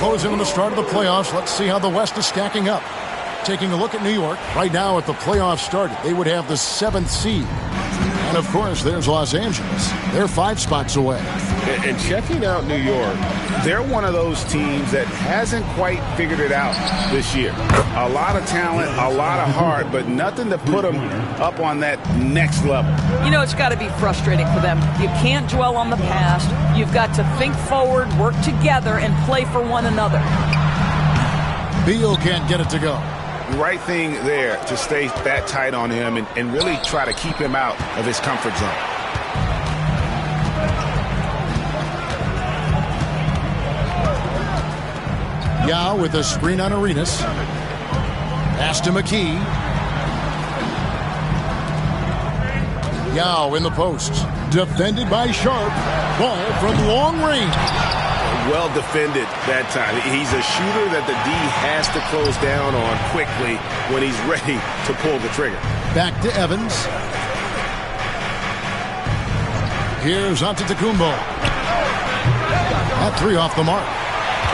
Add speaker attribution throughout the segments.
Speaker 1: close in on the start of the playoffs. Let's see how the West is stacking up. Taking a look at New York. Right now, if the playoffs started, they would have the 7th seed. And, of course, there's Los Angeles. They're 5 spots away.
Speaker 2: And checking out New York, they're one of those teams that hasn't quite figured it out this year. A lot of talent, a lot of heart, but nothing to put them up on that next level.
Speaker 3: You know, it's got to be frustrating for them. You can't dwell on the past. You've got to think forward, work together, and play for one another.
Speaker 1: Beal can't get it to go.
Speaker 2: Right thing there to stay that tight on him and really try to keep him out of his comfort zone.
Speaker 1: Yao with a screen on Arenas. Pass to McKee. Yao in the post. Defended by Sharp. Ball from long range.
Speaker 2: Well defended that time. He's a shooter that the D has to close down on quickly when he's ready to pull the trigger.
Speaker 1: Back to Evans. Here's Antetokounmpo. That 3 off the mark.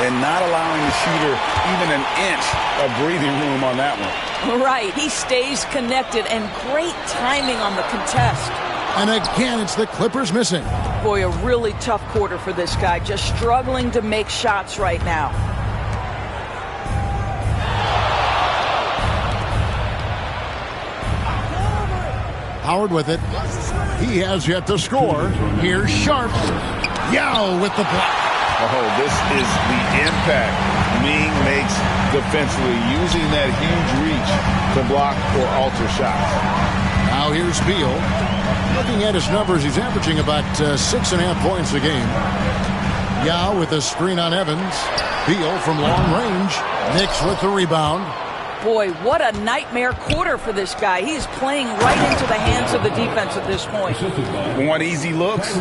Speaker 2: And not allowing the shooter even an inch of breathing room on that one.
Speaker 3: Right. He stays connected, and great timing on the contest.
Speaker 1: And again, it's the Clippers missing.
Speaker 3: Boy, a really tough quarter for this guy. Just struggling to make shots right now.
Speaker 1: Howard with it. He has yet to score. Here's Sharp. Yao with the block.
Speaker 2: Oh, this is the impact Ming makes defensively, using that huge reach to block or alter shots.
Speaker 1: Now here's Beal. Looking at his numbers, he's averaging about 6.5 points a game. Yao with a screen on Evans. Beal from long range. Knicks with the rebound.
Speaker 3: Boy, what a nightmare quarter for this guy. He's playing right into the hands of the defense at this point.
Speaker 2: Want easy looks?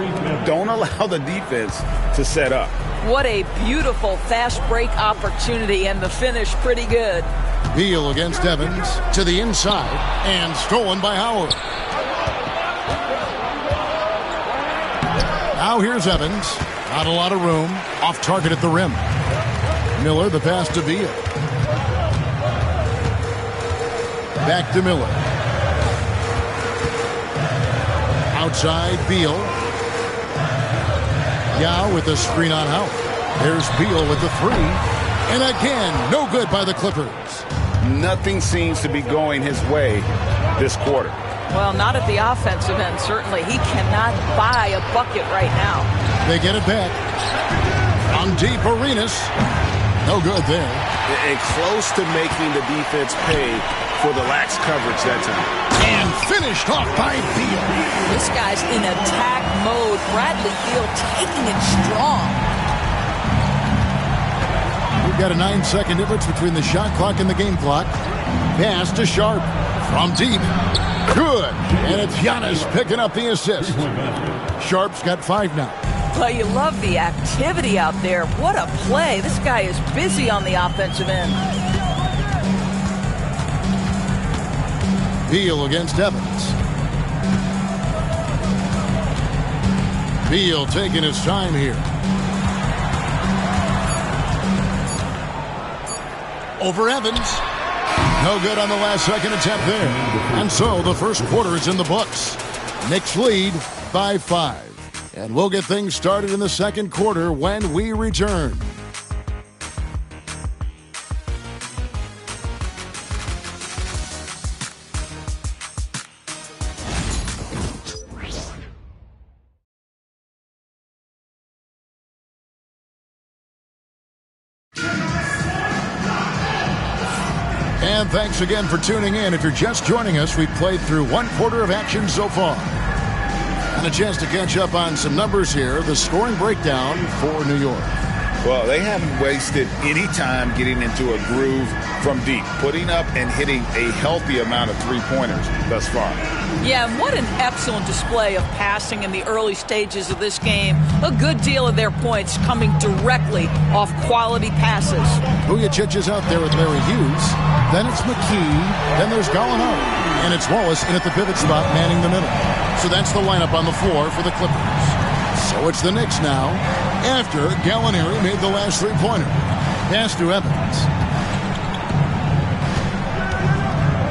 Speaker 2: Don't allow the defense to set up.
Speaker 3: What a beautiful fast break opportunity, and the finish pretty good.
Speaker 1: Beal against Evans to the inside and stolen by Howard. Now here's Evans. Not a lot of room. Off target at the rim. Miller, the pass to Beal. Back to Miller. Outside, Beal. Yao with the screen on Howard. There's Beal with the 3. And again, no good by the Clippers.
Speaker 2: Nothing seems to be going his way this quarter.
Speaker 3: Well, not at the offensive end, certainly. He cannot buy a bucket right now.
Speaker 1: They get it back. On deep, Arenas. No good there.
Speaker 2: And close to making the defense pay for the lax coverage that time.
Speaker 1: And finished off by Beal.
Speaker 3: This guy's in attack mode. Bradley Beal taking it strong.
Speaker 1: We've got a 9-second difference between the shot clock and the game clock. Pass to Sharp. From deep. Good. And it's Giannis picking up the assist. Sharp's got 5 now.
Speaker 3: Well, you love the activity out there. What a play. This guy is busy on the offensive end.
Speaker 1: Beal against Evans. Beal taking his time here. Over Evans. No good on the last second attempt there. And so the first quarter is in the books. Knicks lead 5-5. And we'll get things started in the second quarter when we return. And thanks again for tuning in. If you're just joining us, we've played through 1 quarter of action so far. And a chance to catch up on some numbers here. The scoring breakdown for New York.
Speaker 2: Well, they haven't wasted any time getting into a groove from deep, putting up and hitting a healthy amount of three-pointers thus far.
Speaker 3: Yeah, and what an excellent display of passing in the early stages of this game. A good deal of their points coming directly off quality passes.
Speaker 1: Vujacic is out there with Larry Hughes. Then it's McKee. Then there's Gallinari. And it's Wallace in at the pivot spot, manning the middle. So that's the lineup on the floor for the Clippers. So it's the Knicks now, after Gallinari made the last three-pointer. Pass to Evans.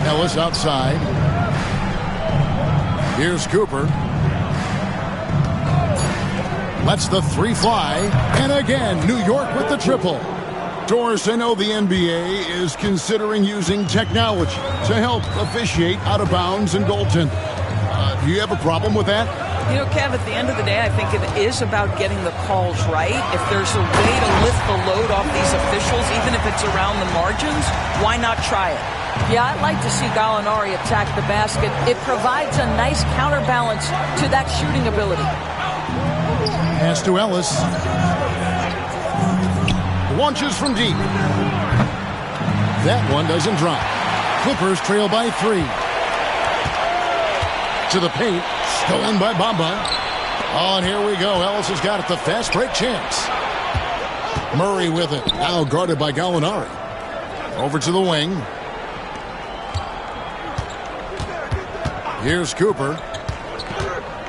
Speaker 1: Ellis outside. Here's Cooper. Lets the three fly. And again, New York with the triple. Doris, I know the NBA is considering using technology to help officiate out of bounds and goaltending. Do you have a problem with that?
Speaker 3: You know, Kev, at the end of the day, I think it is about getting the calls right. If there's a way to lift the load off these officials, even if it's around the margins, why not try it? Yeah, I'd like to see Gallinari attack the basket. It provides a nice counterbalance to that shooting ability.
Speaker 1: Pass to Ellis. Launches from deep. That one doesn't drop. Clippers trail by 3. To the paint. Stolen by Bamba. Oh, and here we go. Ellis has got it. The fast break chance. Murray with it. Now guarded by Gallinari. Over to the wing. Here's Cooper.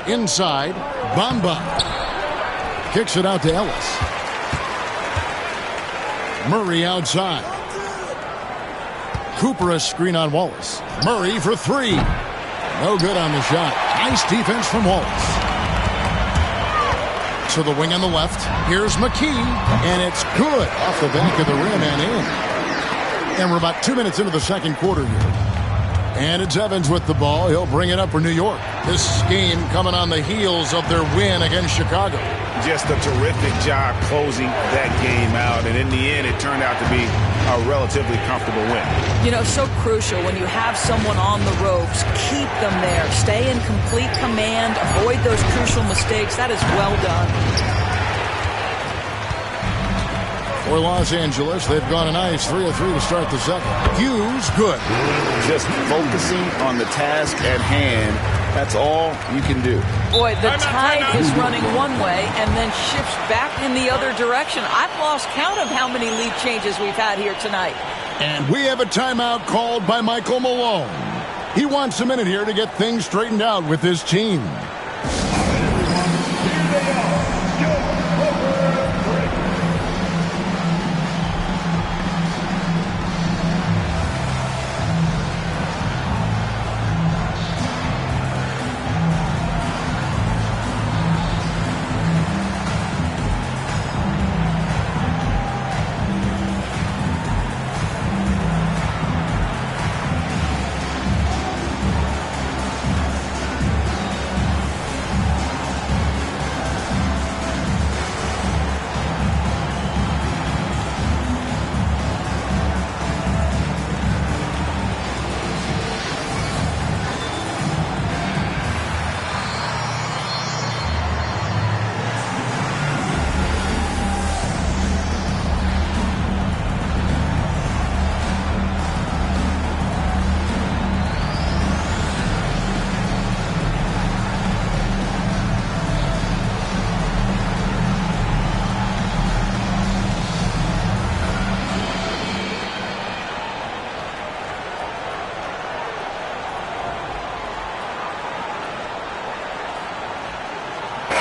Speaker 1: Inside. Bamba. Kicks it out to Ellis. Murray outside. Cooper a screen on Wallace. Murray for 3. No good on the shot. Nice defense from Wallace. To the wing on the left. Here's McKee. And it's good. Off the back of the rim and in. And we're about 2 minutes into the second quarter here. And it's Evans with the ball. He'll bring it up for New York. This game coming on the heels of their win against Chicago.
Speaker 2: Just a terrific job closing that game out. And in the end, it turned out to be a relatively comfortable win.
Speaker 3: You know, so crucial when you have someone on the ropes. Keep them there. Stay in complete command. Avoid those crucial mistakes. That is well done.
Speaker 1: For Los Angeles, they've gone a nice 3 of 3 to start the second. Hughes, good.
Speaker 2: Just focusing on the task at hand. That's all you can do.
Speaker 3: Boy, the tide is running one way and then shifts back in the other direction. I've lost count of how many lead changes we've had here tonight.
Speaker 1: And we have a timeout called by Michael Malone. He wants a minute here to get things straightened out with his team.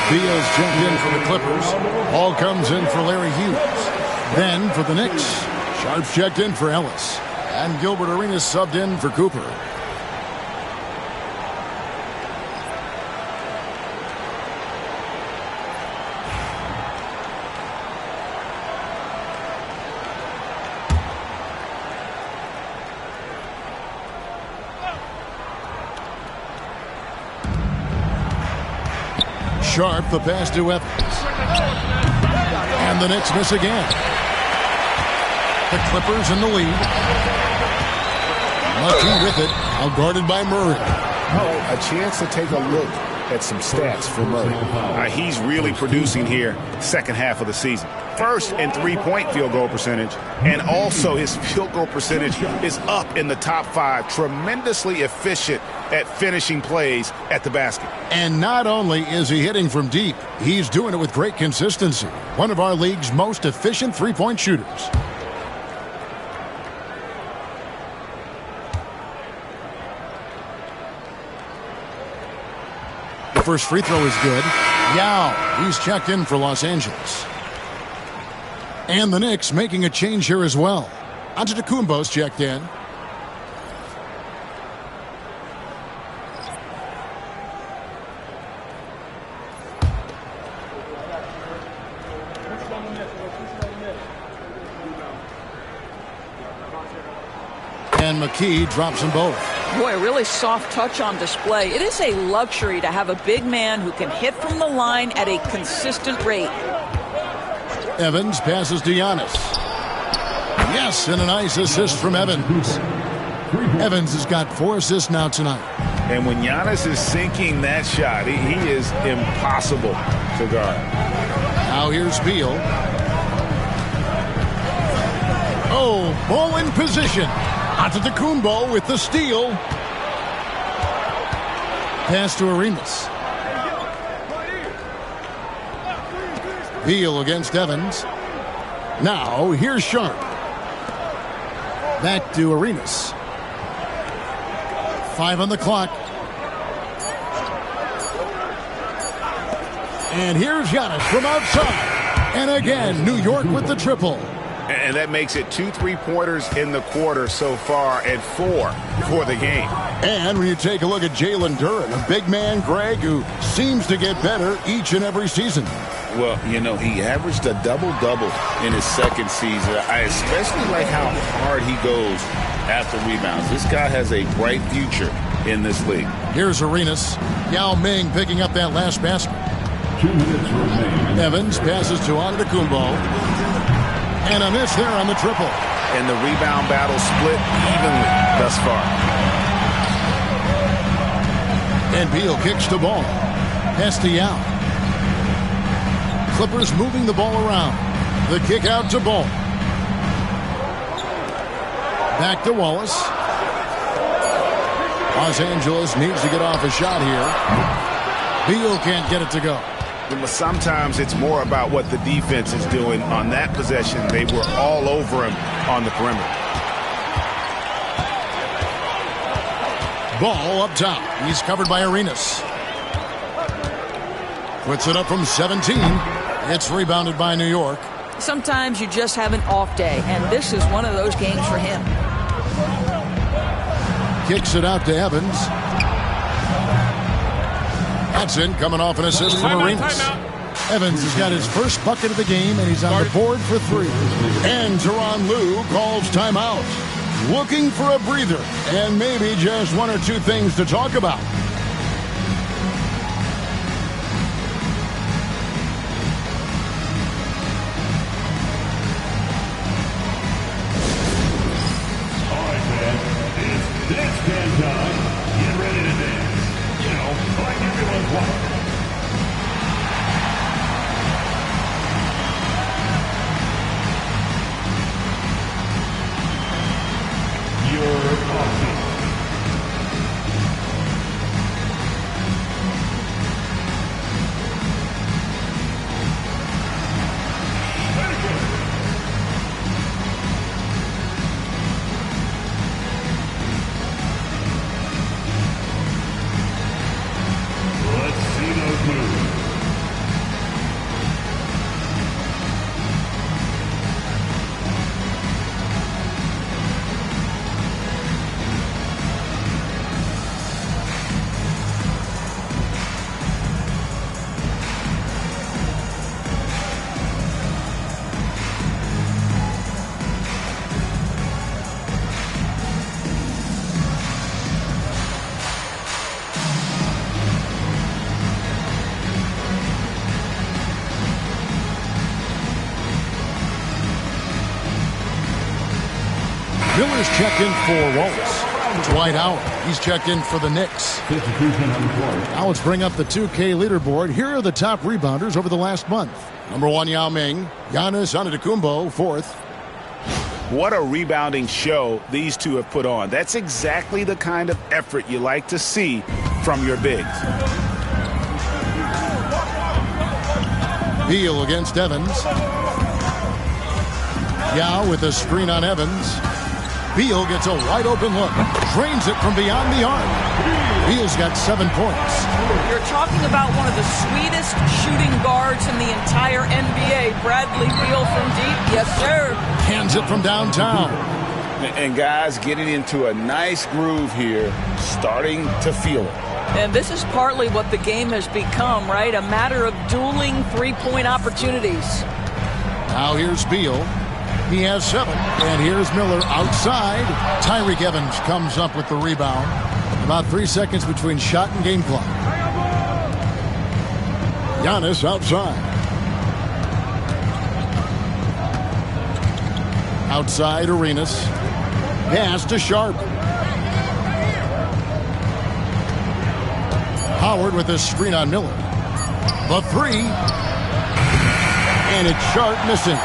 Speaker 1: Diaz checked in for the Clippers. Ball comes in for Larry Hughes. Then for the Knicks, Sharp's checked in for Ellis. And Gilbert Arenas subbed in for Cooper. Sharp, the pass to Evans. And the Knicks miss again. The Clippers in the lead. Lucky with it, now guarded by Murray.
Speaker 2: Oh, a chance to take a look at some stats for Murray. He's really producing here second half of the season. First in three-point field goal percentage, and also his field goal percentage is up in the top 5. Tremendously efficient at finishing plays at the basket.
Speaker 1: And not only is he hitting from deep, he's doing it with great consistency. One of our league's most efficient three-point shooters. The first free throw is good. Yao, he's checked in for Los Angeles. And the Knicks making a change here as well. Antetokounmpo's checked in. And McKee drops them both.
Speaker 3: Boy, a really soft touch on display. It is a luxury to have a big man who can hit from the line at a consistent rate.
Speaker 1: Evans passes to Giannis. Yes, and a nice assist from Evans. Evans has got 4 assists now tonight.
Speaker 2: And when Giannis is sinking that shot, he is impossible to guard.
Speaker 1: Now here's Beal. Oh, ball in position. Antetokounmpo with the steal. Pass to Arenas. Beal against Evans. Now here's Sharp. Back to Arenas. 5 on the clock. And here's Giannis from outside. And again, New York with the triple.
Speaker 2: And that makes it 2 3-pointers in the quarter so far and 4 for the game.
Speaker 1: And when you take a look at Jalen Duren, a big man, Greg, who seems to get better each and every season.
Speaker 2: Well, you know, he averaged a double-double in his second season. I especially like how hard he goes after rebounds. This guy has a bright future in this league.
Speaker 1: Here's Arenas. Yao Ming picking up that last basket.
Speaker 4: 2 minutes remaining.
Speaker 1: Evans passes to Antetokounmpo. And a miss there on the triple.
Speaker 2: And the rebound battle split evenly thus far.
Speaker 1: And Beal kicks the ball. Pass to Yao. Clippers moving the ball around. The kick out to Ball. Back to Wallace. Los Angeles needs to get off a shot here. Beal can't get it to go.
Speaker 2: Sometimes it's more about what the defense is doing. On that possession, they were all over him on the perimeter.
Speaker 1: Ball up top. He's covered by Arenas. Puts it up from 17. It's rebounded by New York.
Speaker 3: Sometimes you just have an off day, and this is one of those games for him.
Speaker 1: Kicks it out to Evans. Hudson coming off an assist from Arenas. Evans has got his first bucket of the game, and he's on the board for 3. And Tyronn Lue calls timeout. Looking for a breather, and maybe just 1 or 2 things to talk about.
Speaker 4: All right, man. It's dance can time. Get ready to dance. You know, like everyone's watching. Your coffee. Let's see those moves.
Speaker 1: Miller's checked in for Wallace. Dwight Howard, he's checked in for the Knicks.
Speaker 4: Substitution on the floor.
Speaker 1: Now let's bring up the 2K leaderboard. Here are the top rebounders over the last month. Number 1, Yao Ming. Giannis Antetokounmpo, 4th.
Speaker 2: What a rebounding show these two have put on. That's exactly the kind of effort you like to see from your bigs.
Speaker 1: Beal against Evans. Yao with a screen on Evans. Beal gets a wide-open look. Drains it from beyond the arc. Beal's got 7 points.
Speaker 3: You're talking about one of the sweetest shooting guards in the entire NBA. Bradley Beal from deep. Yes, sir.
Speaker 1: Hands it from downtown.
Speaker 2: And guys getting into a nice groove here, starting to feel it.
Speaker 3: And this is partly what the game has become, right? A matter of dueling three-point opportunities.
Speaker 1: Now here's Beal. He has 7. And here's Miller outside. Tyreke Evans comes up with the rebound. About 3 seconds between shot and game clock. Giannis outside. Outside Arenas. Pass to Sharp. Howard with a screen on Miller. The 3. And it's Sharp missing.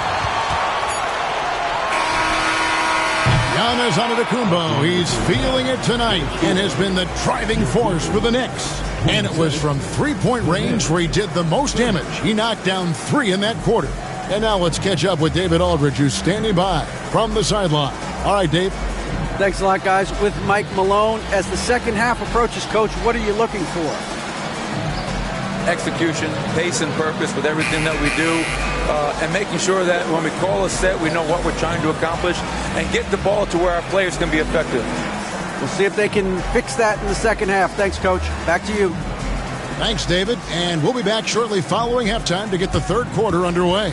Speaker 1: Giannis Antetokounmpo, he's feeling it tonight and has been the driving force for the Knicks. And it was from three-point range where he did the most damage. He knocked down 3 in that quarter. And now let's catch up with David Aldridge, who's standing by from the sideline. All right, Dave.
Speaker 5: Thanks a lot, guys. With Mike Malone, as the second half approaches, Coach, what are you looking for?
Speaker 6: Execution, pace and purpose with everything that we do, and making sure that when we call a set, we know what we're trying to accomplish and get the ball to where our players can be effective.
Speaker 5: We'll see if they can fix that in the second half. Thanks, Coach. Back to you.
Speaker 1: Thanks, David. And we'll be back shortly following halftime to get the third quarter underway.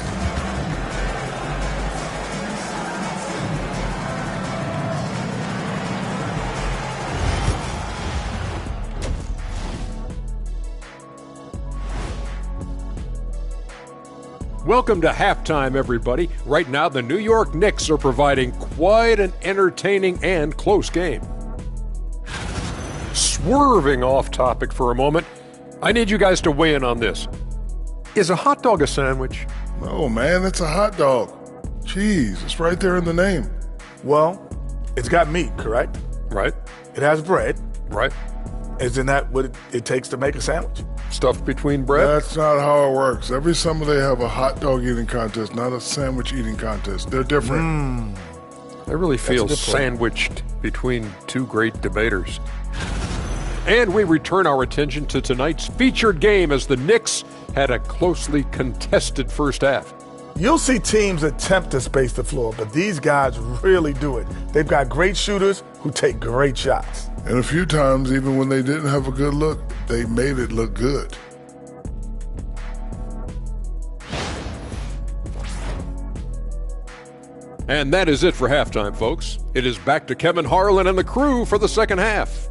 Speaker 7: Welcome to halftime, everybody. Right now, the New York Knicks are providing quite an entertaining and close game. Swerving off topic for a moment, I need you guys to weigh in on this. Is a hot dog a sandwich?
Speaker 8: No, man, it's a hot dog. Cheese, it's right there in the name.
Speaker 9: Well, it's got meat, correct?
Speaker 7: Right.
Speaker 9: It has bread.
Speaker 7: Right.
Speaker 9: Isn't that what it takes to make a sandwich?
Speaker 7: Stuffed between bread?
Speaker 8: That's not how it works. Every summer they have a hot dog eating contest, not a sandwich eating contest. They're different.
Speaker 7: I really feel sandwiched between two great debaters. And we return our attention to tonight's featured game as the Knicks had a closely contested first half.
Speaker 9: You'll see teams attempt to space the floor, but these guys really do it. They've got great shooters who take great shots.
Speaker 8: And a few times, even when they didn't have a good look, they made it look good.
Speaker 7: And that is it for halftime, folks. It is back to Kevin Harlan and the crew for the second half.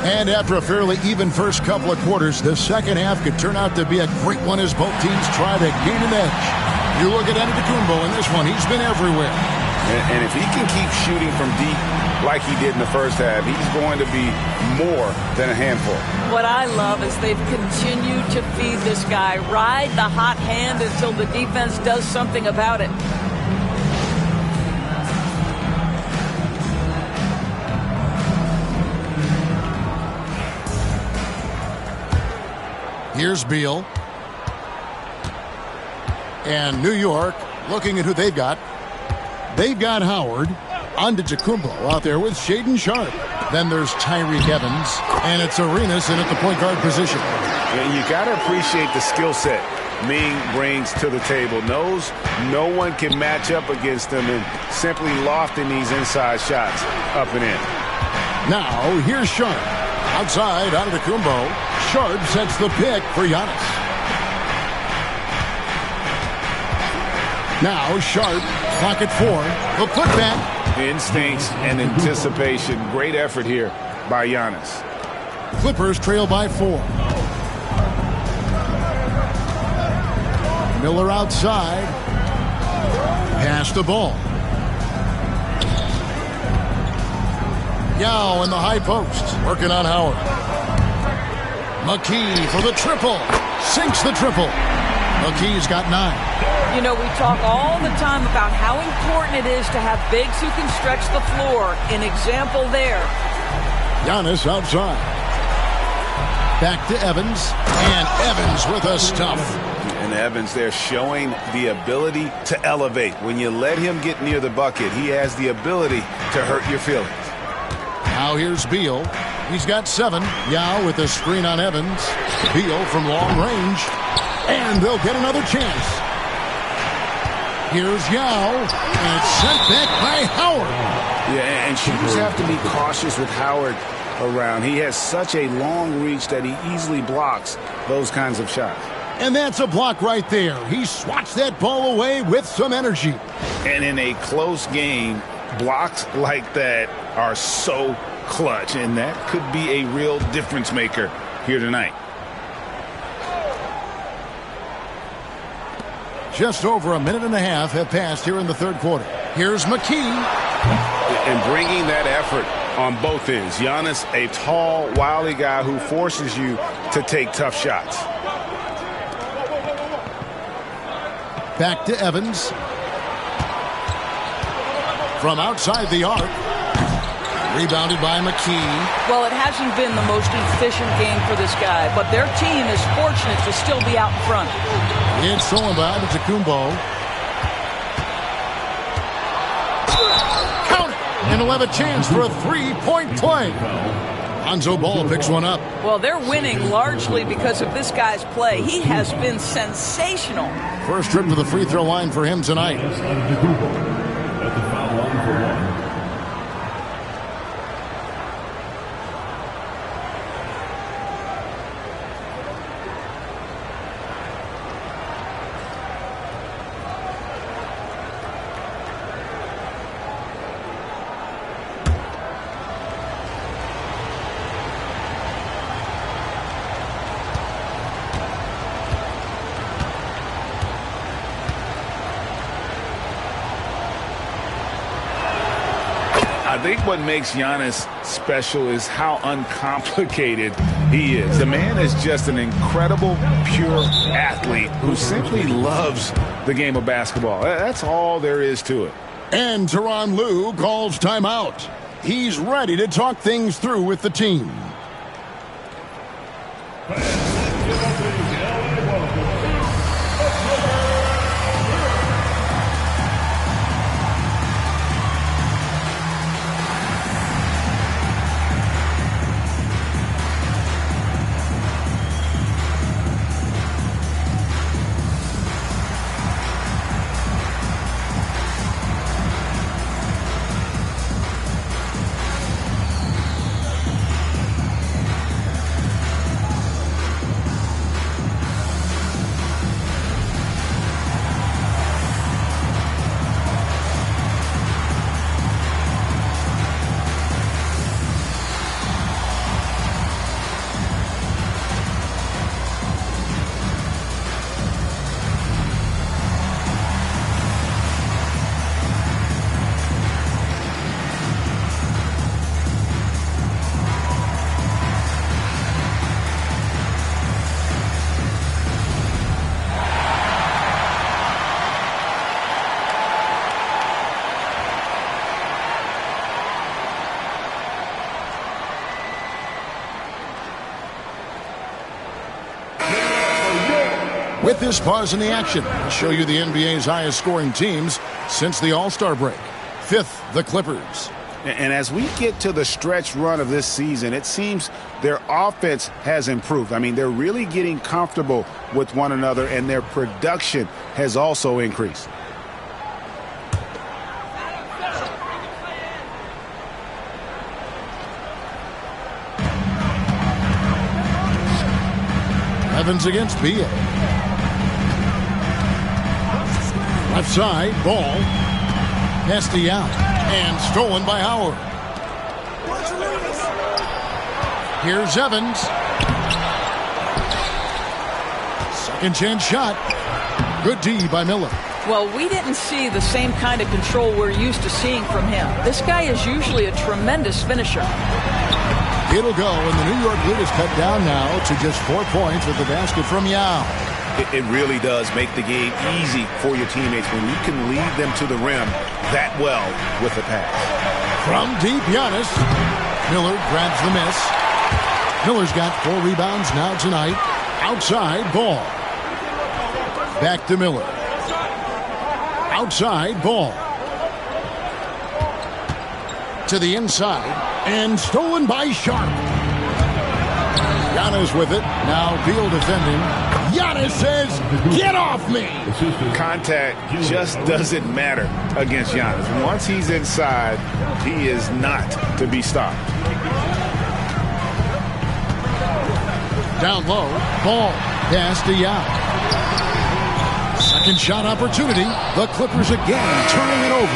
Speaker 1: And after a fairly even first couple of quarters, the second half could turn out to be a great one as both teams try to gain an edge. You look at Antetokounmpo in this one, he's been everywhere.
Speaker 2: And if he can keep shooting from deep like he did in the first half, he's going to be more than a handful.
Speaker 3: What I love is they've continued to feed this guy. Ride the hot hand until the defense does something about it.
Speaker 1: Here's Beal. And New York looking at who they've got. They've got Howard. Antetokounmpo out there with Shaedon Sharp. Then there's Tyreke Evans. And it's Arenas in at the point guard position.
Speaker 2: And you got to appreciate the skill set Ming brings to the table. Knows no one can match up against him and simply lofting these inside shots up and in.
Speaker 1: Now, here's Sharp. Outside, Antetokounmpo. Sharp sets the pick for Giannis. Now, Sharp, pocket 4. The putback.
Speaker 2: Instincts and anticipation. Great effort here by Giannis.
Speaker 1: Clippers trail by 4. Miller outside. Pass the ball. Yao in the high post. Working on Howard. McKee for the triple. Sinks the triple. McKee's got 9.
Speaker 3: You know, we talk all the time about how important it is to have bigs who can stretch the floor. An example there.
Speaker 1: Giannis outside. Back to Evans. And Evans with a stuff.
Speaker 2: And Evans there showing the ability to elevate. When you let him get near the bucket, he has the ability to hurt your feelings.
Speaker 1: Now here's Beal. He's got 7. Yao with a screen on Evans. Beal from long range. And they'll get another chance. Here's Yao. And it's sent back by Howard.
Speaker 2: Yeah, and shooters have to be cautious with Howard around. He has such a long reach that he easily blocks those kinds of shots.
Speaker 1: And that's a block right there. He swats that ball away with some energy.
Speaker 2: And in a close game, blocks like that are so clutch, and that could be a real difference maker here tonight.
Speaker 1: Just over a minute and a half have passed here in the third quarter. Here's McKee.
Speaker 2: And bringing that effort on both ends. Giannis, a tall, wily guy who forces you to take tough shots.
Speaker 1: Back to Evans. From outside the arc. Rebounded by McKee.
Speaker 3: Well, it hasn't been the most efficient game for this guy, but their team is fortunate to still be out in front.
Speaker 1: It's stolen by Kumbo. Count it! And he'll have a chance for a three-point play. Lonzo Ball picks one up.
Speaker 3: Well, they're winning largely because of this guy's play. He has been sensational.
Speaker 1: First trip to the free throw line for him tonight.
Speaker 4: At the foul line for 1.
Speaker 2: I think what makes Giannis special is how uncomplicated he is. The man is just an incredible, pure athlete who simply loves the game of basketball. That's all there is to it.
Speaker 1: And Tyronn Lue calls timeout. He's ready to talk things through with the team. With this pause in the action, we'll show you the NBA's highest scoring teams since the All-Star break. 5th, the Clippers.
Speaker 2: And as we get to the stretch run of this season, it seems their offense has improved. I mean, they're really getting comfortable with one another, and their production has also increased.
Speaker 1: Evans against Beal. Left side, ball. Castellano. And stolen by Howard. Here's Evans. Second chance shot. Good D by Miller.
Speaker 3: Well, we didn't see the same kind of control we're used to seeing from him. This guy is usually a tremendous finisher.
Speaker 1: It'll go, and the New York lead is cut down now to just 4 points with the basket from Yao.
Speaker 2: It really does make the game easy for your teammates when you can lead them to the rim that well with a pass.
Speaker 1: From deep, Giannis. Miller grabs the miss. Miller's got 4 rebounds now tonight. Outside, Ball. Back to Miller. Outside, Ball. To the inside. And stolen by Sharp. Giannis with it. Now Beal defending. Giannis says, get off me!
Speaker 2: Contact just doesn't matter against Giannis. Once he's inside, he is not to be stopped.
Speaker 1: Down low, Ball, pass to Yao. Second shot opportunity. The Clippers again turning it over.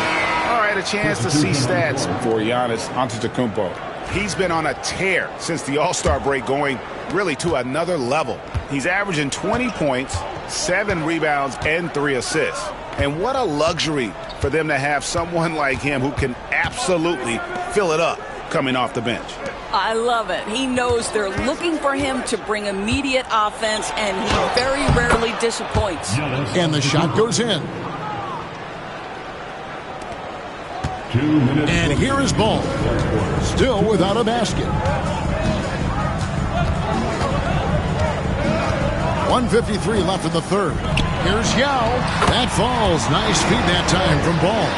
Speaker 2: All right, a chance to see stats for Giannis Antetokounmpo. He's been on a tear since the All-Star break, going really to another level. He's averaging 20 points, 7 rebounds, and 3 assists. And what a luxury for them to have someone like him who can absolutely fill it up coming off the bench.
Speaker 3: I love it. He knows they're looking for him to bring immediate offense, and he very rarely disappoints.
Speaker 1: And the shot goes in. And here is Ball. Still without a basket. 1:53 left in the third. Here's Yao. That falls. Nice feed that time from Ball.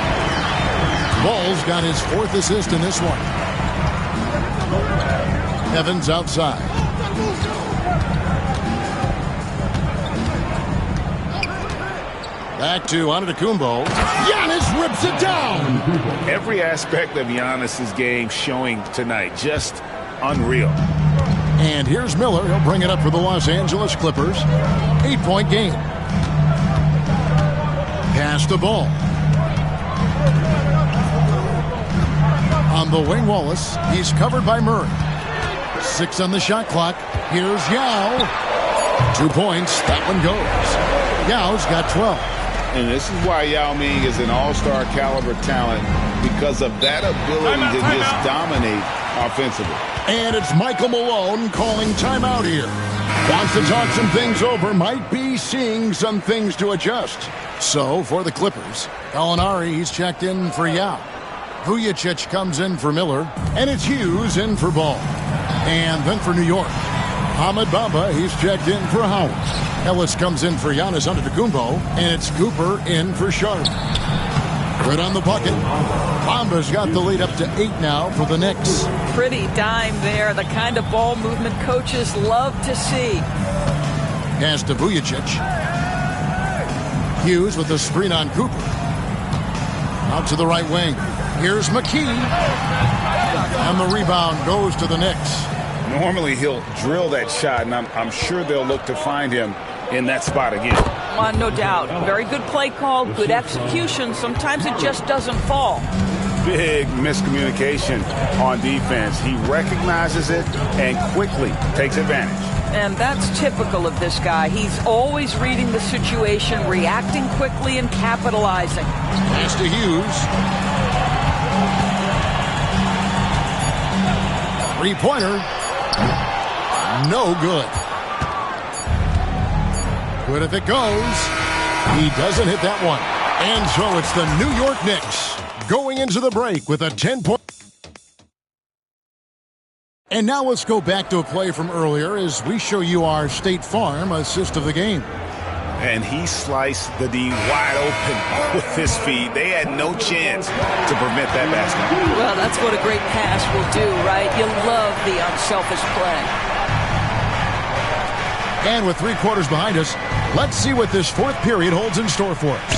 Speaker 1: Ball's got his 4th assist in this one. Evans outside. Back to Antetokounmpo. Giannis rips it down.
Speaker 2: Every aspect of Giannis's game showing tonight. Just unreal.
Speaker 1: And here's Miller. He'll bring it up for the Los Angeles Clippers. 8-point game. Pass the ball. On the wing, Wallace. He's covered by Murray. 6 on the shot clock. Here's Yao. 2 points. That one goes. Yao's got 12.
Speaker 2: And this is why Yao Ming is an all-star caliber talent, because of that ability to just dominate offensively.
Speaker 1: And it's Michael Malone calling timeout here. Wants to talk some things over. Might be seeing some things to adjust. So, for the Clippers, Gallinari, he's checked in for Yao. Vujacic comes in for Miller. And it's Hughes in for Ball. And then for New York, Ahmed Bamba, he's checked in for Howard. Ellis comes in for Giannis Antetokounmpo. And it's Cooper in for Sharp. Right on the bucket. Bamba's got the lead up to 8 now for the Knicks.
Speaker 3: Pretty dime there. The kind of ball movement coaches love to see.
Speaker 1: Pass to Vujacic. Hughes with the screen on Cooper. Out to the right wing. Here's McKee. And the rebound goes to the Knicks.
Speaker 2: Normally he'll drill that shot, and I'm sure they'll look to find him in that spot again.
Speaker 3: No doubt. Very good play call, good execution. Sometimes it just doesn't fall.
Speaker 2: Big miscommunication on defense. He recognizes it and quickly takes advantage.
Speaker 3: And that's typical of this guy. He's always reading the situation, reacting quickly, and capitalizing.
Speaker 1: Pass to Hughes. 3-pointer. No good. Good if it goes. He doesn't hit that one. And so it's the New York Knicks going into the break with a 10-point. And now let's go back to a play from earlier as we show you our State Farm assist of the game.
Speaker 2: And he sliced the D wide open with his feet. They had no chance to prevent that basket.
Speaker 3: Well, that's what a great pass will do, right? You love the unselfish play.
Speaker 1: And with 3 quarters behind us, let's see what this 4th period holds in store for us.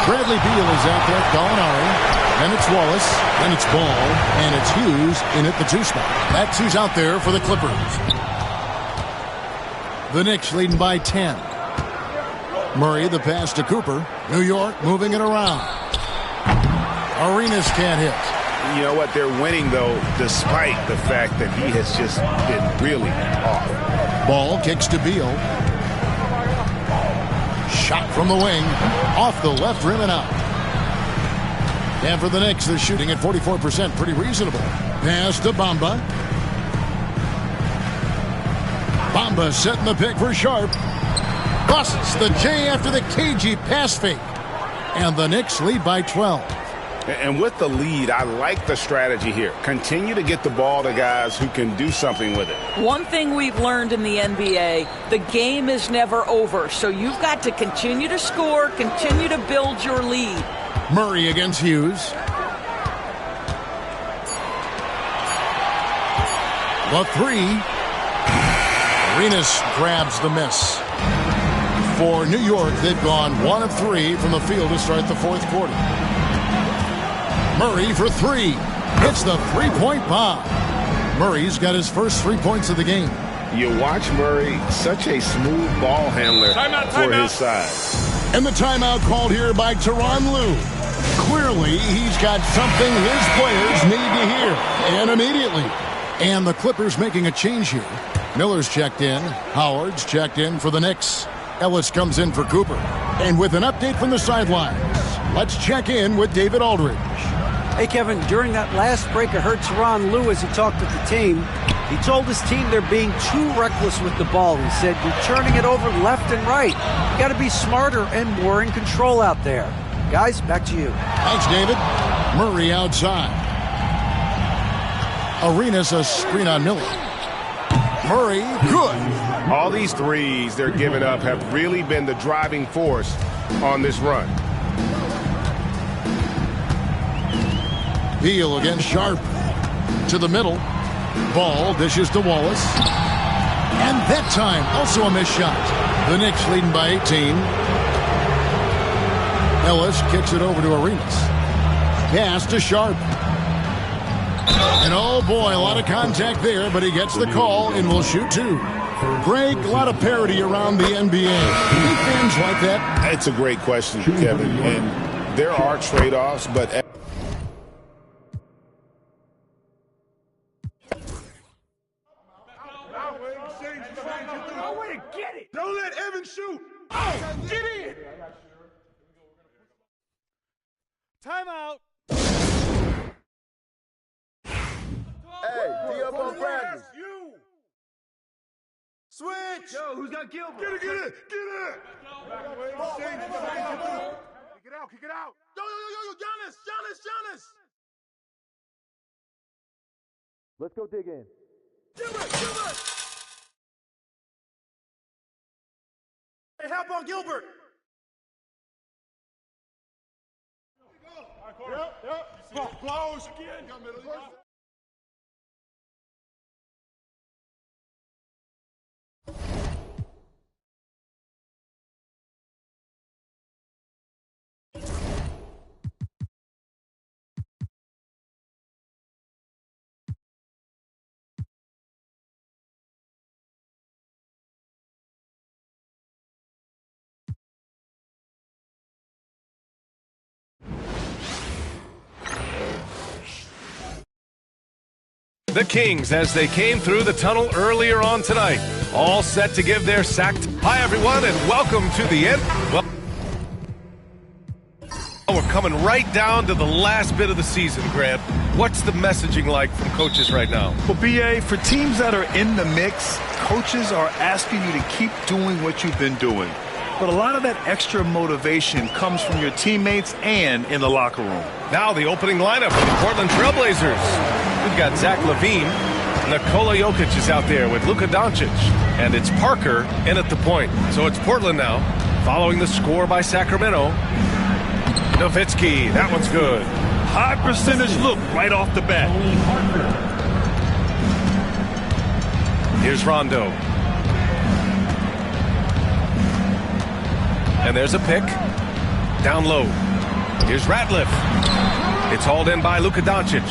Speaker 1: Bradley Beal is out there, Gallinari, then it's Wallace, then it's Ball, and it's Hughes in at the 2 spot. That's who's out there for the Clippers. The Knicks leading by 10. Murray, the pass to Cooper. New York moving it around. Arenas can't hit.
Speaker 2: You know what? They're winning, though, despite the fact that he has just been really off.
Speaker 1: Ball kicks to Beal. Shot from the wing. Off the left rim and out. And for the Knicks, they're shooting at 44%. Pretty reasonable. Pass to Bamba. Bamba setting the pick for Sharp. busts the J after the cagey pass fake. And the Knicks lead by 12.
Speaker 2: And with the lead, I like the strategy here. Continue to get the ball to guys who can do something with it.
Speaker 3: One thing we've learned in the NBA, the game is never over. So you've got to continue to score, continue to build your lead.
Speaker 1: Murray against Hughes. The three. Arenas grabs the miss. For New York, they've gone 1 of 3 from the field to start the fourth quarter. Murray for 3. Hits the three-point bomb. Murray's got his first 3 points of the game.
Speaker 2: You watch Murray, such a smooth ball handler for his size.
Speaker 1: And the timeout called here by Tyronn Lue. Clearly, he's got something his players need to hear, and immediately. And the Clippers making a change here. Miller's checked in. Howard's checked in for the Knicks. Ellis comes in for Cooper. And with an update from the sidelines, let's check in with David Aldridge.
Speaker 5: Hey, Kevin, during that last break, I heard Tyronn Lue as he talked with the team. He told his team they're being too reckless with the ball. He said, you're turning it over left and right. You got to be smarter and more in control out there. Guys, back to you.
Speaker 1: Thanks, David. Murray outside. Arenas a screen on Miller. Murray, good.
Speaker 2: All these threes they're giving up have really been the driving force on this run.
Speaker 1: Beal against Sharp. To the middle. Ball dishes to Wallace. And that time, also a missed shot. The Knicks leading by 18. Ellis kicks it over to Arenas. Pass to Sharp. And oh boy, a lot of contact there, but he gets the call and will shoot 2. Greg, a lot of parity around the NBA. Any fans like that?
Speaker 2: It's a great question, Kevin. And there are trade-offs, but...
Speaker 10: Don't let Evan shoot. Oh, get in. Timeout.
Speaker 11: Hey, D up on practice.
Speaker 10: You.
Speaker 11: Switch.
Speaker 10: Yo, who's got Gilbert?
Speaker 11: Get it.
Speaker 10: Get it out.
Speaker 11: Yo, Giannis.
Speaker 10: Let's go dig in.
Speaker 11: Gilbert. Hey, help on Gilbert.
Speaker 10: Yep. Close again.
Speaker 12: The Kings as they came through the tunnel earlier on tonight. All set to give their sacked. Hi, everyone, and welcome to the end. Well, we're coming right down to the last bit of the season, Grant. What's the messaging like from coaches right now?
Speaker 13: Well, BA, for teams that are in the mix, coaches are asking you to keep doing what you've been doing. But a lot of that extra motivation comes from your teammates and in the locker room.
Speaker 12: Now the opening lineup for the Portland Trailblazers. We've got Zach LaVine. Nikola Jokic is out there with Luka Doncic. And it's Parker in at the point. So it's Portland now, following the score by Sacramento. Nowitzki, that one's good.
Speaker 13: High percentage look right off the bat.
Speaker 12: Here's Rondo. And there's a pick. Down low. Here's Ratliff. It's hauled in by Luka Doncic.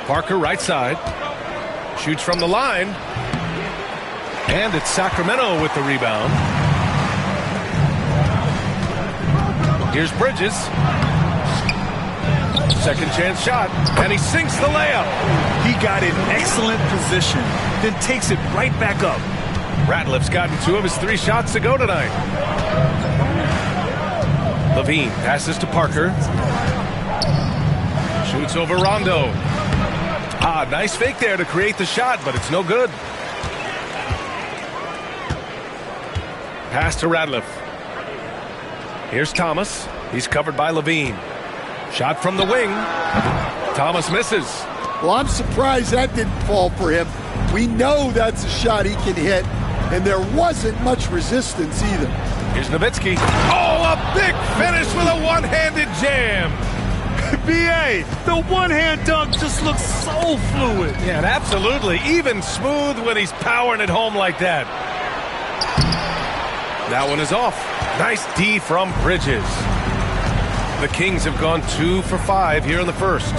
Speaker 12: Parker right side. Shoots from the line. And it's Sacramento with the rebound. Here's Bridges. Second chance shot. And he sinks the layup.
Speaker 13: He got in excellent position, then takes it right back up.
Speaker 12: Ratliff's gotten 2 of his 3 shots to go tonight. LaVine passes to Parker. Shoots over Rondo. Nice fake there to create the shot, but it's no good. Pass to Radliff. Here's Thomas. He's covered by Levine. Shot from the wing. Thomas misses.
Speaker 14: Well, I'm surprised that didn't fall for him. We know that's a shot he can hit, and there wasn't much resistance either.
Speaker 12: Here's Nowitzki. Oh, a big finish with a one-handed jam.
Speaker 13: B.A., the one-hand dunk just looks so fluid.
Speaker 12: Yeah, and absolutely. Even smooth when he's powering it home like that. That one is off. Nice D from Bridges. The Kings have gone 2 for 5 here in the first.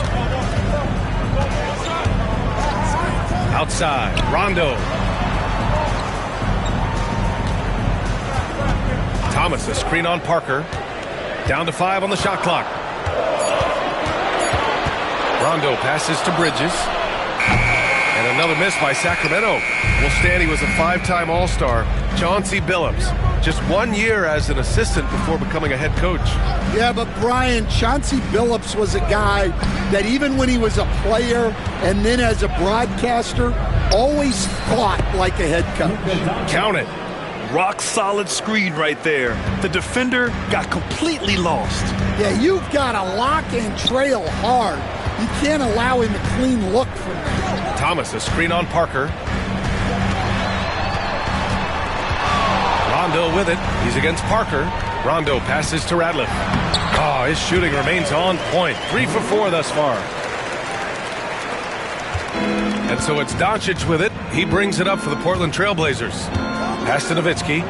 Speaker 12: Outside, Rondo. Thomas, a screen on Parker. Down to 5 on the shot clock. Rondo passes to Bridges. And another miss by Sacramento. Will stand, he was a 5-time All-Star. Chauncey Billups, just 1 year as an assistant before becoming a head coach.
Speaker 14: Yeah, but Brian, Chauncey Billups was a guy that even when he was a player and then as a broadcaster, always fought like a head coach.
Speaker 12: Count it.
Speaker 13: Rock solid screen right there. The defender got completely lost.
Speaker 14: Yeah, you've got to lock and trail hard. You can't allow him a clean look from that.
Speaker 12: Thomas, a screen on Parker. Rondo with it. He's against Parker. Rondo passes to Radliff. Oh, his shooting remains on point. 3 for 4 thus far. And so it's Doncic with it. He brings it up for the Portland Trailblazers. Pass to Nowitzki.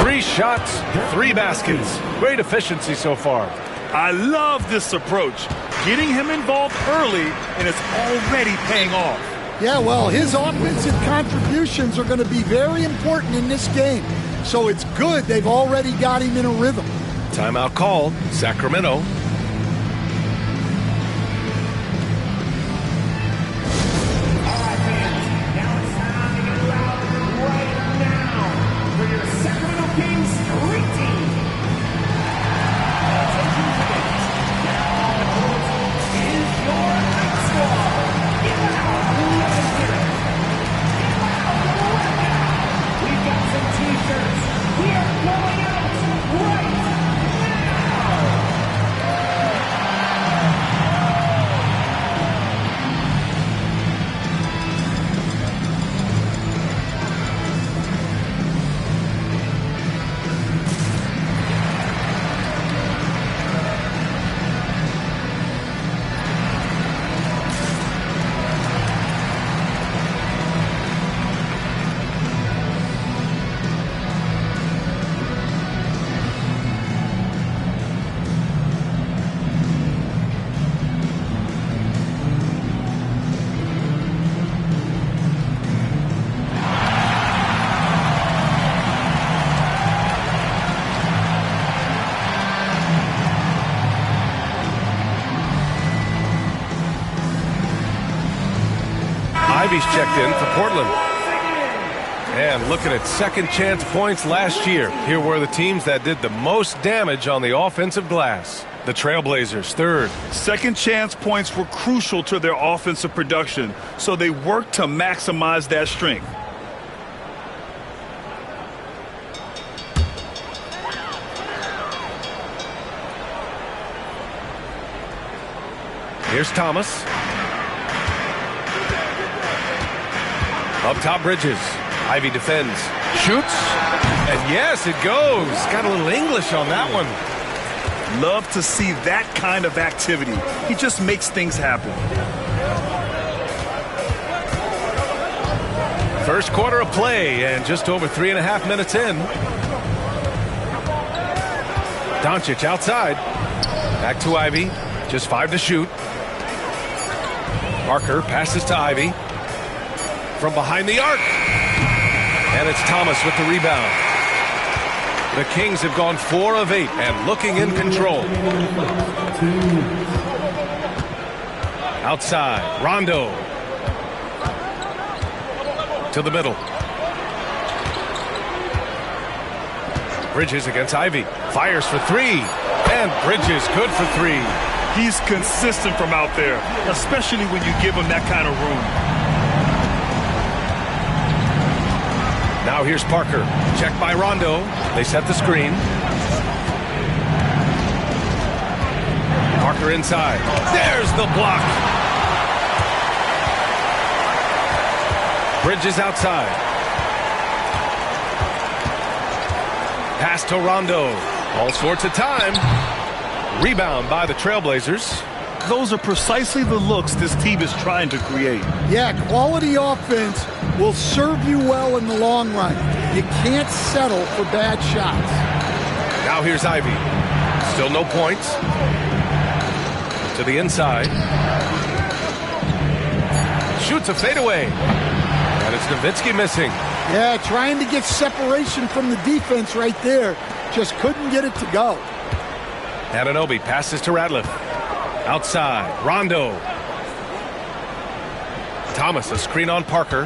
Speaker 12: 3 shots, 3 baskets. Great efficiency so far.
Speaker 13: I love this approach. Getting him involved early, and it's already paying off.
Speaker 14: Yeah, well, his offensive contributions are going to be very important in this game. So it's good they've already got him in a rhythm.
Speaker 12: Timeout called. Sacramento. Ivy's checked in for Portland. And look at it, second chance points last year. Here were the teams that did the most damage on the offensive glass. The Trailblazers, third.
Speaker 13: Second chance points were crucial to their offensive production, so they worked to maximize that strength.
Speaker 12: Here's Thomas. Up top, Bridges. Ivy defends. Shoots. And yes, it goes. Got a little English on that one.
Speaker 13: Love to see that kind of activity. He just makes things happen.
Speaker 12: First quarter of play and just over 3.5 minutes in. Doncic outside. Back to Ivy. Just 5 to shoot. Parker passes to Ivy. From behind the arc. And it's Thomas with the rebound. The Kings have gone 4 of 8 and looking in control. Outside, Rondo. To the middle. Bridges against Ivy. Fires for 3. And Bridges good for 3.
Speaker 13: He's consistent from out there, especially when you give him that kind of room.
Speaker 12: Now here's Parker. Checked by Rondo. They set the screen. Parker inside. There's the block. Bridges outside. Pass to Rondo. All sorts of time. Rebound by the Trailblazers.
Speaker 13: Those are precisely the looks this team is trying to create.
Speaker 14: Yeah, quality offense will serve you well in the long run. You can't settle for bad shots.
Speaker 12: Now here's Ivy. Still no points. To the inside. Shoots a fadeaway. And it's Nowitzki missing.
Speaker 14: Yeah, trying to get separation from the defense right there. Just couldn't get it to go.
Speaker 12: Anunoby passes to Radliff. Outside, Rondo. Thomas, a screen on Parker.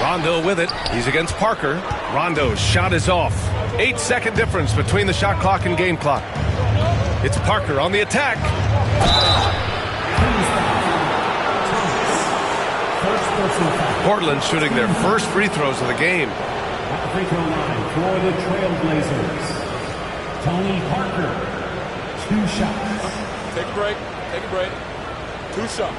Speaker 12: Rondo with it. He's against Parker. Rondo's shot is off. 8-second difference between the shot clock and game clock. It's Parker on the attack. Portland shooting their first free throws of the game.
Speaker 4: At the free throw line for the Trailblazers, Tony Parker, 2 shots.
Speaker 10: Take a break. Take a break. 2 shots.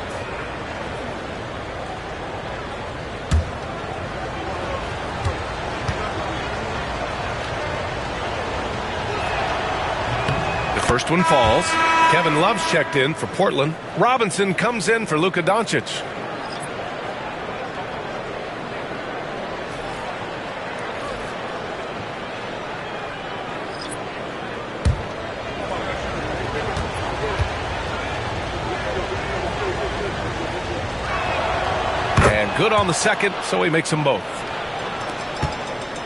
Speaker 12: The first one falls. Kevin Love's checked in for Portland. Robinson comes in for Luka Doncic. Good on the second, so he makes them both.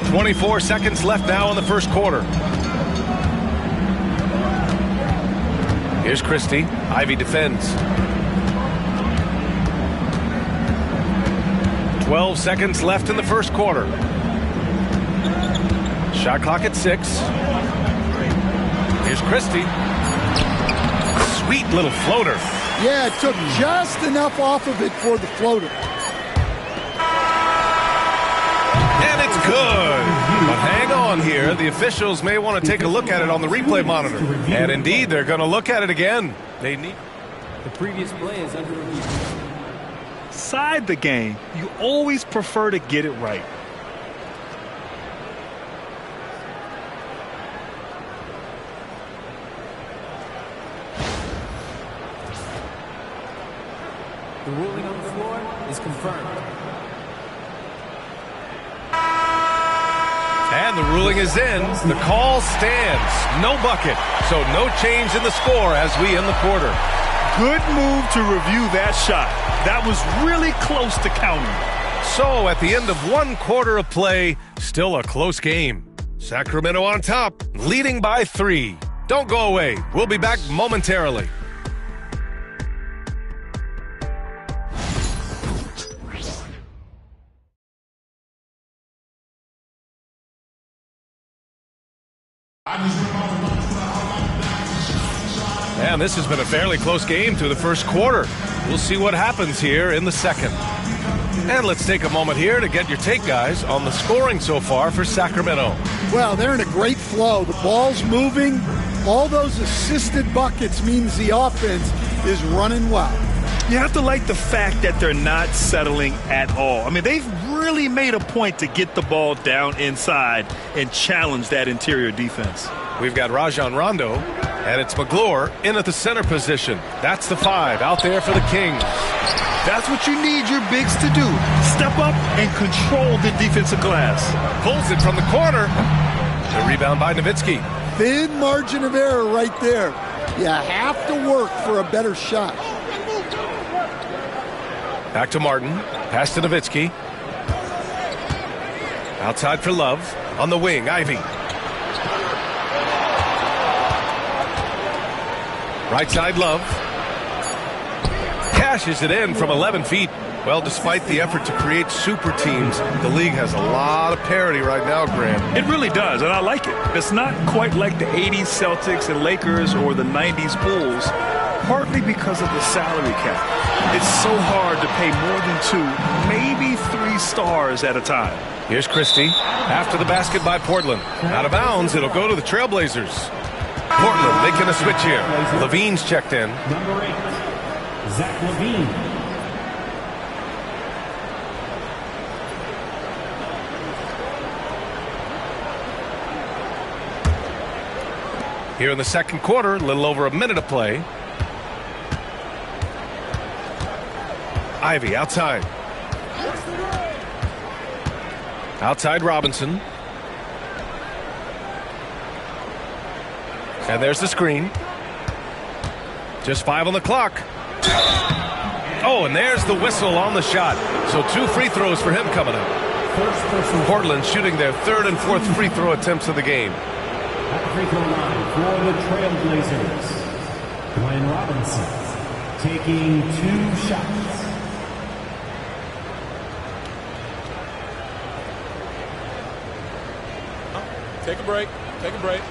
Speaker 12: 24 seconds left now in the first quarter. Here's Christie. Ivy defends. 12 seconds left in the first quarter. Shot clock at 6. Here's Christie. Sweet little floater.
Speaker 14: Yeah, it took just enough off of it for the floater.
Speaker 12: And it's good. But hang on here. The officials may want to take a look at it on the replay monitor. And indeed, they're going to look at it again. They need.
Speaker 15: The previous play is under review.
Speaker 13: Side the game, you always prefer to get it right.
Speaker 15: The ruling on the floor is confirmed.
Speaker 12: And the ruling is in. The call stands. No bucket. So no change in the score as we end the quarter.
Speaker 13: Good move to review that shot. That was really close to counting.
Speaker 12: So at the end of one quarter of play, still a close game. Sacramento on top, leading by 3. Don't go away. We'll be back momentarily. And this has been a fairly close game through the first quarter. We'll see what happens here in the second. And let's take a moment here to get your take, guys, on the scoring so far for Sacramento.
Speaker 14: Well, they're in a great flow. The ball's moving. All those assisted buckets means the offense is running well.
Speaker 13: You have to like the fact that they're not settling at all. I mean, they've really made a point to get the ball down inside and challenge that interior defense.
Speaker 12: We've got Rajon Rondo, and it's McGlure in at the center position. That's the 5 out there for the Kings.
Speaker 13: That's what you need your bigs to do. Step up and control the defensive glass.
Speaker 12: Pulls it from the corner. The rebound by Nowitzki.
Speaker 14: Thin margin of error right there. You have to work for a better shot.
Speaker 12: Back to Martin. Pass to Nowitzki. Outside for Love. On the wing, Ivy. Right side, Love. Cashes it in from 11 feet. Well, despite the effort to create super teams, the league has a lot of parity right now, Graham.
Speaker 13: It really does, and I like it. It's not quite like the 80s Celtics and Lakers or the 90s Bulls, partly because of the salary cap. It's so hard to pay more than 2, maybe 3 stars at a time.
Speaker 12: Here's Christie after the basket by Portland. Out of bounds, it'll go to the Trailblazers. Portland making a switch here. Levine's checked in.
Speaker 15: Number 8, Zach Levine.
Speaker 12: Here in the second quarter, a little over a minute of play. Ivy outside. Outside Robinson. And there's the screen. Just 5 on the clock. Oh, and there's the whistle on the shot. So 2 free throws for him coming up. Portland shooting their 3rd and 4th free throw attempts of the game.
Speaker 15: At the free throw line for the Trailblazers, Glenn Robinson taking 2 shots.
Speaker 10: Take a break. Take a break.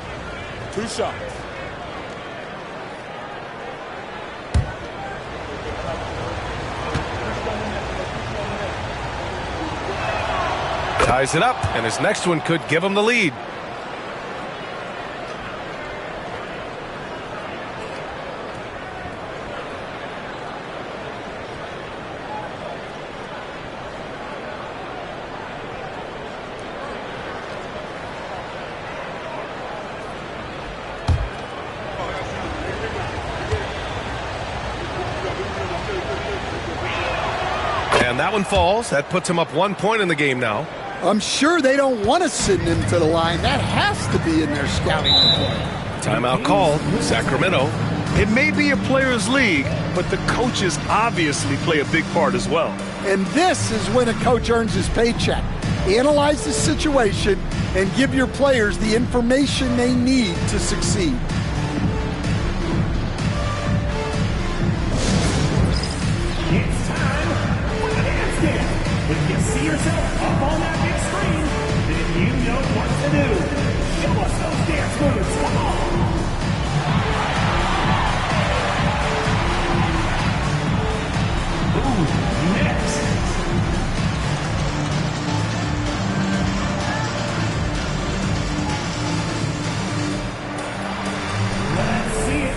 Speaker 10: 2 shots.
Speaker 12: Ties it up, and his next one could give him the lead. And that one falls. That puts him up 1 point in the game now.
Speaker 14: I'm sure they don't want to send him to the line. That has to be in their scouting report.
Speaker 12: Timeout called. Sacramento.
Speaker 13: It may be a players' league, but the coaches obviously play a big part as well.
Speaker 14: And this is when a coach earns his paycheck. Analyze the situation and give your players the information they need to succeed.
Speaker 15: It's time for the dance game. If you see yourself up on that big screen, then you know what to do. Show us those dance moves. Come on. Ooh, next. Let's see it.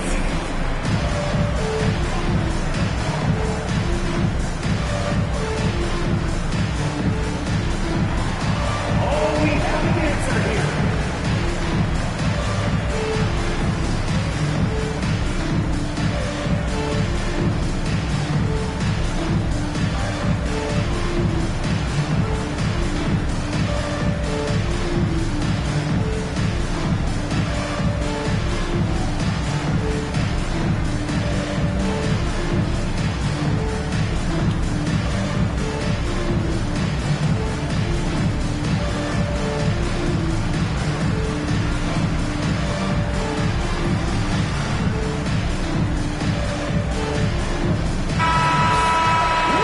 Speaker 15: Oh, we have an answer here.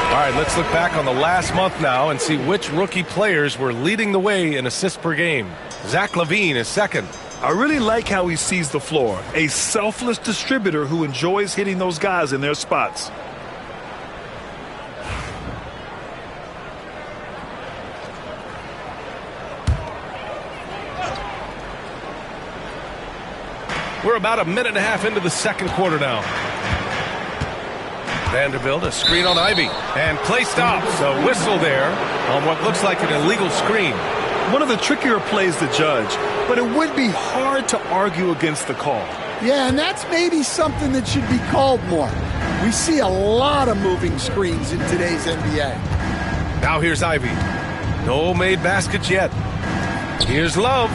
Speaker 12: All right, let's look back on the last month now and see which rookie players were leading the way in assists per game. Zach Levine is second.
Speaker 13: I really like how he sees the floor. A selfless distributor who enjoys hitting those guys in their spots.
Speaker 12: We're about a minute and a half into the second quarter now. Vanderbilt, a screen on Ivy, and play stops. A whistle there on what looks like an illegal screen.
Speaker 13: One of the trickier plays to judge, but it would be hard to argue against the call.
Speaker 14: Yeah, and that's maybe something that should be called more. We see a lot of moving screens in today's NBA.
Speaker 12: Now here's Ivy. No made baskets yet. Here's Love.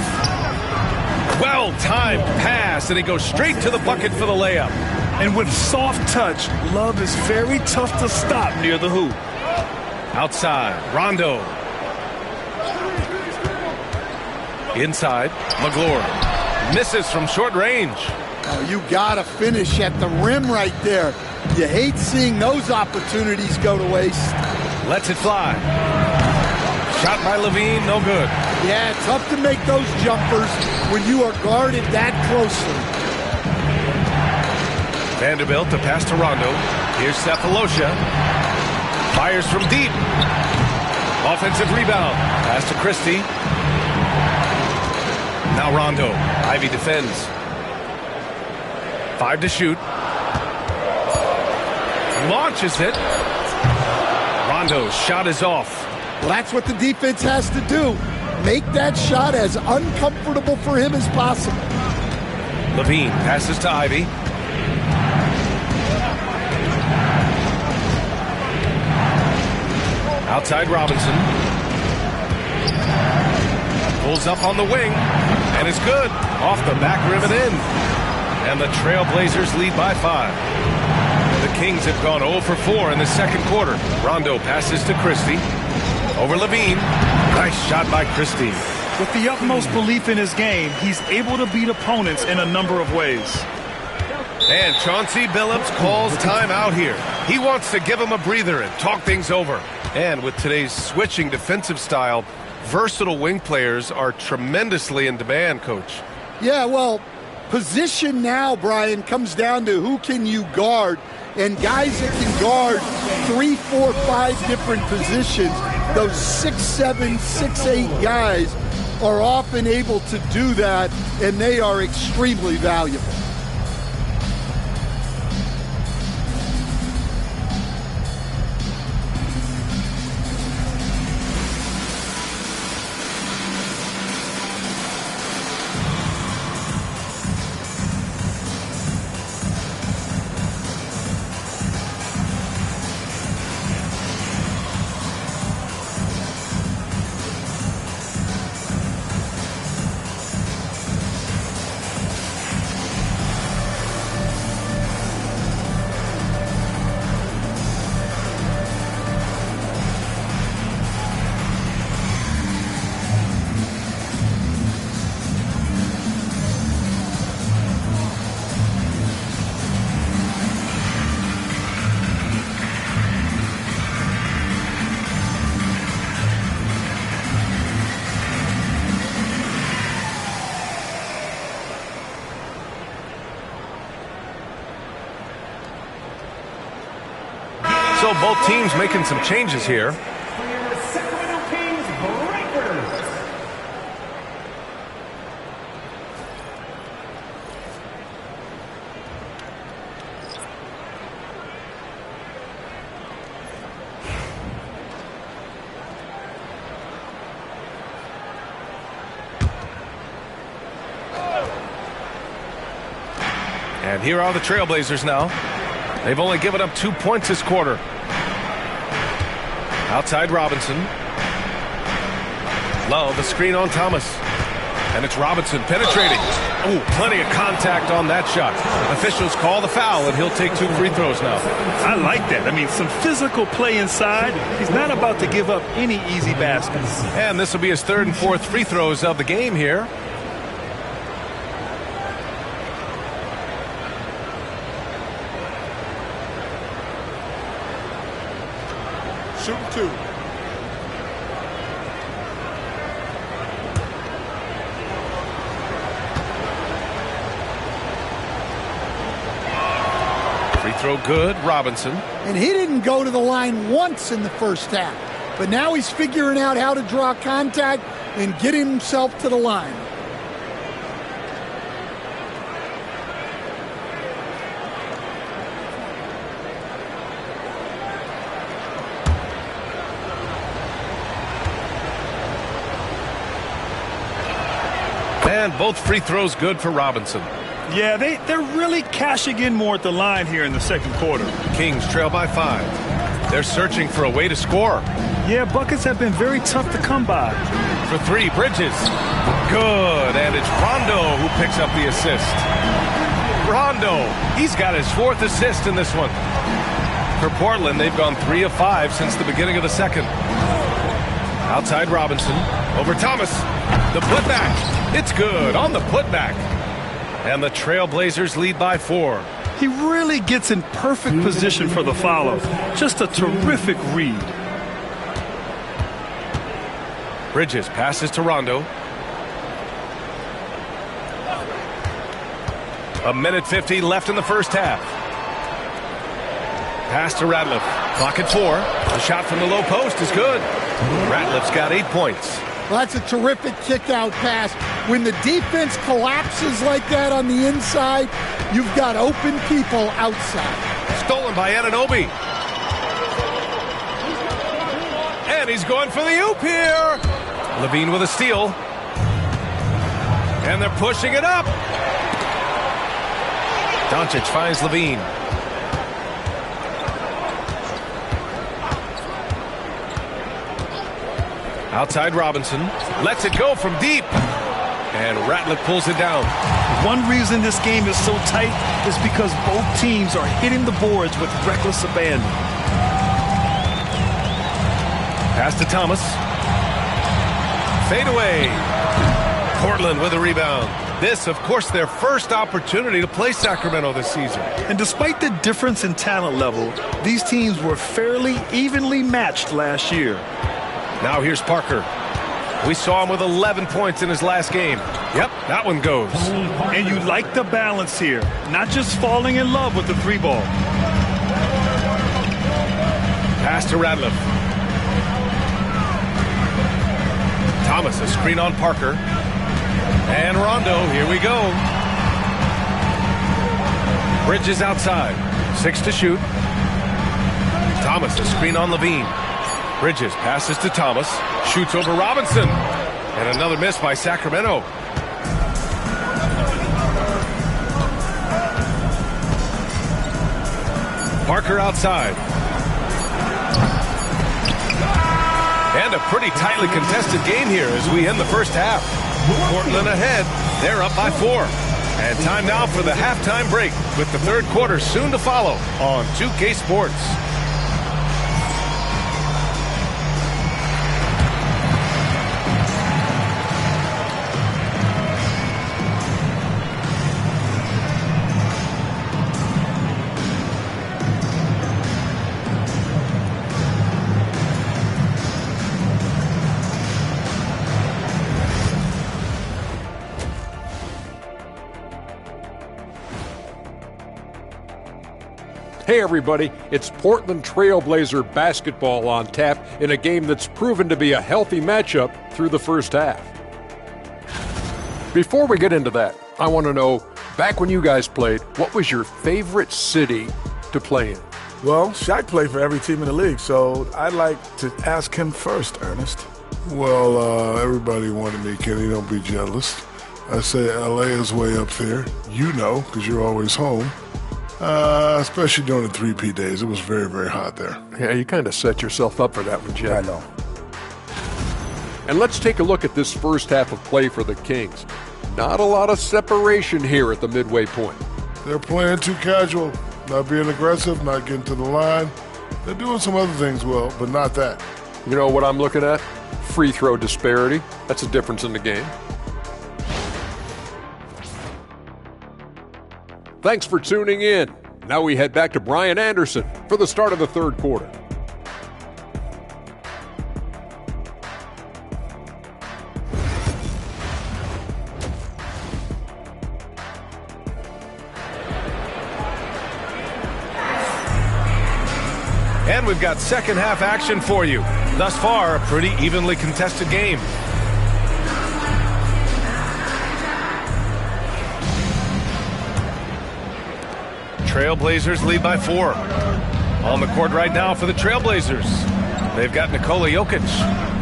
Speaker 12: Well-timed pass, and he goes straight to the bucket for the layup.
Speaker 13: And with soft touch, Love is very tough to stop near the hoop.
Speaker 12: Outside, Rondo. Inside, McGlory. Misses from short range.
Speaker 14: Oh, you gotta finish at the rim right there. You hate seeing those opportunities go to waste.
Speaker 12: Lets it fly. Shot by Levine, no good.
Speaker 14: Yeah, tough to make those jumpers when you are guarded that closely.
Speaker 12: Vanderbilt to pass to Rondo. Here's Cephalosha. Fires from deep. Offensive rebound. Pass to Christie. Now Rondo. Ivy defends. 5 to shoot. Launches it. Rondo's shot is off.
Speaker 14: Well, that's what the defense has to do. Make that shot as uncomfortable for him as possible.
Speaker 12: Levine passes to Ivy. Outside Robinson. Pulls up on the wing. And it's good. Off the back rim and in. And the Trailblazers lead by 5. The Kings have gone 0 for 4 in the second quarter. Rondo passes to Christie. Over Levine. Nice shot by Christie.
Speaker 13: With the utmost belief in his game, he's able to beat opponents in a number of ways.
Speaker 12: And Chauncey Billups calls timeout here. He wants to give him a breather and talk things over. And with today's switching defensive style, versatile wing players are tremendously in demand, Coach.
Speaker 14: Yeah, well, position now, Brian, comes down to who can you guard. And guys that can guard 3, 4, 5 different positions, those 6'7", 6'8" guys are often able to do that, and they are extremely valuable.
Speaker 12: So both teams making some changes here. And here are the Trailblazers now. They've only given up 2 points this quarter. Outside Robinson. Love a screen on Thomas. And it's Robinson penetrating. Oh, plenty of contact on that shot. Officials call the foul, and he'll take 2 free throws now.
Speaker 13: I like that. I mean, some physical play inside. He's not about to give up any easy baskets.
Speaker 12: And this will be his 3rd and 4th free throws of the game here.
Speaker 8: Shoot 2.
Speaker 12: Free throw good, Robinson.
Speaker 14: And he didn't go to the line once in the first half. But now he's figuring out how to draw contact and get himself to the line.
Speaker 12: And both free throws good for Robinson.
Speaker 13: Yeah, they're really cashing in more at the line here in the second quarter.
Speaker 12: Kings trail by 5. They're searching for a way to score.
Speaker 13: Yeah, buckets have been very tough to come by.
Speaker 12: For 3, Bridges. Good, and it's Rondo who picks up the assist. Rondo, he's got his 4th assist in this one. For Portland, they've gone 3 of 5 since the beginning of the second. Outside Robinson, over Thomas. The putback, it's good on the putback. And the Trailblazers lead by 4.
Speaker 13: He really gets in perfect position for the follow. Just a terrific read.
Speaker 12: Bridges passes to Rondo. 1:50 left in the first half. Pass to Ratliff. Clock at 4. The shot from the low post is good. Ratliff's got 8 points.
Speaker 14: Well, that's a terrific kick-out pass. When the defense collapses like that on the inside, you've got open people outside.
Speaker 12: Stolen by Anunoby. And he's going for the oop here. Levine with a steal. And they're pushing it up. Doncic finds Levine. Outside Robinson. Lets it go from deep. And Ratliff pulls it down.
Speaker 13: One reason this game is so tight is because both teams are hitting the boards with reckless abandon.
Speaker 12: Pass to Thomas. Fade away. Portland with a rebound. This, of course, their first opportunity to play Sacramento this season.
Speaker 13: And despite the difference in talent level, these teams were fairly evenly matched last year.
Speaker 12: Now here's Parker. We saw him with 11 points in his last game. Yep, that one goes.
Speaker 13: And you like the balance here, not just falling in love with the 3-ball.
Speaker 12: Pass to Ratliff. Thomas, a screen on Parker. And Rondo, here we go. Bridges outside. 6 to shoot. Thomas, a screen on Levine. Bridges passes to Thomas. Shoots over Robinson. And another miss by Sacramento. Parker outside. And a pretty tightly contested game here as we end the first half. Portland ahead. They're up by 4. And time now for the halftime break with the third quarter soon to follow on 2K Sports.
Speaker 7: Hey everybody, it's Portland Trailblazer basketball on tap in a game that's proven to be a healthy matchup through the first half. Before we get into that, I want to know, back when you guys played, what was your favorite city to play in?
Speaker 9: Well, Shaq played for every team in the league, so I'd like to ask him first, Ernest.
Speaker 8: Well, everybody wanted me, Kenny, don't be jealous. I say LA is way up there. You know, because you're always home. Especially during the 3P days. It was very, very hot there.
Speaker 7: Yeah, you kind of set yourself up for that one, Jeff.
Speaker 9: I know.
Speaker 7: And let's take a look at this first half of play for the Kings. Not a lot of separation here at the midway point.
Speaker 8: They're playing too casual, not being aggressive, not getting to the line. They're doing some other things well, but not that.
Speaker 7: You know what I'm looking at? Free throw disparity. That's a difference in the game. Thanks for tuning in. Now we head back to Brian Anderson for the start of the third quarter.
Speaker 12: And we've got second half action for you. Thus far, a pretty evenly contested game. Trailblazers lead by 4. On the court right now for the Trailblazers. They've got Nikola Jokic,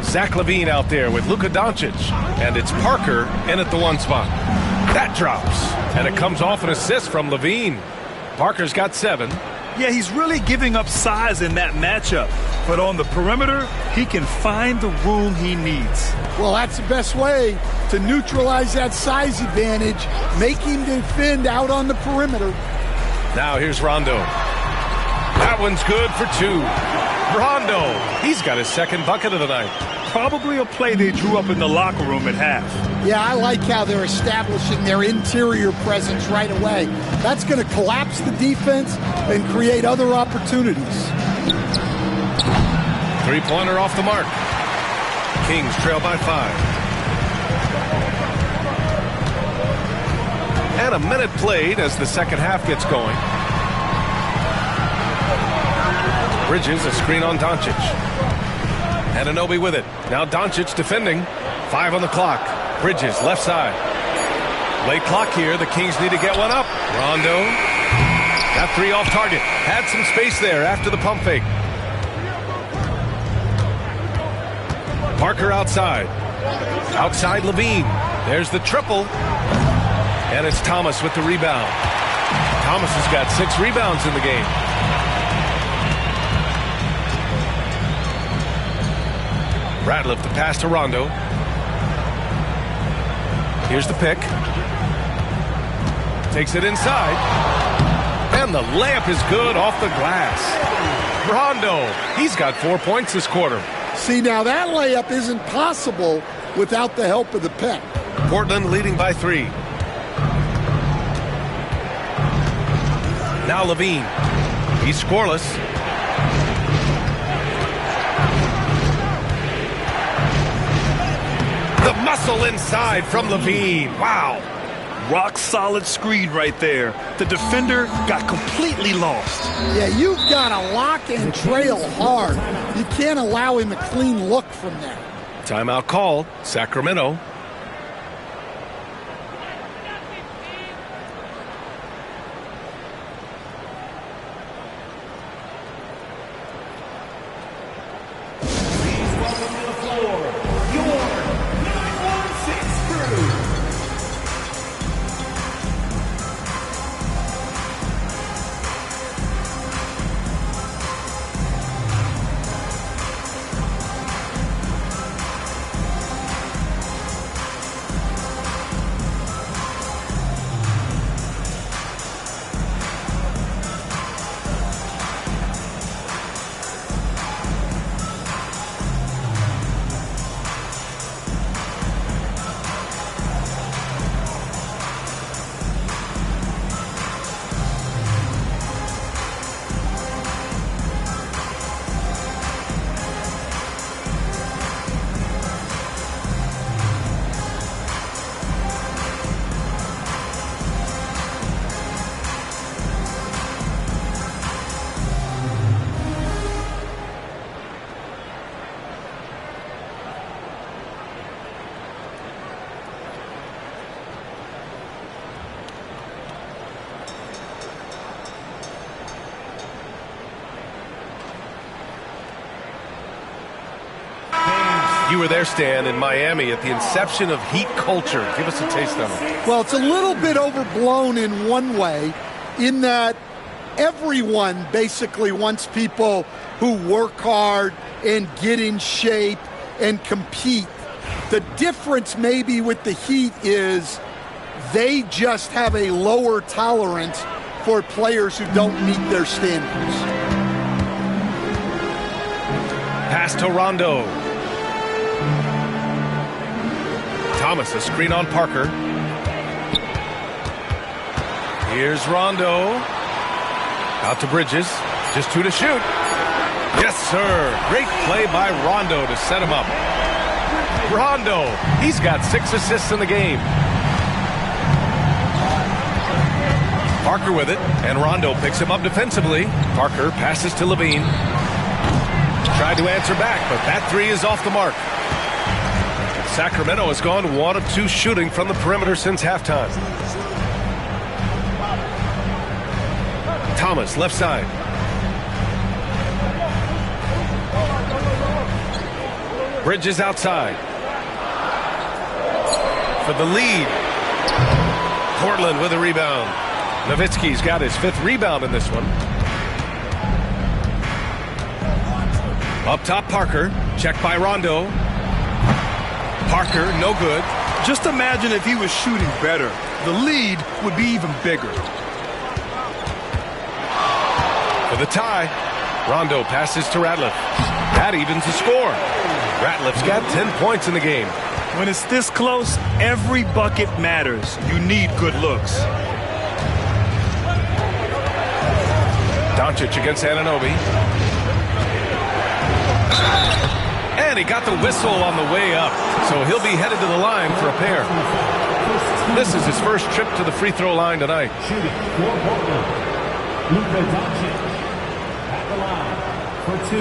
Speaker 12: Zach LaVine out there with Luka Doncic, and it's Parker in at the 1 spot. That drops, and it comes off an assist from LaVine. Parker's got 7.
Speaker 13: Yeah, he's really giving up size in that matchup. But on the perimeter, he can find the room he needs.
Speaker 14: Well, that's the best way to neutralize that size advantage. Make him defend out on the perimeter.
Speaker 12: Now here's Rondo. That one's good for 2. Rondo, he's got his second bucket of the night.
Speaker 13: Probably a play they drew up in the locker room at half.
Speaker 14: Yeah, I like how they're establishing their interior presence right away. That's going to collapse the defense and create other opportunities.
Speaker 12: Three-pointer off the mark. Kings trail by 5. And a minute played as the second half gets going. Bridges, a screen on Doncic. Anunoby with it. Now Doncic defending. 5 on the clock. Bridges, left side. Late clock here. The Kings need to get one up. Rondo. Got 3 off target. Had some space there after the pump fake. Parker outside. Outside Levine. There's the triple. And it's Thomas with the rebound. Thomas has got 6 rebounds in the game. Ratliff the pass to Rondo. Here's the pick. Takes it inside. And the layup is good off the glass. Rondo, he's got 4 points this quarter.
Speaker 14: See, now that layup isn't possible without the help of the pick.
Speaker 12: Portland leading by 3. Now Levine. He's scoreless. The muscle inside from Levine. Wow.
Speaker 13: Rock solid screen right there. The defender got completely lost.
Speaker 14: Yeah, you've got to lock and trail hard. You can't allow him a clean look from there.
Speaker 12: Timeout called. Sacramento. You were there, Stan, in Miami at the inception of Heat culture. Give us a taste of it.
Speaker 14: Well, it's a little bit overblown in one way, in that everyone basically wants people who work hard and get in shape and compete. The difference maybe with the Heat is they just have a lower tolerance for players who don't meet their standards.
Speaker 12: Pass to Rondo. Thomas, a screen on Parker. Here's Rondo. Out to Bridges. Just 2 to shoot. Yes, sir. Great play by Rondo to set him up. Rondo, he's got 6 assists in the game. Parker with it, and Rondo picks him up defensively. Parker passes to Levine. Tried to answer back, but that 3 is off the mark. Sacramento has gone 1 of 2 shooting from the perimeter since halftime. Thomas, left side. Bridges outside. For the lead. Portland with a rebound. Nowitzki's got his 5th rebound in this one. Up top, Parker. Checked by Rondo. Parker, no good.
Speaker 13: Just imagine if he was shooting better. The lead would be even bigger.
Speaker 12: For the tie, Rondo passes to Ratliff. That evens the score. Ratliff's got 10 points in the game.
Speaker 13: When it's this close, every bucket matters. You need good looks.
Speaker 12: Doncic against Anunoby. And he got the whistle on the way up, so he'll be headed to the line for a pair. This is his first trip to the free throw line tonight.
Speaker 15: Shooting for Portland, Luka Doncic at the line. for 2.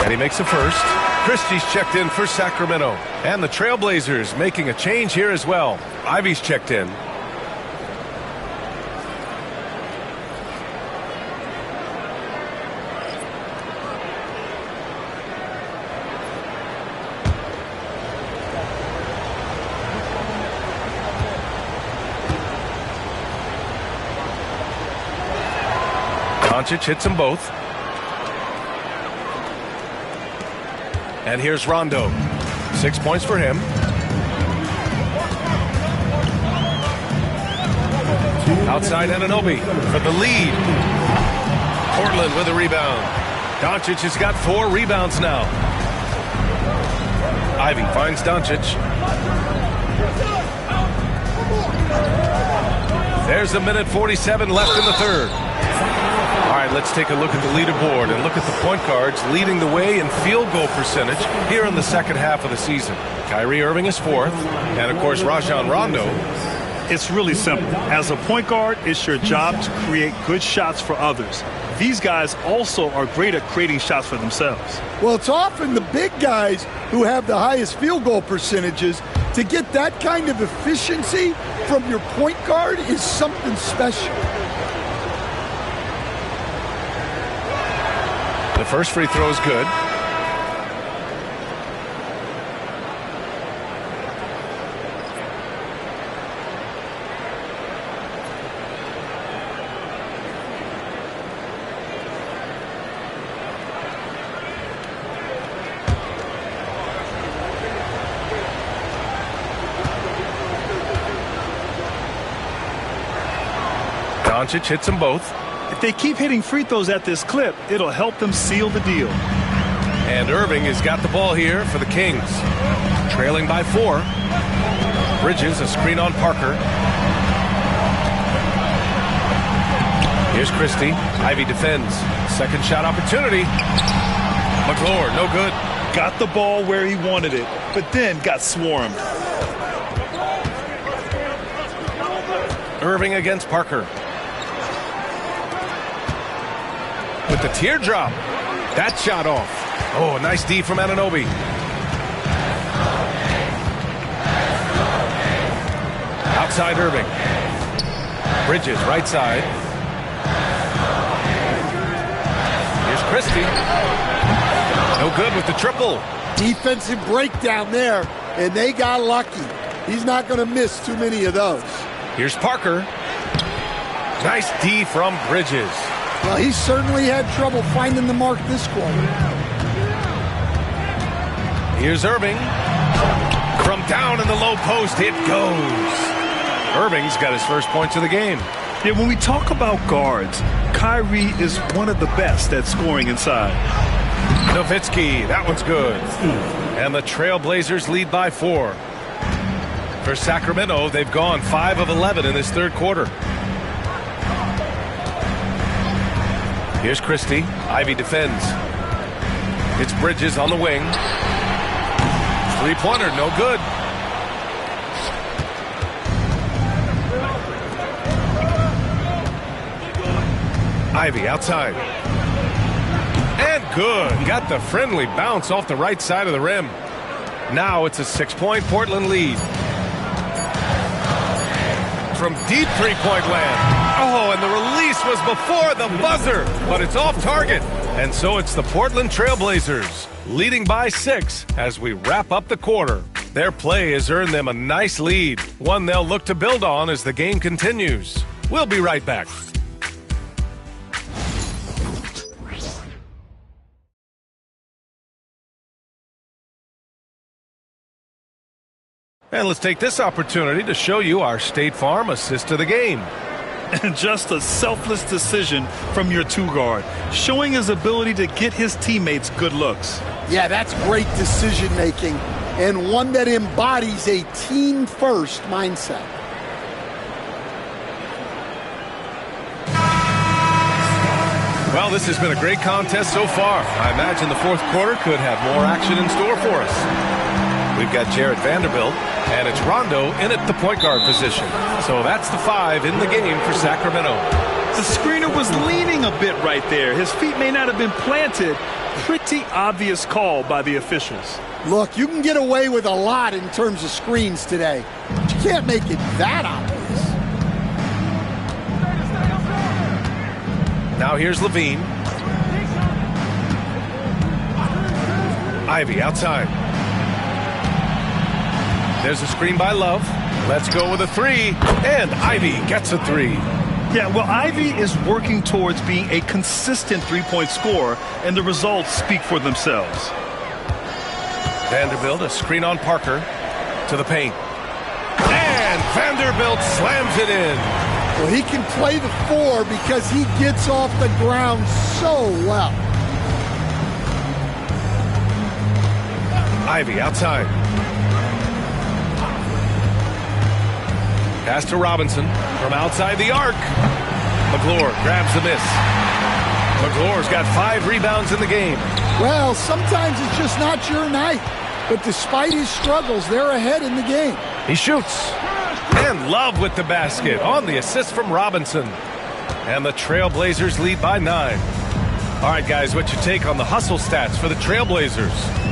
Speaker 12: And he makes a first. Christie's checked in for Sacramento. And the Trailblazers making a change here as well. Ivy's checked in. Doncic hits them both. And here's Rondo. 6 points for him. Outside Anunoby for the lead. Portland with a rebound. Doncic has got 4 rebounds now. Ivy finds Doncic. There's a minute 47 left in the third. All right, let's take a look at the leaderboard and look at the point guards leading the way in field goal percentage here in the second half of the season. Kyrie Irving is 4th, and of course Rajon Rondo.
Speaker 13: It's really simple. As a point guard, it's your job to create good shots for others. These guys also are great at creating shots for themselves.
Speaker 14: Well, it's often the big guys who have the highest field goal percentages. To get that kind of efficiency from your point guard is something special.
Speaker 12: The first free throw is good. Doncic hits them both.
Speaker 13: If they keep hitting free throws at this clip, it'll help them seal the deal.
Speaker 12: And Irving has got the ball here for the Kings. Trailing by 4. Bridges, a screen on Parker. Here's Christie. Ivy defends. Second shot opportunity. McLaurin, no good.
Speaker 13: Got the ball where he wanted it, but then got swarmed.
Speaker 12: Irving against Parker. With the teardrop. That shot off. Oh, nice D from Anunoby. Outside Irving. Bridges, right side. Here's Christie. No good with the triple.
Speaker 14: Defensive breakdown there, and they got lucky. He's not going to miss too many of those.
Speaker 12: Here's Parker. Nice D from Bridges.
Speaker 14: Well, he certainly had trouble finding the mark this quarter.
Speaker 12: Here's Irving. From down in the low post, it goes. Irving's got his first points of the game.
Speaker 13: Yeah, when we talk about guards, Kyrie is one of the best at scoring inside.
Speaker 12: Nowitzki, that one's good. And the Trailblazers lead by 4. For Sacramento, they've gone 5 of 11 in this third quarter. Here's Christie. Ivy defends. It's Bridges on the wing. Three-pointer, no good. Ivy outside. And good. Got the friendly bounce off the right side of the rim. Now it's a 6-point Portland lead. From deep three-point land. Oh, and the release was before the buzzer, but it's off target. And so it's the Portland Trailblazers, leading by 6 as we wrap up the quarter. Their play has earned them a nice lead, one they'll look to build on as the game continues. We'll be right back. And let's take this opportunity to show you our State Farm assist to the game.
Speaker 13: And just a selfless decision from your 2-guard, showing his ability to get his teammates good looks.
Speaker 14: Yeah, that's great decision making, and one that embodies a team-first mindset.
Speaker 12: Well, this has been a great contest so far. I imagine the fourth quarter could have more action in store for us. We've got Jarrett Vanderbilt, and it's Rondo in at the point guard position. So that's the 5 in the game for Sacramento.
Speaker 13: The screener was leaning a bit right there. His feet may not have been planted. Pretty obvious call by the officials.
Speaker 14: Look, you can get away with a lot in terms of screens today, but you can't make it that obvious.
Speaker 12: Now here's Levine. Ivy outside. There's a screen by Love. Let's go with a 3. And Ivy gets a 3.
Speaker 13: Yeah, well, Ivy is working towards being a consistent three-point scorer, and the results speak for themselves.
Speaker 12: Vanderbilt, a screen on Parker to the paint. And Vanderbilt slams it in.
Speaker 14: Well, he can play the 4 because he gets off the ground so well.
Speaker 12: Ivy outside. Pass to Robinson from outside the arc. McClure grabs the miss. McClure's got 5 rebounds in the game.
Speaker 14: Well, sometimes it's just not your night. But despite his struggles, they're ahead in the game.
Speaker 12: He shoots. And Love with the basket on the assist from Robinson. And the Trailblazers lead by 9. All right, guys, what's your take on the hustle stats for the Trailblazers?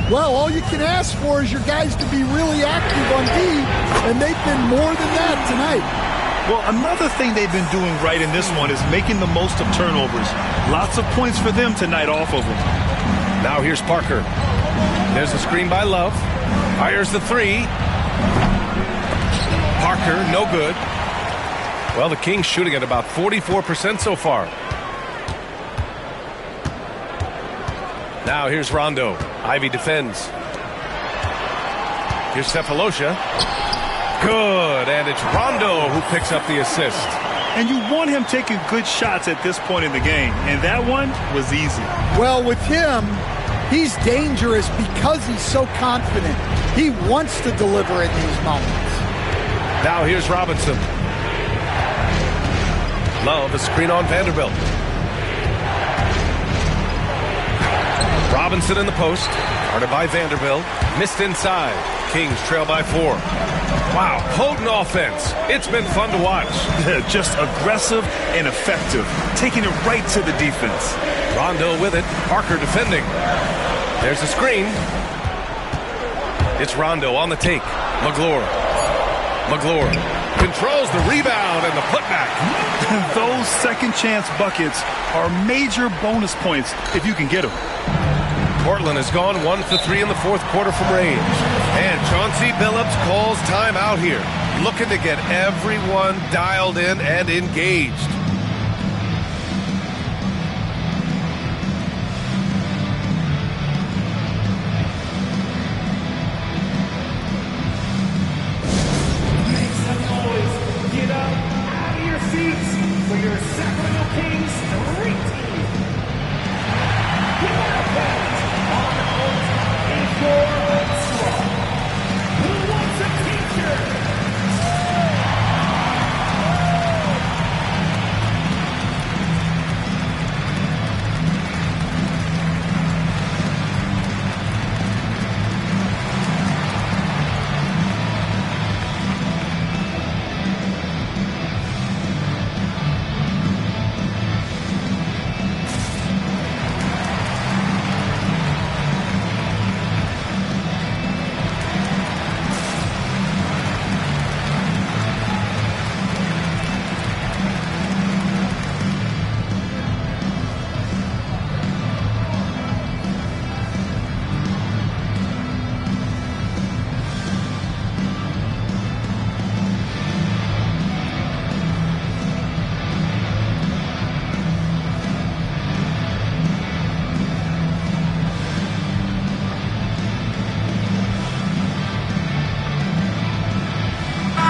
Speaker 14: Well, all you can ask for is your guys to be really active on D, and they've been more than that tonight.
Speaker 13: Well, another thing they've been doing right in this one is making the most of turnovers. Lots of points for them tonight off of them.
Speaker 12: Now here's Parker. There's a screen by Love. Fires the 3. Parker, no good. Well, the Kings shooting at about 44% so far. Now here's Rondo. Ivy defends. Here's Cephalosha. Good, and it's Rondo who picks up the assist.
Speaker 13: And you want him taking good shots at this point in the game, and that one was easy.
Speaker 14: Well, with him, he's dangerous because he's so confident. He wants to deliver in these moments.
Speaker 12: Now here's Robinson. Love, a screen on Vanderbilt. Robinson in the post. Guarded by Vanderbilt. Missed inside. Kings trail by 4. Wow, potent offense. It's been fun to watch.
Speaker 13: Just aggressive and effective. Taking it right to the defense.
Speaker 12: Rondo with it. Parker defending. There's a screen. It's Rondo on the take. McClure controls the rebound and the putback.
Speaker 13: Those second chance buckets are major bonus points if you can get them.
Speaker 12: Portland has gone 1 for 3 in the fourth quarter from range. And Chauncey Billups calls time out here. Looking to get everyone dialed in and engaged.
Speaker 15: For your Sacramento Kings street team. Get out of bounds on the court in your strong. Who wants a t-shirt?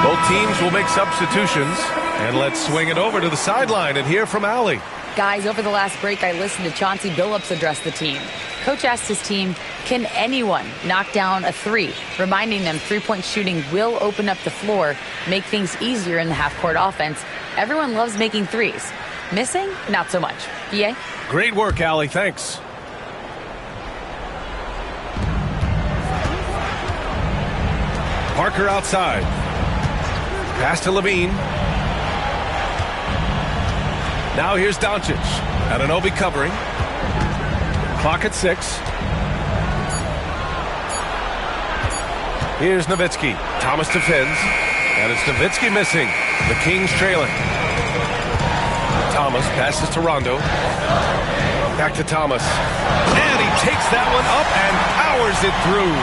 Speaker 12: Both teams will make substitutions. And let's swing it over to the sideline and hear from Allie.
Speaker 16: Guys, over the last break, I listened to Chauncey Billups address the team. Coach asked his team, can anyone knock down a 3? Reminding them three-point shooting will open up the floor, make things easier in the half-court offense. Everyone loves making threes. Missing? Not so much. EA?
Speaker 12: Great work, Allie. Thanks. Parker outside. Pass to Levine. Now here's Doncic. Anunoby covering. Clock at 6. Here's Nowitzki. Thomas defends. And it's Nowitzki missing. The Kings trailing. Thomas passes to Rondo. Back to Thomas. And he takes that one up and powers it through.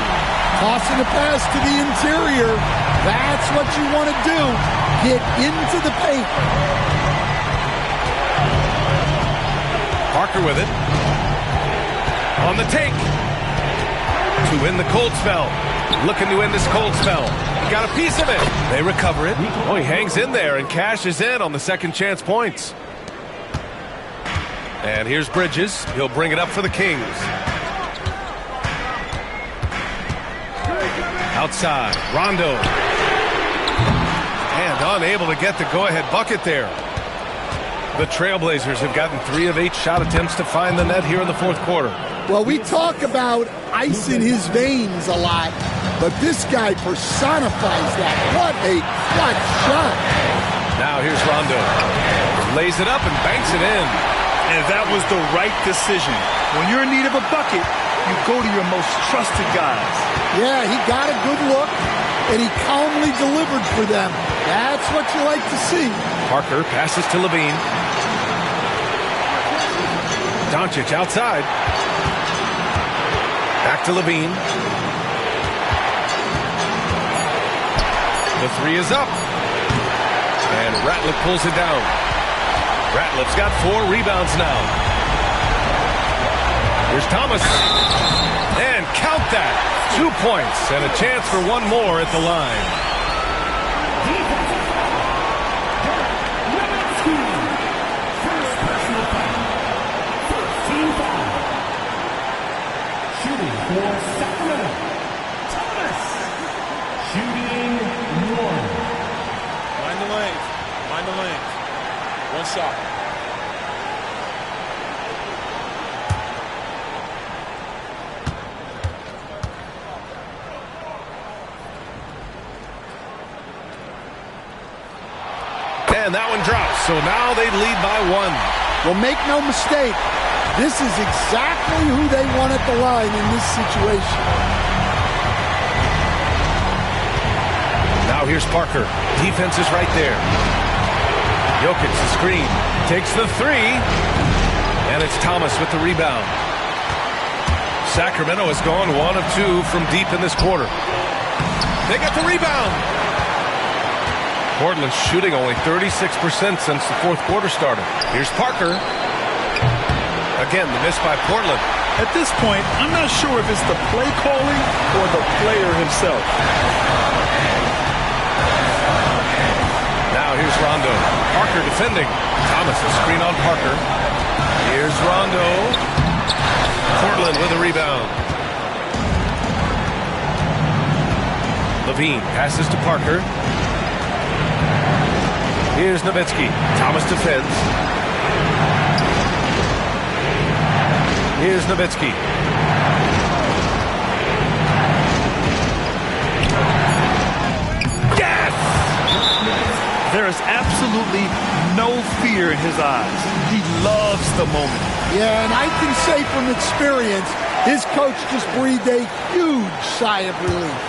Speaker 14: Tossing a pass to the interior. That's what you want to do. Get into the paint.
Speaker 12: Parker with it. On the take. To win the cold spell. Looking to end this cold spell. Got a piece of it. They recover it. Oh, he hangs in there and cashes in on the second chance points. And here's Bridges. He'll bring it up for the Kings. Outside, Rondo. And unable to get the go-ahead bucket there. The Trailblazers have gotten 3 of 8 shot attempts to find the net here in the fourth quarter.
Speaker 14: Well, we talk about ice in his veins a lot, but this guy personifies that. What a clutch shot.
Speaker 12: Now here's Rondo. Lays it up and banks it in.
Speaker 13: And that was the right decision. When you're in need of a bucket, you go to your most trusted guys.
Speaker 14: Yeah, he got a good look, and he calmly delivered for them. That's what you like to see.
Speaker 12: Parker passes to Levine. Doncic outside. Back to Levine. The 3 is up. And Ratliff pulls it down. Ratliff's got 4 rebounds now. Here's Thomas. And count that. 2 points and a chance for one more at the line.
Speaker 15: Shooting for Sacramento, Thomas. Shooting 1.
Speaker 10: Mind the lanes. Mind the lanes. One shot.
Speaker 12: And that one drops. So now they lead by 1.
Speaker 14: Well, make no mistake. This is exactly who they want at the line in this situation.
Speaker 12: Now here's Parker. Defense is right there. Jokic, the screen. Takes the 3. And it's Thomas with the rebound. Sacramento has gone 1 of 2 from deep in this quarter. They got the rebound. Portland's shooting only 36% since the fourth quarter started. Here's Parker. Again, the miss by Portland.
Speaker 13: At this point, I'm not sure if it's the play calling or the player himself.
Speaker 12: Now here's Rondo. Parker defending. Thomas, a screen on Parker. Here's Rondo. Portland with a rebound. Levine passes to Parker. Here's Nowitzki. Thomas defends. Here's Nowitzki.
Speaker 13: Yes! There is absolutely no fear in his eyes. He loves the moment.
Speaker 14: Yeah, and I can say from experience, his coach just breathed a huge sigh of relief.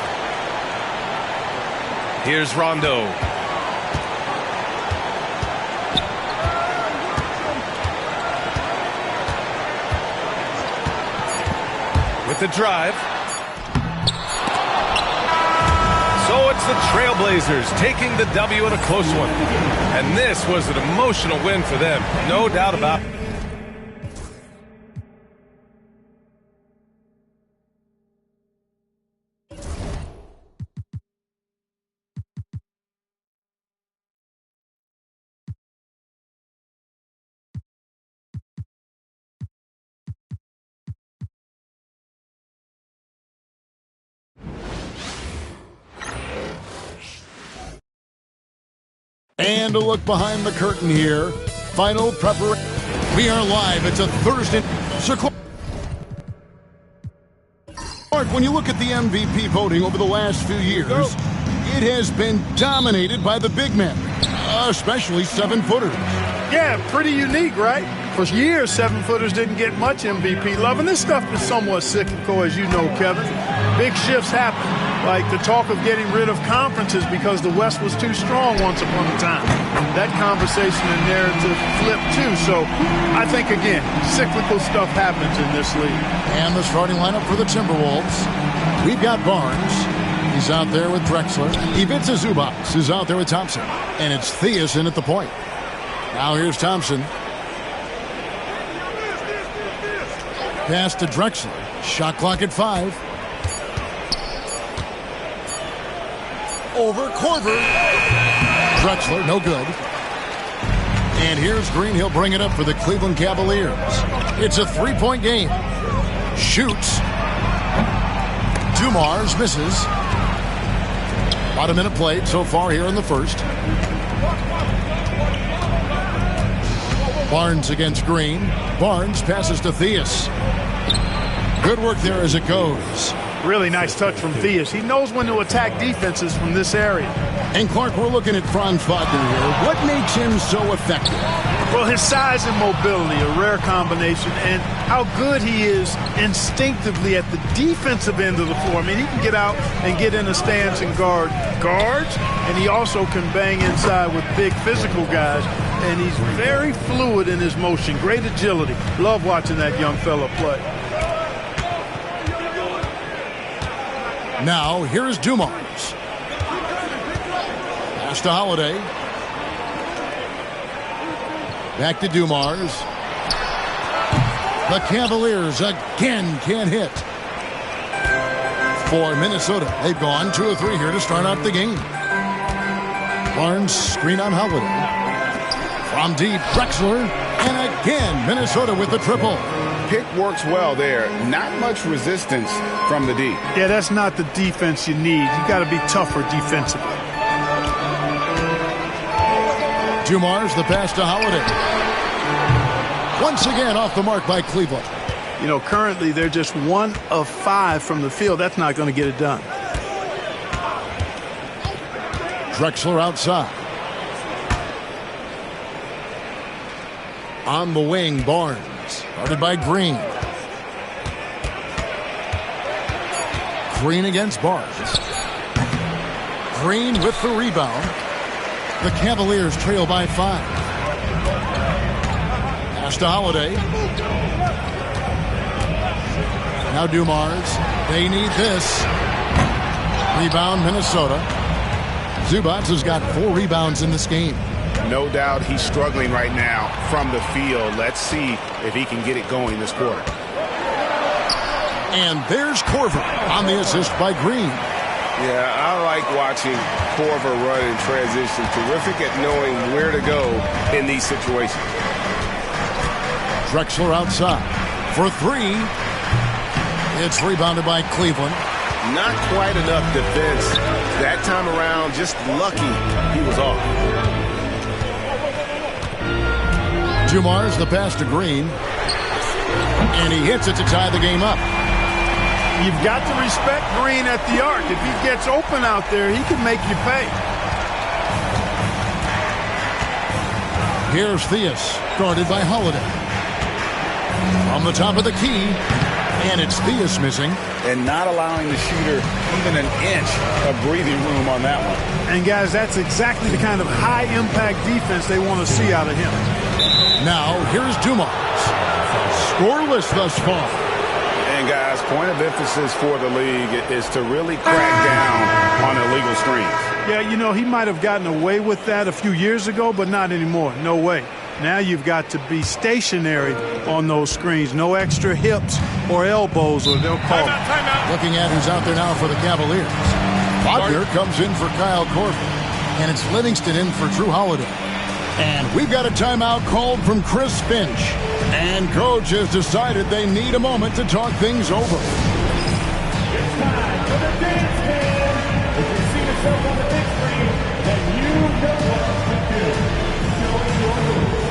Speaker 12: Here's Rondo. With the drive. So it's the Trailblazers taking the W in a close one. And this was an emotional win for them. No doubt about it.
Speaker 1: And a look behind the curtain here. final preparation. We are live. It's a Thursday. So, Clark, when you look at the MVP voting over the last few years, it has been dominated by the big men, especially 7-footers.
Speaker 17: Yeah, pretty unique, right? For years, 7-footers didn't get much MVP love, and this stuff is somewhat cyclical, as you know, Kevin. Big shifts happen, like the talk of getting rid of conferences because the West was too strong once upon a time. That conversation and narrative flipped, too. So I think, again, cyclical stuff happens in this league.
Speaker 1: And the starting lineup for the Timberwolves. We've got Barnes. He's out there with Drexler. Ivica Zubac is out there with Thompson. And it's Theus in at the point. Now here's Thompson. Pass to Drexler. Shot clock at 5. Over Korver. Drexler, no good. And here's Green. He'll bring it up for the Cleveland Cavaliers. It's a 3-point game. Shoots. Dumars misses. About a minute played so far here in the first. Barnes against Green. Barnes passes to Theus. Good work there as it goes.
Speaker 17: Really nice touch from Theus. He knows when to attack defenses from this area.
Speaker 1: And Clark, we're looking at Franz Wagner here. What makes him so effective?
Speaker 17: Well, his size and mobility, a rare combination, and how good he is instinctively at the defensive end of the floor. I mean, he can get out and get in a stance and guard guards, and he also can bang inside with big physical guys, and he's very fluid in his motion. Great agility. Love watching that young fella play.
Speaker 1: Now, here's Dumars. Pass to Holiday. Back to Dumars. The Cavaliers again can't hit. For Minnesota, they've gone 2 of 3 here to start out the game. Barnes screen on Holiday. From deep, Drexler. And again, Minnesota with the triple.
Speaker 2: Pick works well there. Not much resistance from the D.
Speaker 17: Yeah, that's not the defense you need. You got to be tougher defensively.
Speaker 1: Dumars, the pass to Holiday. Once again off the mark by Cleveland.
Speaker 17: You know, currently they're just 1 of 5 from the field. That's not going to get it done.
Speaker 1: Drexler outside. On the wing, Barnes. Guarded by Green. Green against Barnes. Green with the rebound. The Cavaliers trail by 5. Pass to Holiday. Now Dumars. They need this. Rebound, Minnesota. Zubac has got 4 rebounds in this game.
Speaker 2: No doubt he's struggling right now from the field. Let's see if he can get it going this quarter.
Speaker 1: And there's Korver on the assist by Green.
Speaker 18: Yeah, I like watching Korver run in transition. Terrific at knowing where to go in these situations.
Speaker 1: Drexler outside for 3. It's rebounded by Cleveland.
Speaker 18: Not quite enough defense that time around. Just lucky he was off.
Speaker 1: Dumars, the pass to Green. And he hits it to tie the game up.
Speaker 17: You've got to respect Green at the arc. If he gets open out there, he can make you pay.
Speaker 1: Here's Theus, guarded by Holiday. On the top of the key, and it's Theus missing.
Speaker 2: And not allowing the shooter even an inch of breathing room on that one.
Speaker 17: And, guys, that's exactly the kind of high-impact defense they want to see out of him.
Speaker 1: Now, here's Dumars. Scoreless thus far.
Speaker 2: And, guys, point of emphasis for the league is to really crack down on illegal screens.
Speaker 17: Yeah, you know, he might have gotten away with that a few years ago, but not anymore. No way. Now you've got to be stationary on those screens. No extra hips or elbows, or they'll call it.
Speaker 1: Looking at who's out there now for the Cavaliers. Wagner comes in for Kyle Korver. And it's Livingston in for Drew Holiday. And we've got a timeout called from Chris Finch. And coach has decided they need a moment to talk things over.
Speaker 15: It's time for the dance band. If you see yourself on the big screen, then you know what to do. Show your move.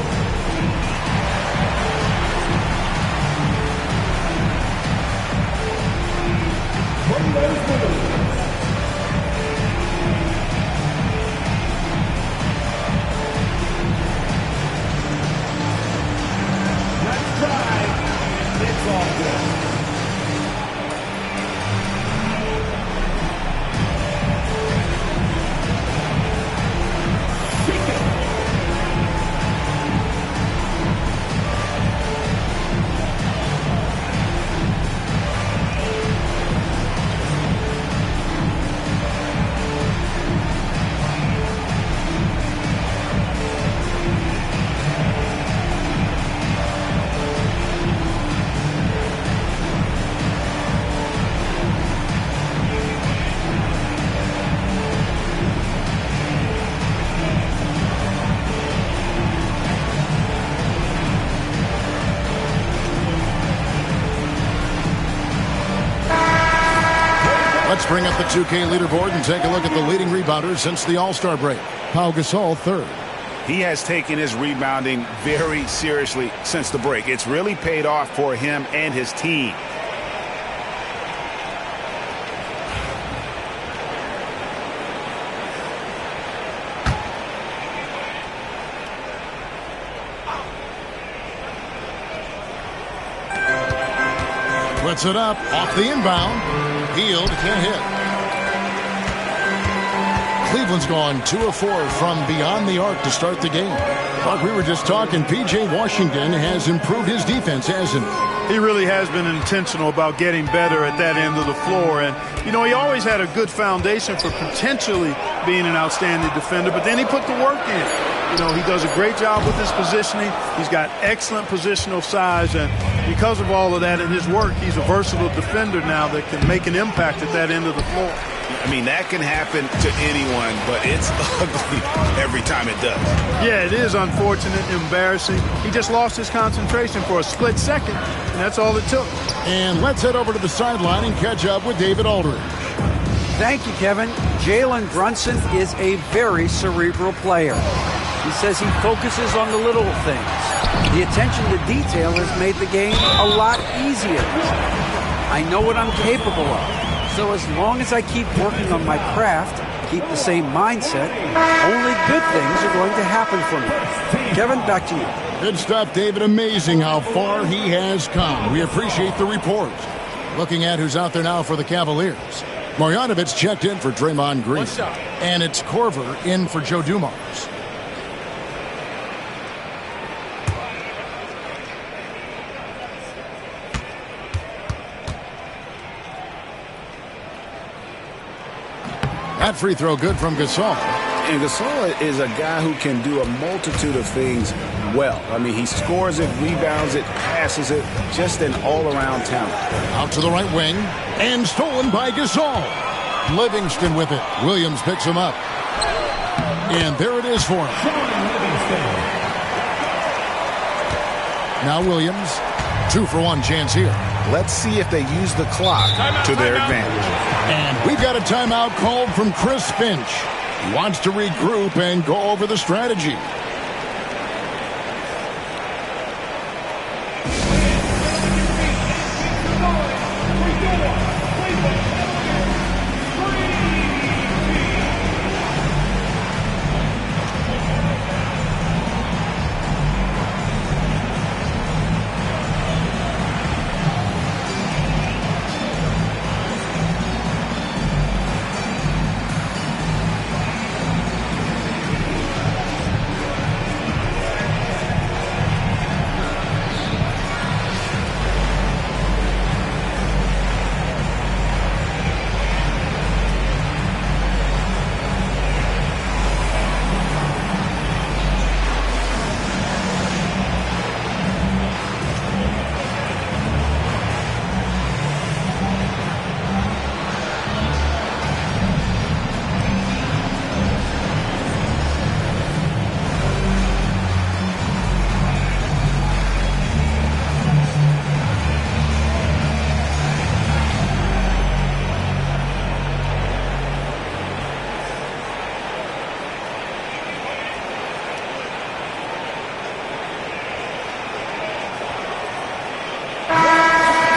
Speaker 1: bring up the 2K leaderboard and take a look at the leading rebounders since the All-Star break. Pau Gasol, third.
Speaker 2: He has taken his rebounding very seriously since the break. It's really paid off for him and his team.
Speaker 1: Puts it up off the inbound. Hield can't hit. Cleveland's gone 2 of 4 from beyond the arc to start the game. Like we were just talking, P.J. Washington has improved his defense, hasn't he?
Speaker 17: He really has been intentional about getting better at that end of the floor. And, you know, he always had a good foundation for potentially being an outstanding defender, but then he put the work in. You know, he does a great job with his positioning. He's got excellent positional size, and because of all of that and his work, he's a versatile defender now that can make an impact at that end of the floor.
Speaker 2: I mean, that can happen to anyone, but it's ugly every time it does.
Speaker 17: Yeah, it is unfortunate, embarrassing. He just lost his concentration for a split second, and that's all it took.
Speaker 1: And let's head over to the sideline and catch up with David Aldridge.
Speaker 5: Thank you, Kevin. Jalen Brunson is a very cerebral player. He says he focuses on the little things. The attention to detail has made the game a lot easier. I know what I'm capable of. So as long as I keep working on my craft, keep the same mindset, only good things are going to happen for me. Kevin, back to you.
Speaker 1: Good stuff, David. Amazing how far he has come. We appreciate the report. Looking at who's out there now for the Cavaliers. Marjanovic checked in for Draymond Green. And it's Korver in for Joe Dumars. That free throw good from Gasol.
Speaker 2: And Gasol is a guy who can do a multitude of things well. I mean, he scores it, rebounds it, passes it, just an all-around talent.
Speaker 1: Out to the right wing, and stolen by Gasol. Livingston with it. Williams picks him up. And there it is for him. Now Williams, 2-for-1 chance here.
Speaker 2: Let's see if they use the clock to their advantage.
Speaker 1: And we've got a timeout called from Chris Finch. He wants to regroup and go over the strategy.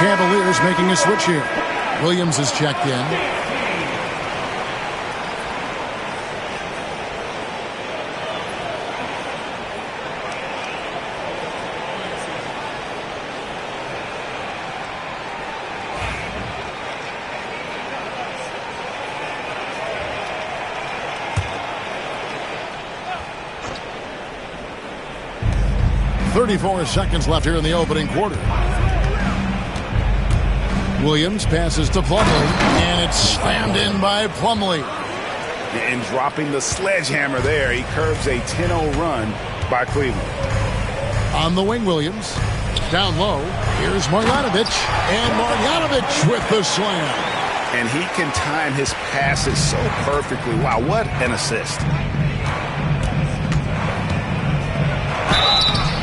Speaker 1: Cavaliers making a switch here. Williams is checked in. .34 seconds left here in the opening quarter. Williams passes to Plumlee, and it's slammed in by Plumlee.
Speaker 2: And dropping the sledgehammer there, he curbs a 10-0 run by Cleveland.
Speaker 1: On the wing, Williams. Down low, here's Marjanovic, and Marjanovic with the slam.
Speaker 2: And he can time his passes so perfectly. Wow, what an assist.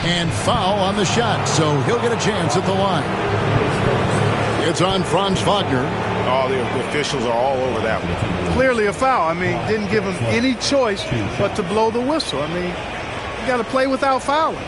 Speaker 1: And foul on the shot, so he'll get a chance at the line. It's on Franz Wagner.
Speaker 2: Oh, the officials are all over that one.
Speaker 17: Clearly a foul. I mean, didn't give him any choice but to blow the whistle. I mean, you got to play without fouling.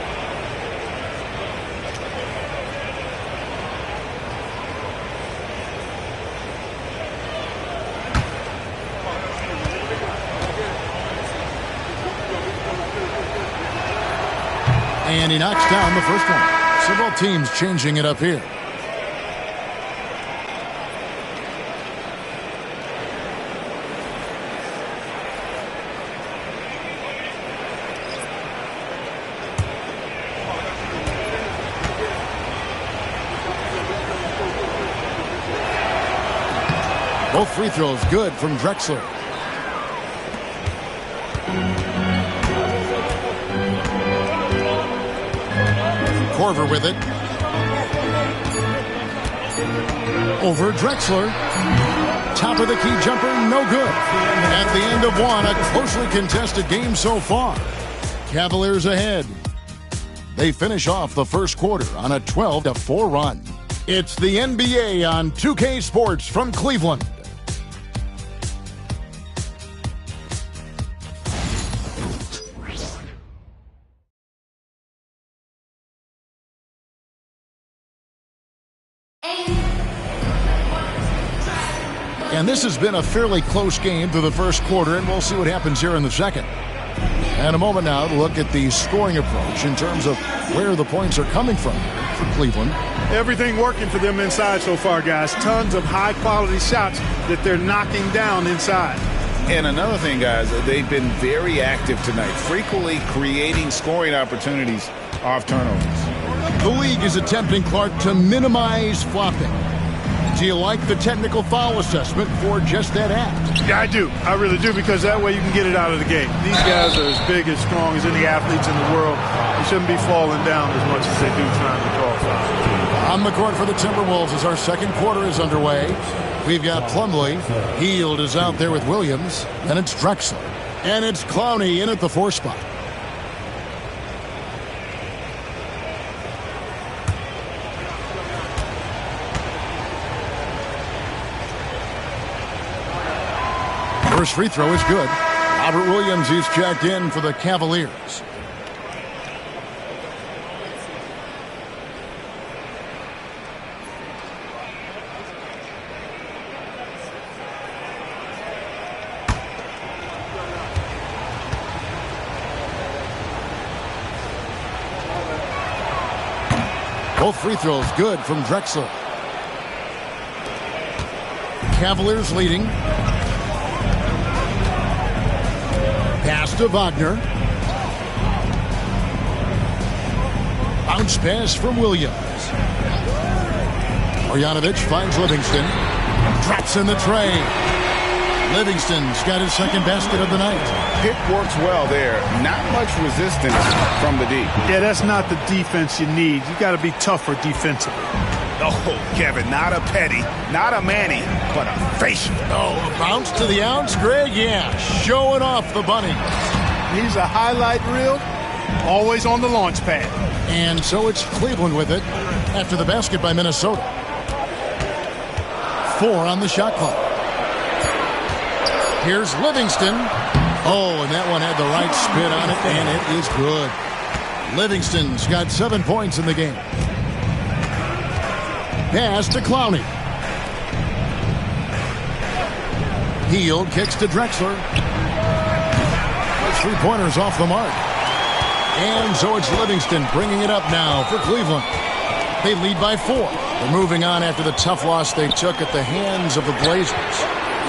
Speaker 1: And he knocks down the first one. Several teams changing it up here. Both free throws good from Drexler. Korver with it. Over Drexler. Top of the key jumper, no good. At the end of one, a closely contested game so far. Cavaliers ahead. They finish off the first quarter on a 12-4 run. It's the NBA on 2K Sports from Cleveland. And this has been a fairly close game through the first quarter, and we'll see what happens here in the second. And a moment now to look at the scoring approach in terms of where the points are coming from for Cleveland.
Speaker 17: Everything working for them inside so far, guys. Tons of high-quality shots that they're knocking down inside.
Speaker 2: And another thing, guys, they've been very active tonight, frequently creating scoring opportunities off turnovers.
Speaker 1: The league is attempting, Clark, to minimize flopping. Do you like the technical foul assessment for just that act?
Speaker 17: Yeah, I do. I really do, because that way you can get it out of the game. These guys are as big, as strong as any athletes in the world. They shouldn't be falling down as much as they do trying to draw fouls.
Speaker 1: On the court for the Timberwolves as our second quarter is underway. We've got Plumlee. Hield is out there with Williams. Then it's Drexler. And it's Clowney in at the 4 spot. First free throw is good. Robert Williams is checked in for the Cavaliers. Both free throws good from Drexler. Cavaliers leading. Pass to Wagner. Bounce pass from Williams. Marjanovic finds Livingston. Drops in the tray. Livingston's got his second basket of the night.
Speaker 2: Pick works well there. Not much resistance from the D.
Speaker 17: Yeah, that's not the defense you need. You got to be tougher defensively.
Speaker 2: Oh, Kevin, not a Petty, not a Manny, but a facial.
Speaker 1: Oh, a bounce to the ounce, Greg? Yeah, showing off the bunny.
Speaker 17: He's a highlight reel, always on the launch pad.
Speaker 1: And so it's Cleveland with it after the basket by Minnesota. 4 on the shot clock. Here's Livingston. Oh, and that one had the right spin on it, and it is good. Livingston's got 7 points in the game. Pass to Clowney. Hield kicks to Drexler. 3-pointers off the mark. And so it's Livingston bringing it up now for Cleveland. They lead by 4. They're moving on after the tough loss they took at the hands of the Blazers.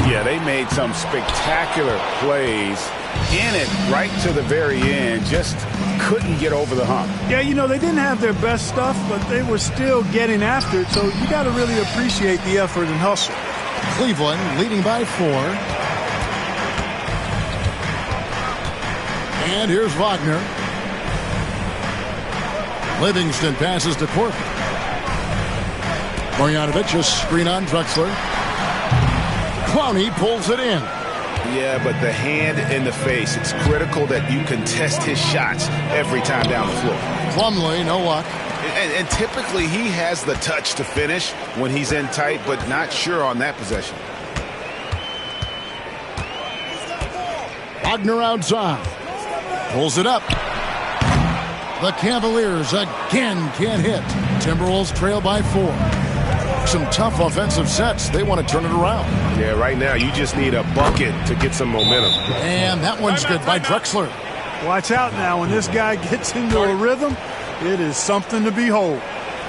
Speaker 2: Yeah, they made some spectacular plays in it right to the very end. Just couldn't get over the hump.
Speaker 17: Yeah, you know, they didn't have their best stuff, but they were still getting after it. So you got to really appreciate the effort and hustle.
Speaker 1: Cleveland leading by 4. And here's Wagner. Livingston passes to Korver. Marjanovic, a screen on Drexler. Clowney pulls it in.
Speaker 2: Yeah, but the hand in the face, it's critical that you contest his shots every time down the floor.
Speaker 1: Plumlee, no luck.
Speaker 2: And typically he has the touch to finish when he's in tight, but not sure on that possession.
Speaker 1: Wagner outside. Pulls it up. The Cavaliers again can't hit. Timberwolves trail by 4. Some tough offensive sets. They want to turn it around.
Speaker 18: Yeah, right now you just need a bucket to get some momentum.
Speaker 1: And that one's good by Drexler.
Speaker 17: Watch out now. When this guy gets into a rhythm, it is something to behold.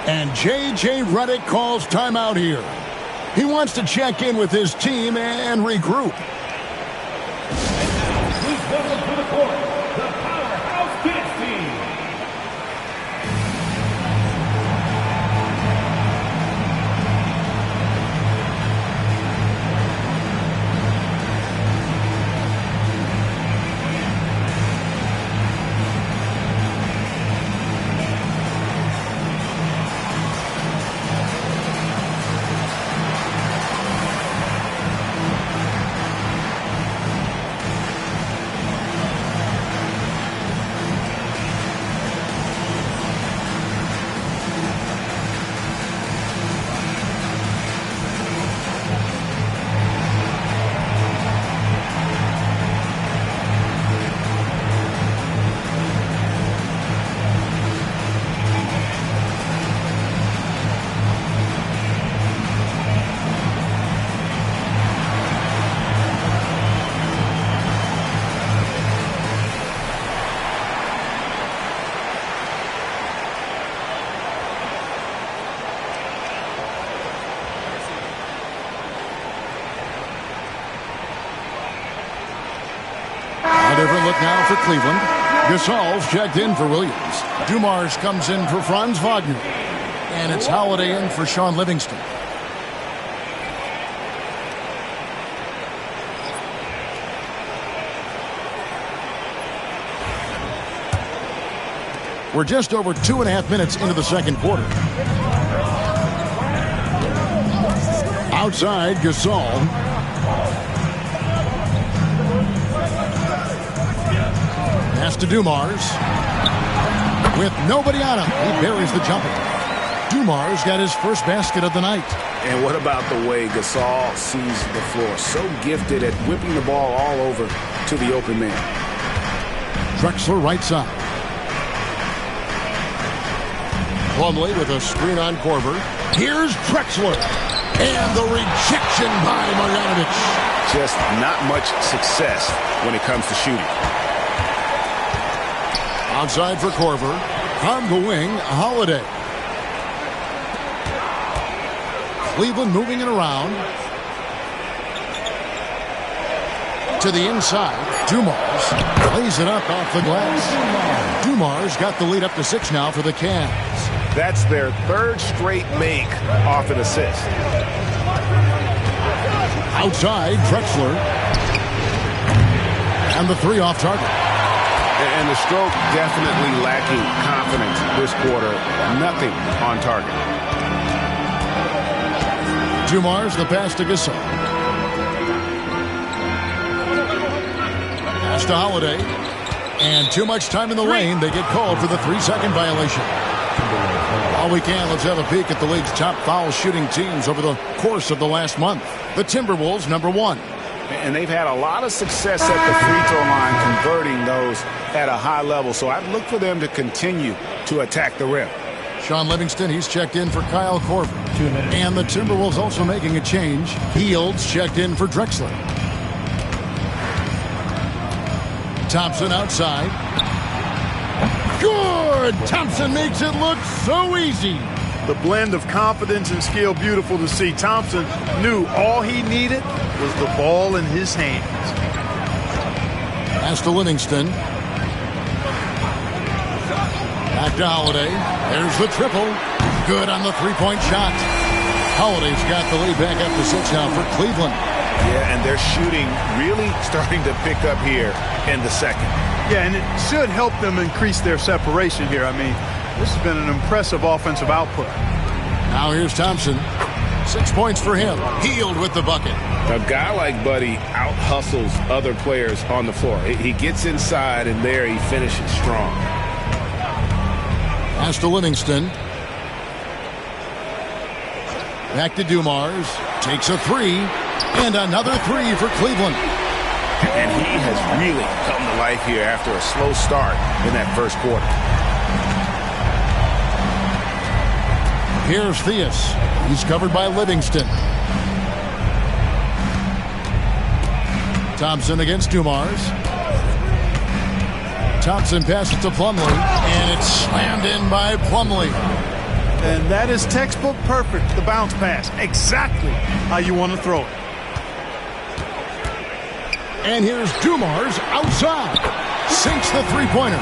Speaker 1: And J.J. Redick calls timeout here. He wants to check in with his team and regroup.
Speaker 15: Please welcome to the court, the Powerhouse Kids team.
Speaker 1: A different look now for Cleveland. Gasol's checked in for Williams. Dumars comes in for Franz Wagner. And it's Holiday in for Sean Livingston. We're just over 2.5 minutes into the second quarter. Outside, Gasol. Pass to Dumars. With nobody on him, he buries the jumper. Dumars got his first basket of the night.
Speaker 2: And what about the way Gasol sees the floor? So gifted at whipping the ball all over to the open man.
Speaker 1: Drexler right side. Plumlee with a screen on Korver. Here's Drexler. And the rejection by Marjanovic.
Speaker 2: Just not much success when it comes to shooting.
Speaker 1: Outside for Korver. On the wing, Holiday. Cleveland moving it around. To the inside. Dumars lays it up off the glass. Dumars got the lead up to 6 now for the Cavs.
Speaker 2: That's their third straight make off an assist.
Speaker 1: Outside, Drexler. And the 3 off target.
Speaker 2: And the stroke definitely lacking confidence this quarter. Nothing on target.
Speaker 1: Dumars, the pass to Gasol. Pass to Holiday. And too much time in the lane. They get called for the 3-second violation. While we can, let's have a peek at the league's top foul shooting teams over the course of the last month. The Timberwolves, number 1.
Speaker 2: And they've had a lot of success at the free throw line, converting those at a high level. So I'd look for them to continue to attack the rim.
Speaker 1: Sean Livingston, he's checked in for Kyle Korver. And the Timberwolves also making a change. Fields checked in for Drexler. Thompson outside. Good! Thompson makes it look so easy.
Speaker 17: The blend of confidence and skill, beautiful to see. Thompson knew all he needed was the ball in his hands.
Speaker 1: Pass to Livingston. Back to Holiday. There's the triple. Good on the 3-point shot. Holiday's got the lead back up to 6 now for Cleveland.
Speaker 2: Yeah, and they're shooting really starting to pick up here in the second.
Speaker 17: Yeah, and it should help them increase their separation here. I mean, this has been an impressive offensive output.
Speaker 1: Now here's Thompson. 6 points for him. Healed with the bucket.
Speaker 2: A guy like Buddy out-hustles other players on the floor. He gets inside, and there he finishes strong.
Speaker 1: Pass to Livingston. Back to Dumars. Takes a three. And another three for Cleveland.
Speaker 2: And he has really come to life here after a slow start in that first quarter.
Speaker 1: Here's Theus. He's covered by Livingston. Thompson against Dumars. Thompson passes to Plumlee, and it's slammed in by Plumlee.
Speaker 17: And that is textbook perfect, the bounce pass. Exactly how you want to throw it.
Speaker 1: And here's Dumars outside. Sinks the three-pointer.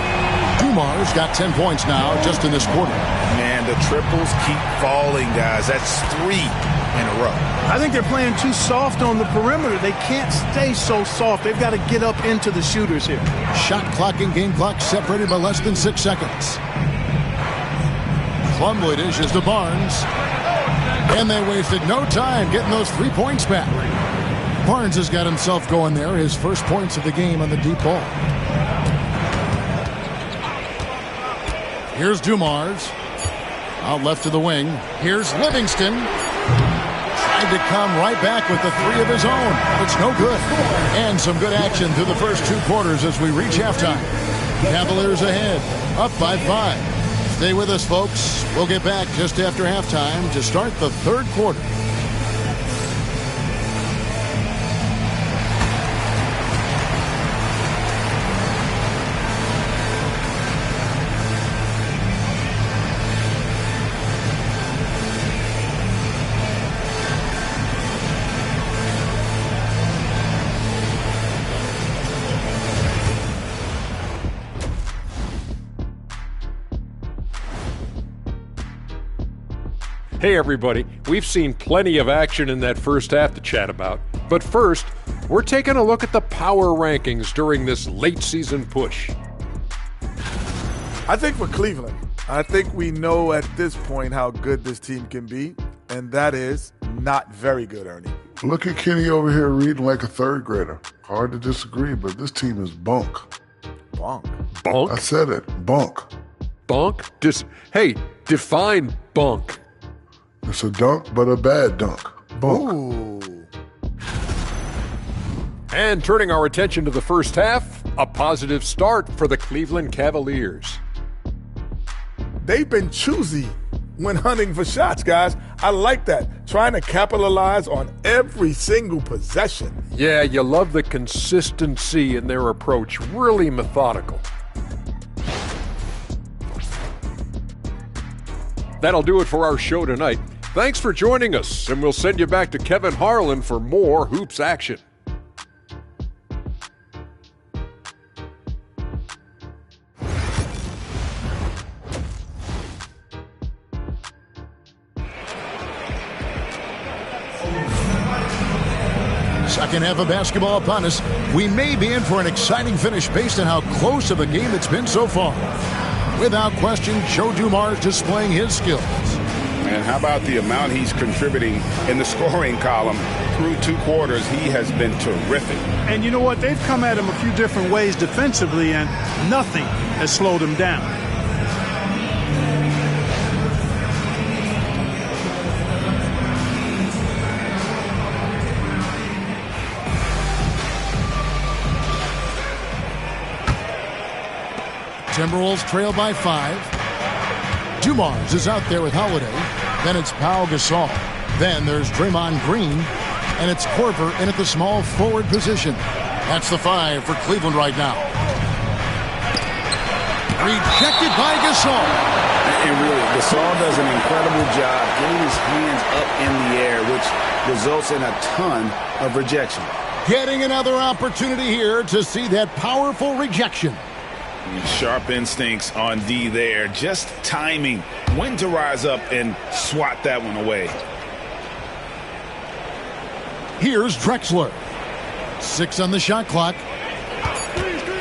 Speaker 1: Dumars got 10 points now just in this quarter.
Speaker 2: Man, the triples keep falling, guys. That's 3 in a row.
Speaker 17: I think they're playing too soft on the perimeter. They can't stay so soft. They've got to get up into the shooters here.
Speaker 1: Shot clock and game clock separated by less than 6 seconds. Plumlee dishes to Barnes. And they wasted no time getting those 3 points back. Barnes has got himself going there. His first points of the game on the deep ball. Here's Dumars. Out left to the wing. Here's Livingston. Tried to come right back with the 3 of his own. It's no good. And some good action through the first 2 quarters as we reach halftime. Cavaliers ahead. Up by 5. Stay with us, folks. We'll get back just after halftime to start the third quarter.
Speaker 7: Hey everybody, we've seen plenty of action in that first half to chat about. But first, we're taking a look at the power rankings during this late season push.
Speaker 9: I think for Cleveland, I think we know at this point how good this team can be, and that is not very good, Ernie.
Speaker 8: Look at Kenny over here reading like a third grader. Hard to disagree, but this team is bunk.
Speaker 9: Bunk?
Speaker 7: Bunk?
Speaker 8: I said it. Bunk.
Speaker 7: Bunk? Hey, define bunk.
Speaker 8: It's a dunk, but a bad dunk. Bunk.
Speaker 9: Ooh.
Speaker 7: And turning our attention to the first half, a positive start for the Cleveland Cavaliers.
Speaker 9: They've been choosy when hunting for shots, guys. I like that. Trying to capitalize on every single possession.
Speaker 7: Yeah, you love the consistency in their approach. Really methodical. That'll do it for our show tonight. Thanks for joining us, and we'll send you back to Kevin Harlan for more Hoops action.
Speaker 1: Second half of basketball upon us. We may be in for an exciting finish based on how close of a game it's been so far. Without question, Joe Dumars displaying his skills.
Speaker 2: And how about the amount he's contributing in the scoring column through 2 quarters? He has been terrific.
Speaker 17: And you know what? They've come at him a few different ways defensively, and nothing has slowed him down.
Speaker 1: Timberwolves trail by 5. Dumars is out there with Holiday. Then it's Pau Gasol. Then there's Draymond Green. And it's Korver in at the small forward position. That's the 5 for Cleveland right now. Rejected by Gasol.
Speaker 2: And really, Gasol does an incredible job getting his hands up in the air, which results in a ton of rejection.
Speaker 1: Getting another opportunity here to see that powerful rejection.
Speaker 2: Sharp instincts on D there. Just timing when to rise up and swat that one away.
Speaker 1: Here's Drexler. 6 on the shot clock.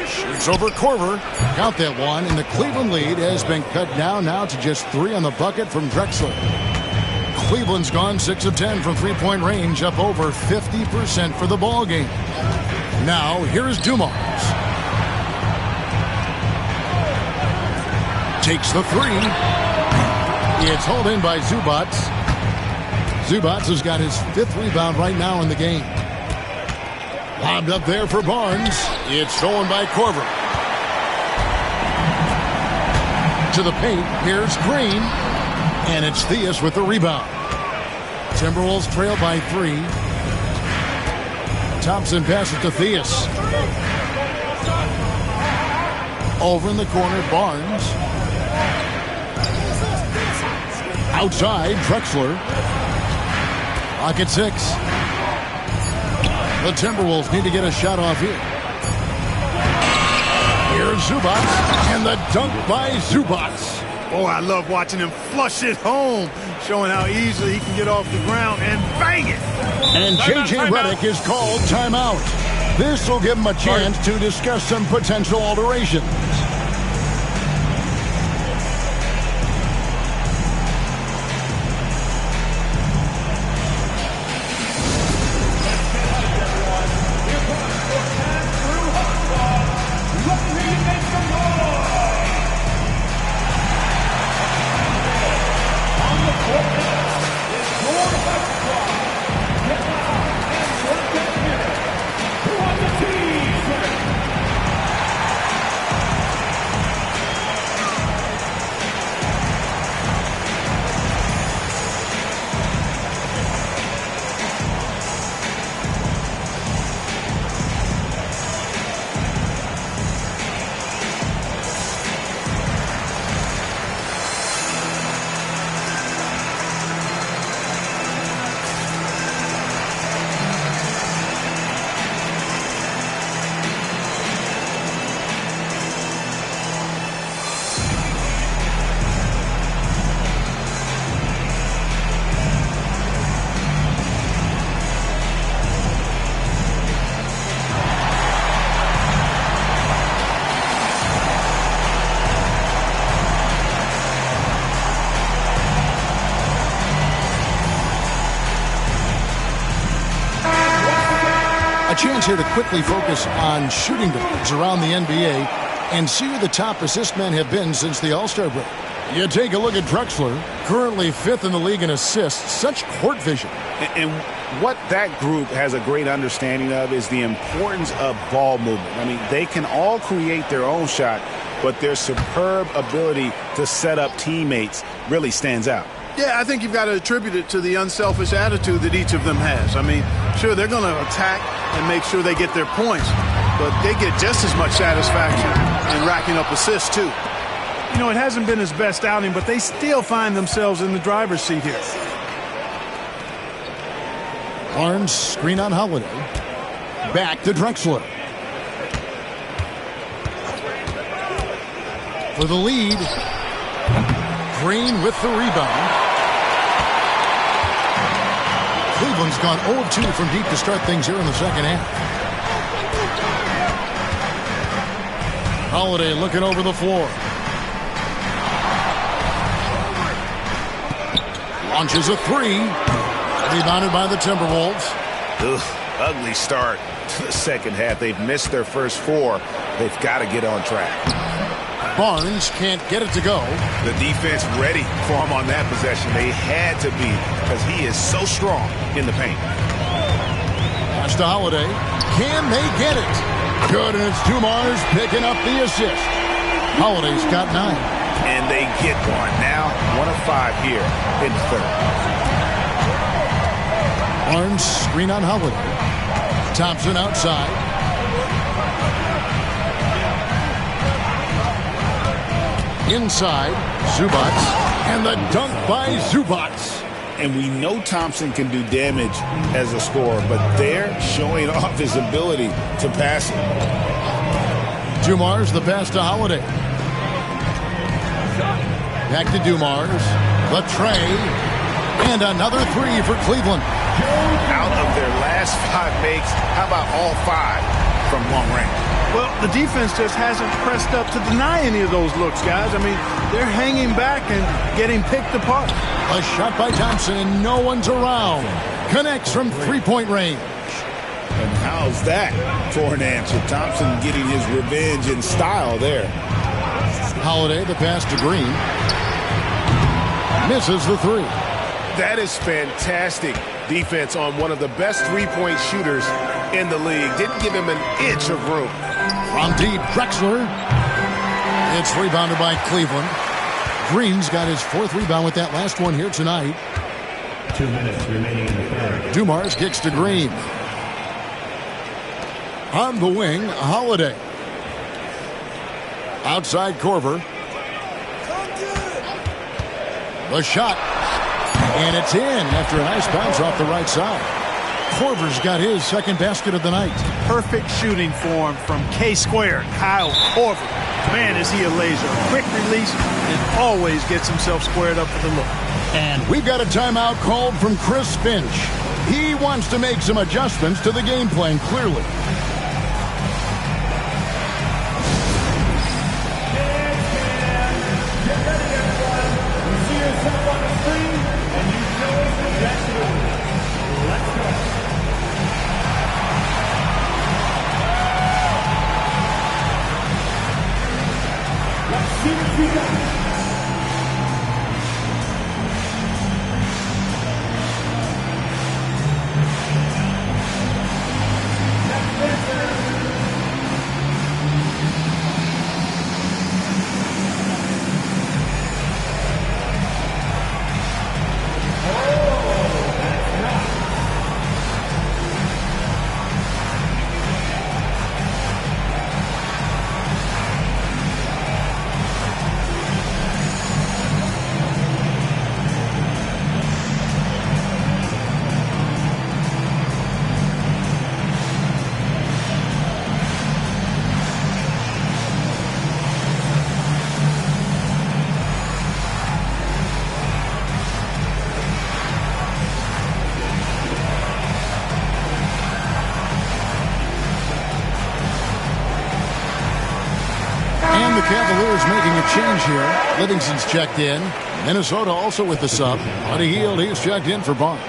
Speaker 1: Shoots over Korver. Count that one, and the Cleveland lead has been cut down now to just 3 on the bucket from Drexler. Cleveland's gone 6 of 10 from three-point range, up over 50% for the ball game. Now, here's Dumars. Takes the three. It's hauled in by Zubats. Zubats has got his 5th rebound right now in the game. Lobbed up there for Barnes. It's stolen by Korver. To the paint. Here's Green. And it's Theus with the rebound. Timberwolves trail by 3. Thompson passes to Theus. Over in the corner, Barnes. Outside, Drexler. Clock at 6. The Timberwolves need to get a shot off here. Here's Zubats, and the dunk by Zubats.
Speaker 17: Oh, I love watching him flush it home, showing how easily he can get off the ground and bang it.
Speaker 1: And J.J. Redick is called timeout. This will give him a chance to discuss some potential alterations. A chance here to quickly focus on shooting guards around the NBA and see who the top assist men have been since the All-Star break. You take a look at Drexler, currently 5th in the league in assists. Such court vision.
Speaker 2: And what that group has a great understanding of is the importance of ball movement. I mean, they can all create their own shot, but their superb ability to set up teammates really stands out.
Speaker 17: Yeah, I think you've got to attribute it to the unselfish attitude that each of them has. I mean, sure, they're going to attack and make sure they get their points, but they get just as much satisfaction in racking up assists, too. You know, it hasn't been his best outing, but they still find themselves in the driver's seat here.
Speaker 1: Barnes, screen on Holiday. Back to Drexler. For the lead. Green with the rebound. Cleveland's gone 0-2 from deep to start things here in the second half. Holiday looking over the floor. Launches a 3. Rebounded by the Timberwolves.
Speaker 2: Ugly start to the second half. They've missed their first 4. They've got to get on track.
Speaker 1: Barnes can't get it to go.
Speaker 2: The defense ready for him on that possession. They had to be because he is so strong in the paint.
Speaker 1: Pass to Holiday. Can they get it? Good, and it's Dumars picking up the assist. Holiday's got 9.
Speaker 2: And they get one. Now 1 of 5 here in the third.
Speaker 1: Barnes screen on Holiday. Thompson outside. Inside, Zubats, and the dunk by Zubats.
Speaker 2: And we know Thompson can do damage as a scorer, but they're showing off his ability to pass it.
Speaker 1: Dumars, the pass to Holiday. Back to Dumars. The tray. And another 3 for Cleveland.
Speaker 2: Out of their last 5 makes, how about all 5 from long range?
Speaker 17: Well, the defense just hasn't pressed up to deny any of those looks, guys. I mean, they're hanging back and getting picked apart.
Speaker 1: A shot by Thompson, and no one's around. Connects from 3-point range.
Speaker 2: And how's that for an answer? Thompson getting his revenge in style there.
Speaker 1: Holiday, the pass to Green. Misses the three.
Speaker 18: That is fantastic defense on one of the best three-point shooters in the league. Didn't give him an inch of room.
Speaker 1: From deep, Drexler. It's rebounded by Cleveland. Green's got his fourth rebound with that last one here tonight.
Speaker 4: 2 minutes remaining in the third.
Speaker 1: Dumars kicks to Green. On the wing, Holiday. Outside Korver. The shot. And it's in after a nice bounce off the right side. Korver's got his second basket of the night.
Speaker 17: Perfect shooting form from K-Square, Kyle Korver. Man, is he a laser. Quick release and always gets himself squared up for the look.
Speaker 1: And we've got a timeout called from Chris Finch. He wants to make some adjustments to the game plan, clearly. The Cavaliers making a change here. Livingston's checked in. Minnesota also with the sub. Buddy Hield, he's checked in for Barnes.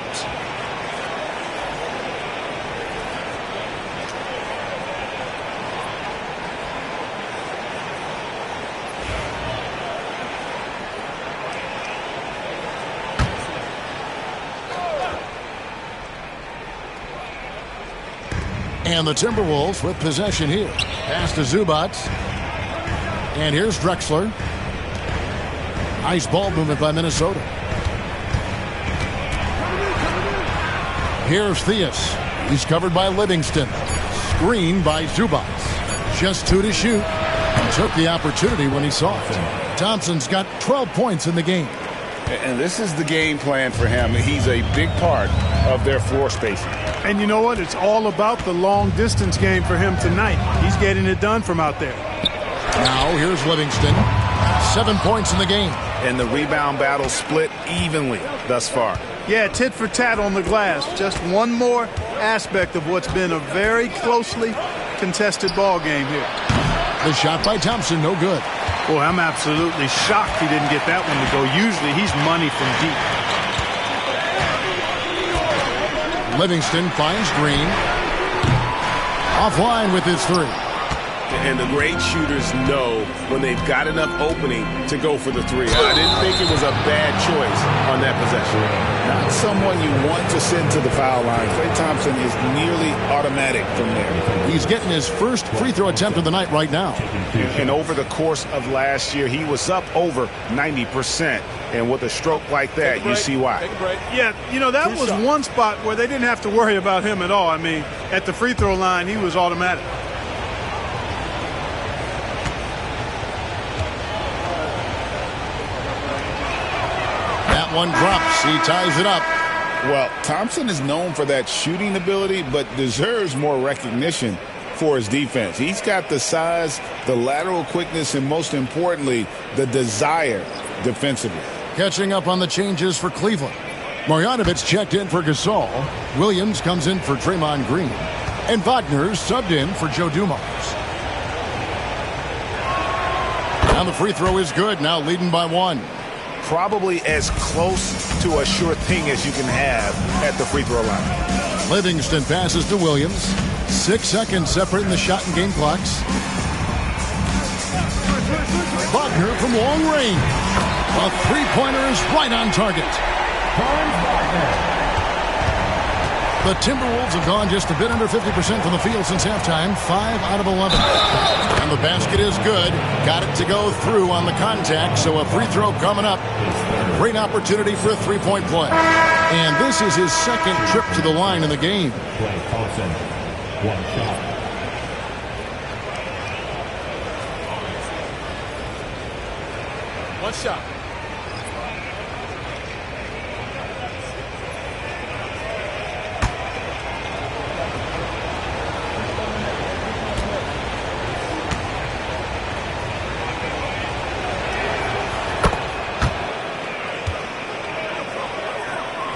Speaker 1: And the Timberwolves with possession here. Pass to Zubac. And here's Drexler. Nice ball movement by Minnesota. Here's Theus. He's covered by Livingston. Screen by Zubac. Just 2 to shoot. He took the opportunity when he saw it. Thompson's got 12 points in the game.
Speaker 2: And this is the game plan for him. He's a big part of their floor spacing.
Speaker 17: And you know what? It's all about the long distance game for him tonight. He's getting it done from out there.
Speaker 1: Now here's Livingston. 7 points in the game.
Speaker 2: And the rebound battle split evenly thus far.
Speaker 17: Yeah, tit for tat on the glass. Just one more aspect of what's been a very closely contested ball game here.
Speaker 1: The shot by Thompson, no good.
Speaker 17: Boy, I'm absolutely shocked he didn't get that one to go. Usually he's money from deep.
Speaker 1: Livingston finds Green. Offline with his three.
Speaker 18: And the great shooters know when they've got enough opening to go for the three. I didn't think it was a bad choice on that possession.
Speaker 2: Not someone you want to send to the foul line. Klay Thompson is nearly automatic from there.
Speaker 1: He's getting his first free throw attempt of the night right now.
Speaker 2: And over the course of last year, he was up over 90%. And with a stroke like that, you see why.
Speaker 17: Yeah, you know, that was one spot where they didn't have to worry about him at all. I mean, at the free throw line, he was automatic.
Speaker 1: One drops. He ties it up.
Speaker 2: Well, Thompson is known for that shooting ability, but deserves more recognition for his defense. He's got the size, the lateral quickness, and most importantly, the desire defensively.
Speaker 1: Catching up on the changes for Cleveland. Marjanovic checked in for Gasol. Williams comes in for Draymond Green. And Wagner subbed in for Joe Dumars. And the free throw is good, now leading by 1.
Speaker 2: Probably as close to a sure thing as you can have at the free throw line.
Speaker 1: Livingston passes to Williams. 6 seconds separating the shot and game clocks. Wagner from long range. A three-pointer is right on target. The Timberwolves have gone just a bit under 50% from the field since halftime, 5 out of 11. And the basket is good. Got it to go through on the contact, so a free throw coming up. Great opportunity for a three-point play. And this is his second trip to the line in the game.
Speaker 4: Klay Thompson, one shot.
Speaker 10: One shot.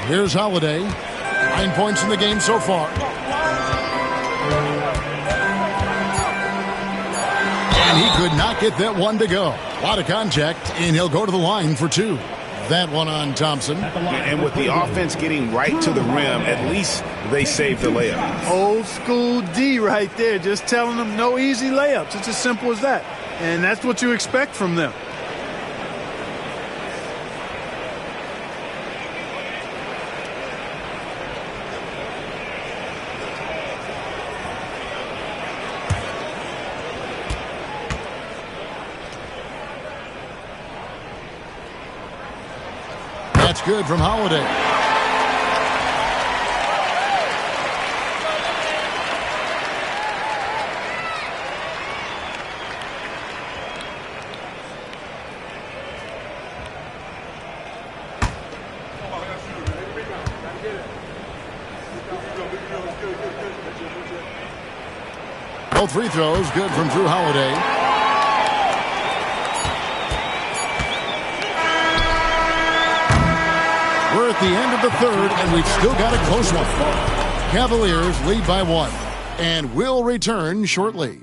Speaker 1: Here's Holiday. 9 points in the game so far. And he could not get that one to go. A lot of contact, and he'll go to the line for 2. That one on Thompson.
Speaker 2: And with the offense getting right to the rim, at least they saved the layup.
Speaker 17: Old school D right there, just telling them no easy layups. It's as simple as that. And that's what you expect from them.
Speaker 1: That's good from Holiday. Both free throws good from Drew Holiday. We're at the end of the third, and we've still got a close one. Cavaliers lead by 1, and will return shortly.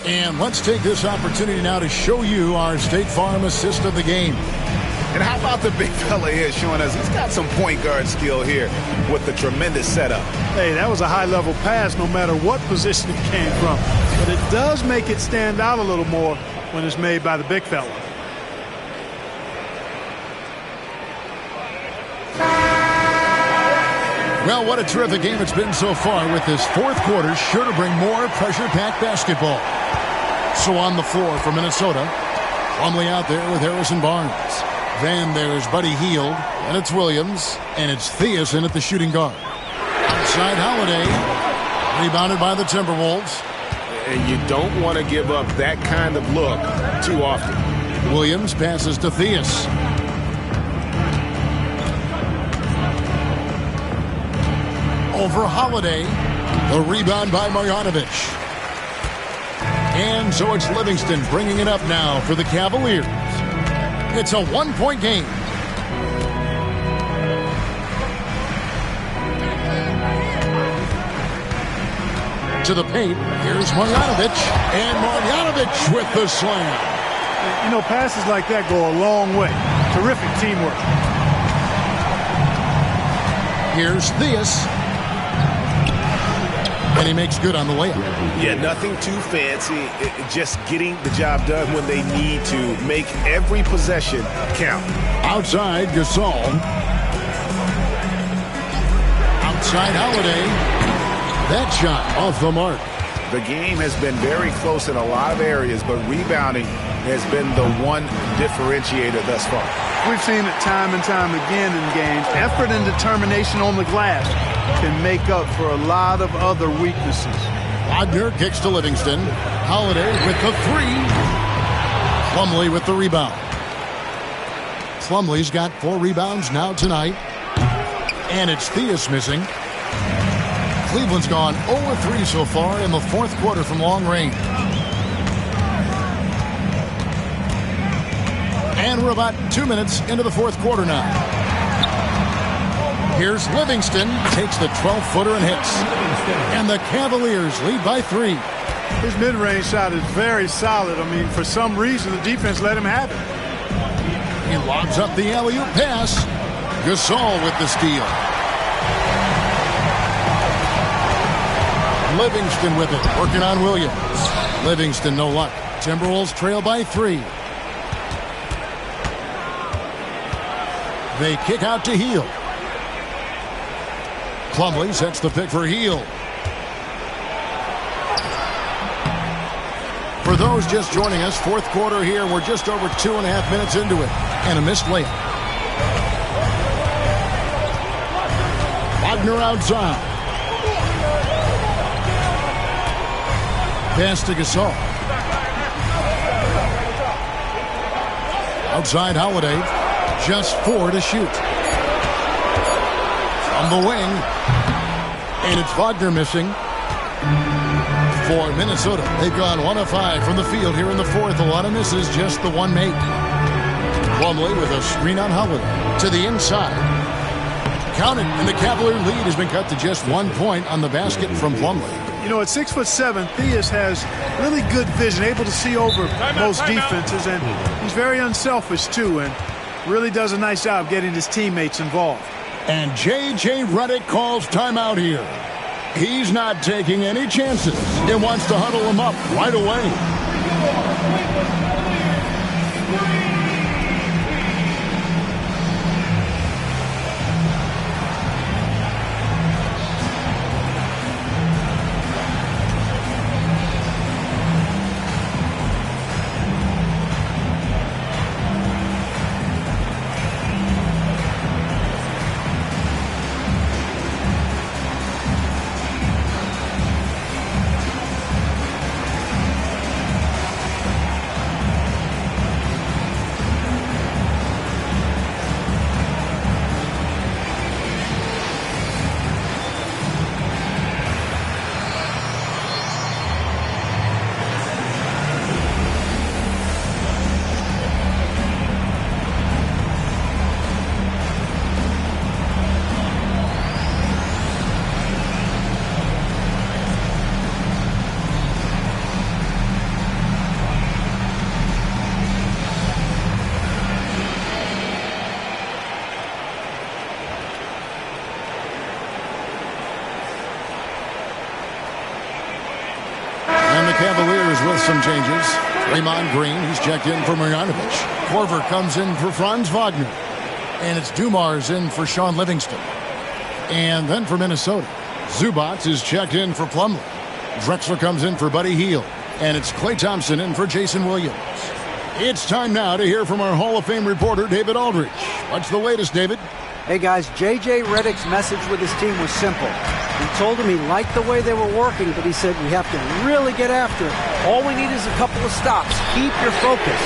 Speaker 1: And let's take this opportunity now to show you our State Farm assist of the game.
Speaker 2: And how about the big fella here showing us he's got some point guard skill here with the tremendous setup.
Speaker 17: Hey, that was a high-level pass no matter what position it came from. But it does make it stand out a little more when it's made by the big fella.
Speaker 1: Well, what a terrific game it's been so far, with this fourth quarter sure to bring more pressure-packed basketball. So on the floor for Minnesota, Plumlee out there with Harrison Barnes. Then there's Buddy Hield, and it's Williams, and it's Thiessen at the shooting guard. Outside Holiday, rebounded by the Timberwolves.
Speaker 2: And you don't want to give up that kind of look too often.
Speaker 1: Williams passes to Thiessen. Over Holiday, the rebound by Marjanovic. And so it's Livingston bringing it up now for the Cavaliers. It's a one-point game. To the paint, here's Marjanovic, and Marjanovic with the slam.
Speaker 17: You know, passes like that go a long way. Terrific teamwork.
Speaker 1: Here's Thiessen. And he makes good on the layup.
Speaker 2: Yeah, nothing too fancy. Just getting the job done when they need to. Make every possession count.
Speaker 1: Outside, Gasol. Outside, Holiday. That shot off the mark.
Speaker 2: The game has been very close in a lot of areas, but rebounding has been the one differentiator thus far.
Speaker 17: We've seen it time and time again in games. Effort and determination on the glass can make up for a lot of other weaknesses.
Speaker 1: Wagner kicks to Livingston. Holiday with the three. Plumlee with the rebound. Plumlee's got 4 rebounds now tonight. And it's Thiessen missing. Cleveland's gone 0-3 so far in the fourth quarter from long range. And we're about 2 minutes into the fourth quarter now. Here's Livingston, takes the 12-footer and hits. And the Cavaliers lead by 3.
Speaker 17: His mid-range shot is very solid. I mean, for some reason, the defense let him have it.
Speaker 1: He lobs up the alley-oop pass. Gasol with the steal. Livingston with it, working on Williams. Livingston, no luck. Timberwolves trail by 3. They kick out to Hill. Plumlee sets the pick for Hill. For those just joining us, fourth quarter here. We're just over 2.5 minutes into it. And a missed layup. Wagner outside. Pass to Gasol. Outside Holiday. Just 4 to shoot. On the wing. And it's Wagner missing. For Minnesota, they've gone 1 of 5 from the field here in the fourth. A lot of misses, just the one make. Plumlee with a screen on Holiday to the inside. Count it, and the Cavalier lead has been cut to just 1 point on the basket from Plumlee.
Speaker 17: You know, at 6'7", Theus has really good vision, able to see over most defenses, and he's very unselfish too, and really does a nice job getting his teammates involved.
Speaker 1: And J.J. Redick calls timeout here. He's not taking any chances and wants to huddle him up right away. Cavaliers with some changes. Draymond Green, he's checked in for Marjanovic. Korver comes in for Franz Wagner. And it's Dumars in for Sean Livingston. And then for Minnesota, Zubac is checked in for Plumlee. Drexler comes in for Buddy Hield. And it's Klay Thompson in for Jason Williams. It's time now to hear from our Hall of Fame reporter, David Aldridge. What's the latest, David?
Speaker 5: Hey, guys, J.J. Redick's message with his team was simple. He told them he liked the way they were working, but he said we have to really get after it. All we need is a couple of stops. Keep your focus.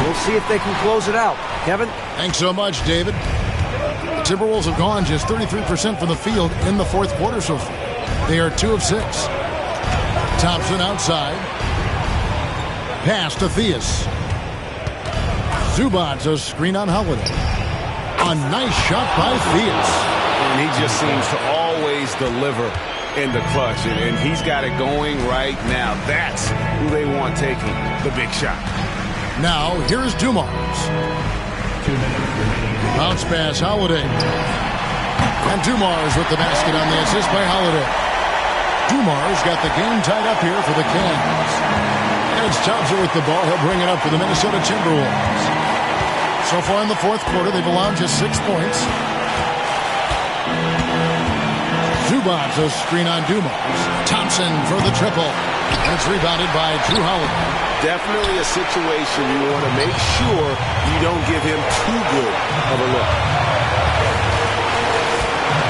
Speaker 5: We'll see if they can close it out. Kevin?
Speaker 1: Thanks so much, David. The Timberwolves have gone just 33% from the field in the fourth quarter so far. They are 2 of 6. Thompson outside. Pass to Theus. Zubac, a screen on Holiday. A nice shot by Theus.
Speaker 18: And he just seems to always deliver in the clutch. And he's got it going right now. That's who they want taking the big shot.
Speaker 1: Now, here's Dumars. Bounce pass, Holiday. And Dumars with the basket on the assist by Holiday. Dumars got the game tied up here for the Cavs. And it's Thompson with the ball. He'll bring it up for the Minnesota Timberwolves. So far in the fourth quarter, they've allowed just 6 points. Zubac, a screen on Dumars. Thompson for the triple. And it's rebounded by Drew Holiday.
Speaker 18: Definitely a situation you want to make sure you don't give him too good of a look.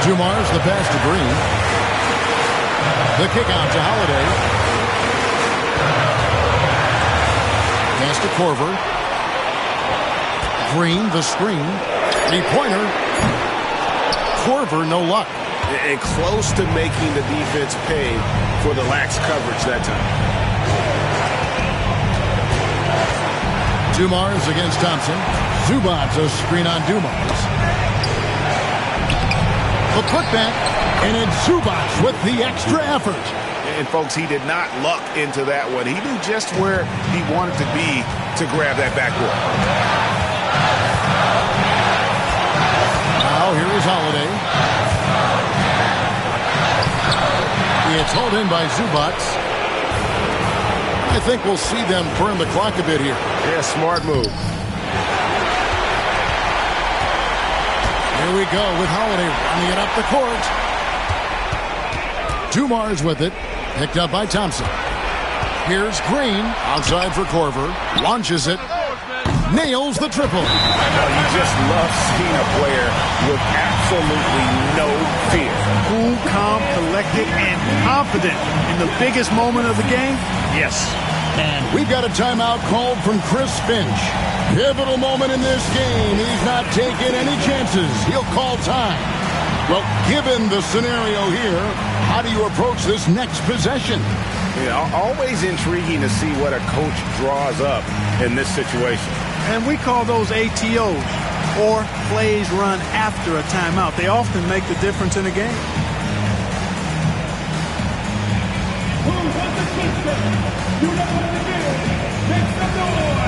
Speaker 1: Dumars, the pass to Green. The kick out to Holiday. Pass to Korver. Green, the screen. 3-pointer. Korver, no luck.
Speaker 18: And close to making the defense pay for the lax coverage that time.
Speaker 1: Dumars against Thompson. Zubac, a screen on Dumars. The putback, and it's Zubac with the extra effort.
Speaker 2: And folks, he did not luck into that one. He knew just where he wanted to be to grab that backboard.
Speaker 1: Now here is Holiday. It's hauled in by Zubats. I think we'll see them burn the clock a bit here.
Speaker 18: Yeah, smart move.
Speaker 1: Here we go with Holiday running it up the court. Dumars with it. Picked up by Thompson. Here's Green. Outside for Korver. Launches it. Nails the triple.
Speaker 2: You just love seeing a player with absolutely no fear.
Speaker 17: Cool, calm, collected, and confident in the biggest moment of the game? Yes.
Speaker 1: And we've got a timeout called from Chris Finch. Pivotal moment in this game. He's not taking any chances. He'll call time. Well, given the scenario here, how do you approach this next possession?
Speaker 2: Yeah, always intriguing to see what a coach draws up in this situation.
Speaker 17: And we call those ATOs, or plays run after a timeout. They often make the difference in a game.
Speaker 15: Who wants the system? You know what to do. Make some noise.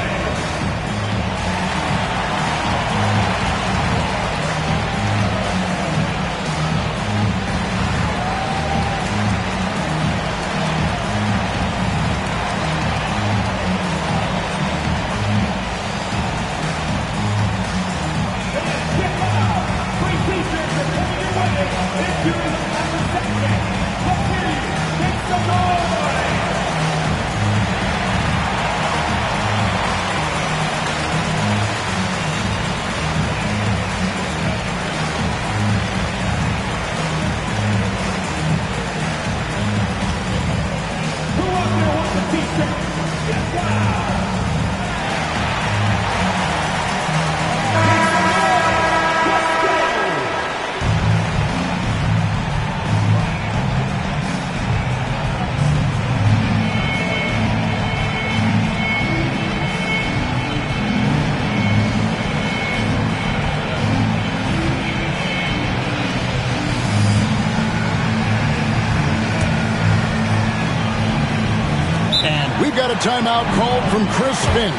Speaker 1: Got a timeout called from Chris Finch.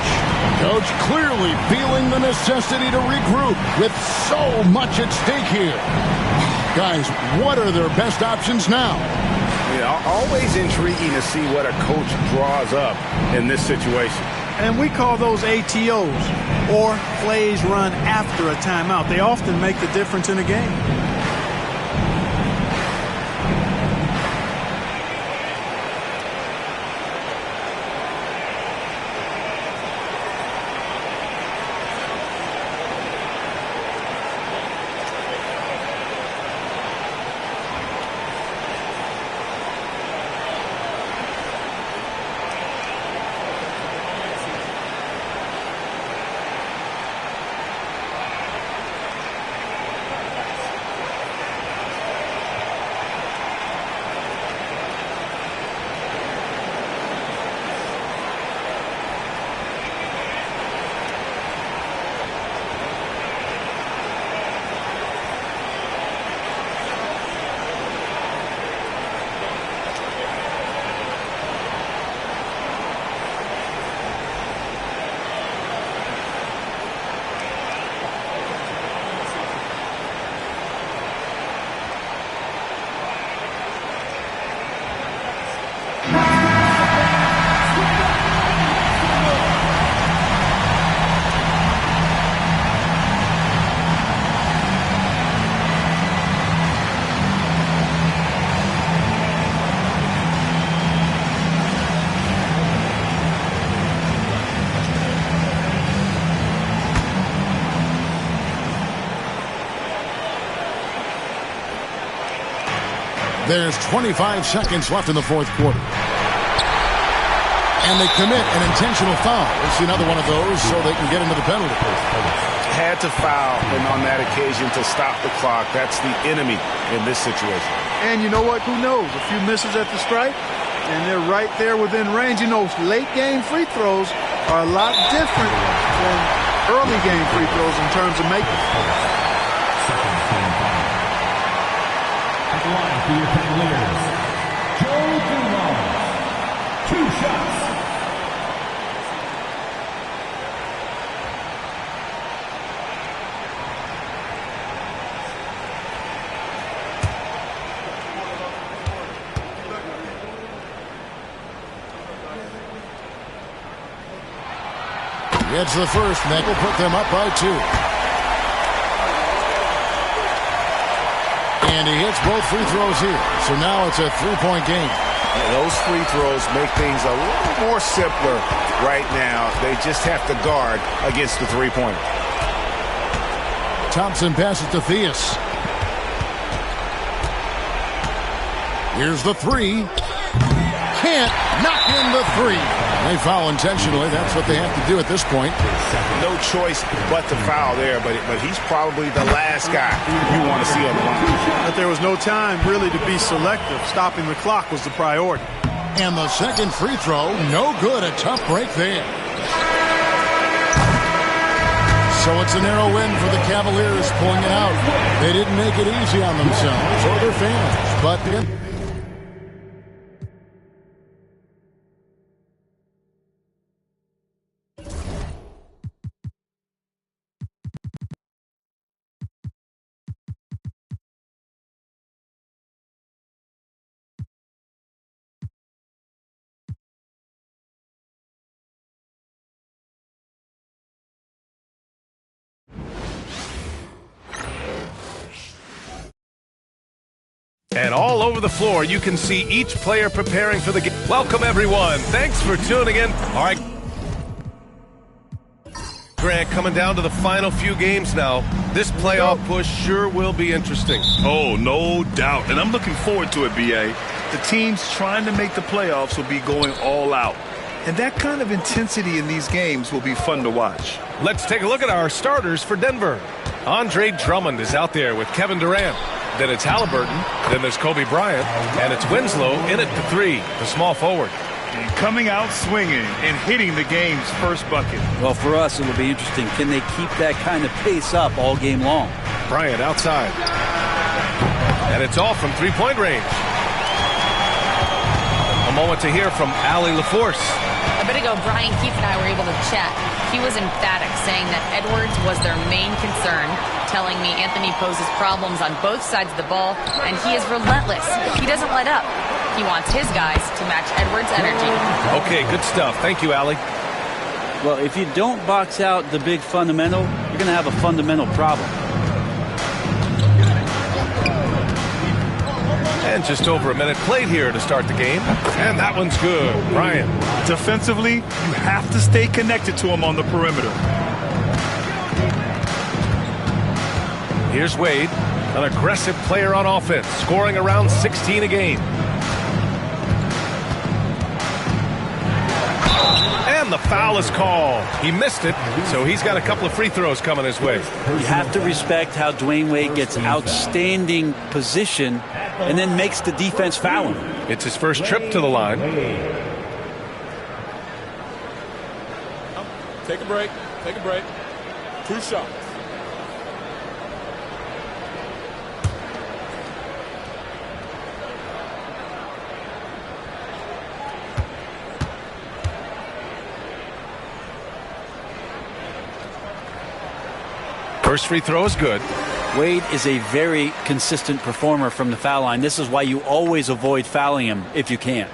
Speaker 1: Coach clearly feeling the necessity to regroup with so much at stake here. Guys, what are their best options now?
Speaker 2: Yeah, always intriguing to see what a coach draws up in this situation.
Speaker 17: And we call those ATOs, or plays run after a timeout. They often make the difference in a game.
Speaker 1: There's 25 seconds left in the fourth quarter. And they commit an intentional foul. We'll see another one of those so they can get into the penalty.
Speaker 2: Had to foul, and on that occasion to stop the clock. That's the enemy in this situation.
Speaker 17: And you know what? Who knows? A few misses at the stripe, and they're right there within range. You know, late game free throws are a lot different than early game free throws in terms of making.
Speaker 15: At the line for your Cavaliers, Joe Dumars. 2 shots.
Speaker 1: Gets the first, and that will put them up by 2. And he hits both free throws here. So now it's a 3-point game.
Speaker 2: Those free throws make things a little more simpler right now. They just have to guard against the three-pointer.
Speaker 1: Thompson passes to Theus. Here's the 3. Can't knock in the 3. They foul intentionally. That's what they have to do at this point.
Speaker 2: No choice but to foul there, but he's probably the last guy you want to see on the line.
Speaker 17: But there was no time really to be selective. Stopping the clock was the priority.
Speaker 1: And the second free throw, no good. A tough break there. So it's a narrow win for the Cavaliers pulling it out. They didn't make it easy on themselves or their fans, but
Speaker 12: And all over the floor, you can see each player preparing for the game. Welcome, everyone. Thanks for tuning in. All right. Grant, coming down to the final few games now. This playoff push sure will be interesting.
Speaker 13: Oh, no doubt. And I'm looking forward to it, B.A. The teams trying to make the playoffs will be going all out. And that kind of intensity in these games will be fun to watch.
Speaker 12: Let's take a look at our starters for Denver. Andre Drummond is out there with Kevin Durant. Then it's Halliburton. Then there's Kobe Bryant. And it's Winslow in at the 3, the small forward.
Speaker 13: And coming out swinging and hitting the game's first bucket.
Speaker 5: Well, for us, it'll be interesting. Can they keep that kind of pace up all game long?
Speaker 12: Bryant outside. And it's off from three-point range. A moment to hear from Allie LaForce.
Speaker 16: A bit ago, Brian Keefe and I were able to chat. He was emphatic, saying that Edwards was their main concern, telling me Anthony poses problems on both sides of the ball, and he is relentless. He doesn't let up. He wants his guys to match Edwards' energy.
Speaker 12: Okay, good stuff. Thank you, Allie.
Speaker 5: Well, if you don't box out the big fundamental, you're going to have a fundamental problem.
Speaker 12: And just over a minute played here to start the game. And that one's good. Bryant.
Speaker 13: Defensively, you have to stay connected to him on the perimeter.
Speaker 12: Here's Wade, an aggressive player on offense, scoring around 16 a game. And the foul is called. He missed it, so he's got a couple of free throws coming his way.
Speaker 5: You have to respect how Dwayne Wade gets outstanding position and then makes the defense foul him.
Speaker 12: It's his first trip to the line.
Speaker 10: Take a break. Take a break. 2 shots.
Speaker 12: First free throw is good.
Speaker 5: Wade is a very consistent performer from the foul line. This is why you always avoid fouling him if you can.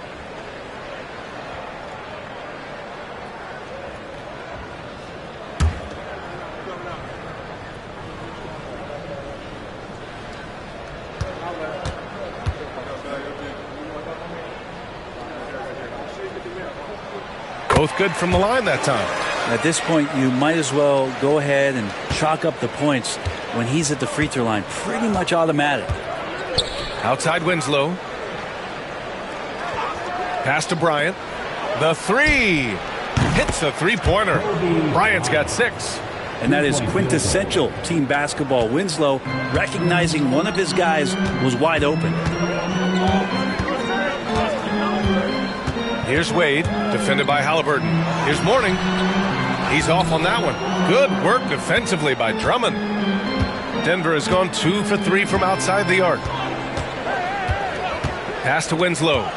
Speaker 12: Both good from the line that time.
Speaker 5: At this point, you might as well go ahead and chalk up the points when he's at the free throw line. Pretty much automatic.
Speaker 12: Outside Winslow. Pass to Bryant. The 3. Hits a three-pointer. Bryant's got 6.
Speaker 5: And that is quintessential team basketball. Winslow recognizing one of his guys was wide open.
Speaker 12: Here's Wade, defended by Halliburton. Here's Mourning. He's off on that one. Good work defensively by Drummond. Denver has gone 2 for 3 from outside the arc. Pass to Winslow.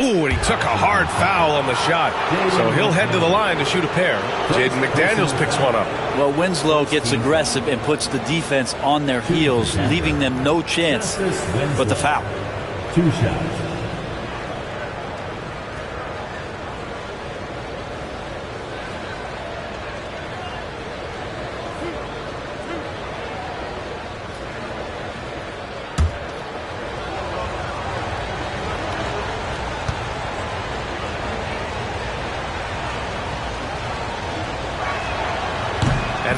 Speaker 12: Ooh, and he took a hard foul on the shot. So he'll head to the line to shoot a pair. Jaden McDaniels picks one up.
Speaker 19: Well, Winslow gets aggressive and puts the defense on their heels, leaving them no chance but the foul.
Speaker 4: 2 shots.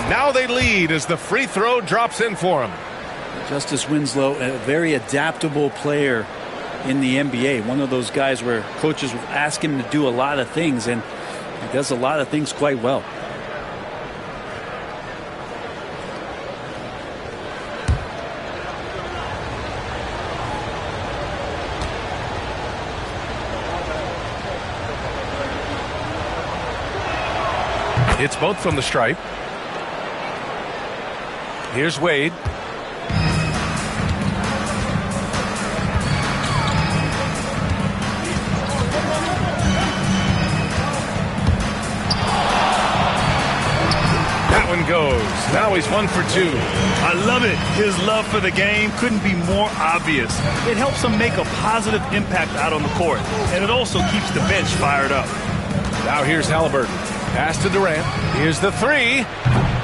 Speaker 12: Now they lead as the free throw drops in for him.
Speaker 19: Justice Winslow, a very adaptable player in the NBA. One of those guys where coaches will ask him to do a lot of things, and he does a lot of things quite well.
Speaker 12: It's both from the stripe. Here's Wade. That one goes. Now he's 1 for 2.
Speaker 13: I love it. His love for the game couldn't be more obvious. It helps him make a positive impact out on the court, and it also keeps the bench fired up.
Speaker 12: Now here's Halliburton. Pass to Durant. Here's the 3.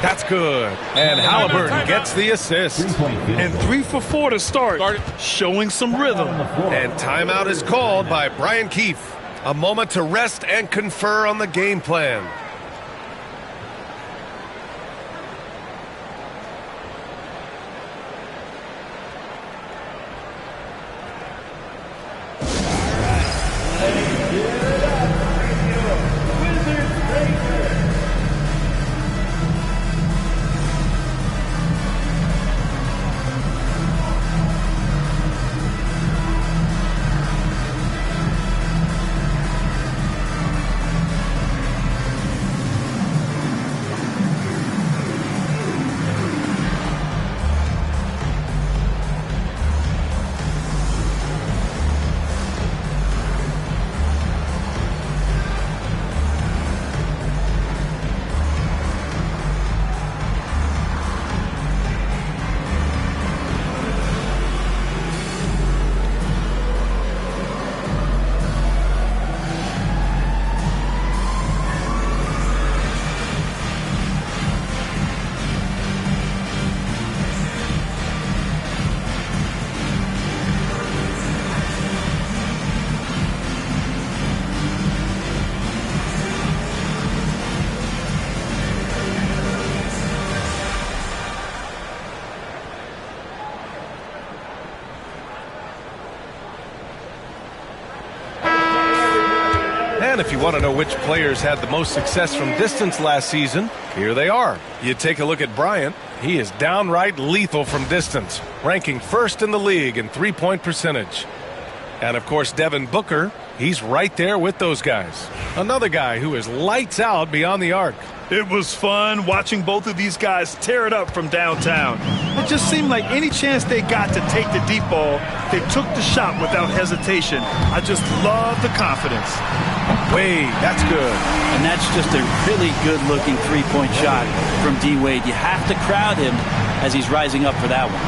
Speaker 12: That's good. And Halliburton gets the assist.
Speaker 13: And 3 for 4 to start. Showing some rhythm.
Speaker 12: And timeout is called by Brian Keefe. A moment to rest and confer on the game plan. And if you want to know which players had the most success from distance last season, here they are. You take a look at Bryant. He is downright lethal from distance, ranking first in the league in three-point percentage. And, of course, Devin Booker, he's right there with those guys. Another guy who is lights out beyond the arc.
Speaker 13: It was fun watching both of these guys tear it up from downtown. It just seemed like any chance they got to take the deep ball, they took the shot without hesitation. I just love the confidence.
Speaker 12: Wade, that's good.
Speaker 19: And that's just a really good-looking three-point shot from D. Wade. You have to crowd him as he's rising up for that one.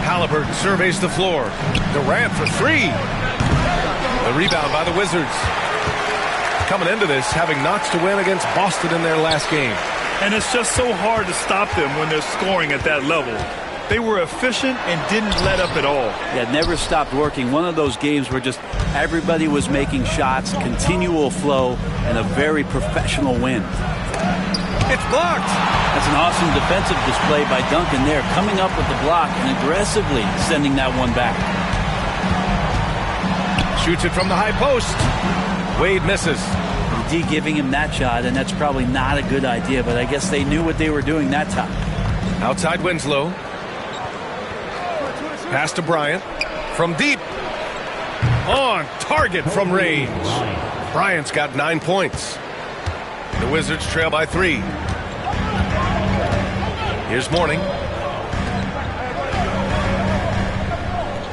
Speaker 12: Halliburton surveys the floor. Durant for 3. The rebound by the Wizards. Coming into this, having notched a win against Boston in their last game.
Speaker 13: And it's just so hard to stop them when they're scoring at that level. They were efficient and didn't let up at all.
Speaker 19: Yeah, never stopped working. One of those games where just everybody was making shots, continual flow, and a very professional win.
Speaker 12: It's blocked.
Speaker 19: That's an awesome defensive display by Duncan there, coming up with the block and aggressively sending that one back.
Speaker 12: Shoots it from the high post. Wade misses.
Speaker 19: D giving him that shot, and that's probably not a good idea, but I guess they knew what they were doing that time.
Speaker 12: Outside Winslow. Pass to Bryant. From deep. On target from range. Bryant's got 9 points. The Wizards trail by 3. Here's Mourning.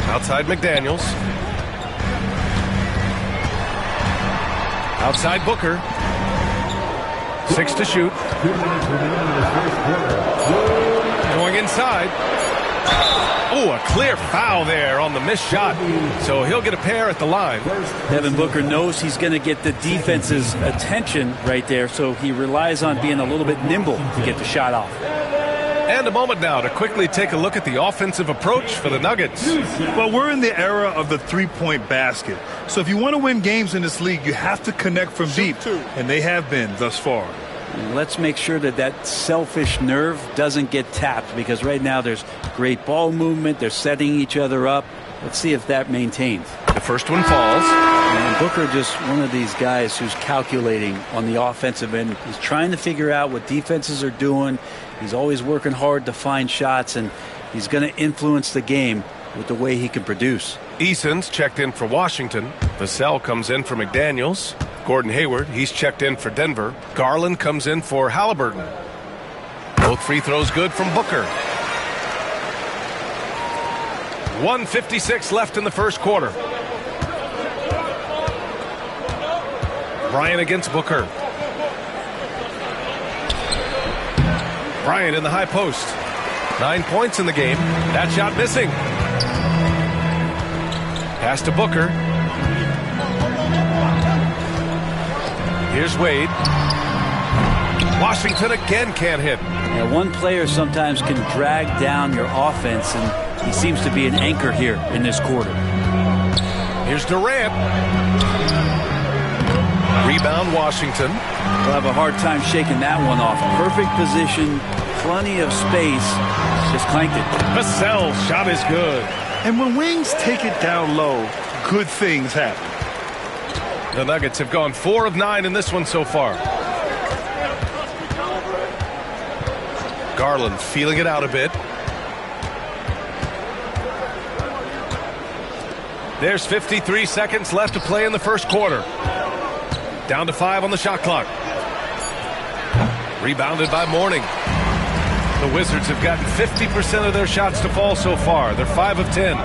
Speaker 12: Outside McDaniels. Outside Booker. 6 to shoot. Going inside. Oh, a clear foul there on the missed shot. So he'll get a pair at the line.
Speaker 19: Devin Booker knows he's going to get the defense's attention right there, so he relies on being a little bit nimble to get the shot off.
Speaker 12: And a moment now to quickly take a look at the offensive approach for the Nuggets.
Speaker 13: Well, we're in the era of the three-point basket. So if you want to win games in this league, you have to connect from deep. And they have been thus far.
Speaker 19: Let's make sure that that selfish nerve doesn't get tapped, because right now there's great ball movement. They're setting each other up. Let's see if that maintains.
Speaker 12: The first one falls.
Speaker 19: And Booker just one of these guys who's calculating on the offensive end. He's trying to figure out what defenses are doing. He's always working hard to find shots, and he's going to influence the game with the way he can produce.
Speaker 12: Eason's checked in for Washington. Vassell comes in for McDaniels. Gordon Hayward, he's checked in for Denver. Garland comes in for Halliburton. Both free throws good from Booker. 1:56 left in the first quarter. Bryant against Booker. Bryant in the high post. 9 points in the game. That shot missing. Pass to Booker. Here's Wade. Washington again can't hit.
Speaker 19: Yeah, one player sometimes can drag down your offense, and he seems to be an anchor here in this quarter.
Speaker 12: Here's Durant. Rebound Washington.
Speaker 19: We'll have a hard time shaking that one off. Perfect position, plenty of space. Just clanked it.
Speaker 12: Vassell's shot is good.
Speaker 13: And when Wings take it down low, good things happen.
Speaker 12: The Nuggets have gone 4 of 9 in this one so far. Garland feeling it out a bit. There's 53 seconds left to play in the first quarter. Down to 5 on the shot clock. Rebounded by Mourning. The Wizards have gotten 50% of their shots to fall so far. They're 5 of 10.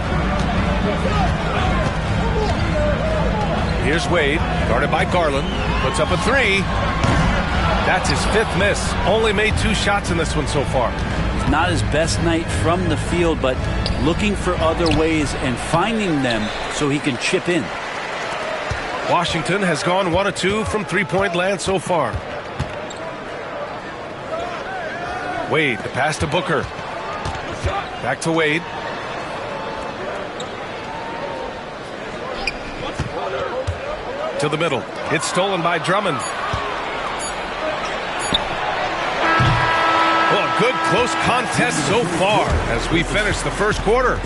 Speaker 12: Here's Wade, guarded by Garland. Puts up a 3. That's his 5th miss. Only made 2 shots in this one so far.
Speaker 19: It's not his best night from the field, but looking for other ways and finding them so he can chip in.
Speaker 12: Washington has gone 1 of 2 from three-point land so far. Wade, the pass to Booker. Back to Wade. To the middle. It's stolen by Drummond. Well, a good close contest so far as we finish the first quarter.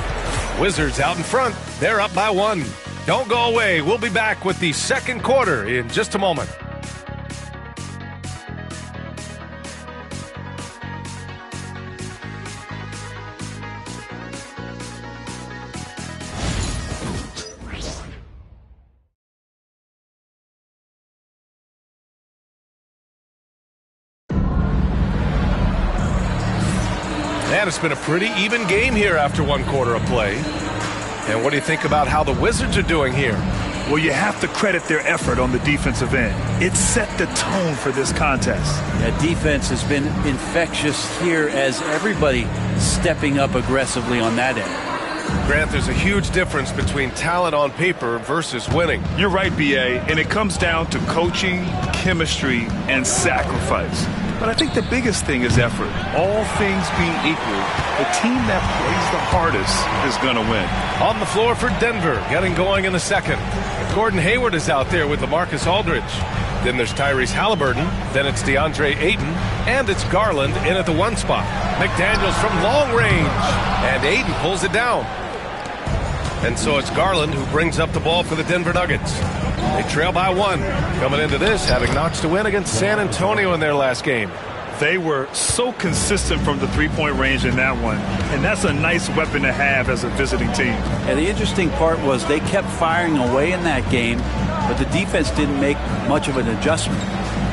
Speaker 12: Wizards out in front. They're up by 1. Don't go away. We'll be back with the second quarter in just a moment. And it's been a pretty even game here after 1 quarter of play. And what do you think about how the Wizards are doing here?
Speaker 13: Well, you have to credit their effort on the defensive end. It set the tone for this contest.
Speaker 19: That defense has been infectious here as everybody stepping up aggressively on that end.
Speaker 12: Grant, there's a huge difference between talent on paper versus winning.
Speaker 13: You're right, B.A., and it comes down to coaching, chemistry, and sacrifice. But I think the biggest thing is effort. All things being equal, the team that plays the hardest is going to win.
Speaker 12: On the floor for Denver, getting going in the second. Gordon Hayward is out there with LaMarcus Aldridge. Then there's Tyrese Halliburton. Then it's DeAndre Ayton. And it's Garland in at the 1 spot. McDaniels from long range. And Ayton pulls it down. And so it's Garland who brings up the ball for the Denver Nuggets. They trail by 1. Coming into this, having notched a win against San Antonio in their last game.
Speaker 13: They were so consistent from the three-point range in that one. And that's a nice weapon to have as a visiting team.
Speaker 19: And the interesting part was they kept firing away in that game, but the defense didn't make much of an adjustment.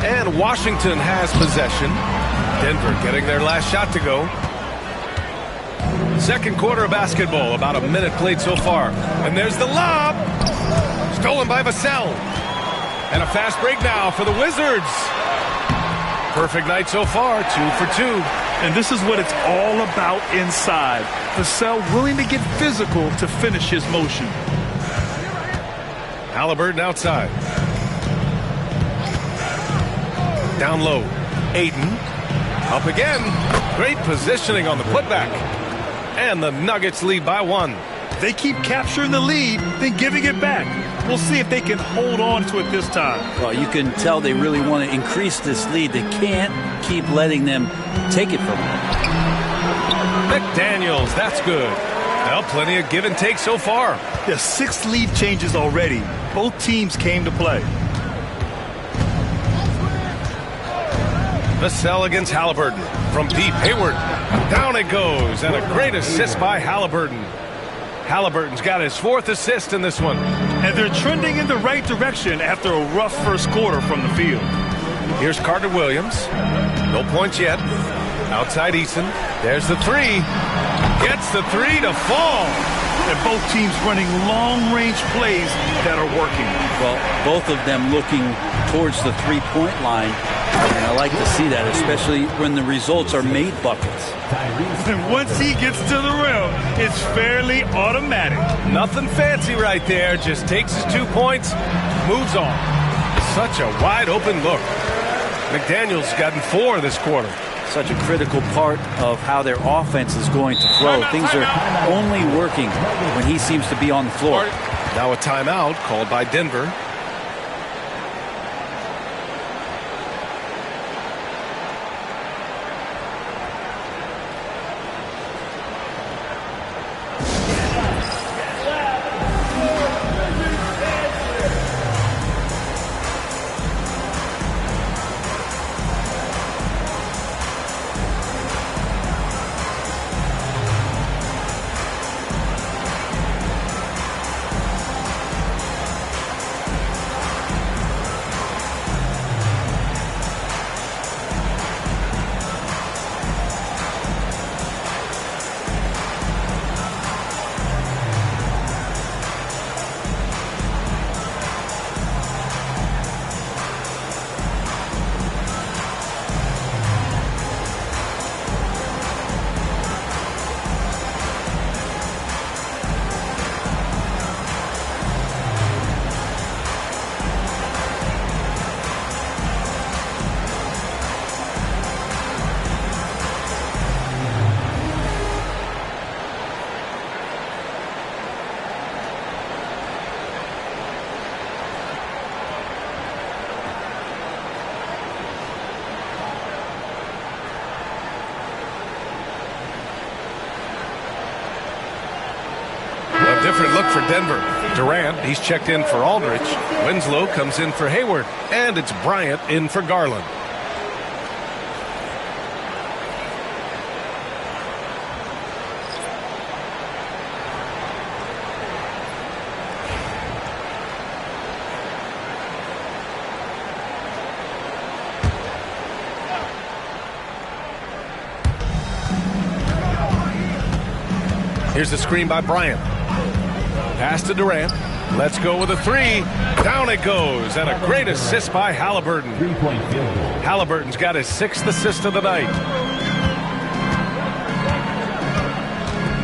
Speaker 12: And Washington has possession. Denver getting their last shot to go. Second quarter of basketball, about a minute played so far. And there's the lob. Stolen by Vassell. And a fast break now for the Wizards. Perfect night so far, 2 for 2.
Speaker 13: And this is what it's all about inside. Vassell willing to get physical to finish his motion.
Speaker 12: Halliburton outside. Down low. Ayton. Up again. Great positioning on the putback. And the Nuggets lead by 1.
Speaker 13: They keep capturing the lead, then giving it back. We'll see if they can hold on to it this time.
Speaker 19: Well, you can tell they really want to increase this lead. They can't keep letting them take it from them.
Speaker 12: McDaniels, that's good. Well, plenty of give and take so far.
Speaker 13: There's 6 lead changes already. Both teams came to play.
Speaker 12: Vassell against Halliburton. From deep, Hayward. Down it goes, and a great assist by Halliburton. Halliburton's got his 4th assist in this one.
Speaker 13: And they're trending in the right direction after a rough first quarter from the field.
Speaker 12: Here's Carter Williams. No points yet. Outside Eason. There's the 3. Gets the 3 to fall.
Speaker 13: And both teams running long-range plays that are working.
Speaker 19: Well, both of them looking towards the three-point line. And I like to see that, especially when the results are made buckets.
Speaker 13: And once he gets to the rim, it's fairly automatic.
Speaker 12: Nothing fancy right there. Just takes his 2 points, moves on. Such a wide-open look. McDaniels gotten 4 this quarter.
Speaker 19: Such a critical part of how their offense is going to flow. Things are only working when he seems to be on the floor.
Speaker 12: Now a timeout called by Denver. Different look for Denver. Durant, he's checked in for Aldridge. Winslow comes in for Hayward. And it's Bryant in for Garland. Here's the screen by Bryant. Pass to Durant. Let's go with a 3. Down it goes. And a great assist by Halliburton. Halliburton's got his 6th assist of the night.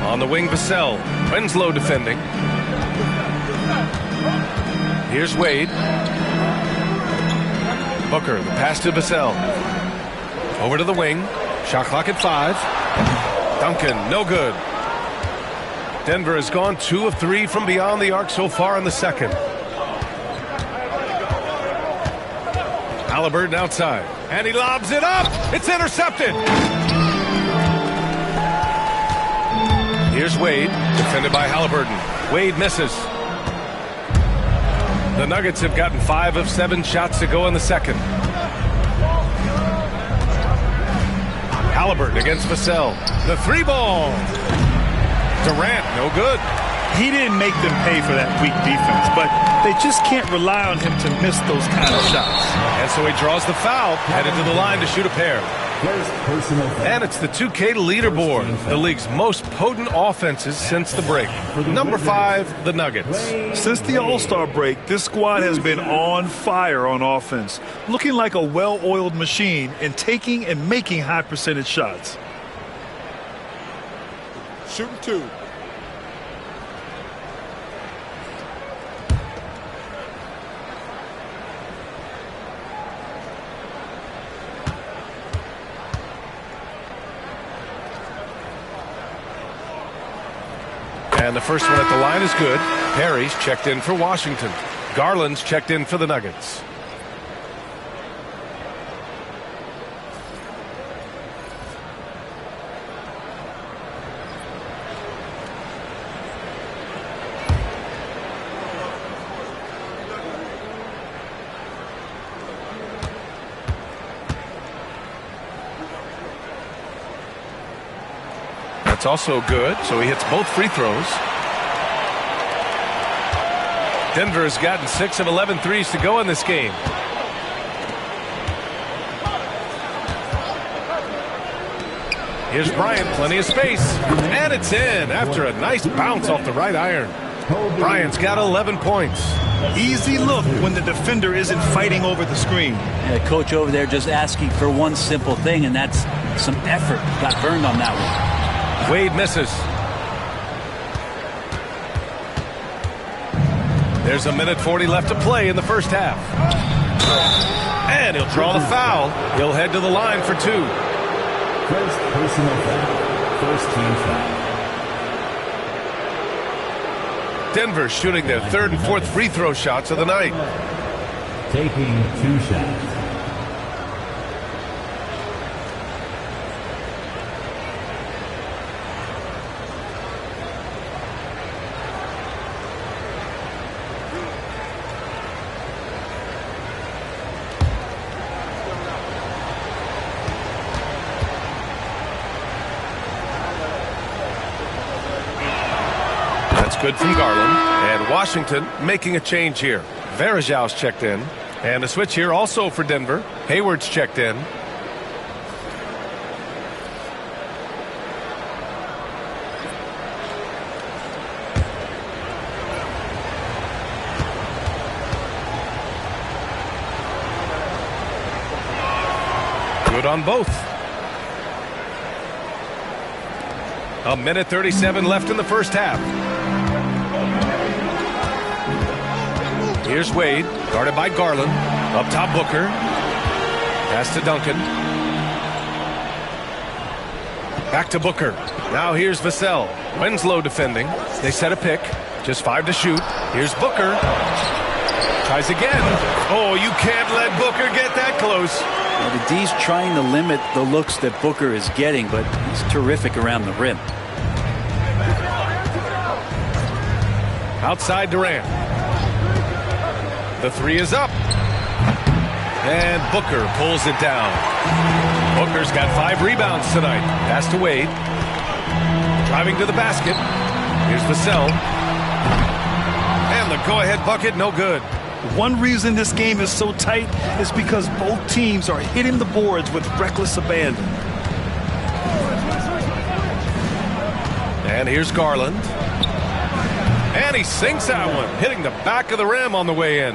Speaker 12: On the wing, Vassell. Winslow defending. Here's Wade. Booker, the pass to Vassell. Over to the wing. Shot clock at 5. Duncan, no good. Denver has gone 2 of 3 from beyond the arc so far in the second. Halliburton outside. And he lobs it up. It's intercepted. Here's Wade, defended by Halliburton. Wade misses. The Nuggets have gotten 5 of 7 shots to go in the second. Halliburton against Vassell. The 3-ball. Durant, no good.
Speaker 13: He didn't make them pay for that weak defense, but they just can't rely on him to miss those kind of shots.
Speaker 12: And so he draws the foul, headed to the line to shoot a pair.
Speaker 4: First personal foul.
Speaker 12: And it's the 2K leaderboard, the league's most potent offenses since the break. Number 5, the Nuggets.
Speaker 13: Since the All-Star break, this squad has been on fire on offense, looking like a well-oiled machine and taking and making high percentage shots.
Speaker 9: Shooting 2.
Speaker 12: And the first one at the line is good. Perry's checked in for Washington. Garland's checked in for the Nuggets. That's also good, so he hits both free throws. Denver has gotten 6 of 11 threes to go in this game. Here's Bryant, plenty of space, and it's in after a nice bounce off the right iron. Bryant's got 11 points.
Speaker 13: Easy look when the defender isn't fighting over the screen.
Speaker 19: Yeah, coach over there just asking for one simple thing, and that's some effort. Got burned on that one.
Speaker 12: Wade misses. There's a minute 40 left to play in the first half. And he'll draw the foul. He'll head to the line for 2.
Speaker 4: First personal foul. First team foul.
Speaker 12: Denver shooting their 3rd and 4th free throw shots of the night.
Speaker 4: Taking 2 shots.
Speaker 12: Good from Garland. And Washington making a change here. Varejau's checked in. And a switch here also for Denver. Hayward's checked in. Good on both. A minute 37 left in the first half. Here's Wade, guarded by Garland. Up top, Booker. Pass to Duncan. Back to Booker. Now here's Vassell. Winslow defending. They set a pick. Just 5 to shoot. Here's Booker. Tries again. Oh, you can't let Booker get that close.
Speaker 19: Now, the D's trying to limit the looks that Booker is getting, but he's terrific around the rim.
Speaker 12: Outside Durant. The 3 is up. And Booker pulls it down. Booker's got 5 rebounds tonight. Pass to Wade. Driving to the basket. Here's Vassell. And the go-ahead bucket, no good.
Speaker 13: One reason this game is so tight is because both teams are hitting the boards with reckless abandon.
Speaker 12: And here's Garland. And he sinks that one, hitting the back of the rim on the way in.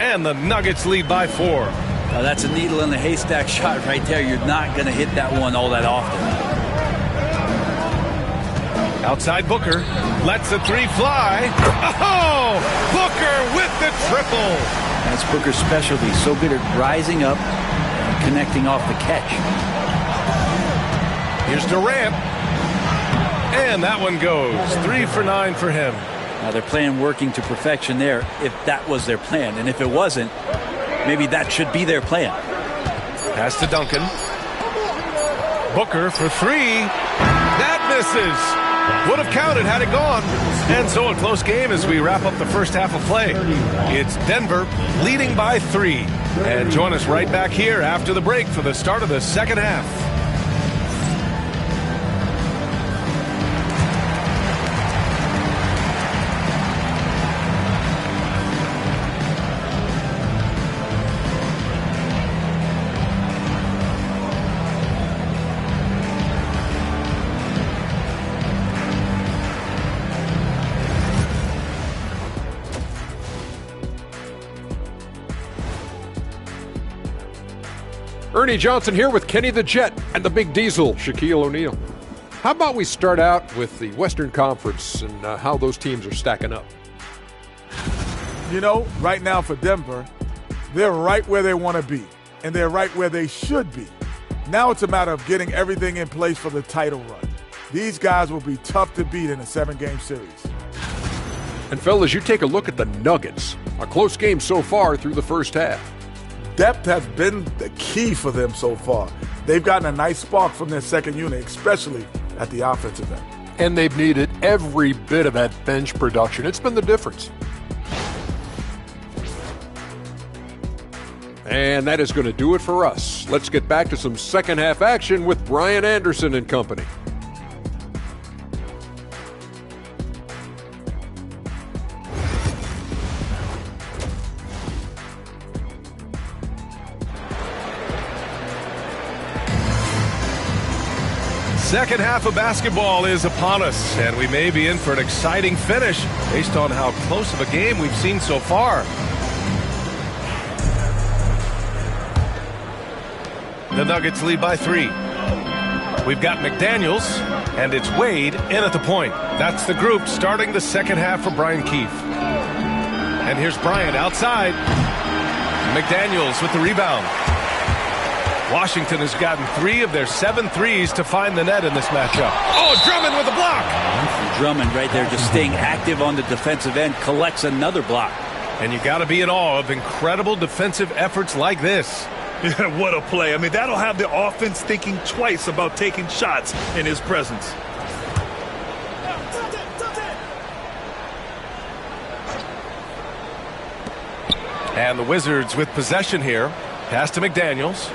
Speaker 12: And the Nuggets lead by 4.
Speaker 19: Now that's a needle in the haystack shot right there. You're not going to hit that one all that often.
Speaker 12: Outside Booker. Lets the 3 fly. Oh! Booker with the triple.
Speaker 19: That's Booker's specialty. So good at rising up and connecting off the catch.
Speaker 12: Here's Durant. And that one goes. 3 for 9 for him.
Speaker 19: Now they're playing working to perfection there if that was their plan. And if it wasn't, maybe that should be their plan.
Speaker 12: Pass to Duncan. Booker for 3. That misses. Would have counted had it gone. And so a close game as we wrap up the first half of play. It's Denver leading by 3. And join us right back here after the break for the start of the second half.
Speaker 7: Ernie Johnson here with Kenny the Jet and the Big Diesel, Shaquille O'Neal. How about we start out with the Western Conference and how those teams are stacking up?
Speaker 9: You know, right now for Denver, they're right where they want to be, and they're right where they should be. Now it's a matter of getting everything in place for the title run. These guys will be tough to beat in a 7-game series.
Speaker 7: And fellas, you take a look at the Nuggets. A close game so far through the first half.
Speaker 9: Depth has been the key for them so far. They've gotten a nice spark from their second unit, especially at the offensive end.
Speaker 7: And they've needed every bit of that bench production. It's been the difference. And that is going to do it for us. Let's get back to some second half action with Brian Anderson and company.
Speaker 12: Second half of basketball is upon us, and we may be in for an exciting finish based on how close of a game we've seen so far. The Nuggets lead by 3. We've got McDaniels, and it's Wade in at the point. That's the group starting the second half for Brian Keefe. And here's Bryant outside. McDaniels with the rebound. Washington has gotten 3 of their 7 threes to find the net in this matchup. Oh, Drummond with a block.
Speaker 19: Drummond right there just staying active on the defensive end, collects another block.
Speaker 12: And you got to be in awe of incredible defensive efforts like this.
Speaker 13: Yeah, what a play. I mean, that'll have the offense thinking twice about taking shots in his presence.
Speaker 12: And the Wizards with possession here. Pass to McDaniels.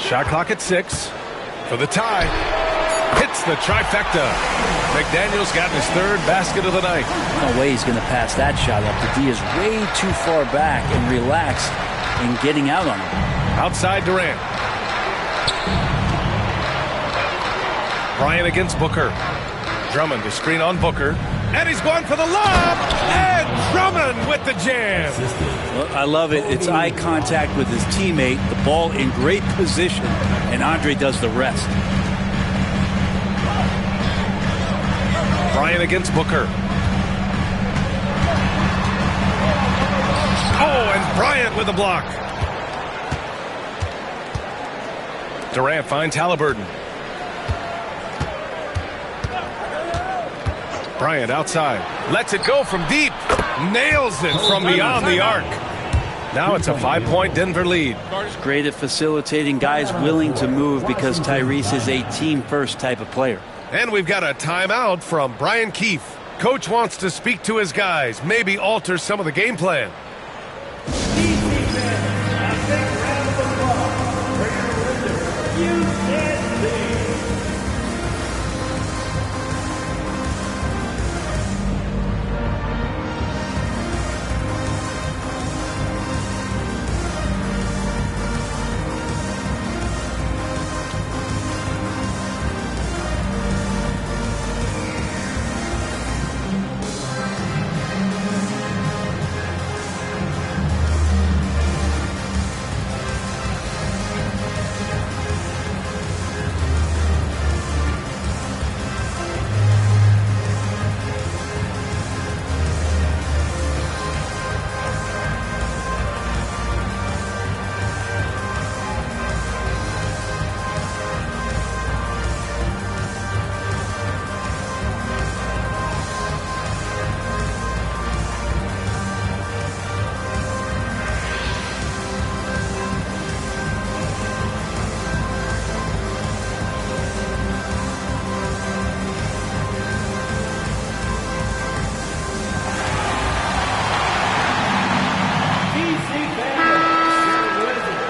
Speaker 12: Shot clock at 6 for the tie. Hits the trifecta. McDaniels got his 3rd basket of the night.
Speaker 19: No way he's going to pass that shot up. The D is way too far back and relaxed in getting out on him.
Speaker 12: Outside Durant. Bryant against Booker. Drummond to screen on Booker. And he's going for the lob. And Drummond with the jam.
Speaker 19: Well, I love it. It's eye contact with his teammate. The ball in great position. And Andre does the rest.
Speaker 12: Bryant against Booker. Oh, and Bryant with a block. Durant finds Halliburton. Bryant outside. Lets it go from deep. Nails it from beyond the arc. Now it's a 5-point Denver lead.
Speaker 19: He's great at facilitating guys willing to move because Tyrese is a team-first type of player.
Speaker 12: And we've got a timeout from Brian Keefe. Coach wants to speak to his guys, maybe alter some of the game plan.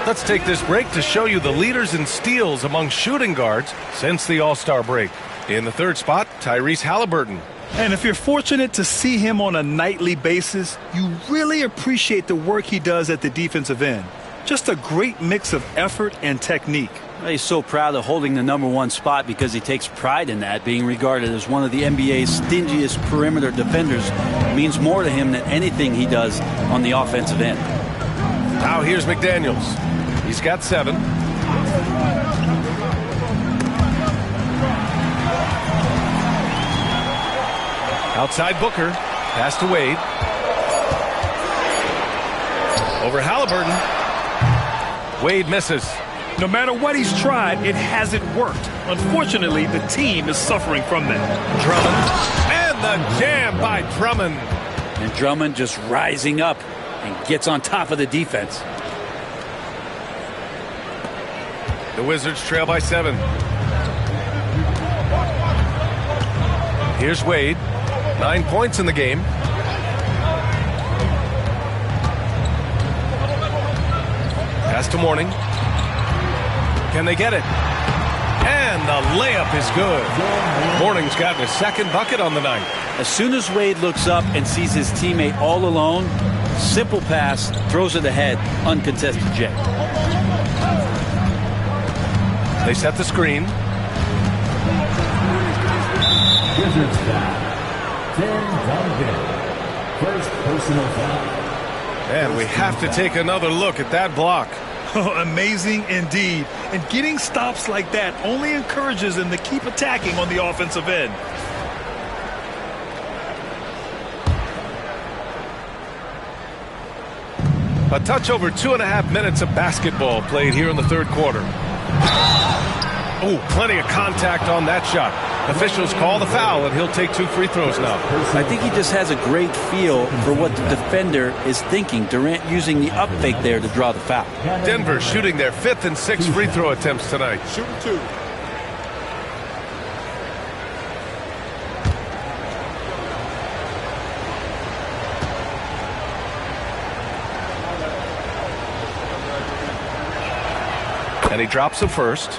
Speaker 12: Let's take this break to show you the leaders in steals among shooting guards since the All-Star break. In the 3rd spot, Tyrese Halliburton.
Speaker 13: And if you're fortunate to see him on a nightly basis, you really appreciate the work he does at the defensive end. Just a great mix of effort and technique.
Speaker 19: He's so proud of holding the #1 spot because he takes pride in that. Being regarded as one of the NBA's stingiest perimeter defenders means more to him than anything he does on the offensive end.
Speaker 12: Now here's McDaniels. He's got 7. Outside Booker. Pass to Wade. Over Halliburton. Wade misses.
Speaker 13: No matter what he's tried, it hasn't worked. Unfortunately, the team is suffering from that.
Speaker 12: Drummond. And the jam by Drummond.
Speaker 19: And Drummond just rising up and gets on top of the defense.
Speaker 12: The Wizards trail by 7. Here's Wade. 9 points in the game. Pass to Mourning. Can they get it? And the layup is good. Mourning's gotten his 2nd bucket on the night.
Speaker 19: As soon as Wade looks up and sees his teammate all alone, simple pass, throws it ahead, uncontested jet.
Speaker 12: They set the screen.
Speaker 15: Wizards foul. First personal foul.
Speaker 12: And we have to take another look at that block.
Speaker 13: Amazing indeed. And getting stops like that only encourages them to keep attacking on the offensive end.
Speaker 12: A touch over 2.5 minutes of basketball played here in the 3rd quarter. Oh, plenty of contact on that shot. Officials call the foul, and he'll take 2 free throws now.
Speaker 19: I think he just has a great feel for what the defender is thinking. Durant using the up fake there to draw the foul.
Speaker 12: Denver shooting their 5th and 6th free throw attempts tonight.
Speaker 9: Shooting 2.
Speaker 12: And he drops the first.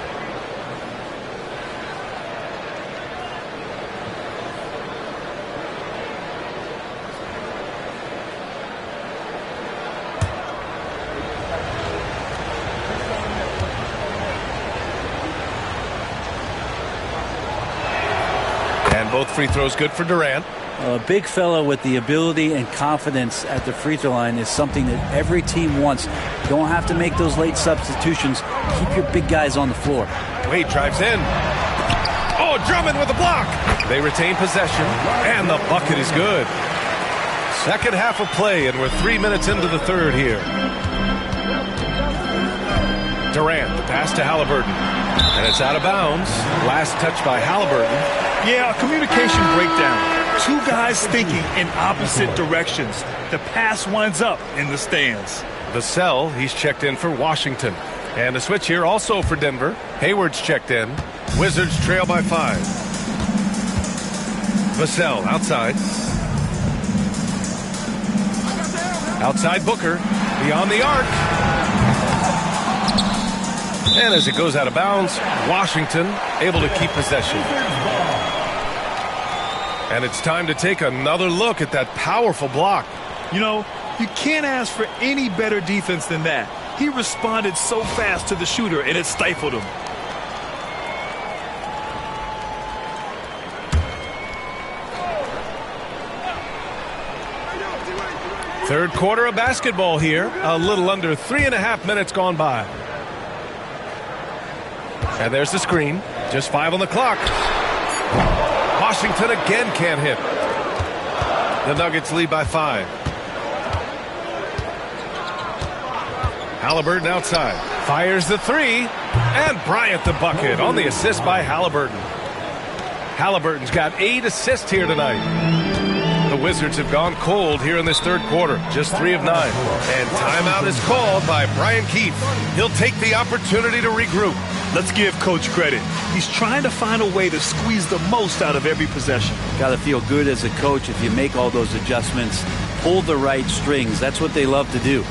Speaker 12: And both free throws good for Durant.
Speaker 19: A big fella with the ability and confidence at the free throw line is something that every team wants. You don't have to make those late substitutions. Keep your big guys on the floor.
Speaker 12: Wade drives in. Oh, Drummond with a block. They retain possession, and the bucket is good. 2nd half of play, and we're 3 minutes into the 3rd here. Durant, the pass to Halliburton. And it's out of bounds. Last touch by Halliburton.
Speaker 13: Yeah, a communication breakdown. 2 guys thinking in opposite directions. The pass winds up in the stands.
Speaker 12: Vassell, he's checked in for Washington. And a switch here also for Denver. Hayward's checked in. Wizards trail by 5. Vassell outside. Outside Booker. Beyond the arc. And as it goes out of bounds, Washington able to keep possession. And it's time to take another look at that powerful block.
Speaker 13: You know, you can't ask for any better defense than that. He responded so fast to the shooter, and it stifled him.
Speaker 12: Third quarter of basketball here. A little under 3.5 minutes gone by. And there's the screen. Just 5 on the clock. Washington again can't hit. The Nuggets lead by 5. Halliburton outside. Fires the 3. And Bryant the bucket on the assist by Halliburton. Halliburton's got 8 assists here tonight. The Wizards have gone cold here in this third quarter. Just 3 of 9. And timeout is called by Brian Keefe. He'll take the opportunity to regroup.
Speaker 13: Let's give Coach credit. He's trying to find a way to squeeze the most out of every possession.
Speaker 19: Got to feel good as a coach if you make all those adjustments. Pull the right strings. That's what they love to do.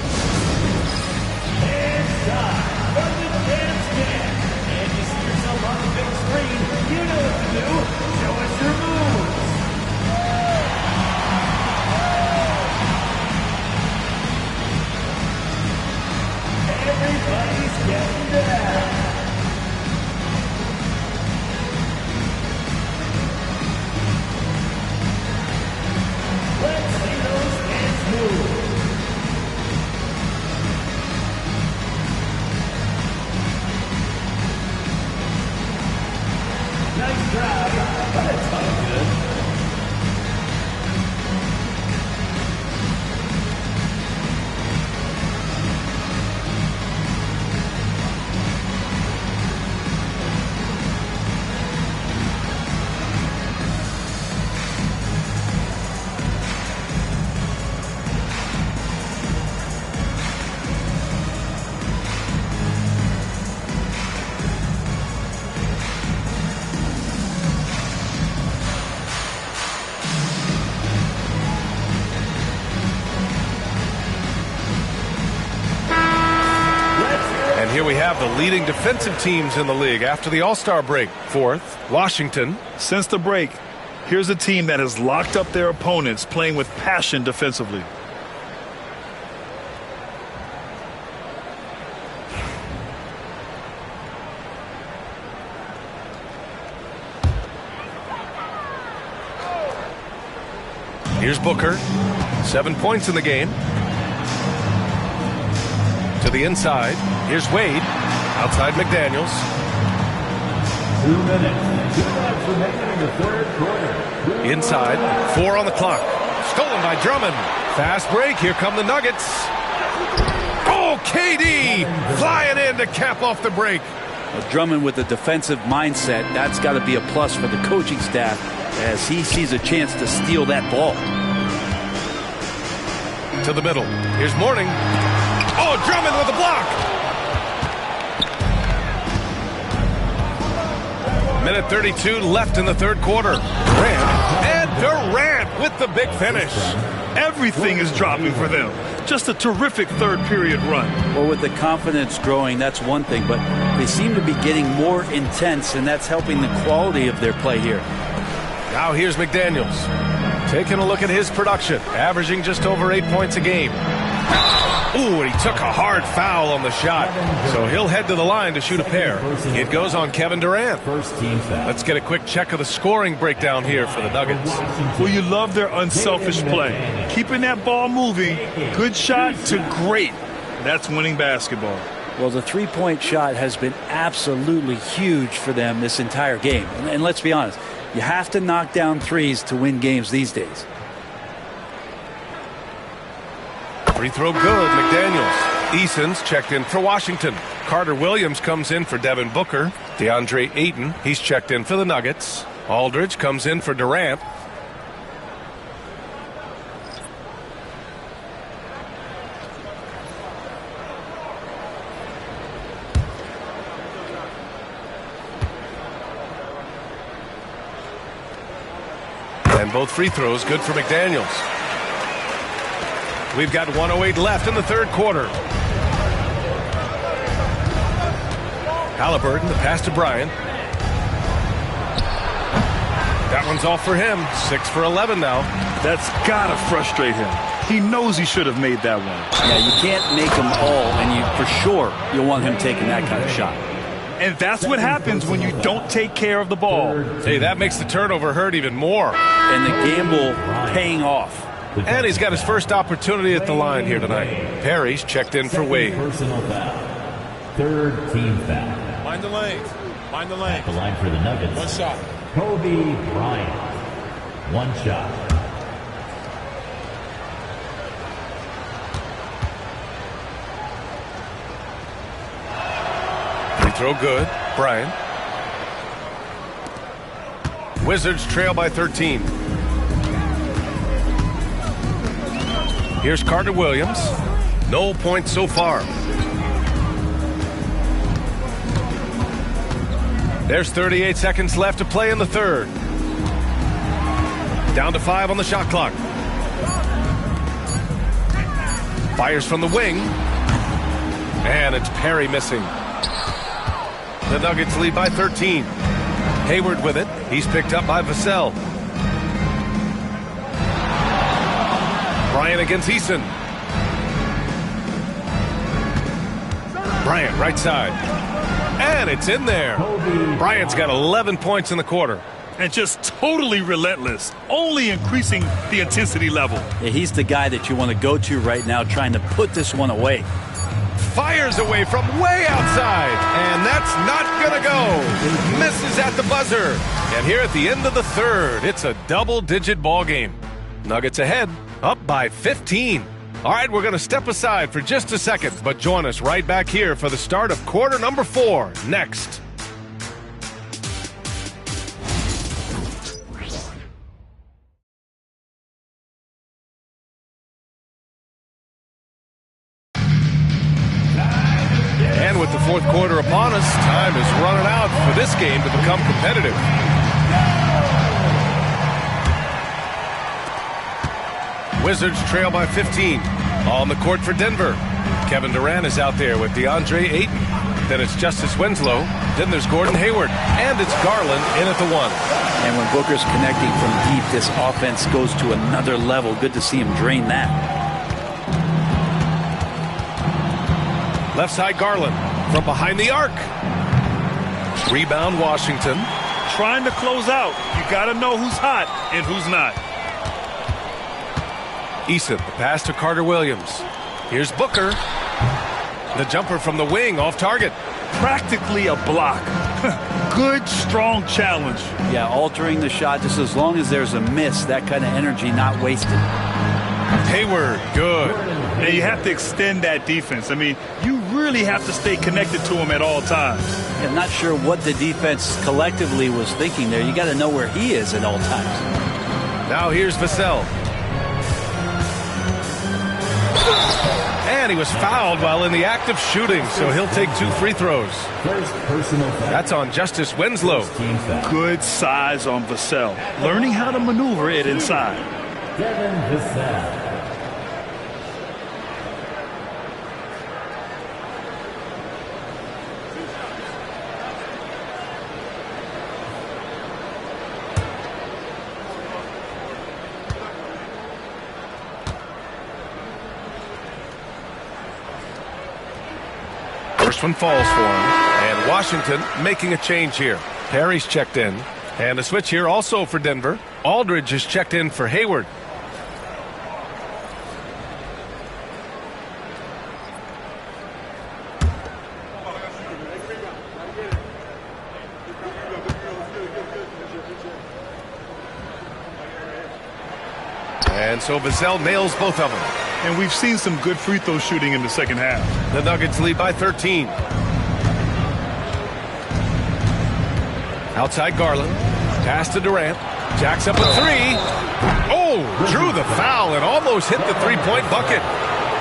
Speaker 12: here we have the leading defensive teams in the league after the All-Star break. Fourth, Washington.
Speaker 13: Since the break, here's a team that has locked up their opponents, playing with passion defensively.
Speaker 12: Here's Booker. 7 points in the game. To the inside. Here's Wade. Outside McDaniels.
Speaker 4: 2 minutes. 2 minutes remaining in the third quarter.
Speaker 12: Inside. 4 on the clock. Stolen by Drummond. Fast break. Here come the Nuggets. Oh, KD flying in to cap off the break.
Speaker 19: Well, Drummond with a defensive mindset, that's got to be a plus for the coaching staff as he sees a chance to steal that ball.
Speaker 12: To the middle. Here's Mourning. Oh, Drummond with a block. Minute 32 left in the third quarter. Durant with the big finish.
Speaker 13: Everything is dropping for them. Just a terrific third period run.
Speaker 19: Well, with the confidence growing, that's one thing, but they seem to be getting more intense, and that's helping the quality of their play here.
Speaker 12: Now here's McDaniels. Taking a look at his production, averaging just over 8 points a game. Ooh, and he took a hard foul on the shot. So he'll head to the line to shoot a pair. It goes on Kevin Durant. Let's get a quick check of the scoring breakdown here for the Nuggets.
Speaker 13: Well, you love their unselfish play. Keeping that ball moving, good shot to great. That's winning basketball.
Speaker 19: Well, the three-point shot has been absolutely huge for them this entire game. And let's be honest, you have to knock down threes to win games these days.
Speaker 12: Free throw good, McDaniels. Eason's checked in for Washington. Carter Williams comes in for Devin Booker. DeAndre Ayton, he's checked in for the Nuggets. Aldridge comes in for Durant. And both free throws good for McDaniels. We've got 1:08 left in the third quarter. Halliburton, the pass to Bryant. That one's off for him. 6 for 11 now.
Speaker 13: That's gotta frustrate him. He knows he should have made that one.
Speaker 19: Yeah, you can't make them all, and for sure you'll want him taking that kind of shot.
Speaker 13: And that's what happens when you don't take care of the ball.
Speaker 12: Hey, that makes the turnover hurt even more.
Speaker 19: And the gamble paying off.
Speaker 12: And he's got his first opportunity at the line here tonight. Perry's checked in for Wade.
Speaker 4: Personal foul. Third team foul.
Speaker 10: Mind the lane. Mind the lane.
Speaker 4: The line for the Nuggets.
Speaker 10: 1 shot.
Speaker 4: Kobe Bryant. 1 shot.
Speaker 12: Free throw good. Bryant. Wizards trail by 13. Here's Carter Williams. No points so far. There's 38 seconds left to play in the third. Down to 5 on the shot clock. Fires from the wing. And it's Perry missing. The Nuggets lead by 13. Hayward with it. He's picked up by Vassell. Bryant against Eason. Bryant right side. And it's in there. Bryant's got 11 points in the quarter.
Speaker 13: And just totally relentless, only increasing the intensity level.
Speaker 19: Yeah, he's the guy that you want to go to right now trying to put this one away.
Speaker 12: Fires away from way outside. And that's not going to go. Misses at the buzzer. And here at the end of the third, it's a double-digit ball game. Nuggets ahead, up by 15. All right, we're going to step aside for just a second, but join us right back here for the start of quarter number 4 next. And with the fourth quarter upon us, time is running out for this game to become competitive. Wizards trail by 15. On the court for Denver. Kevin Durant is out there with DeAndre Ayton. Then it's Justice Winslow. Then there's Gordon Hayward. And it's Garland in at the 1.
Speaker 19: And when Booker's connecting from deep, this offense goes to another level. Good to see him drain that.
Speaker 12: Left side Garland from behind the arc. Rebound Washington.
Speaker 13: Trying to close out. You got to know who's hot and who's not.
Speaker 12: Eason, the pass to Carter Williams. Here's Booker. The jumper from the wing off target.
Speaker 13: Practically a block. Good, strong challenge.
Speaker 19: Yeah, altering the shot just as long as there's a miss. That kind of energy not wasted.
Speaker 12: Hayward, good.
Speaker 13: And you have to extend that defense. I mean, you really have to stay connected to him at all times.
Speaker 19: I'm not sure what the defense collectively was thinking there. You got to know where he is at all times.
Speaker 12: Now here's Vassell. And he was fouled while in the act of shooting, so he'll take 2 free throws. That's on Justice Winslow.
Speaker 13: Good size on Vassell. Learning how to maneuver it inside.
Speaker 12: First one falls for him. And Washington making a change here. Perry's checked in. And a switch here also for Denver. Aldridge is checked in for Hayward. And so Vassell nails both of them.
Speaker 13: And we've seen some good free throw shooting in the second half.
Speaker 12: The Nuggets lead by 13. Outside Garland. Pass to Durant. Jacks up a 3. Oh, drew the foul and almost hit the three-point bucket.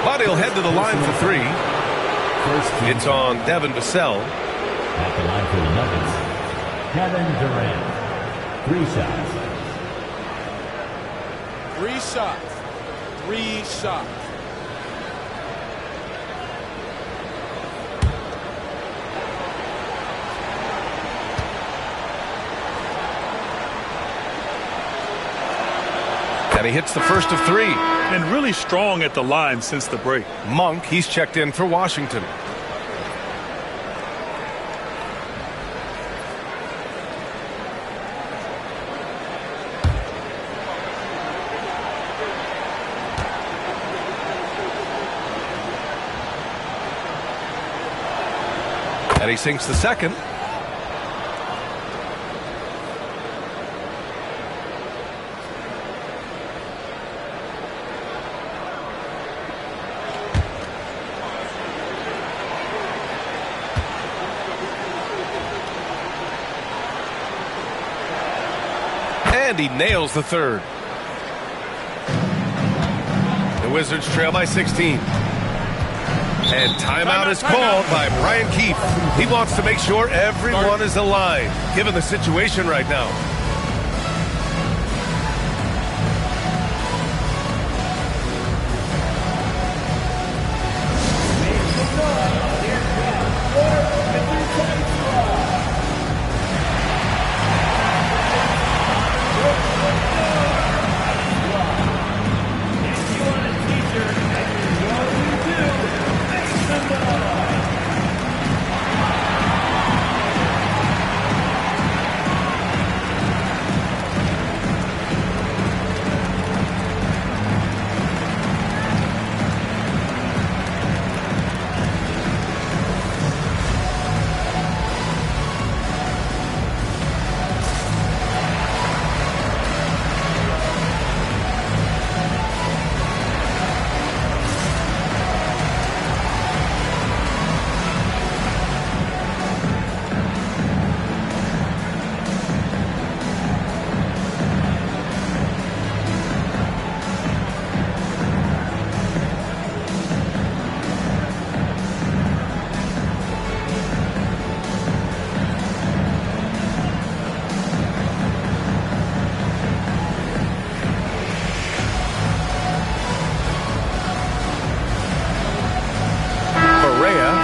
Speaker 12: But he'll head to the line for 3. It's on Devin Vassell.
Speaker 15: At the line for the Nuggets, Kevin Durant. 3 shots.
Speaker 10: 3 shots.
Speaker 12: And he hits the first of 3.
Speaker 13: And really strong at the line since the break.
Speaker 12: Monk, he's checked in for Washington. And he sinks the second. And he nails the third. The Wizards trail by 16. And timeout is called by Brian Keefe. He wants to make sure everyone is aligned, given the situation right now.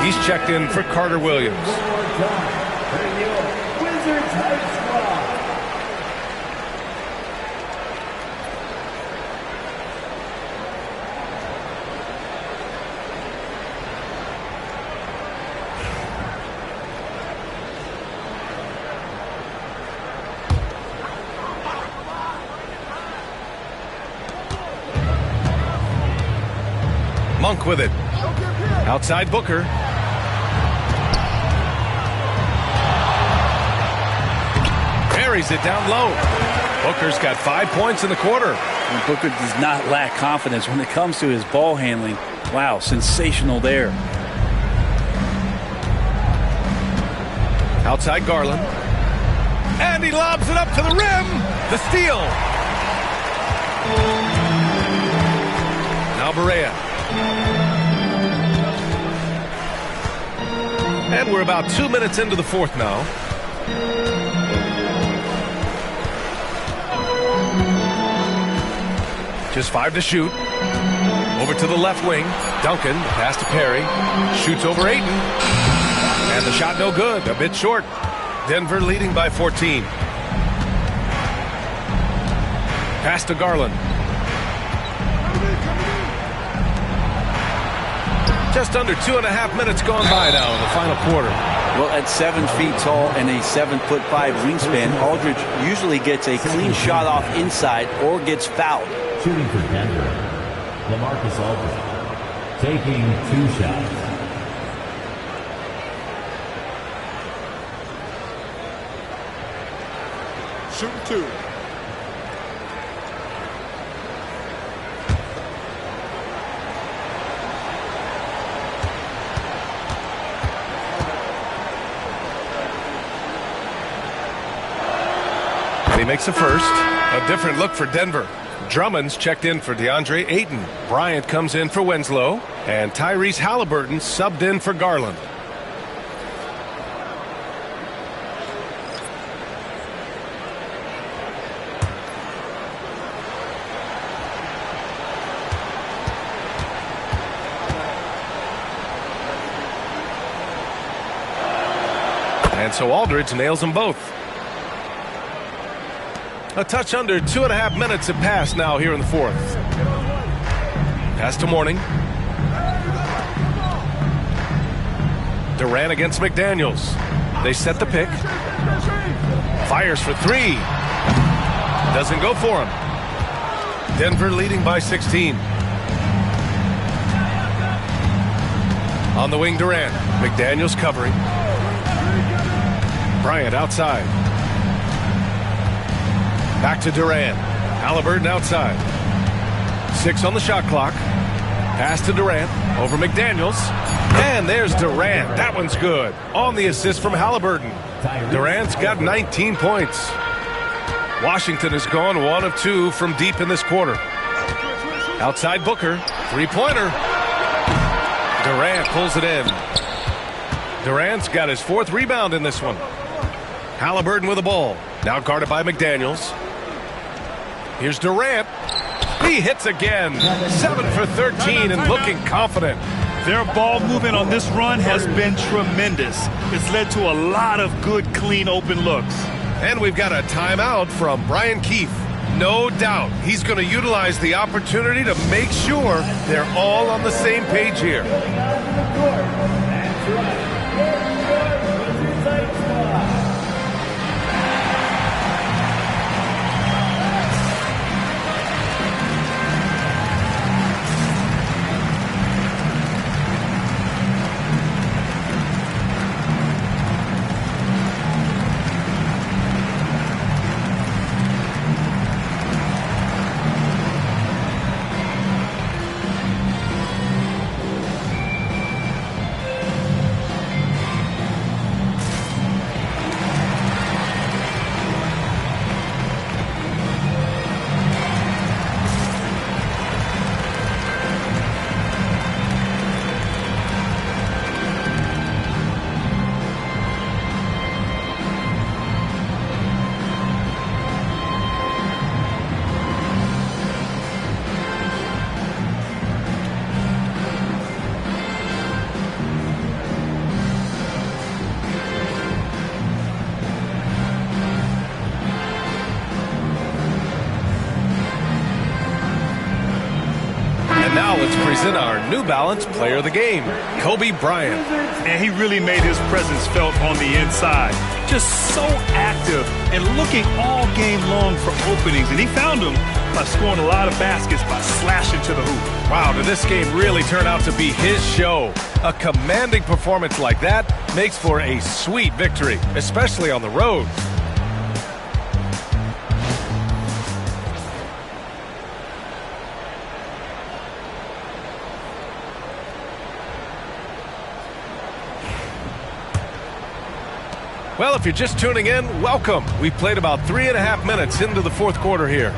Speaker 12: He's checked in for Carter Williams.
Speaker 15: Wizards High Squad.
Speaker 12: Monk with it. Outside Booker. Buries it down low. Booker's got 5 points in the quarter.
Speaker 19: And Booker does not lack confidence when it comes to his ball handling. Wow, sensational there.
Speaker 12: Outside Garland. And he lobs it up to the rim. The steal. Now Barea. And we're about 2 minutes into the fourth now. Just 5 to shoot. Over to the left wing. Duncan, pass to Perry. Shoots over Ayton. And the shot no good. A bit short. Denver leading by 14. Pass to Garland. Just under 2.5 minutes gone by now in the final quarter.
Speaker 19: Well, at 7 feet tall and a 7'5" wingspan, Aldridge usually gets a clean shot off inside or gets fouled.
Speaker 20: Shooting for Denver, LaMarcus Aldridge, taking 2 shots.
Speaker 8: Shooting 2.
Speaker 12: He makes the first. A different look for Denver. Drummond's checked in for DeAndre Ayton. Bryant comes in for Winslow. And Tyrese Halliburton subbed in for Garland. And so Aldridge nails them both. A touch under 2.5 minutes have passed now here in the fourth. Pass to Mourning. Durant against McDaniels. They set the pick. Fires for 3. Doesn't go for him. Denver leading by 16. On the wing, Durant. McDaniels covering. Bryant outside. Back to Durant. Halliburton outside. 6 on the shot clock. Pass to Durant. Over McDaniels. And there's Durant. That one's good. On the assist from Halliburton. Durant's got 19 points. Washington has gone 1 of 2 from deep in this quarter. Outside Booker. 3-pointer. Durant pulls it in. Durant's got his 4th rebound in this one. Halliburton with the ball. Now guarded by McDaniels. Here's Durant. He hits again. 7 for 13 and looking confident.
Speaker 13: Their ball movement on this run has been tremendous. It's led to a lot of good, clean, open looks.
Speaker 12: And we've got a timeout from Brian Keefe. No doubt he's going to utilize the opportunity to make sure they're all on the same page here. And now let's present our New Balance Player of the Game, Kobe Bryant.
Speaker 13: And he really made his presence felt on the inside. Just so active and looking all game long for openings. And he found them by scoring a lot of baskets by slashing to the hoop.
Speaker 12: Wow, did this game really turn out to be his show? A commanding performance like that makes for a sweet victory, especially on the road. Well, if you're just tuning in, welcome. We played about 3.5 minutes into the fourth quarter here.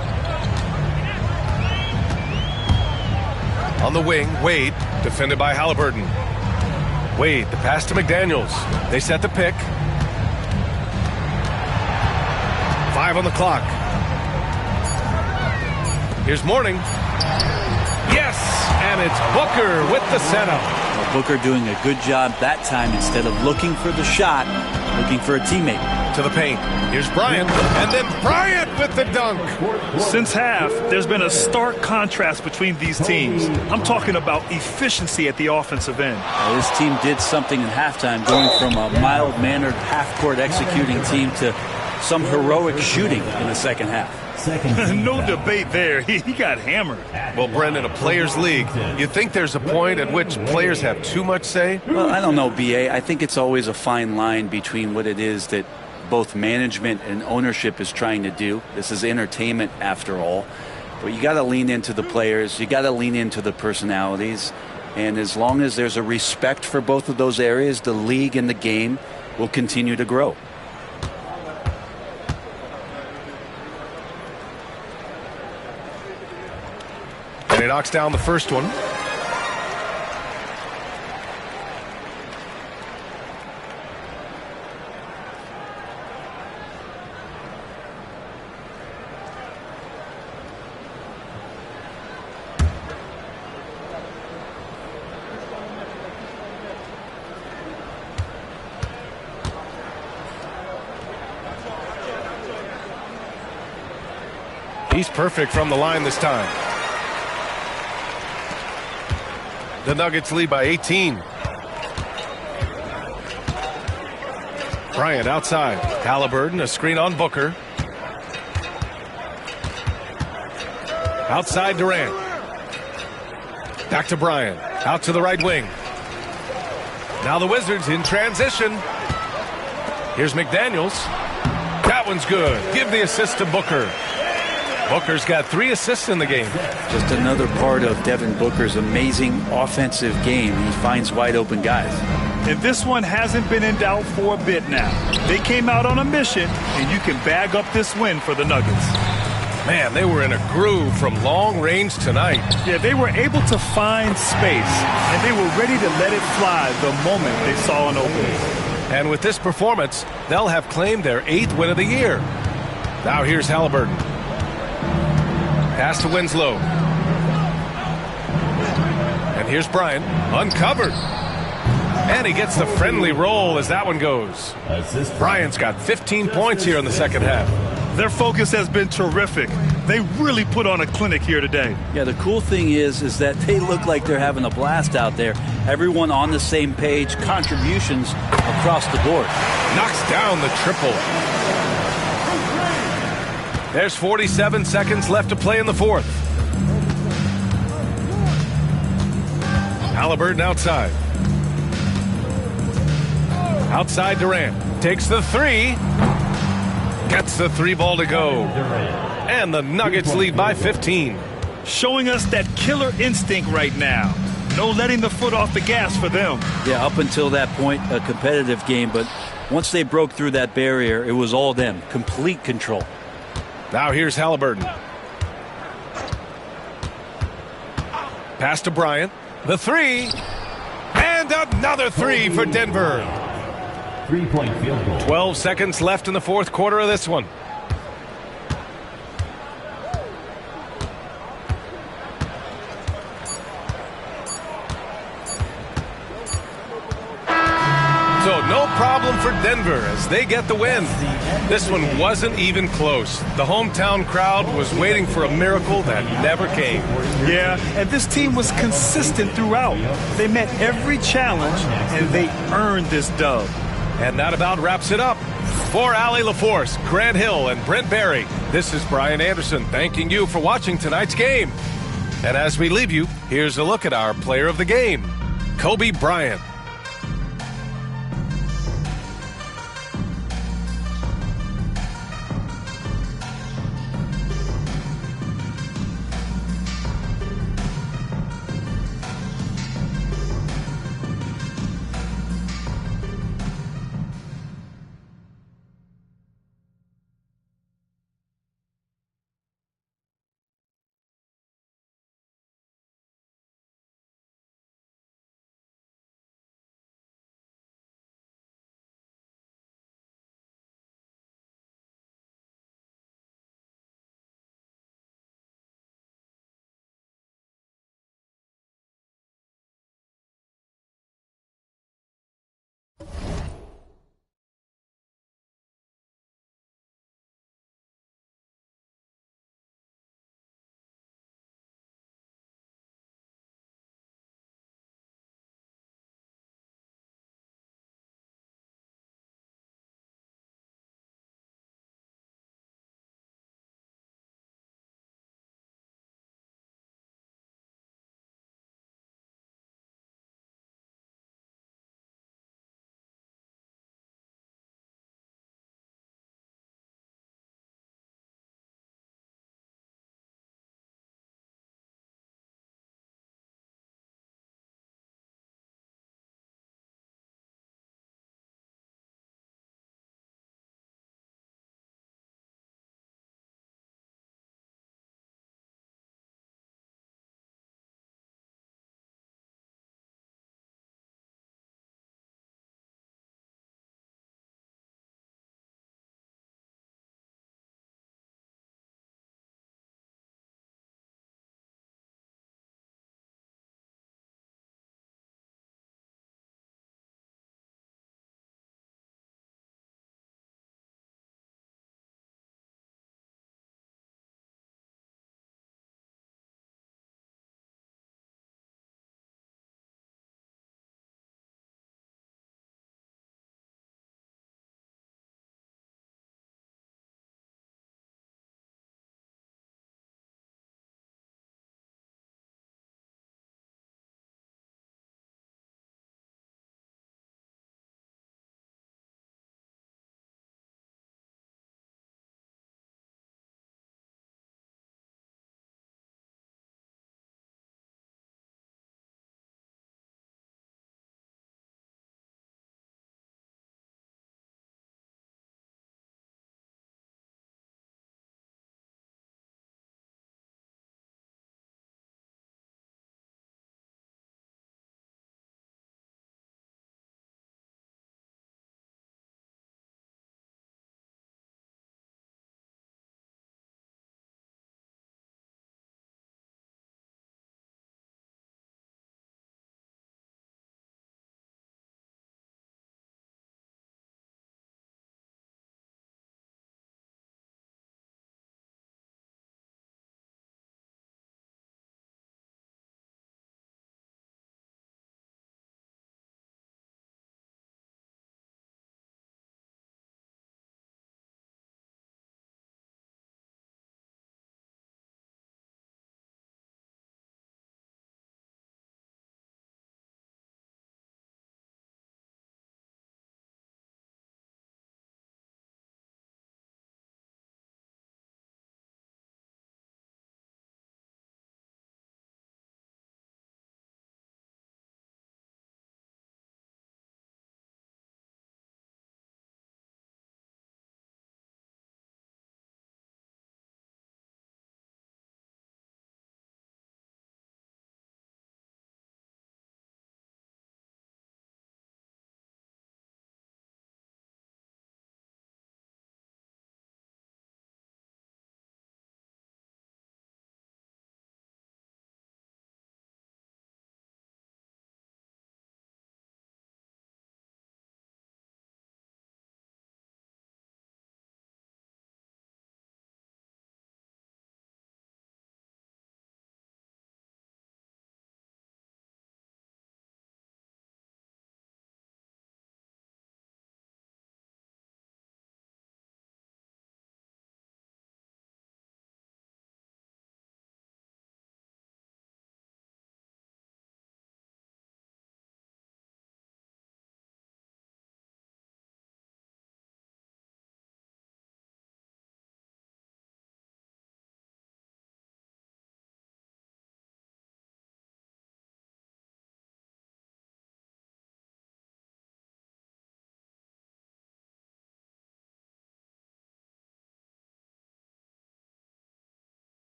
Speaker 12: On the wing, Wade, defended by Halliburton. Wade, the pass to McDaniels. They set the pick. 5 on the clock. Here's Mourning. Yes, and it's Booker with the setup.
Speaker 19: Well, Booker doing a good job that time instead of looking for the shot, looking for a teammate.
Speaker 12: To the paint. Here's Bryant, and then Bryant with the dunk.
Speaker 13: Since half, there's been a stark contrast between these teams. I'm talking about efficiency at the offensive end.
Speaker 19: Well, this team did something in halftime, going from a mild-mannered half-court executing team to some heroic shooting in the second half.
Speaker 13: No debate there. He got hammered.
Speaker 12: Well, Brendan, a players' league, you think there's a point at which players have too much say?
Speaker 19: Well, I don't know, B.A. I think it's always a fine line between what it is that both management and ownership is trying to do. This is entertainment after all. But you got to lean into the players. You got to lean into the personalities. And as long as there's a respect for both of those areas, the league and the game will continue to grow.
Speaker 12: And he knocks down the first one. He's perfect from the line this time. The Nuggets lead by 18. Bryant outside. Halliburton, a screen on Booker. Outside Durant. Back to Bryant. Out to the right wing. Now the Wizards in transition. Here's McDaniels. That one's good. Give the assist to Booker. Booker's got 3 assists in the game.
Speaker 19: Just another part of Devin Booker's amazing offensive game. He finds wide open guys.
Speaker 13: And this one hasn't been in doubt for a bit now. They came out on a mission, and you can bag up this win for the Nuggets.
Speaker 12: Man, they were in a groove from long range tonight.
Speaker 13: Yeah, they were able to find space, and they were ready to let it fly the moment they saw an opening.
Speaker 12: And with this performance, they'll have claimed their 8th win of the year. Now here's Halliburton. Pass to Winslow. And here's Bryant, uncovered. And he gets the friendly roll as that one goes. Bryant's got 15 points here in the second half.
Speaker 13: Their focus has been terrific. They really put on a clinic here today.
Speaker 19: Yeah, the cool thing is that they look like they're having a blast out there. Everyone on the same page, contributions across the board.
Speaker 12: Knocks down the triple. There's 47 seconds left to play in the fourth. Halliburton outside. Outside Durant. Takes the 3. Gets the 3 ball to go. And the Nuggets lead by 15.
Speaker 13: Showing us that killer instinct right now. No letting the foot off the gas for them.
Speaker 19: Yeah, up until that point, a competitive game. But once they broke through that barrier, it was all them. Complete control.
Speaker 12: Now here's Halliburton. Pass to Bryant. The 3. And another 3 for Denver.
Speaker 20: 3-point field goal.
Speaker 12: 12 seconds left in the fourth quarter of this one. So No problem for Denver as they get the win. This one wasn't even close. The hometown crowd was waiting for a miracle that never came.
Speaker 13: Yeah, and this team was consistent throughout. They met every challenge, and they earned this dub.
Speaker 12: And that about wraps it up. For Allie LaForce, Grant Hill, and Brent Barry, this is Brian Anderson thanking you for watching tonight's game. And as we leave you, here's a look at our player of the game, Kobe Bryant.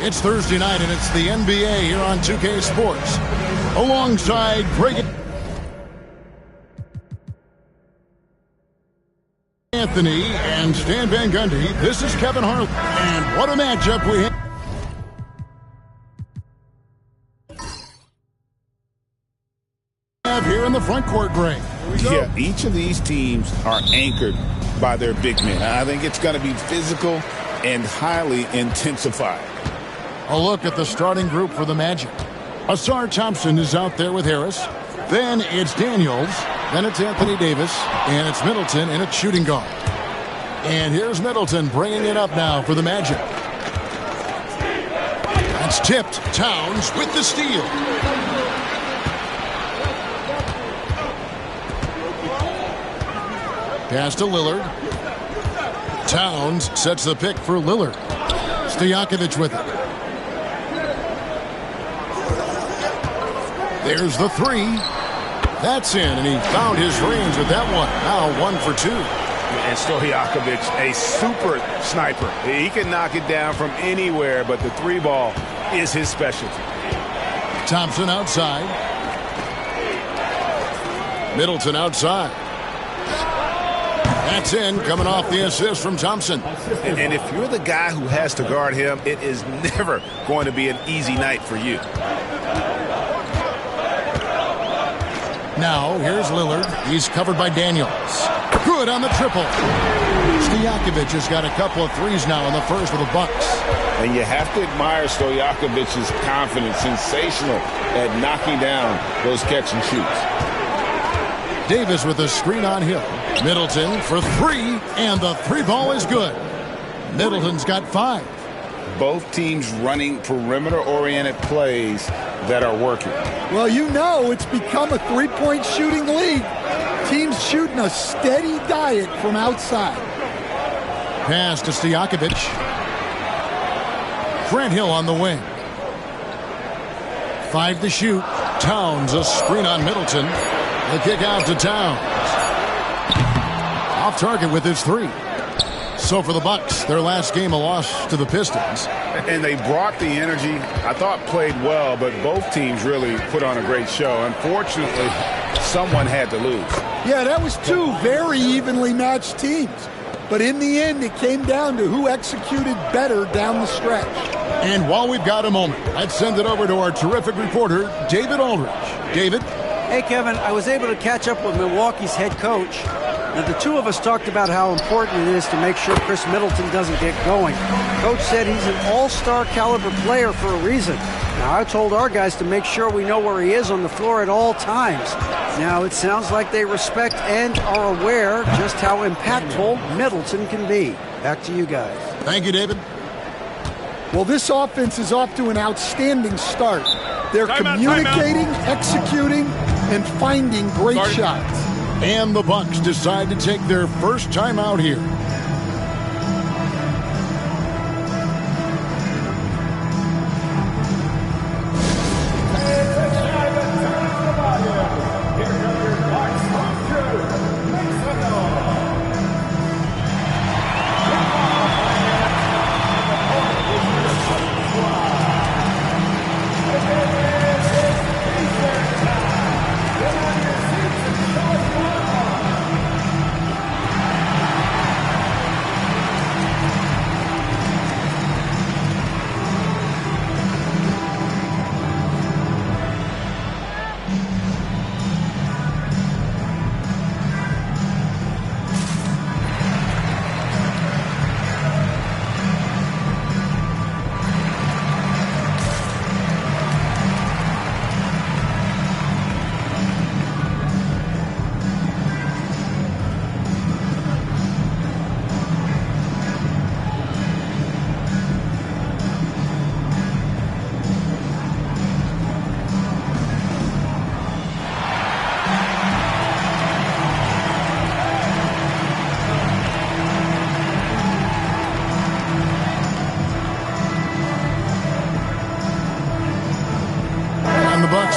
Speaker 1: It's Thursday night, and it's the NBA here on 2K Sports. Alongside Greg Anthony and Stan Van Gundy, this is Kevin Harlan. And what a matchup we have here in the front court, Greg.
Speaker 2: Yeah, each of these teams are anchored by their big men. I think it's going to be physical and highly intensified.
Speaker 1: A look at the starting group for the Magic. Ausar Thompson is out there with Harris. Then it's Daniels. Then it's Anthony Davis. And it's Middleton, and it's shooting guard. And here's Middleton bringing it up now for the Magic. That's tipped. Towns with the steal. Pass to Lillard. Towns sets the pick for Lillard. Stojakovic with it. There's the three. That's in, and he found his range with that one. Now 1 for 2.
Speaker 2: And Stojakovic, a super sniper. He can knock it down from anywhere, but the three ball is his specialty.
Speaker 1: Thompson outside. Middleton outside. That's in, coming off the assist from Thompson.
Speaker 2: And if you're the guy who has to guard him, it is never going to be an easy night for you.
Speaker 1: Now, here's Lillard. He's covered by Daniels. Good on the triple. Stojakovic has got a couple of threes now in the first for the Bucks.
Speaker 2: And you have to admire Stojakovic's confidence. Sensational at knocking down those catch and shoots.
Speaker 1: Davis with a screen on Hill. Middleton for three, and the three ball is good. Middleton's got 5.
Speaker 2: Both teams running perimeter-oriented plays that are working.
Speaker 14: Well, you know it's become a three-point shooting league. Teams shooting a steady diet from outside.
Speaker 1: Pass to Stojakovic. Grant Hill on the wing. 5 to shoot. Towns a screen on Middleton. The kick out to Towns. Off target with his 3. So for the Bucks, their last game a loss to the Pistons.
Speaker 2: And they brought the energy. I thought played well, but both teams really put on a great show. Unfortunately, someone had to lose.
Speaker 14: Yeah, that was 2 very evenly matched teams. But in the end, it came down to who executed better down the stretch.
Speaker 1: And while we've got a moment, let's send it over to our terrific reporter, David Aldridge. David?
Speaker 5: Hey, Kevin, I was able to catch up with Milwaukee's head coach. Now, the two of us talked about how important it is to make sure Chris Middleton doesn't get going. Coach said he's an all-star caliber player for a reason. Now, I told our guys to make sure we know where he is on the floor at all times. Now, it sounds like they respect and are aware just how impactful Middleton can be. Back to you guys.
Speaker 1: Thank you, David.
Speaker 14: Well, this offense is off to an outstanding start. They're communicating, executing, and finding great shots.
Speaker 1: And the Bucks decide to take their first time out here.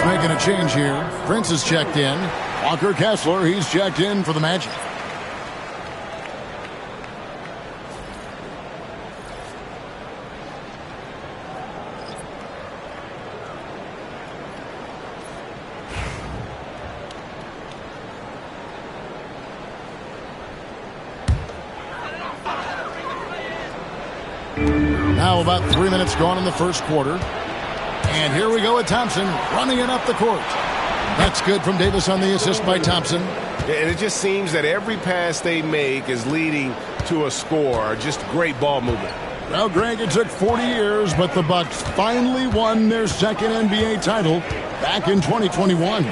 Speaker 1: Making a change here. Prince is checked in. Walker Kessler, he's checked in for the Magic. Now about 3 minutes gone in the first quarter. And here we go with Thompson running it up the court. That's good from Davis on the assist by Thompson.
Speaker 18: And it just seems that every pass they make is leading to a score. Just great ball movement.
Speaker 1: Well, Greg, it took 40 years, but the Bucks finally won their second NBA title back in 2021.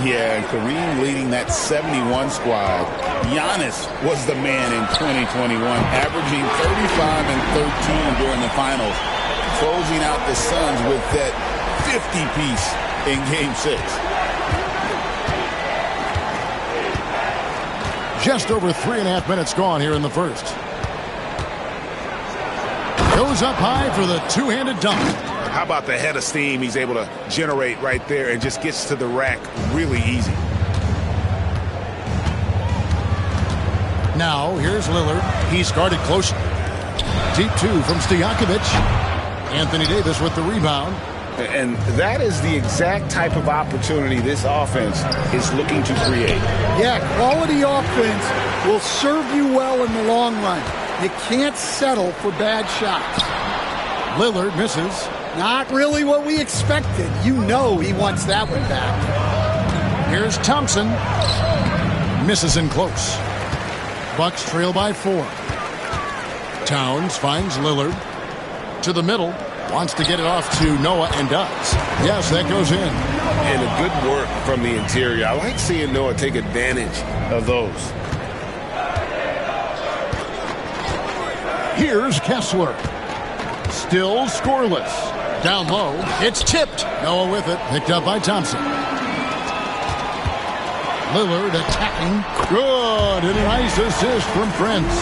Speaker 2: Yeah, and Kareem leading that 71 squad. Giannis was the man in 2021, averaging 35 and 13 during the finals, closing out the Suns with that 50-piece in Game 6.
Speaker 1: Just over 3.5 minutes gone here in the first. Goes up high for the two-handed dunk.
Speaker 2: How about the head of steam he's able to generate right there and just gets to the rack really easy.
Speaker 1: Now, here's Lillard. He's guarded close. Deep two from Stojakovic. Anthony Davis with the rebound.
Speaker 2: And that is the exact type of opportunity this offense is looking to create.
Speaker 14: Yeah, quality offense will serve you well in the long run. You can't settle for bad shots.
Speaker 1: Lillard misses.
Speaker 14: Not really what we expected. You know he wants that one back.
Speaker 1: Here's Thompson. Misses in close. Bucks trail by 4. Towns finds Lillard. To the middle. Wants to get it off to Noah and does. Yes, that goes in.
Speaker 18: And a good work from the interior. I like seeing Noah take advantage of those.
Speaker 1: Here's Kessler. Still scoreless. Down low. It's tipped. Noah with it. Picked up by Thompson. Lillard attacking. Good. And a nice assist from Prince.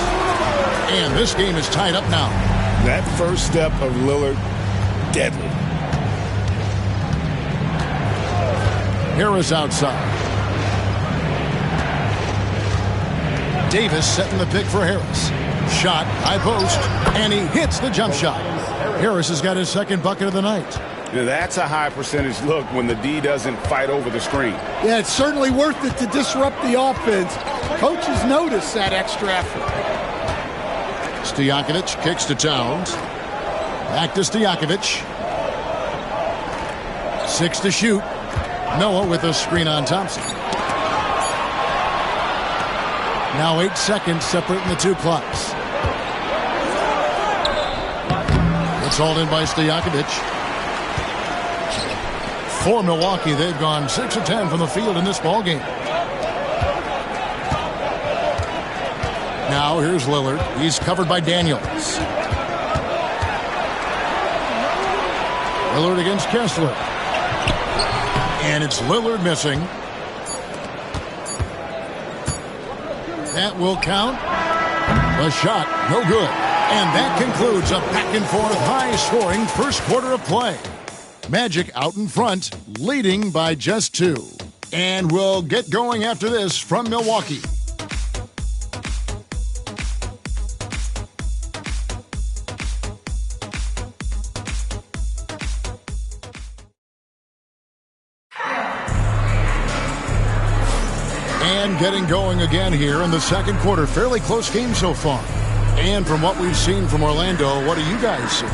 Speaker 1: And this game is tied up now.
Speaker 2: That first step of Lillard, deadly.
Speaker 1: Harris outside. Davis setting the pick for Harris. Shot, high post, and he hits the jump shot. Harris has got his second bucket of the night.
Speaker 2: Now that's a high percentage look when the D doesn't fight over the screen.
Speaker 14: Yeah, it's certainly worth it to disrupt the offense. Coaches notice that extra effort.
Speaker 1: Stojakovic kicks to Towns. Back to Stojakovic. 6 to shoot. Noah with a screen on Thompson. Now 8 seconds separating the two clocks. It's hauled in by Stojakovic. For Milwaukee, they've gone 6 of 10 from the field in this ballgame. Now here's Lillard. He's covered by Daniels. Lillard against Kessler. And it's Lillard missing. That will count. The shot, no good. And that concludes a back-and-forth, high-scoring first quarter of play. Magic out in front, leading by just 2. And we'll get going after this from Milwaukee. And getting going again here in the second quarter. Fairly close game so far. And from what we've seen from Orlando, what do you guys see?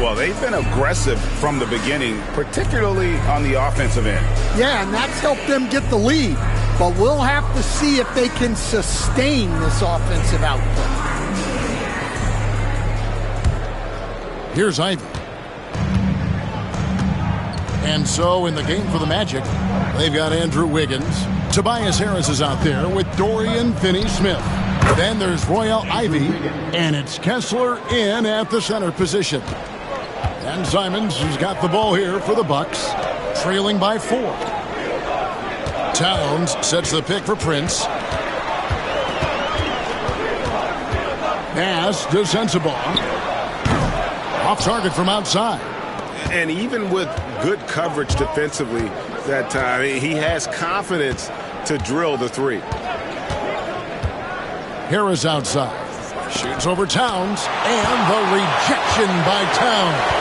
Speaker 2: Well, they've been aggressive from the beginning, particularly on the offensive end.
Speaker 14: Yeah, and that's helped them get the lead. But we'll have to see if they can sustain this offensive output.
Speaker 1: Here's Ivy. And so in the game for the Magic, they've got Andrew Wiggins. Tobias Harris is out there with Dorian Finney-Smith. Then there's Royal Ivy, and it's Kessler in at the center position. And Simons, who's got the ball here for the Bucks, trailing by 4. Towns sets the pick for Prince. Pass to Sensabaugh. Off target from outside.
Speaker 18: And even with good coverage defensively that time, he has confidence to drill the 3.
Speaker 1: Harris outside. Shoots over Towns. And the rejection by Towns.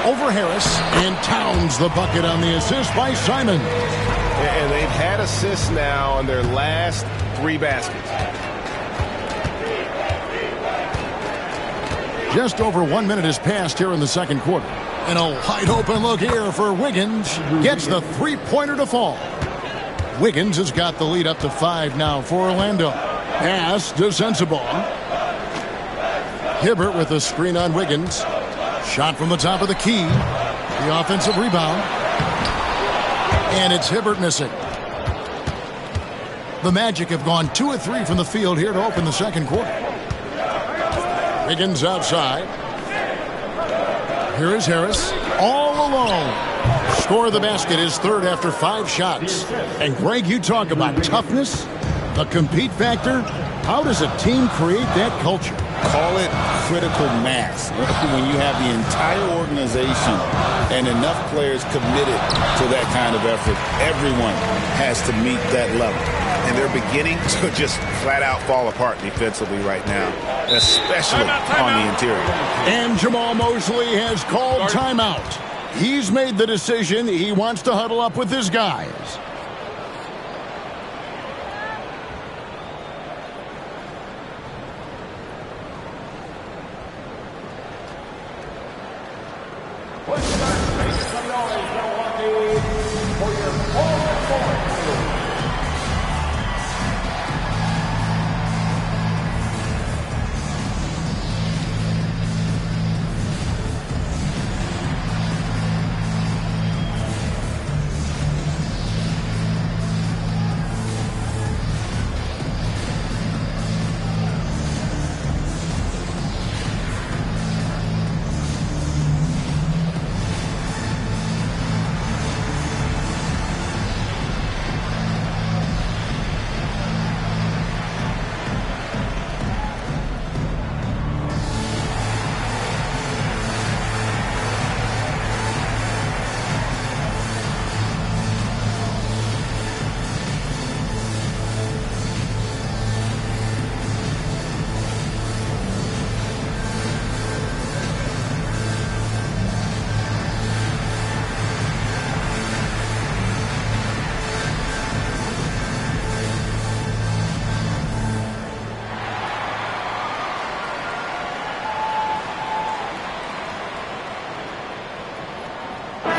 Speaker 1: Over Harris. And Towns the bucket on the assist by Simon.
Speaker 18: And they've had assists now on their last 3 baskets.
Speaker 1: Just over 1 minute has passed here in the second quarter. And a wide open look here for Wiggins. Gets the three-pointer to fall. Wiggins has got the lead up to 5 now for Orlando. Pass to Sensabaugh. Hibbert with a screen on Wiggins. Shot from the top of the key. The offensive rebound. And it's Hibbert missing. The Magic have gone 2 of 3 from the field here to open the second quarter. Wiggins outside. Here is Harris. All alone. Score of the basket is third after 5 shots. And Greg, you talk about toughness, the compete factor. How does a team create that culture?
Speaker 2: Call it critical mass. When you have the entire organization and enough players committed to that kind of effort, everyone has to meet that level. And they're beginning to just flat out fall apart defensively right now, especially on the interior.
Speaker 1: And Jamal Mosley has called timeout. He's made the decision. He wants to huddle up with his guys.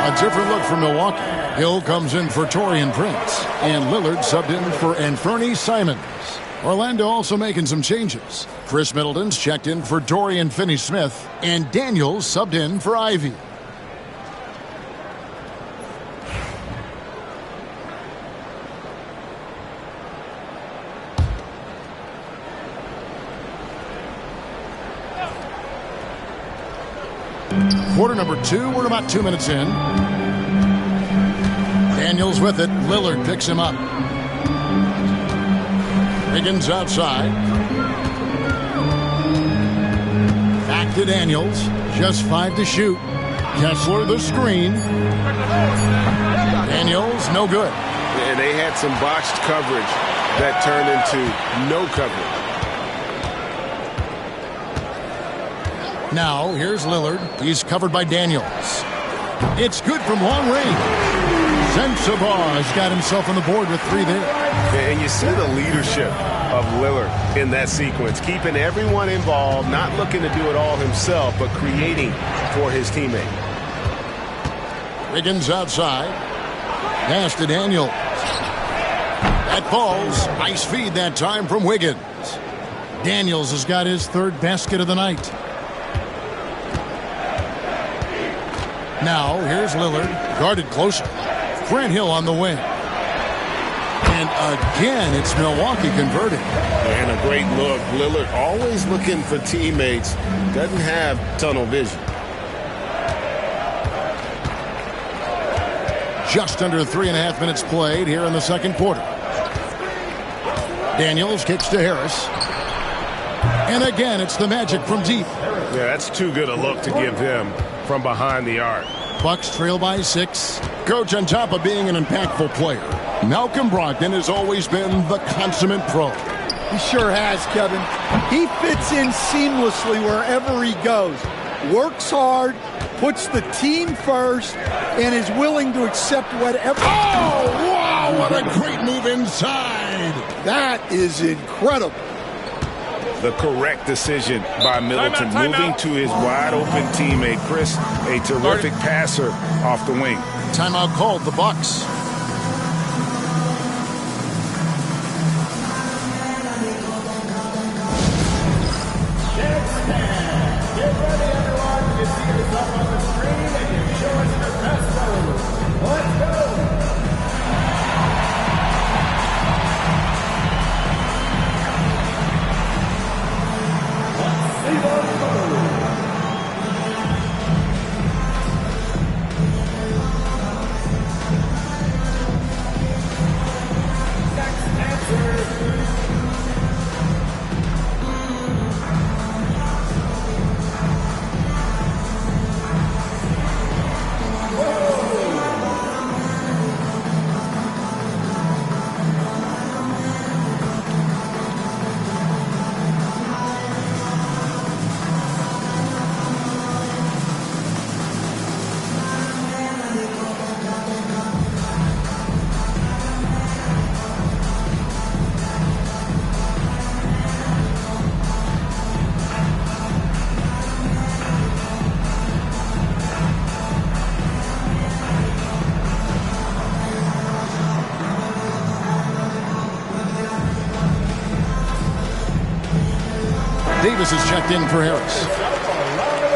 Speaker 1: A different look for Milwaukee. Hill comes in for Taurean Prince. And Lillard subbed in for Anthony Simons. Orlando also making some changes. Chris Middleton's checked in for Dorian Finney-Smith. And Daniels subbed in for Ivy. Quarter number 2, we're about 2 minutes in. Daniels with it. Lillard picks him up. Wiggins outside. Back to Daniels. Just 5 to shoot. Kessler the screen. Daniels, no good.
Speaker 18: And they had some botched coverage that turned into no coverage.
Speaker 1: Now, here's Lillard. He's covered by Daniels. It's good from long range. Sensabaugh has got himself on the board with 3 there.
Speaker 18: And you see the leadership of Lillard in that sequence, keeping everyone involved, not looking to do it all himself, but creating for his teammate.
Speaker 1: Wiggins outside. Pass to Daniels. That falls. Nice feed that time from Wiggins. Daniels has got his 3rd basket of the night. Now, here's Lillard, guarded closer. Grant Hill on the wing. And again, it's Milwaukee converting.
Speaker 18: And a great look. Lillard always looking for teammates. Doesn't have tunnel vision.
Speaker 1: Just under 3.5 minutes played here in the second quarter. Daniels kicks to Harris. And again, it's the Magic from deep.
Speaker 18: Yeah, that's too good a look to give him from behind the arc.
Speaker 1: Bucks trail by 6. Coach, on top of being an impactful player, Malcolm Brogdon has always been the consummate pro.
Speaker 14: He sure has, Kevin. He fits in seamlessly wherever he goes. Works hard, puts the team first, and is willing to accept whatever.
Speaker 1: Oh, wow, what a great move inside.
Speaker 14: That is incredible.
Speaker 2: the correct decision by Middleton, moving to his wide-open teammate. Chris, a terrific passer off the wing.
Speaker 1: Timeout called, the Bucks.
Speaker 15: Get ready, everyone. You see yourself on the screen and you show us your best move. Let's go. Let's see those moves. Next answer.
Speaker 1: Davis is checked in for Harris.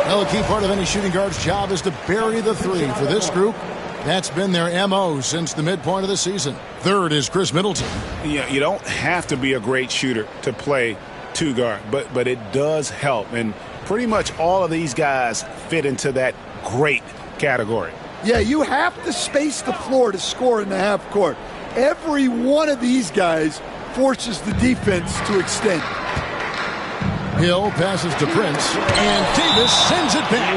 Speaker 1: Well, a key part of any shooting guard's job is to bury the three. For this group, that's been their MO since the midpoint of the season. Third is Chris Middleton.
Speaker 2: Yeah, you don't have to be a great shooter to play two guard, but it does help. And pretty much all of these guys fit into that great category.
Speaker 14: Yeah, you have to space the floor to score in the half court. Every one of these guys forces the defense to extend.
Speaker 1: Hill passes to Prince, and Davis sends it back.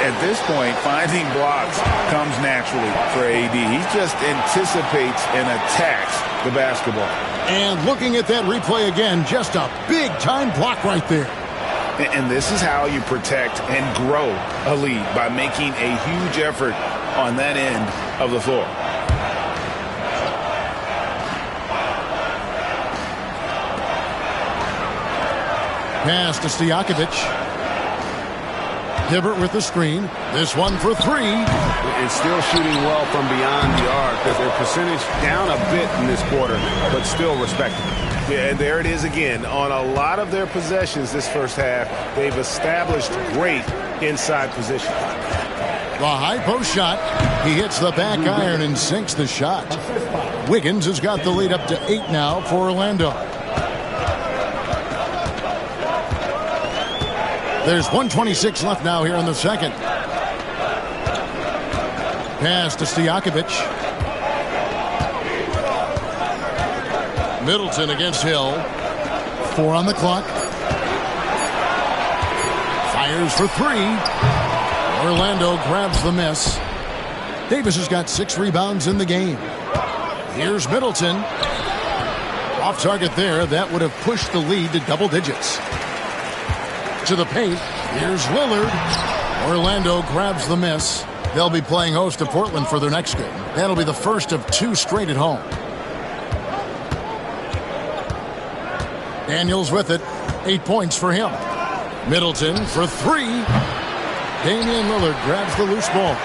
Speaker 2: At this point, finding blocks comes naturally for AD. He just anticipates and attacks the basketball.
Speaker 1: And looking at that replay again, just a big-time block right there.
Speaker 2: And this is how you protect and grow a lead, by making a huge effort on that end of the floor.
Speaker 1: Pass to Stojakovic. Hibbert with the screen. This one for three.
Speaker 18: It's still shooting well from beyond the arc. Their percentage down a bit in this quarter, but still respectable.
Speaker 2: Yeah, and there it is again. On a lot of their possessions this first half, they've established great inside position.
Speaker 1: The high post shot. He hits the back iron and sinks the shot. Wiggins has got the lead up to 8 now for Orlando. There's 1:26 left now here in the second. Pass to Stojakovic. Middleton against Hill. 4 on the clock. Fires for 3. Orlando grabs the miss. Davis has got 6 rebounds in the game. Here's Middleton. Off target there. That would have pushed the lead to double digits. To the paint. Here's Lillard. Orlando grabs the miss. They'll be playing host to Portland for their next game. That'll be the first of 2 straight at home. Daniels with it. 8 points for him. Middleton for 3. Damian Lillard grabs the loose ball.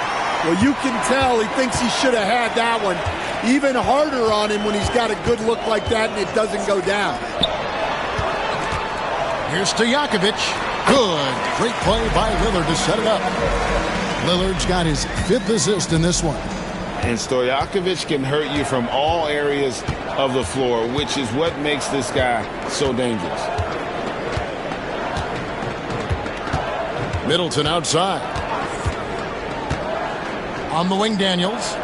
Speaker 14: Well, you can tell he thinks he should have had that one. Even harder on him when he's got a good look like that and it doesn't go down.
Speaker 1: Here's Stojakovic. Good. Great play by Lillard to set it up. Lillard's got his 5th assist in this one.
Speaker 2: And Stojakovic can hurt you from all areas of the floor, which is what makes this guy so dangerous.
Speaker 1: Middleton outside. On the wing, Daniels.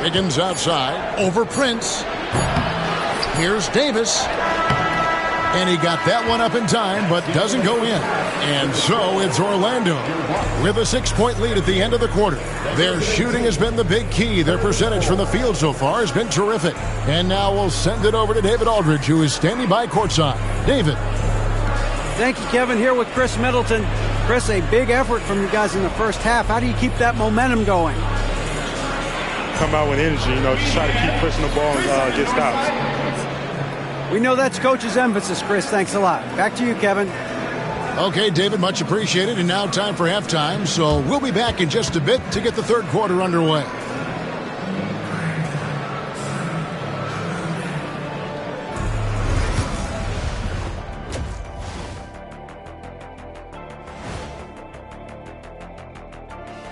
Speaker 1: Higgins outside. Over Prince. Here's Davis. And he got that one up in time, but doesn't go in. And so it's Orlando with a 6-point lead at the end of the quarter. Their shooting has been the big key. Their percentage from the field so far has been terrific. And now we'll send it over to David Aldridge, who is standing by courtside. David.
Speaker 5: Thank you, Kevin. Here with Chris Middleton. Chris, a big effort from you guys in the first half. How do you keep that momentum going?
Speaker 21: Come out with energy, just try to keep pushing the ball and get stops.
Speaker 5: We know that's Coach's emphasis, Chris. Thanks a lot. Back to you, Kevin.
Speaker 1: Okay, David, much appreciated. And now time for halftime. So we'll be back in just a bit to get the third quarter underway.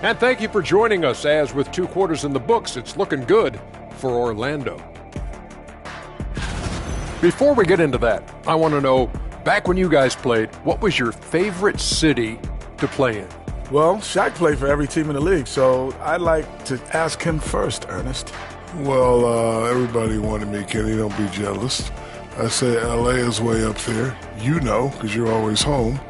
Speaker 7: And thank you for joining us. As with 2 quarters in the books, it's looking good for Orlando. Before we get into that, I want to know, back when you guys played, what was your favorite city to play in?
Speaker 9: Well, Shaq played for every team in the league, so I'd like to ask him first, Ernest.
Speaker 8: Well, everybody wanted me, Kenny. Don't be jealous. I say LA is way up there. You know, because you're always home.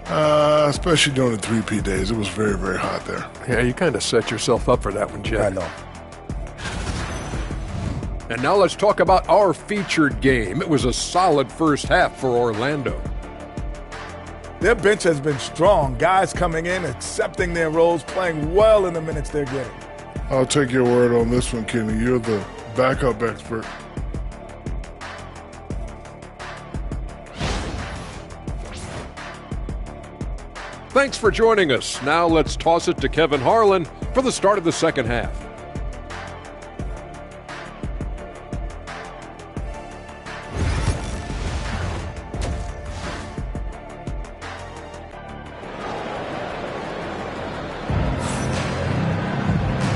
Speaker 8: Especially during the 3P days. It was very, very hot there.
Speaker 7: Yeah, you kind of set yourself up for that one, Jeff.
Speaker 9: I know.
Speaker 7: And now let's talk about our featured game. It was a solid first half for Orlando.
Speaker 9: Their bench has been strong. Guys coming in, accepting their roles, playing well in the minutes they're getting.
Speaker 8: I'll take your word on this one, Kenny. You're the backup expert.
Speaker 7: Thanks for joining us. Now let's toss it to Kevin Harlan for the start of the second half.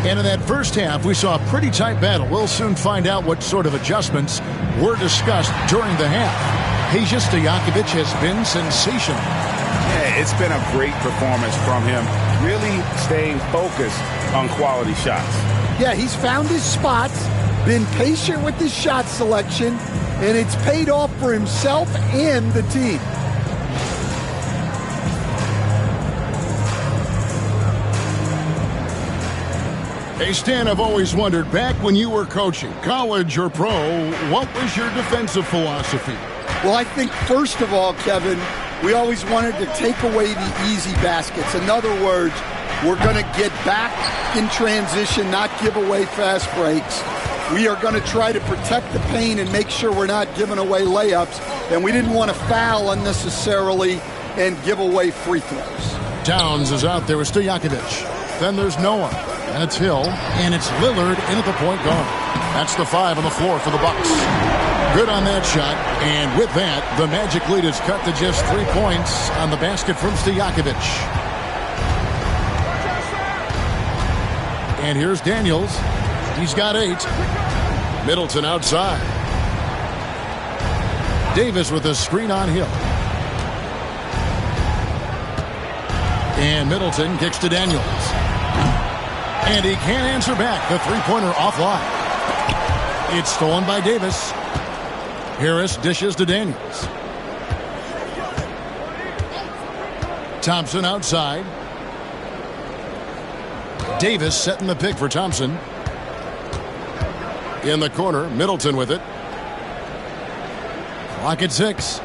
Speaker 1: And in that first half, we saw a pretty tight battle. We'll soon find out what sort of adjustments were discussed during the half. Peja Stojakovic has been sensational.
Speaker 2: Yeah, it's been a great performance from him, really staying focused on quality shots.
Speaker 14: Yeah, he's found his spots, been patient with his shot selection, and it's paid off for himself and the team.
Speaker 1: Hey, Stan, I've always wondered, back when you were coaching, college or pro, what was your defensive philosophy?
Speaker 14: Well, I think, first of all, Kevin, we always wanted to take away the easy baskets. In other words, we're going to get back in transition, not give away fast breaks. We are going to try to protect the paint and make sure we're not giving away layups. And we didn't want to foul unnecessarily and give away free throws.
Speaker 1: Towns is out there with Stojakovic. Then there's Noah. And it's Hill. And it's Lillard in at the point guard. That's the 5 on the floor for the Bucks. Good on that shot, and with that, the Magic lead is cut to just 3 points on the basket from Stojakovic. And here's Daniels. He's got 8. Middleton outside. Davis with a screen on Hill. And Middleton kicks to Daniels. And he can't answer back. The three-pointer offline. It's stolen by Davis. Harris dishes to Daniels. Thompson outside. Davis setting the pick for Thompson. In the corner, Middleton with it. Clock at 6.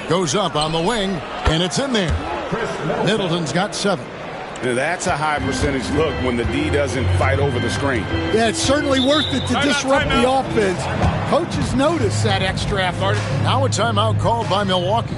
Speaker 1: Goes up on the wing, and it's in there. Middleton's got 7.
Speaker 2: Now that's a high percentage look when the D doesn't fight over the screen.
Speaker 14: Yeah, it's certainly worth it to disrupt the offense. Coaches notice that extra effort.
Speaker 1: Now a timeout called by Milwaukee.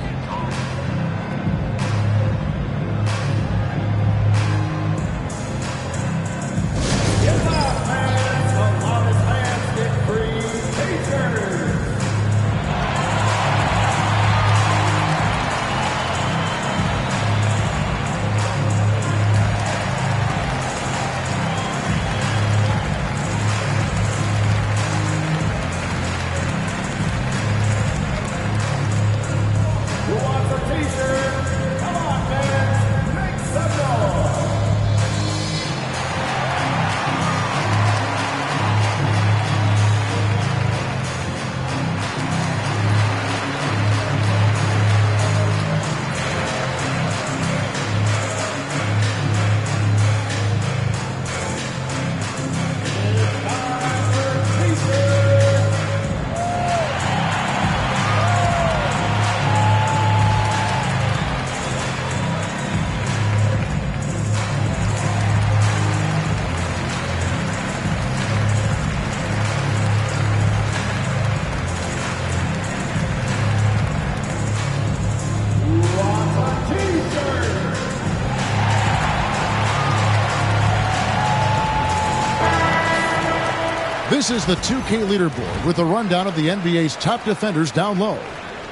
Speaker 1: This is the 2K leaderboard with a rundown of the NBA's top defenders down low.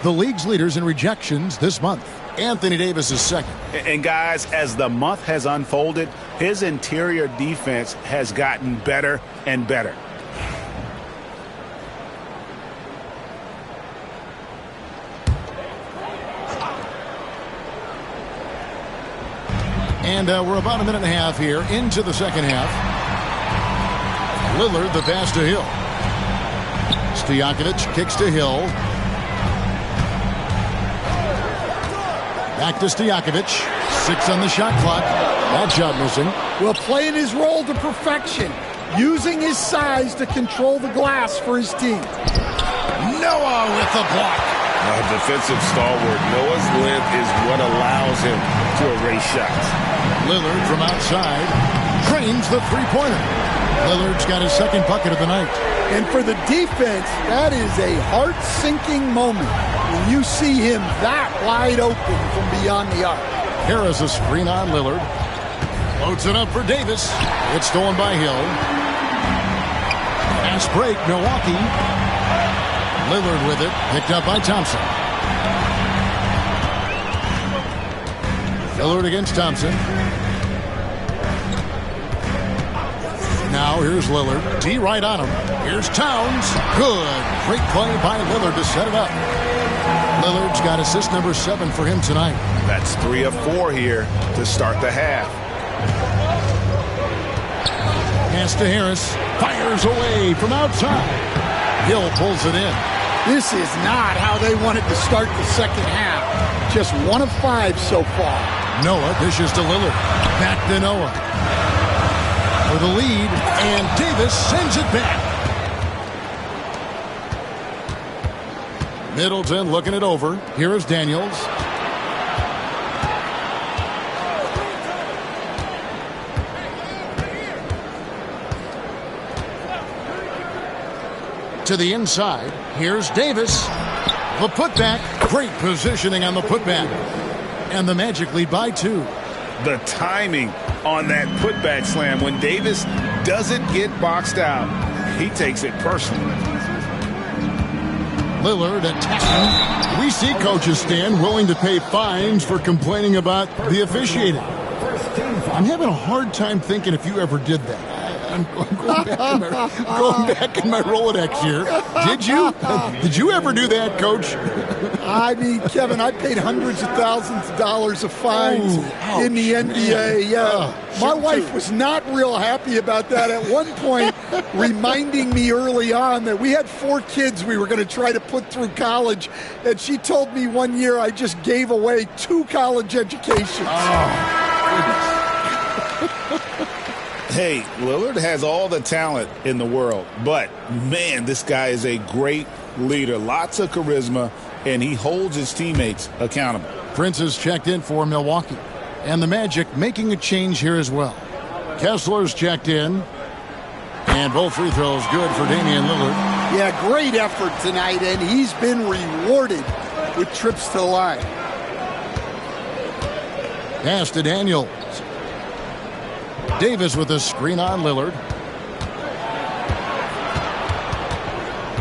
Speaker 1: The league's leaders in rejections this month. Anthony Davis is second.
Speaker 2: And guys, as the month has unfolded, his interior defense has gotten better and better.
Speaker 1: And we're about a minute and a half here into the second half. Lillard, the pass to Hill. Stojakovic kicks to Hill. Back to Stojakovic. 6 on the shot clock. That shot missing.
Speaker 14: Well, playing his role to perfection. Using his size to control the glass for his team.
Speaker 1: Noah with the block.
Speaker 18: Defensive stalwart. Noah's length is what allows him to erase shots.
Speaker 1: Lillard from outside drains the three-pointer. Lillard's got his second bucket of the night.
Speaker 14: And for the defense, that is a heart-sinking moment when you see him that wide open from beyond the arc.
Speaker 1: Harris a screen on Lillard. Loads it up for Davis. It's stolen by Hill. Fast break, Milwaukee. Lillard with it, picked up by Thompson. Lillard against Thompson. Now here's Lillard. D right on him. Here's Towns. Good. Great play by Lillard to set it up. Lillard's got assist number 7 for him tonight.
Speaker 2: That's 3 of 4 here to start the half.
Speaker 1: Pass to Harris. Fires away from outside. Hill pulls it in.
Speaker 14: This is not how they wanted to start the second half. Just 1 of 5 so far.
Speaker 1: Noah dishes to Lillard. Back to Noah. For the lead, and Davis sends it back. Middleton looking it over. Here is Daniels. To the inside. Here's Davis. The putback. Great positioning on the putback. And the Magic lead by 2.
Speaker 2: The timing on that putback slam. When Davis doesn't get boxed out, he takes it personally.
Speaker 1: Lillard attacking. We see coaches stand willing to pay fines for complaining about the officiating. I'm having a hard time thinking if you ever did that. I'm going back in my Rolodex here. Did you? Did you ever do that, Coach?
Speaker 14: I mean, Kevin, I paid hundreds of thousands of dollars of fines in the NBA. Yeah, my wife was not real happy about that at one point, reminding me early on that we had 4 kids we were going to try to put through college, and she told me one year I just gave away 2 college educations.
Speaker 2: Hey, Lillard has all the talent in the world, but, man, this guy is a great leader. Lots of charisma, and he holds his teammates accountable.
Speaker 1: Prince is checked in for Milwaukee, and the Magic making a change here as well. Kessler's checked in, and both free throws good for Damian Lillard.
Speaker 14: Yeah, great effort tonight, and he's been rewarded with trips to the line.
Speaker 1: Pass to Daniels. Davis with a screen on Lillard.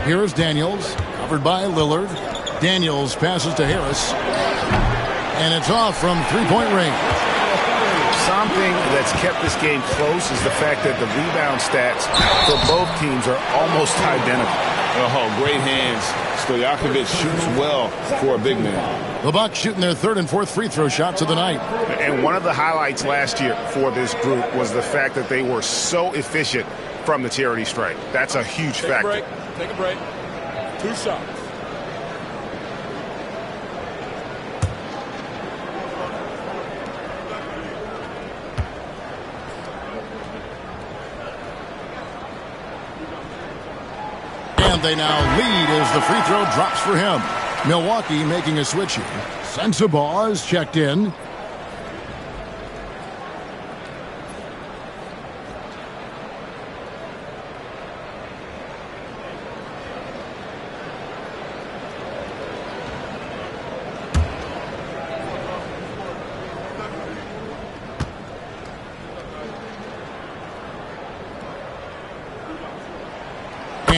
Speaker 1: Here is Daniels, covered by Lillard. Daniels passes to Harris, and it's off from three-point range.
Speaker 2: Something that's kept this game close is the fact that the rebound stats for both teams are almost identical.
Speaker 18: Oh, great hands. Stojakovic shoots well for a big man.
Speaker 1: The Bucks shooting their 3rd and 4th free throw shots of the night.
Speaker 2: And one of the highlights last year for this group was the fact that they were so efficient from the charity stripe. That's a huge factor.
Speaker 10: Take a break. 2 shots.
Speaker 1: And they now lead as the free throw drops for him. Milwaukee making a switch here. Sensabaugh is checked in.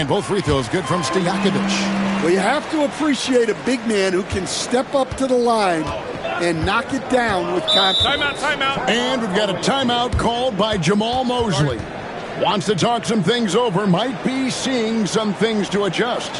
Speaker 1: And both free throws good from Stojakovic.
Speaker 14: Well, you have to appreciate a big man who can step up to the line and knock it down with confidence.
Speaker 10: Timeout.
Speaker 1: And we've got a timeout called by Jamal Mosley. Wants to talk some things over, might be seeing some things to adjust.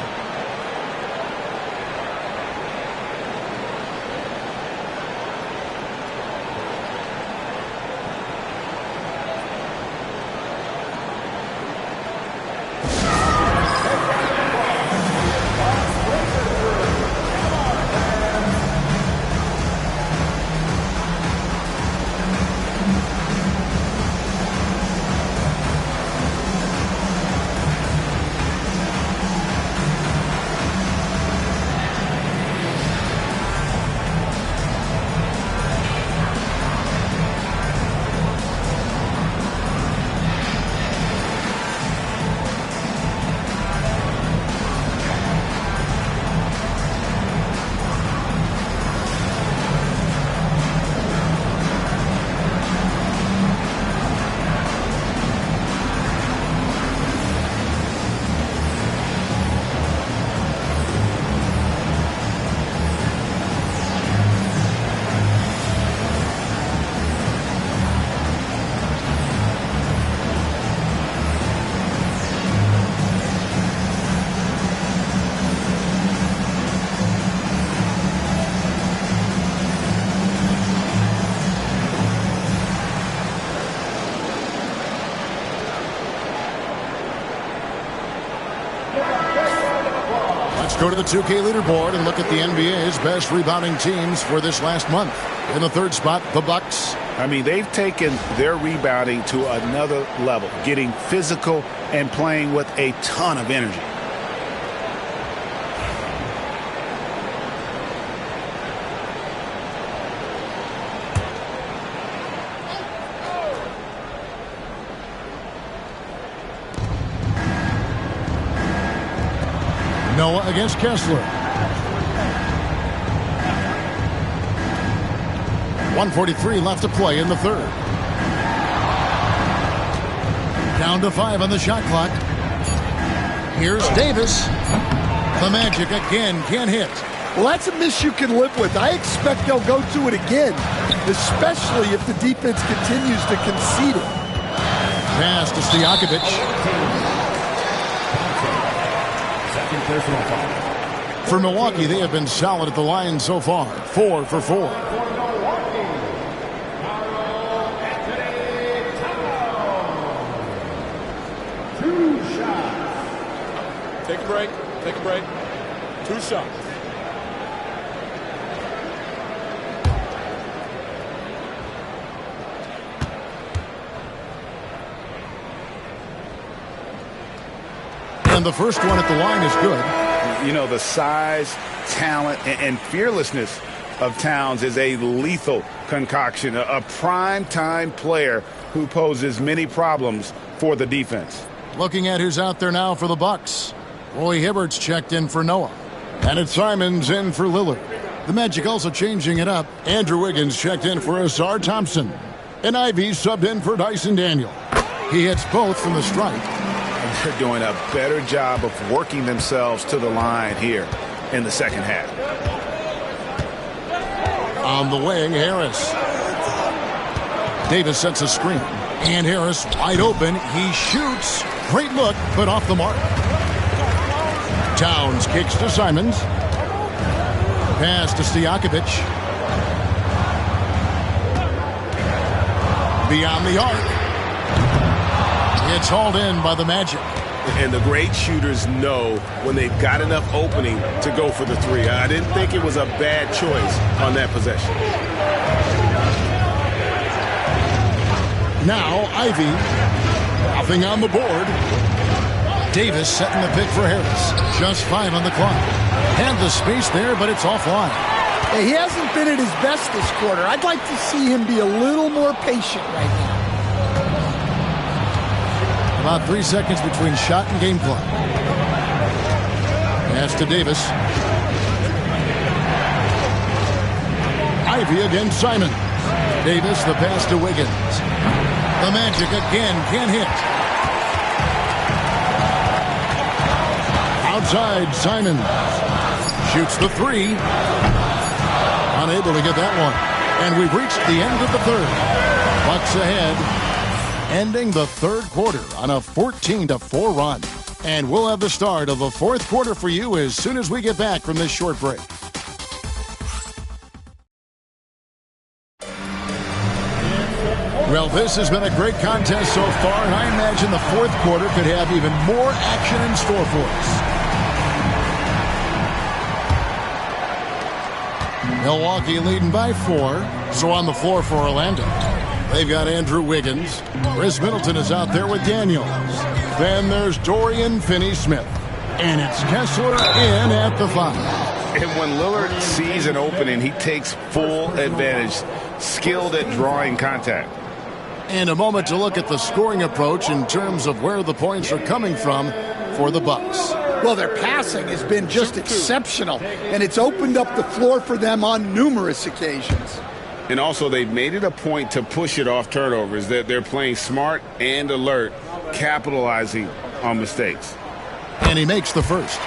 Speaker 1: Go to the 2K leaderboard and look at the NBA's best rebounding teams for this last month. In the third spot, the Bucks.
Speaker 2: I mean, they've taken their rebounding to another level, getting physical and playing with a ton of energy.
Speaker 1: Noah against Kessler. 1:43 left to play in the third. Down to 5 on the shot clock. Here's Davis. The Magic again can't hit.
Speaker 14: Well, that's a miss you can live with. I expect they'll go to it again, especially if the defense continues to concede it.
Speaker 1: Pass to Stojakovic. For Milwaukee, they have been solid at the line so far. 4 for 4.
Speaker 10: Take a break. 2 shots.
Speaker 1: And the first one at the line is good.
Speaker 2: You know, the size, talent, and fearlessness of Towns is a lethal concoction, a prime-time player who poses many problems for the defense.
Speaker 1: Looking at who's out there now for the Bucks. Roy Hibbert's checked in for Noah. And it's Simons in for Lillard. The Magic also changing it up. Andrew Wiggins checked in for Asar Thompson. And Ivy subbed in for Dyson Daniel. He hits both from the stripe.
Speaker 2: They're doing a better job of working themselves to the line here in the second half.
Speaker 1: On the wing, Harris. Davis sets a screen. And Harris wide open. He shoots. Great look, but off the mark. Towns kicks to Simons. Pass to Stojakovic. Beyond the arc. It's hauled in by the Magic.
Speaker 18: And the great shooters know when they've got enough opening to go for the three. I didn't think it was a bad choice on that possession.
Speaker 1: Now Ivy. Nothing on the board. Davis setting the pick for Harris. Just 5 on the clock. Had the space there, but it's offline.
Speaker 14: Hey, he hasn't been at his best this quarter. I'd like to see him be a little more patient right now.
Speaker 1: About 3 seconds between shot and game clock. Pass to Davis. Ivy against Simon. Davis, the pass to Wiggins. The Magic again can't hit. inside. Simons shoots the three. Unable to get that one. And we've reached the end of the third. Bucks ahead, ending the third quarter on a 14-4 run. And we'll have the start of the fourth quarter for you as soon as we get back from this short break. Well, this has been a great contest so far, and I imagine the fourth quarter could have even more action in store for us. Milwaukee leading by 4. So on the floor for Orlando, they've got Andrew Wiggins. Chris Middleton is out there with Daniels. Then there's Dorian Finney-Smith. And it's Kessler in at the 5.
Speaker 2: And when Lillard sees an opening, he takes full advantage. Skilled at drawing contact.
Speaker 1: And a moment to look at the scoring approach in terms of where the points are coming from for the Bucks.
Speaker 14: Well, their passing has been just exceptional, and it's opened up the floor for them on numerous occasions.
Speaker 2: And also, they've made it a point to push it off turnovers. They're playing smart and alert, capitalizing on mistakes.
Speaker 1: And he makes the first.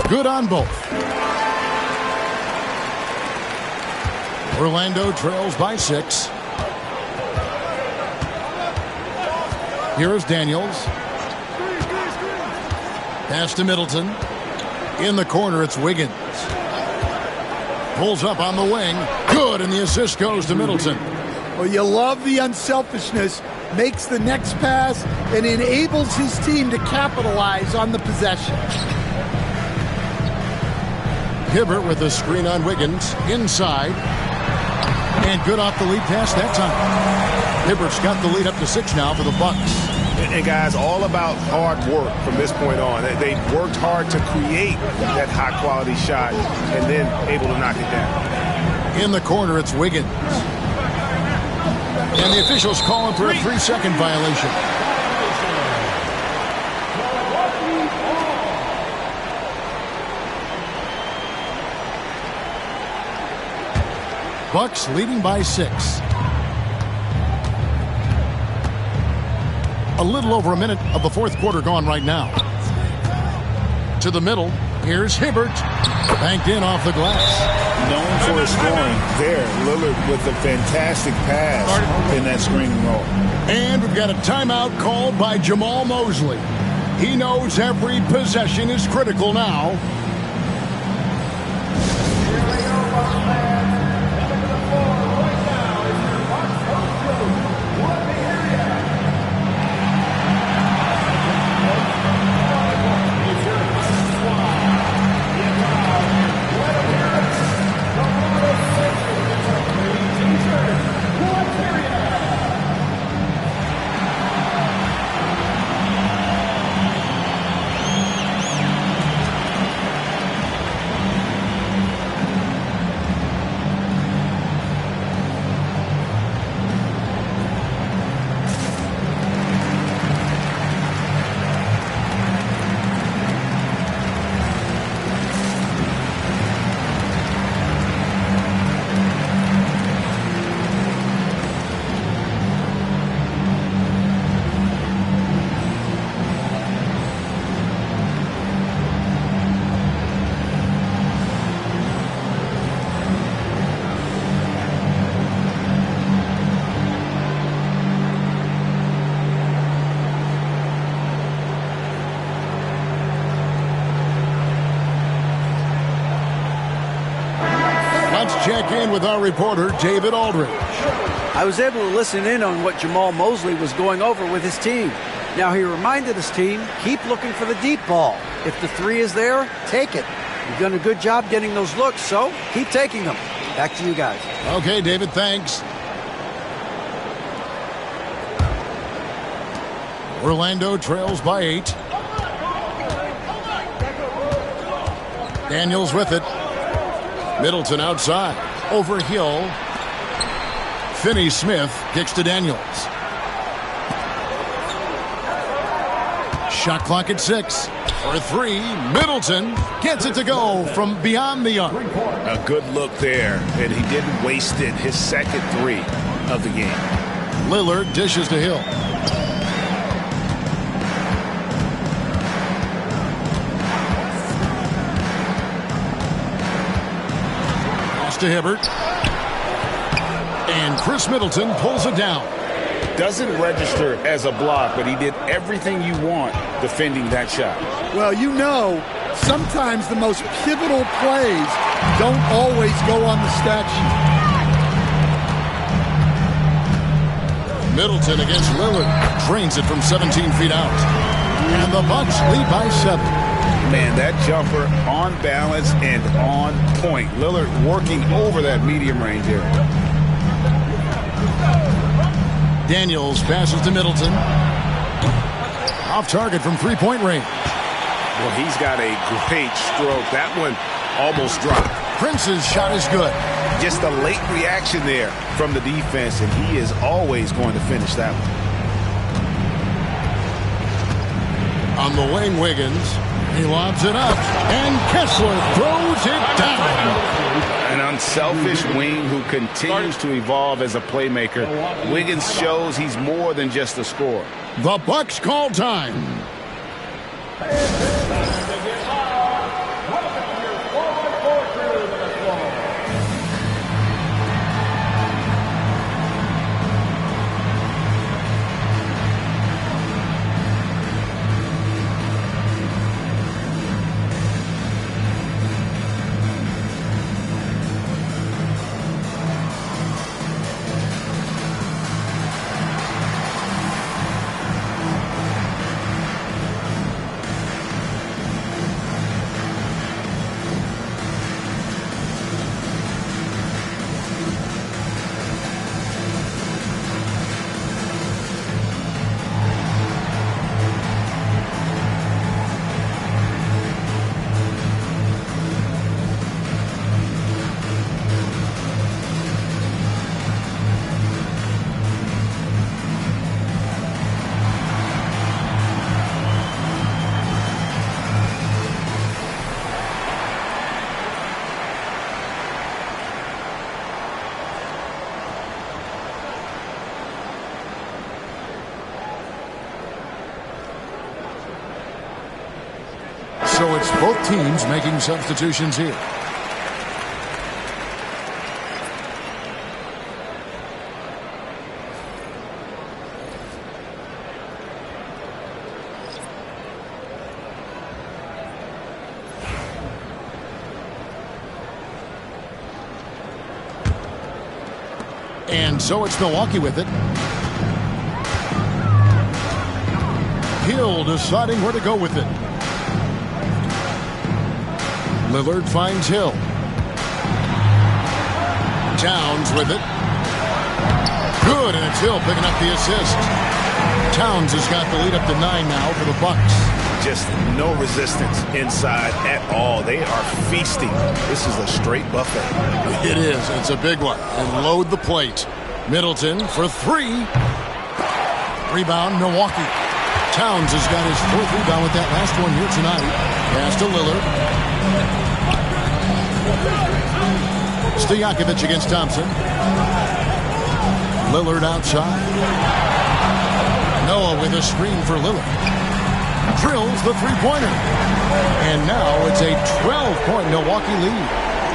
Speaker 1: Good on both. Orlando trails by 6. Here is Daniels. Pass to Middleton. In the corner, it's Wiggins. Pulls up on the wing. Good, and the assist goes to Middleton.
Speaker 14: Well, you love the unselfishness. Makes the next pass and enables his team to capitalize on the possession.
Speaker 1: Hibbert with a screen on Wiggins. Inside. And good off the lead pass that time. Hibbert's got the lead up to 6 now for the Bucks.
Speaker 2: And guys, all about hard work from this point on. They worked hard to create that high-quality shot and then able to knock it down.
Speaker 1: In the corner, it's Wiggins. And the officials calling for a 3-second violation. Bucks leading by 6. A little over a minute of the fourth quarter gone right now. To the middle. Here's Hibbert. Banked in off the glass.
Speaker 9: Known for his scoring there. Lillard with a fantastic pass in that screen and roll.
Speaker 1: And we've got a timeout called by Jamal Mosley. He knows every possession is critical now. Check in with our reporter, David Aldridge.
Speaker 5: I was able to listen in on what Jamal Mosley was going over with his team. Now, he reminded his team, keep looking for the deep ball. If the 3 is there, take it. You've done a good job getting those looks, so keep taking them. Back to you guys.
Speaker 1: Okay, David, thanks. Orlando trails by 8. Daniels with it. Middleton outside. Over Hill. Finney-Smith kicks to Daniels. Shot clock at 6. For 3, Middleton gets it to go from beyond the arc.
Speaker 2: A good look there, and he didn't waste it. His second 3 of the game.
Speaker 1: Lillard dishes to Hill. Pass to Hibbert. And Chris Middleton pulls it down.
Speaker 2: Doesn't register as a block, but he did everything you want defending that shot.
Speaker 14: Well, you know, sometimes the most pivotal plays don't always go on the stat sheet.
Speaker 1: Middleton against Lillard. Drains it from 17 feet out. And the Bucks lead by 7.
Speaker 2: Man, that jumper on balance and on point. Lillard working over that medium range area.
Speaker 1: Daniels passes to Middleton. Off target from three-point range.
Speaker 2: Well, he's got a great stroke. That one almost dropped.
Speaker 1: Prince's shot is good.
Speaker 2: Just a late reaction there from the defense, and he is always going to finish that one.
Speaker 1: On the wing, Wiggins. He lobs it up, and Kessler throws it down.
Speaker 2: An unselfish wing who continues to evolve as a playmaker. Wiggins shows he's more than just a scorer.
Speaker 1: The Bucks call time. So it's both teams making substitutions here. And so it's Milwaukee with it. Hill deciding where to go with it. Lillard finds Hill. Towns with it. Good, and it's Hill picking up the assist. Towns has got the lead up to 9 now for the Bucks.
Speaker 2: Just no resistance inside at all. They are feasting. This is a straight buffet.
Speaker 1: It is. It's a big one. And load the plate. Middleton for 3. Rebound, Milwaukee. Towns has got his 4th rebound with that last one here tonight. Pass to Lillard. Stojakovic against Thompson. Lillard outside. Noah with a screen for Lillard. Drills the three-pointer. And now it's a 12-point Milwaukee lead.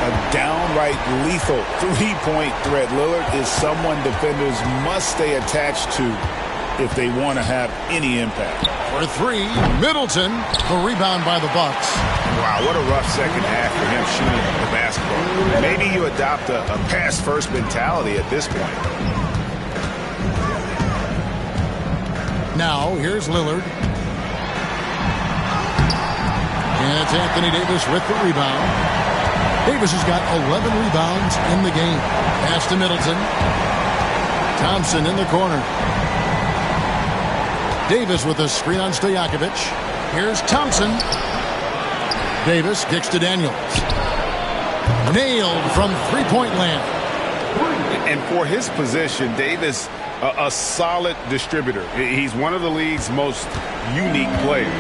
Speaker 2: A downright lethal three-point threat. Lillard is someone defenders must stay attached to if they want to have any impact.
Speaker 1: For 3, Middleton, the rebound by the Bucks.
Speaker 2: Wow, what a rough second half for him shooting the basketball. Maybe you adopt a pass-first mentality at this point.
Speaker 1: Now, here's Lillard. And it's Anthony Davis with the rebound. Davis has got 11 rebounds in the game. Pass to Middleton. Thompson in the corner. Davis with a screen on Stojakovic. Here's Thompson. Davis kicks to Daniels. Nailed from three-point land.
Speaker 2: And for his position, Davis A solid distributor. He's one of the league's most unique players.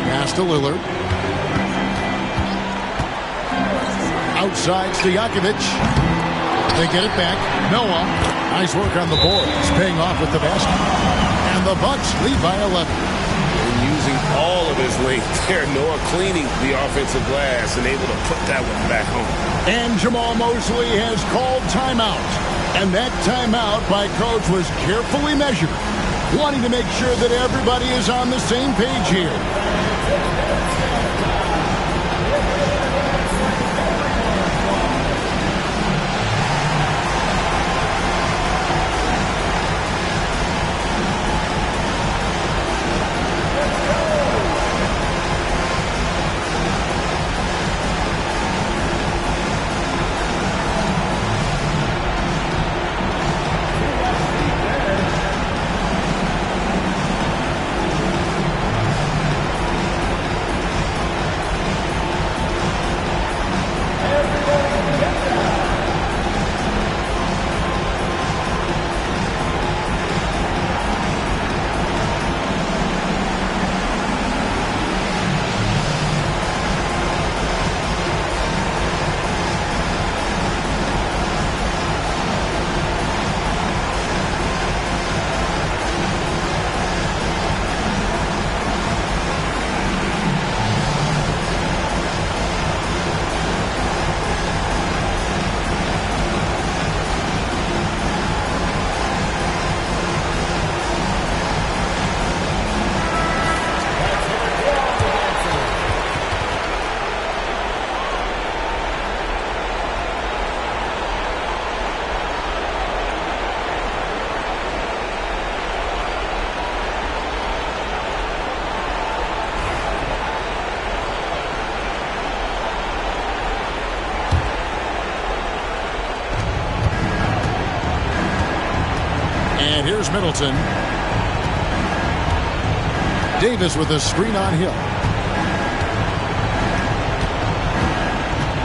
Speaker 1: Pass to Lillard. Outside Stojakovic. They get it back. Noah. Nice work on the board. He's paying off with the basket. And the Bucks lead by 11.
Speaker 18: And using all of his length there. Noah cleaning the offensive glass and able to put that one back home.
Speaker 1: And Jamal Mosley has called timeout. And that timeout by Coach was carefully measured, wanting to make sure that everybody is on the same page here. And here's Middleton. Davis with a screen on Hill.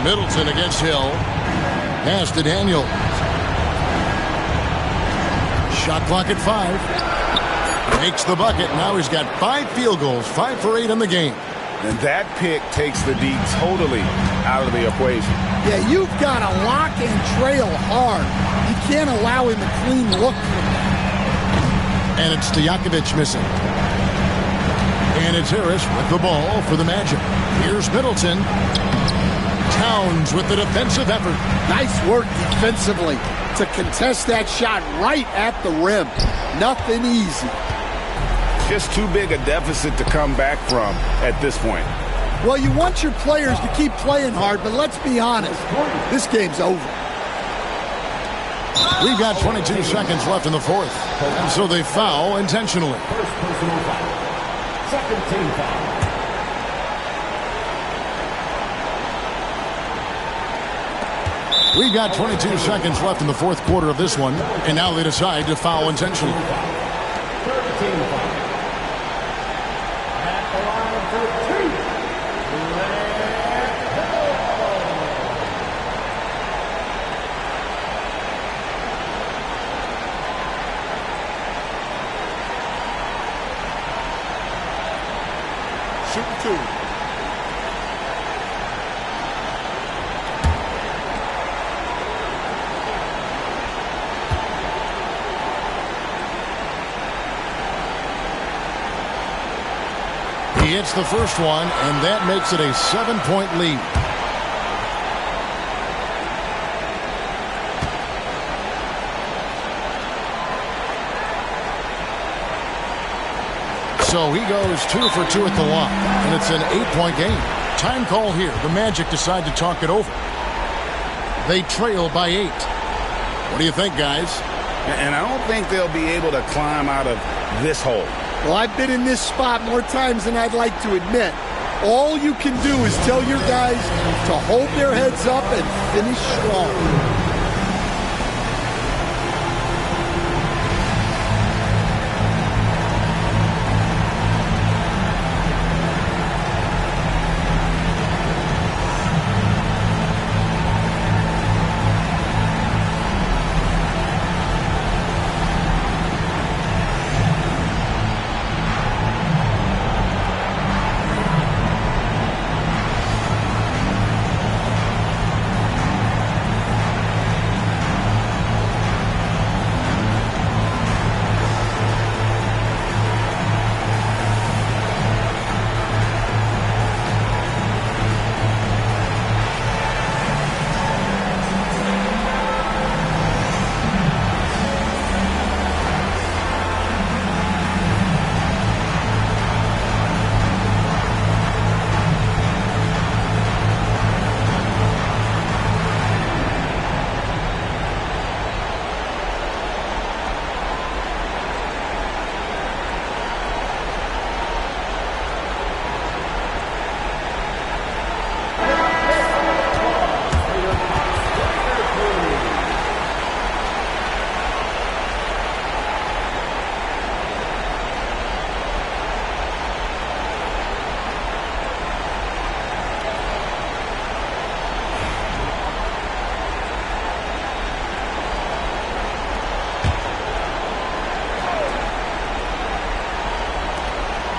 Speaker 1: Middleton against Hill. Pass to Daniel. Shot clock at 5. Makes the bucket. Now he's got 5 field goals, 5 for 8 in the game.
Speaker 2: And that pick takes the D totally out of the equation.
Speaker 14: Yeah, you've got to lock and trail hard. You can't allow him a clean look.
Speaker 1: And it's Stojakovic missing. And it's Harris with the ball for the Magic. Here's Middleton. Towns with the defensive effort.
Speaker 14: Nice work defensively to contest that shot right at the rim. Nothing easy.
Speaker 2: Just too big a deficit to come back from at this point.
Speaker 14: Well, you want your players to keep playing hard, but let's be honest, this game's over.
Speaker 1: We've got 22 seconds left in the fourth, and so they foul intentionally.
Speaker 20: First personal foul. Second team foul.
Speaker 1: We've got 22 seconds left in the fourth quarter of this one, and now they decide to foul intentionally.
Speaker 20: Third team foul. At the line for 2.
Speaker 9: Shoot 2.
Speaker 1: He hits the first one, and that makes it a 7-point lead. So he goes 2 for 2 at the line, and it's an 8-point game. Time call here. The Magic decide to talk it over. They trail by 8. What do you think, guys?
Speaker 2: And I don't think they'll be able to climb out of this hole.
Speaker 14: Well, I've been in this spot more times than I'd like to admit. All you can do is tell your guys to hold their heads up and finish strong.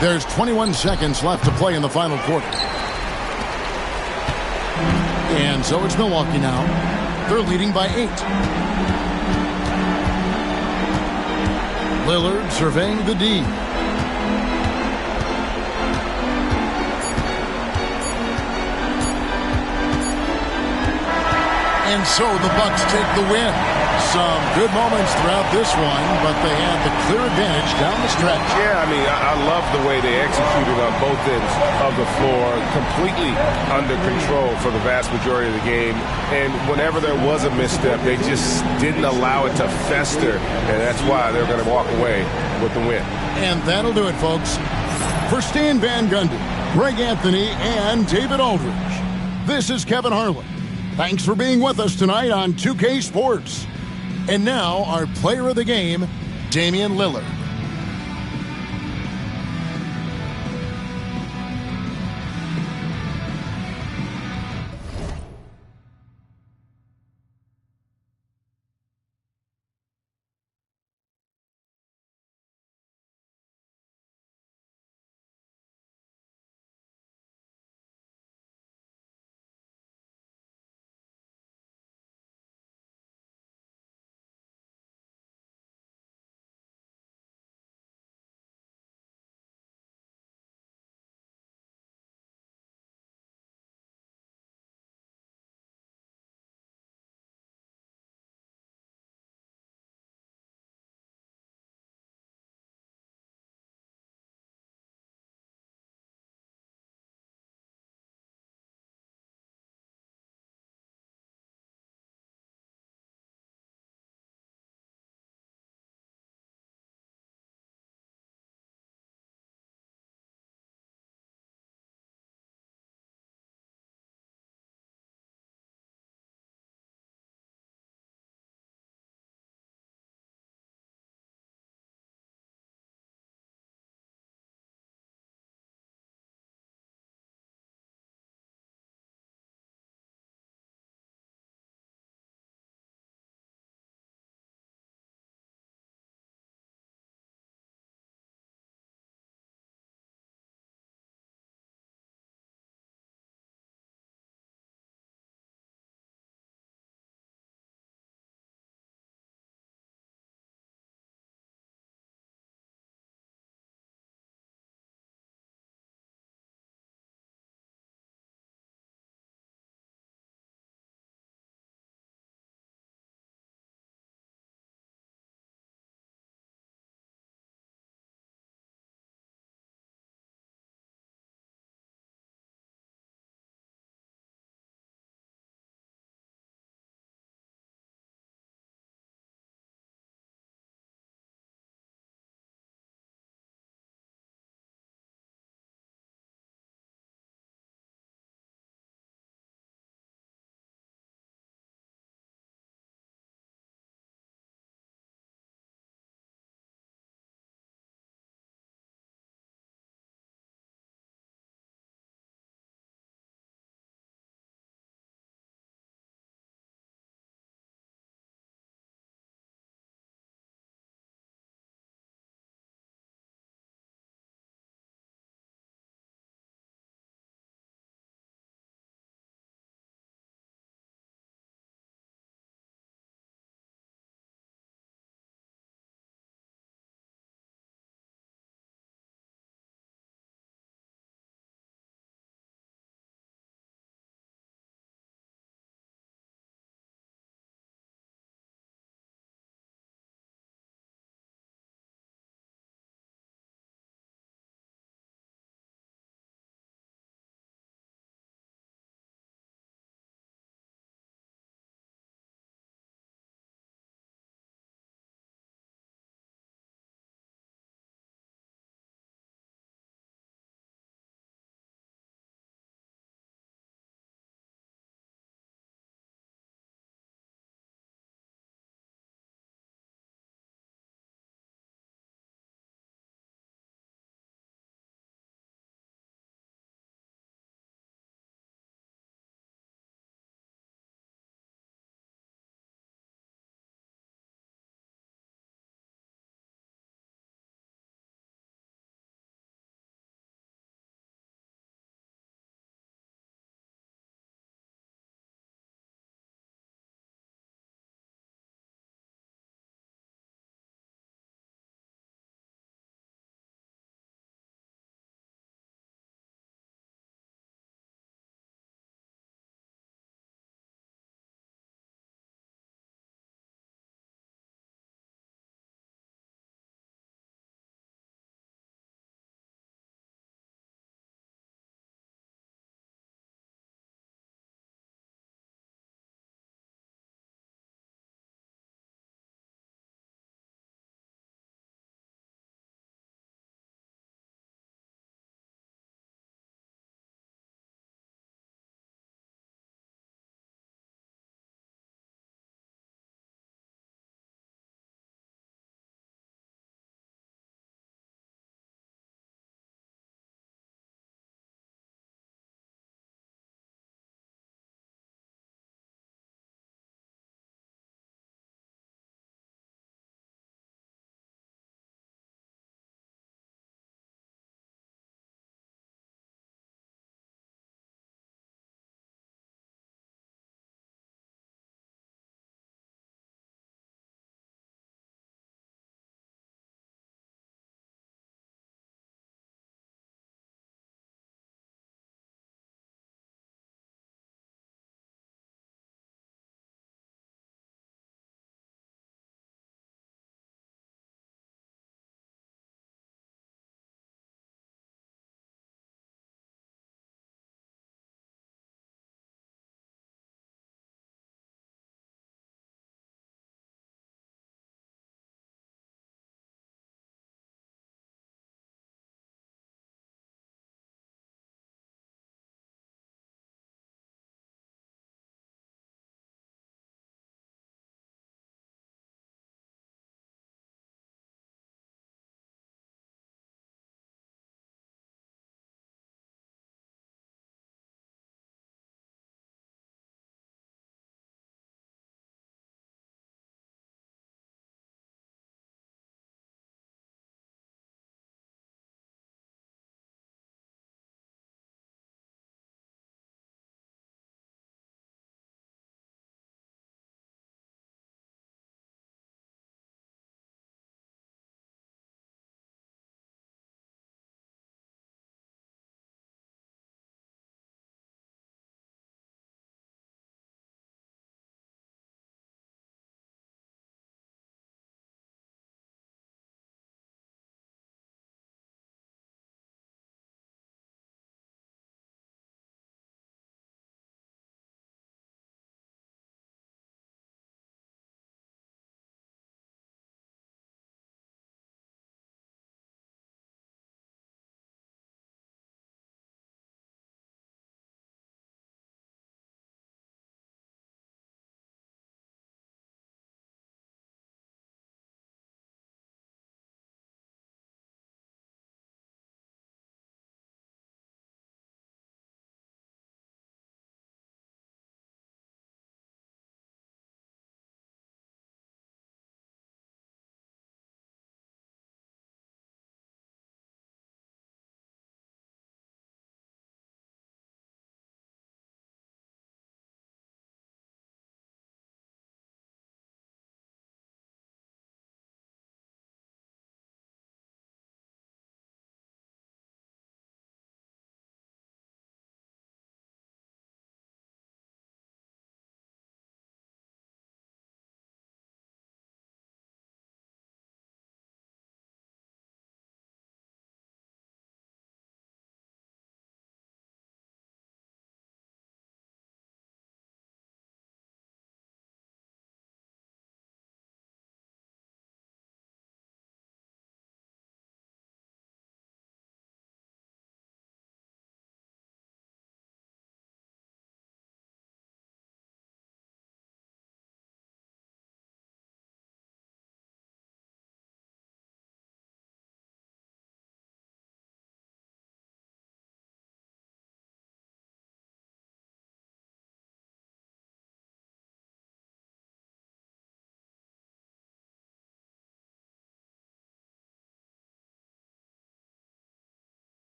Speaker 1: There's 21 seconds left to play in the final quarter. And so it's Milwaukee now. They're leading by 8. Lillard surveying the D. And so the Bucks take the win. Some good moments throughout this one, but they had the clear advantage down the stretch.
Speaker 18: Yeah, I mean, I love the way they executed on both ends of the floor, completely under control for the vast majority of the game. And whenever there was a misstep, they just didn't allow it to fester, and that's why they're going to walk away with the win.
Speaker 1: And that'll do it, folks. For Stan Van Gundy, Greg Anthony, and David Aldridge, this is Kevin Harlan. Thanks for being with us tonight on 2K Sports. And now, our player of the game, Damian Lillard.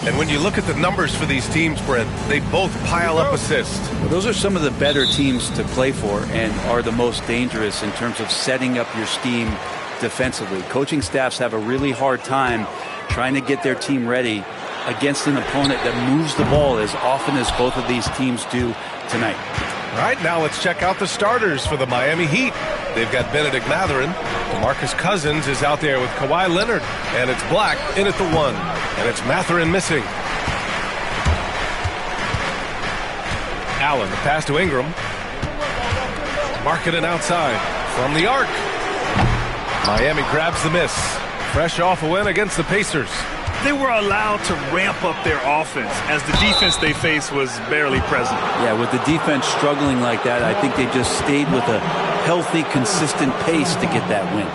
Speaker 12: And when you look at the numbers for these teams, Brent, they both pile up assists.
Speaker 19: Well, those are some of the better teams to play for and are the most dangerous in terms of setting up your scheme defensively. Coaching staffs have a really hard time trying to get their team ready against an opponent that moves the ball as often as both of these teams do tonight.
Speaker 12: All right, now let's check out the starters for the Miami Heat. They've got Benedict Mathurin. DeMarcus Cousins is out there with Kawhi Leonard. And it's Black in at the 1. And it's Mathurin missing. Allen, the pass to Ingram. Markkanen outside from the arc. Miami grabs the miss. Fresh off a win against the Pacers.
Speaker 13: They were allowed to ramp up their offense as the defense they faced was barely present.
Speaker 19: Yeah, with the defense struggling like that, I think they just stayed with a healthy, consistent pace to get that win.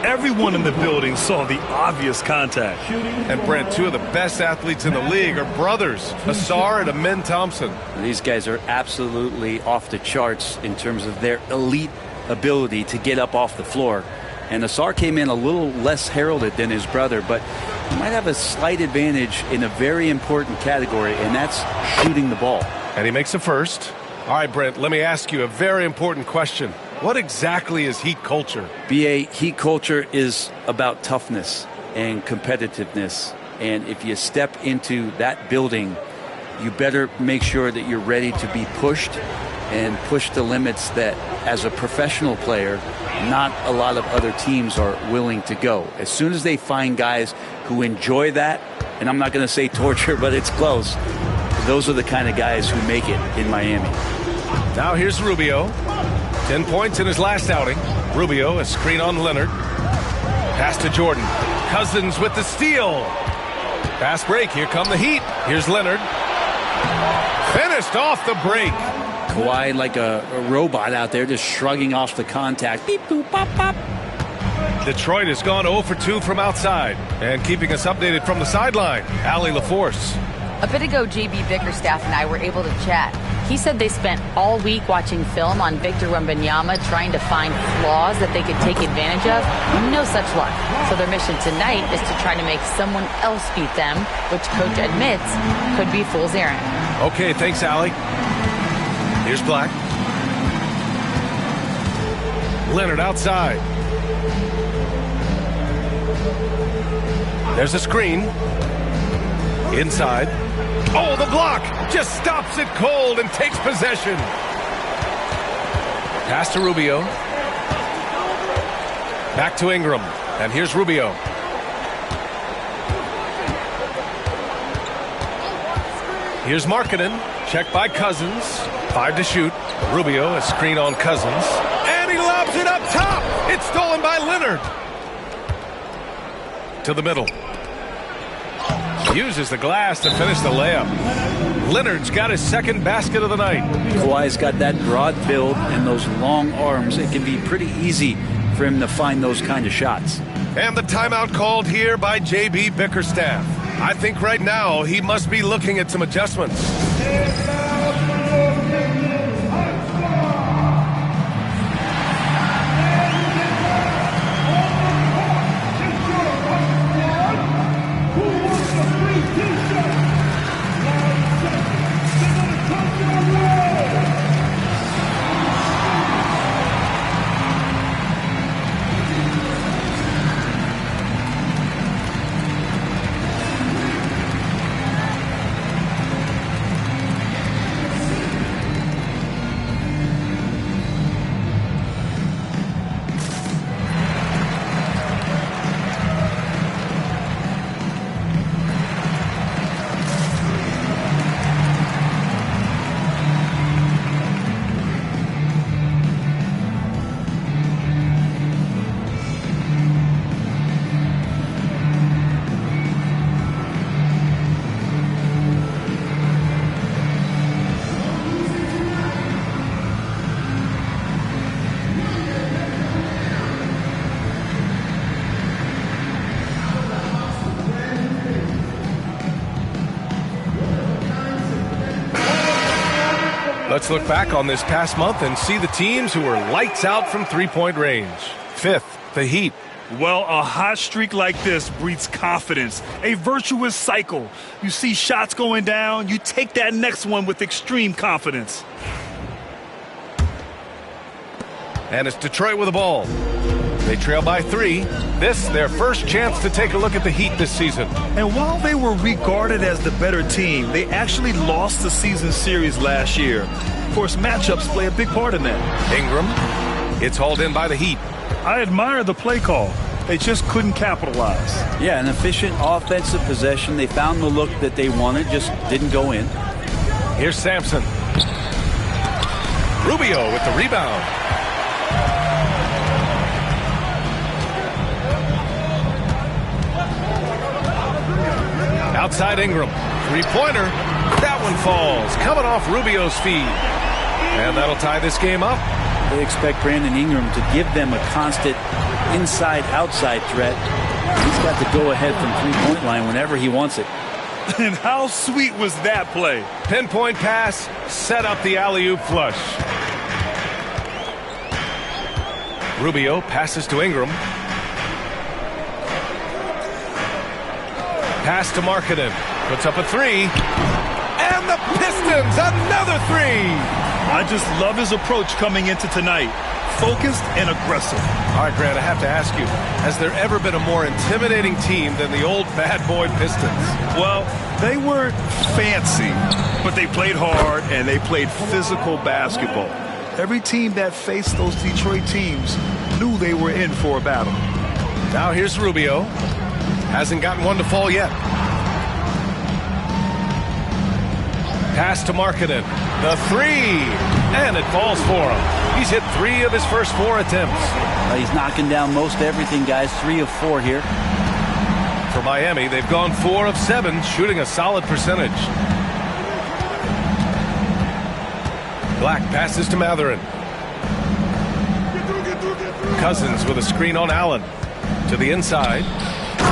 Speaker 13: Everyone in the building saw the obvious contact.
Speaker 12: And Brent, two of the best athletes in the league are brothers, Asar and Amin Thompson.
Speaker 19: These guys are absolutely off the charts in terms of their elite ability to get up off the floor. And Asar came in a little less heralded than his brother, but he might have a slight advantage in a very important category, and that's shooting the ball.
Speaker 12: And he makes a first. All right, Brent, let me ask you a very important question. What exactly is Heat culture?
Speaker 19: BA, Heat culture is about toughness and competitiveness. And if you step into that building, you better make sure that you're ready to be pushed and push the limits that, as a professional player, not a lot of other teams are willing to go. As soon as they find guys who enjoy that, and I'm not going to say torture, but it's close, those are the kind of guys who make it in Miami.
Speaker 12: Now here's Rubio. 10 points in his last outing. Rubio, a screen on Leonard. Pass to Jordan. Cousins with the steal. Fast break. Here come the Heat. Here's Leonard. Finished off the break.
Speaker 19: Kawhi like a robot out there just shrugging off the contact. Beep, boop, pop, pop.
Speaker 12: Detroit has gone 0 for 2 from outside. And keeping us updated from the sideline, Allie LaForce.
Speaker 16: A bit ago, JB Bickerstaff and I were able to chat. He said they spent all week watching film on Victor Wembanyama trying to find flaws that they could take advantage of. No such luck. So their mission tonight is to try to make someone else beat them, which coach admits could be fool's errand.
Speaker 12: Okay, thanks, Allie. Here's Black. Leonard outside. There's a screen. Inside. Oh, the block! Just stops it cold and takes possession. Pass to Rubio. Back to Ingram. And here's Rubio. Here's Markkanen. Checked by Cousins. 5 to shoot. Rubio, a screen on Cousins. And he lobs it up top! It's stolen by Leonard. To the middle. Uses the glass to finish the layup. Leonard's got his second basket of the night.
Speaker 19: Kawhi's got that broad build and those long arms. It can be pretty easy for him to find those kind of shots.
Speaker 12: And the timeout called here by JB Bickerstaff. I think right now he must be looking at some adjustments. Let's look back on this past month and see the teams who were lights out from three-point range. 5th, the Heat.
Speaker 13: Well, a hot streak like this breeds confidence, a virtuous cycle. You see shots going down, you take that next one with extreme confidence.
Speaker 12: And it's Detroit with the ball. They trail by 3. This, their first chance to take a look at the Heat this season.
Speaker 13: And while they were regarded as the better team, they actually lost the season series last year. Of course, matchups play a big part in that.
Speaker 12: Ingram, it's hauled in by the Heat.
Speaker 13: I admire the play call. They just couldn't capitalize.
Speaker 19: Yeah, an efficient offensive possession. They found the look that they wanted, just didn't go in.
Speaker 12: Here's Sampson. Rubio with the rebound. Outside Ingram. Three-pointer. That one falls. Coming off Rubio's feed. And that'll tie this game up.
Speaker 19: They expect Brandon Ingram to give them a constant inside-outside threat. He's got to go ahead from three-point line whenever he wants it.
Speaker 13: And how sweet was that play?
Speaker 12: Pinpoint pass, set up the alley-oop flush. Rubio passes to Ingram. Pass to Markkanen. Puts up a 3. And the Pistons, another 3.
Speaker 13: I just love his approach coming into tonight. Focused and aggressive.
Speaker 12: All right, Grant, I have to ask you, has there ever been a more intimidating team than the old bad boy Pistons?
Speaker 13: Well, they weren't fancy, but they played hard and they played physical basketball. Every team that faced those Detroit teams knew they were in for a battle.
Speaker 12: Now here's Rubio. Hasn't gotten one to fall yet. Pass to Markkanen. The 3. And it falls for him. He's hit 3 of his first 4 attempts.
Speaker 19: He's knocking down most everything, guys. 3 of 4 here.
Speaker 12: For Miami, they've gone 4 of 7, shooting a solid percentage. Black passes to Matherin. Cousins with a screen on Allen. To the inside.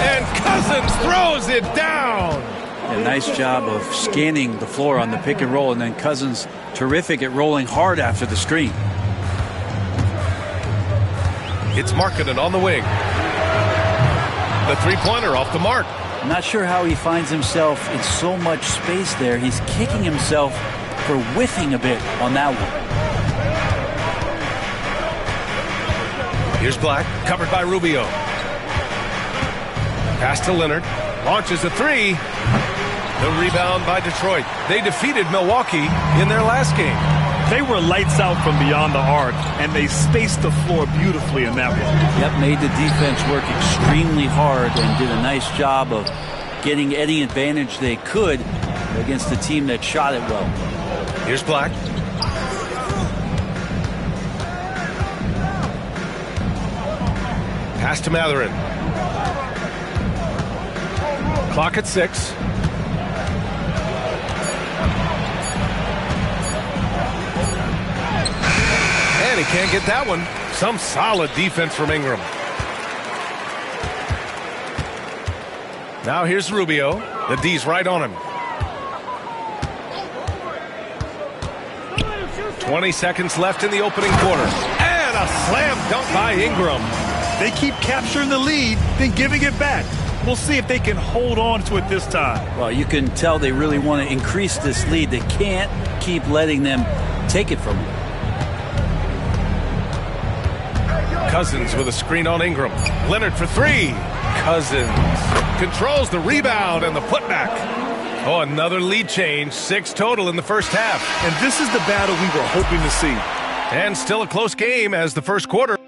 Speaker 12: And Cousins throws it down.
Speaker 19: A nice job of scanning the floor on the pick and roll, and then Cousins terrific at rolling hard after the screen.
Speaker 12: It's Markkanen on the wing. The three-pointer off the mark.
Speaker 19: I'm not sure how he finds himself in so much space there. He's kicking himself for whiffing a bit on that one.
Speaker 12: Here's Black, covered by Rubio. Pass to Leonard. Launches a 3. The rebound by Detroit. They defeated Milwaukee in their last game.
Speaker 13: They were lights out from beyond the arc, and they spaced the floor beautifully in that one.
Speaker 19: Yep, made the defense work extremely hard and did a nice job of getting any advantage they could against the team that shot it well.
Speaker 12: Here's Black. Pass to Matherin. Clock at 6. And he can't get that one. Some solid defense from Ingram. Now here's Rubio. The D's right on him. 20 seconds left in the opening quarter. And a slam dunk by Ingram.
Speaker 13: They keep capturing the lead, then giving it back. We'll see if they can hold on to it this time.
Speaker 19: Well, you can tell they really want to increase this lead. They can't keep letting them take it from them.
Speaker 12: Cousins with a screen on Ingram. Leonard for 3. Cousins controls the rebound and the putback. Oh, another lead change. 6 total in the first half.
Speaker 13: And this is the battle we were hoping to see.
Speaker 12: And still a close game as the first quarter.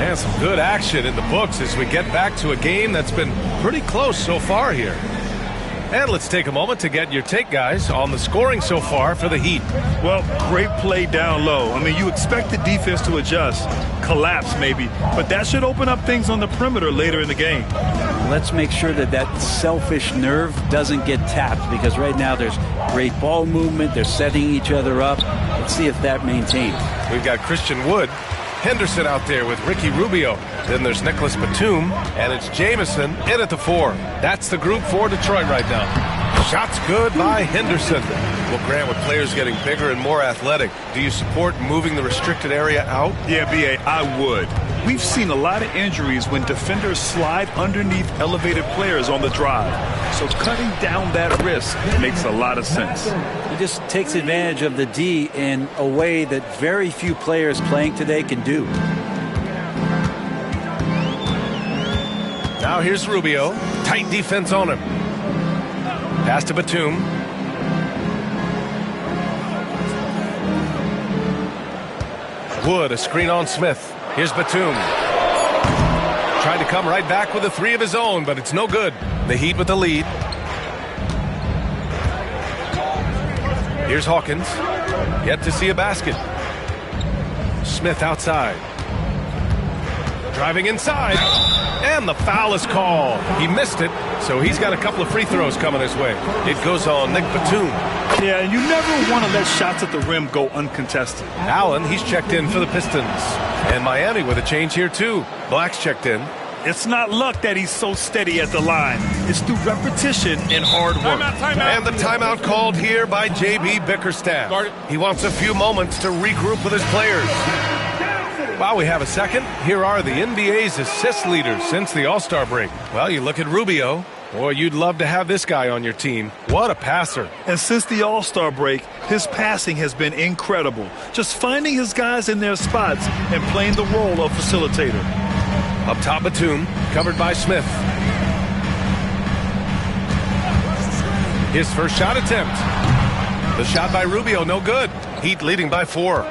Speaker 12: And some good action in the books as we get back to a game that's been pretty close so far here. And let's take a moment to get your take, guys, on the scoring so far for the Heat.
Speaker 13: Well, great play down low. I mean, you expect the defense to adjust, collapse maybe, but that should open up things on the perimeter later in the game.
Speaker 19: Let's make sure that that selfish nerve doesn't get tapped, because right now there's great ball movement. They're setting each other up. Let's see if that maintains.
Speaker 12: We've got Christian Wood. Henderson out there with Ricky Rubio. Then there's Nicholas Batum, and it's Jamison in at the 4. That's the group for Detroit right now. Shot's good by Henderson. Well, Grant, with players getting bigger and more athletic, do you support moving the restricted area out?
Speaker 13: Yeah, B.A., I would. We've seen a lot of injuries when defenders slide underneath elevated players on the drive. So cutting down that risk makes a lot of sense.
Speaker 19: He just takes advantage of the D in a way that very few players playing today can do.
Speaker 12: Now here's Rubio. Tight defense on him. Pass to Batum. Wood, a screen on Smith. Here's Batum. Trying to come right back with a three of his own, but it's no good. The Heat with the lead. Here's Hawkins. Yet to see a basket. Smith outside. Driving inside. And the foul is called. He missed it, so he's got a couple of free throws coming his way. It goes on Nick Batum.
Speaker 13: Yeah, and you never want to let shots at the rim go uncontested.
Speaker 12: Allen, he's checked in for the Pistons. And Miami with a change here, too. Black's checked in.
Speaker 13: It's not luck that he's so steady at the line. It's through repetition and hard work.
Speaker 12: Timeout. And the timeout called here by J.B. Bickerstaff. He wants a few moments to regroup with his players. While we have a second, here are the NBA's assist leaders since the All-Star break. Well, you look at Rubio. Boy, you'd love to have this guy on your team. What a passer.
Speaker 13: And since the All-Star break, his passing has been incredible. Just finding his guys in their spots and playing the role of facilitator.
Speaker 12: Up top, Batum, covered by Smith. His first shot attempt. The shot by Rubio, no good. Heat leading by 4.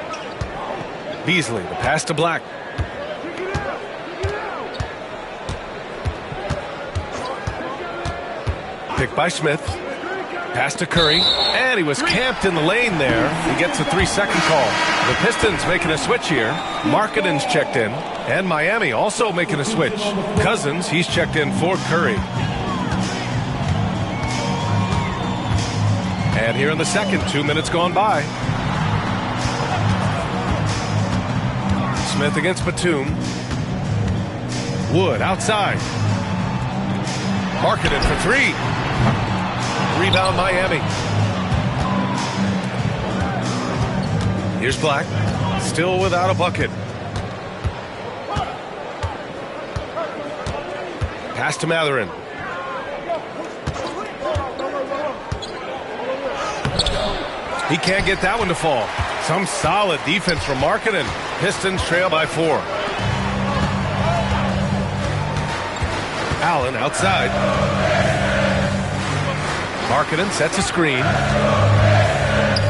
Speaker 12: Beasley, the pass to Black. Picked by Smith. Pass to Curry. And he was camped in the lane there. He gets a 3-second call. The Pistons making a switch here. Markkanen's checked in. And Miami also making a switch. Cousins, he's checked in for Curry. And here in the second, 2 minutes gone by. Smith against Batum. Wood outside. Markkanen for 3. Rebound Miami. Here's Black. Still without a bucket. Pass to Matherin. He can't get that one to fall. Some solid defense from Markkanen. Pistons trail by 4. Allen outside. Markkanen sets a screen.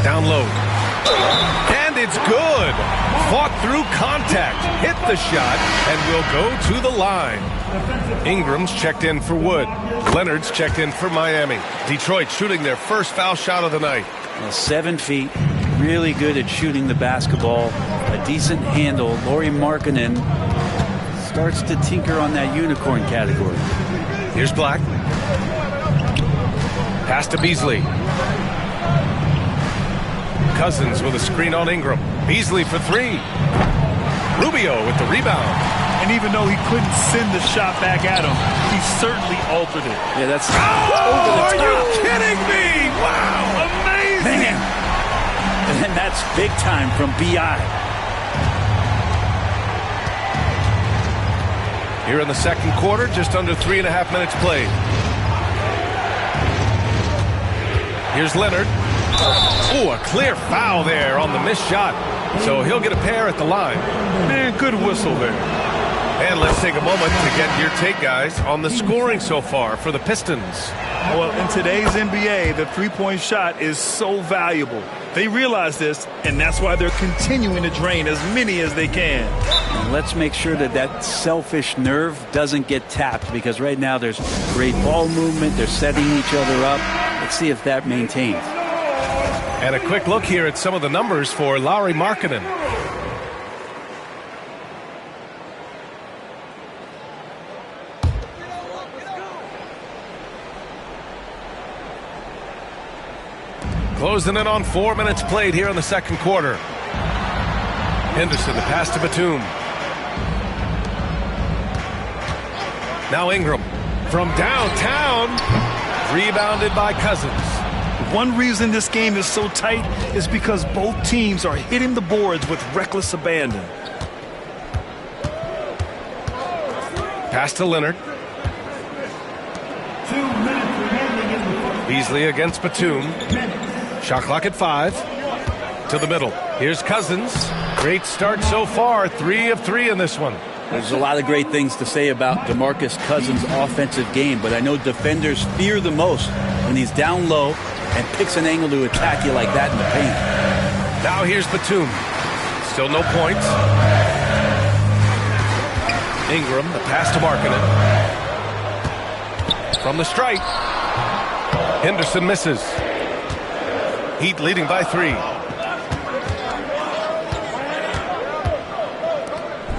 Speaker 12: Down low. And it's good. Fought through contact. Hit the shot and will go to the line. Ingram's checked in for Wood. Leonard's checked in for Miami. Detroit shooting their first foul shot of the night.
Speaker 19: Well, 7 feet. Really good at shooting the basketball. A decent handle. Lauri Markkanen starts to tinker on that unicorn category.
Speaker 12: Here's Black. Pass to Beasley. Cousins with a screen on Ingram. Beasley for 3. Rubio with the rebound.
Speaker 13: And even though he couldn't send the shot back at him, he certainly altered it.
Speaker 19: Yeah, that's
Speaker 12: over the top. Are you kidding me? Wow, amazing.
Speaker 19: Man. And that's big time from B.I.
Speaker 12: Here in the second quarter, just under 3.5 minutes played. Here's Leonard. Oh, a clear foul there on the missed shot. So he'll get a pair at the line.
Speaker 13: Man, good whistle there.
Speaker 12: And let's take a moment to get your take, guys, on the scoring so far for the Pistons.
Speaker 13: Well, in today's NBA, the three-point shot is so valuable. They realize this, and that's why they're continuing to drain as many as they can.
Speaker 19: And let's make sure that that selfish nerve doesn't get tapped, because right now there's great ball movement. They're setting each other up. Let's see if that maintains.
Speaker 12: And a quick look here at some of the numbers for Lauri Markkanen. Closing in on 4 minutes played here in the second quarter. Henderson, the pass to Batum. Now Ingram from downtown. Rebounded by Cousins.
Speaker 13: One reason this game is so tight is because both teams are hitting the boards with reckless abandon.
Speaker 12: Pass to Leonard. Beasley against Batum. Shot clock at 5. To the middle. Here's Cousins. Great start so far. 3 of 3 in this one.
Speaker 19: There's a lot of great things to say about DeMarcus Cousins' offensive game, but I know defenders fear the most when he's down low and picks an angle to attack you like that in the paint.
Speaker 12: Now here's Batum. Still no points. Ingram, the pass to Markkanen. From the stripe. Henderson misses. Heat leading by 3.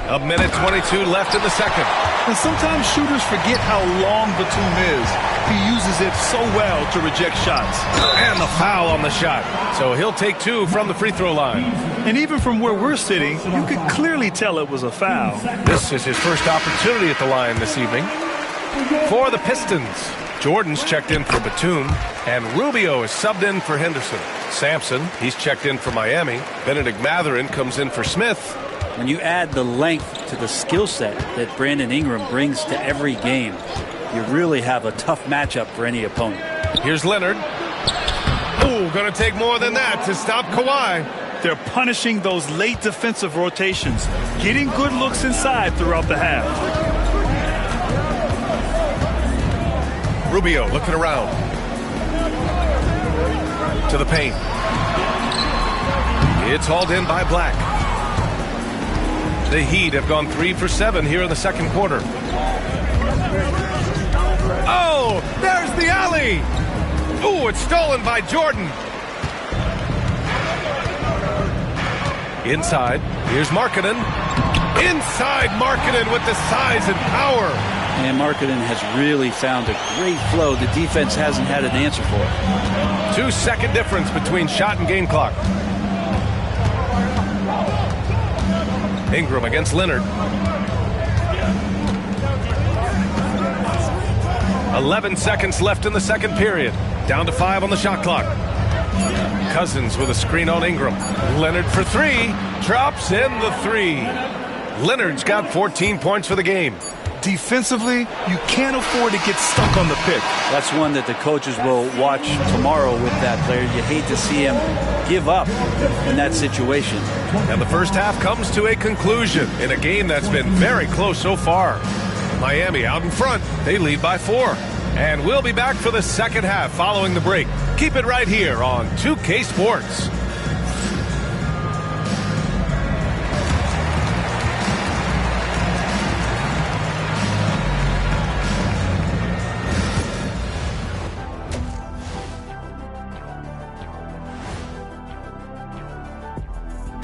Speaker 12: A minute 22 left in the second.
Speaker 13: And sometimes shooters forget how long Batum is. He uses it so well to reject shots.
Speaker 12: And the foul on the shot. So he'll take 2 from the free throw line.
Speaker 13: And even from where we're sitting, you could clearly tell it was a foul.
Speaker 12: This is his first opportunity at the line this evening. For the Pistons, Jordan's checked in for Batum, and Rubio is subbed in for Henderson. Sampson, he's checked in for Miami. Benedict Mathurin comes in for Smith.
Speaker 19: When you add the length to the skill set that Brandon Ingram brings to every game, you really have a tough matchup for any opponent.
Speaker 12: Here's Leonard. Oh, going to take more than that to stop Kawhi.
Speaker 13: They're punishing those late defensive rotations, getting good looks inside throughout the half.
Speaker 12: Rubio looking around. To the paint. It's hauled in by Black. The Heat have gone 3 for 7 here in the second quarter. Oh, there's the alley. Ooh, it's stolen by Jordan. Inside, here's Markkanen. Inside Markkanen with the size and power.
Speaker 19: And Markkanen has really found a great flow the defense hasn't had an answer for.
Speaker 12: 2-second difference between shot and game clock. Ingram against Leonard. 11 seconds left in the second period. Down to 5 on the shot clock. Cousins with a screen on Ingram. Leonard for 3. Drops in the 3. Leonard's got 14 points for the game.
Speaker 13: Defensively, you can't afford to get stuck on the pick.
Speaker 19: That's one that the coaches will watch tomorrow with that player. You hate to see him give up in that situation.
Speaker 12: And the first half comes to a conclusion in a game that's been very close so far. Miami out in front. They lead by 4. And we'll be back for the second half following the break. Keep it right here on 2K Sports.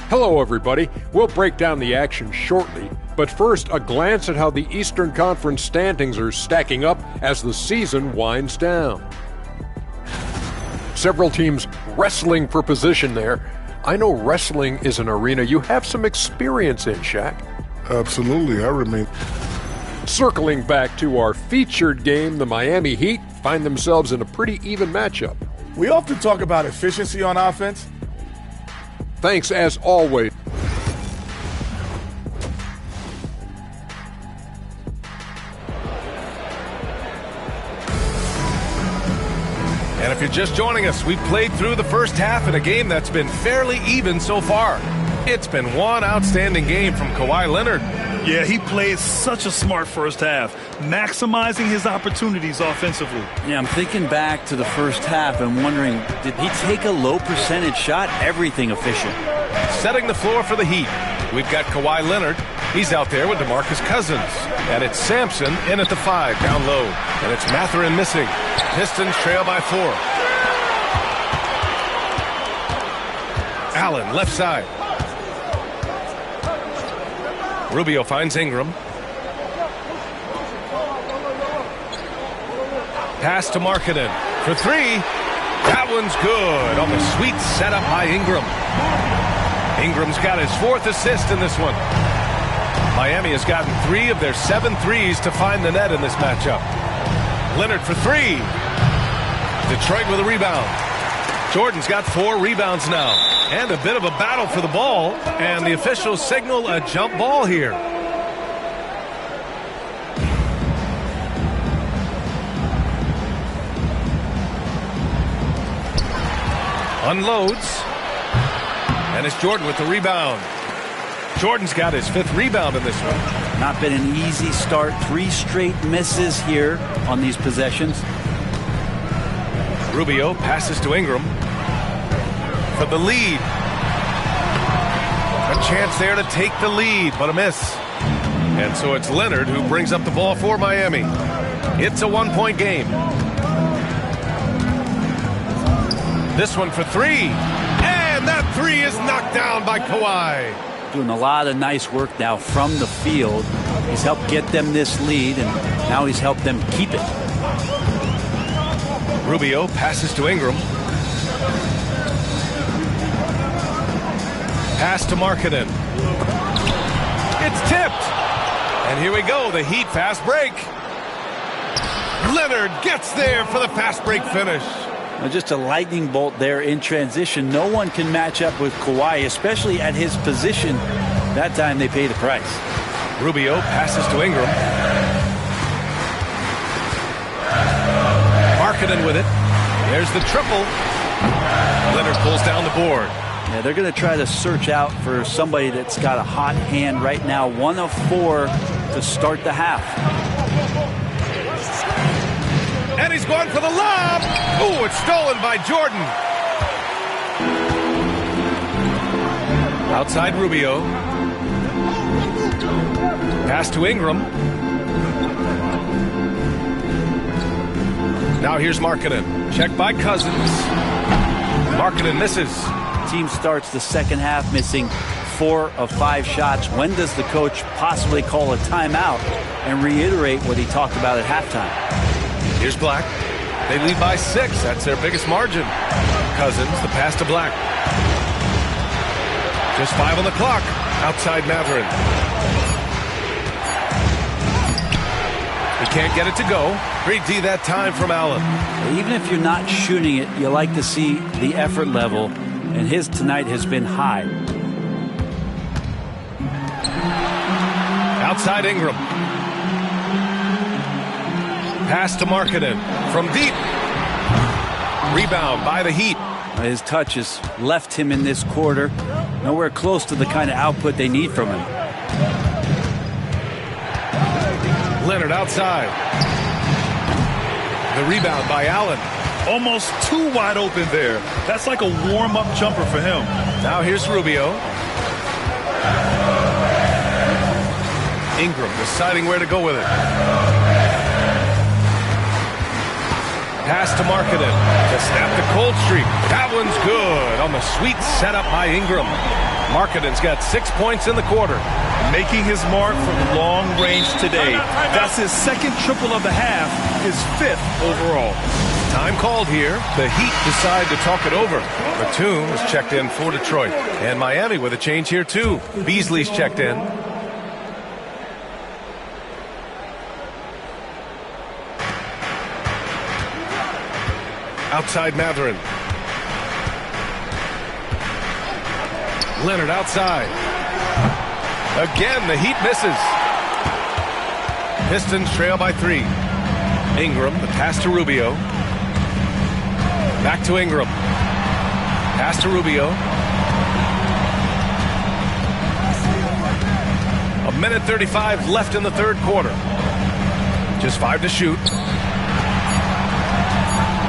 Speaker 7: Hello, everybody. We'll break down the action shortly, but first, a glance at how the Eastern Conference standings are stacking up as the season winds down. Several teams wrestling for position there. I know wrestling is an arena you have some experience in, Shaq.
Speaker 8: Absolutely, I remain.
Speaker 7: Circling back to our featured game, the Miami Heat find themselves in a pretty even matchup.
Speaker 9: We often talk about efficiency on offense.
Speaker 7: Thanks, as always.
Speaker 12: And if you're just joining us, we've played through the first half in a game that's been fairly even so far. It's been one outstanding game from Kawhi Leonard.
Speaker 13: Yeah, he played such a smart first half, maximizing his opportunities offensively.
Speaker 19: Yeah, I'm thinking back to the first half and wondering, did he take a low percentage shot? Everything efficient.
Speaker 12: Setting the floor for the Heat, we've got Kawhi Leonard. He's out there with DeMarcus Cousins. And it's Sampson in at the 5, down low. And it's Mathurin missing. Pistons trail by 4. Allen, left side. Rubio finds Ingram. Pass to Markkanen for 3. That one's good on the sweet setup by Ingram. Ingram's got his 4th assist in this one. Miami has gotten 3 of their 7 threes to find the net in this matchup. Leonard for 3. Detroit with a rebound. Jordan's got 4 rebounds now. And a bit of a battle for the ball. And the officials signal a jump ball here. Unloads. And it's Jordan with the rebound. Jordan's got his 5th rebound in this one.
Speaker 19: Not been an easy start. 3 straight misses here on these possessions.
Speaker 12: Rubio passes to Ingram for the lead. A chance there to take the lead, but a miss. And so it's Leonard who brings up the ball for Miami. It's a 1-point game. This one for 3. And that 3 is knocked down by Kawhi.
Speaker 19: Doing a lot of nice work now from the field. He's helped get them this lead, and now he's helped them keep it.
Speaker 12: Rubio passes to Ingram. Pass to Markkanen. It's tipped. And here we go, the Heat fast break. Leonard gets there for the fast break finish.
Speaker 19: Now just a lightning bolt there in transition. No one can match up with Kawhi, especially at his position. That time they pay the price.
Speaker 12: Rubio passes to Ingram. Markkanen with it. There's the triple. Leonard pulls down the board.
Speaker 19: Yeah, they're going to try to search out for somebody that's got a hot hand right now. 1 of 4 to start the half.
Speaker 12: And he's going for the lob. Ooh, it's stolen by Jordan. Outside Rubio. Pass to Ingram. Now here's Markkanen. Check by Cousins. Markkanen misses.
Speaker 19: Team starts the second half missing 4 of 5 shots. When does the coach possibly call a timeout and reiterate what he talked about at halftime?
Speaker 12: Here's Black. They lead by 6. That's their biggest margin. Cousins, the pass to Black. Just 5 on the clock. Outside Matherin. He can't get it to go. Great D that time from Allen.
Speaker 19: Even if you're not shooting it, you like to see the effort level, and his tonight has been high.
Speaker 12: Outside Ingram. Pass to Markkanen from deep. Rebound by the Heat.
Speaker 19: His touch has left him in this quarter. Nowhere close to the kind of output they need from him.
Speaker 12: Leonard outside. The rebound by Allen.
Speaker 13: Almost too wide open there. That's like a warm-up jumper for him.
Speaker 12: Now here's Rubio. Ingram deciding where to go with it. Pass to Markkanen to snap the cold streak. That one's good on the sweet setup by Ingram. Markkanen's got 6 points in the quarter.
Speaker 13: Making his mark from long range today. That's his 2nd triple of the half, his 5th overall.
Speaker 12: Time called here. The Heat decide to talk it over. Batum is checked in for Detroit. And Miami with a change here too. Beasley's checked in. Outside Matherin. Leonard outside. Again, the Heat misses. Pistons trail by 3. Ingram, the pass to Rubio. Back to Ingram. Pass to Rubio. 1:35 left in the 3rd quarter. Just 5 to shoot.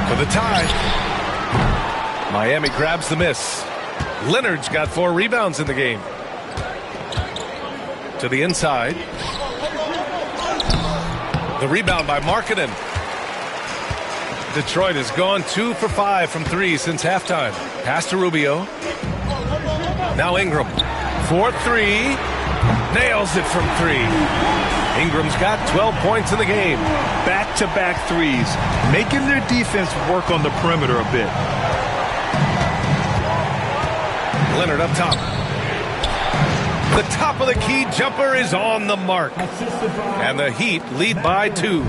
Speaker 12: For the tie. Miami grabs the miss. Leonard's got 4 rebounds in the game. To the inside. The rebound by Markkanen. Detroit has gone 2 for 5 from 3 since halftime. Pass to Rubio. Now Ingram. 4-3. Nails it from 3. Ingram's got 12 points in the game.
Speaker 13: Back-to-back threes. Making their defense work on the perimeter a bit.
Speaker 12: Leonard up top. The top of the key jumper is on the mark. And the Heat lead by 2.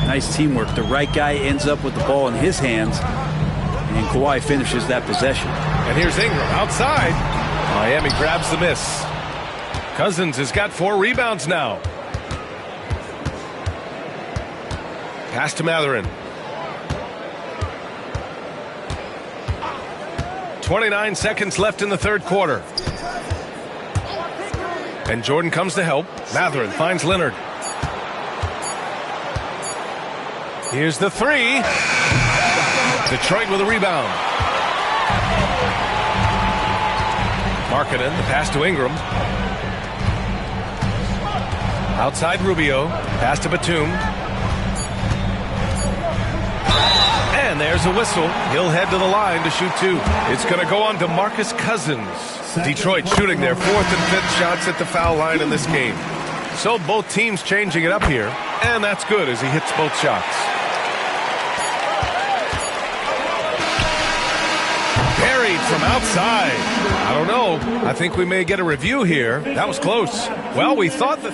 Speaker 19: Nice teamwork. The right guy ends up with the ball in his hands, and Kawhi finishes that possession.
Speaker 12: And here's Ingram outside. Miami grabs the miss. Cousins has got 4 rebounds now. Pass to Mathurin. 29 seconds left in the third quarter. And Jordan comes to help. Mathurin finds Leonard. Here's the 3. Detroit with a rebound. Markkanen, the pass to Ingram. Outside Rubio. Pass to Batum. And there's a whistle. He'll head to the line to shoot 2. It's going to go on to DeMarcus Cousins. Detroit shooting their 4th and 5th shots at the foul line in this game. So both teams changing it up here. And that's good as he hits both shots. Buried from outside. I don't know. I think we may get a review here. That was close. Well, we thought that...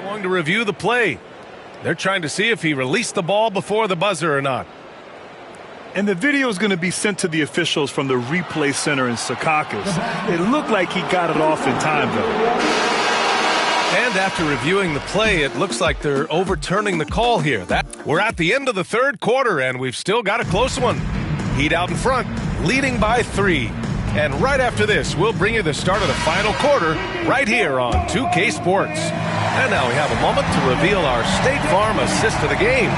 Speaker 12: Going to review the play. They're trying to see if he released the ball before the buzzer or not.
Speaker 13: And the video is going to be sent to the officials from the replay center in Secaucus. It looked like he got it off in time, though.
Speaker 12: And after reviewing the play, it looks like they're overturning the call here. We're at the end of the third quarter, and we've still got a close one. Heat out in front, leading by 3. And right after this, we'll bring you the start of the final quarter right here on 2K Sports. And now we have a moment to reveal our State Farm assist of the game.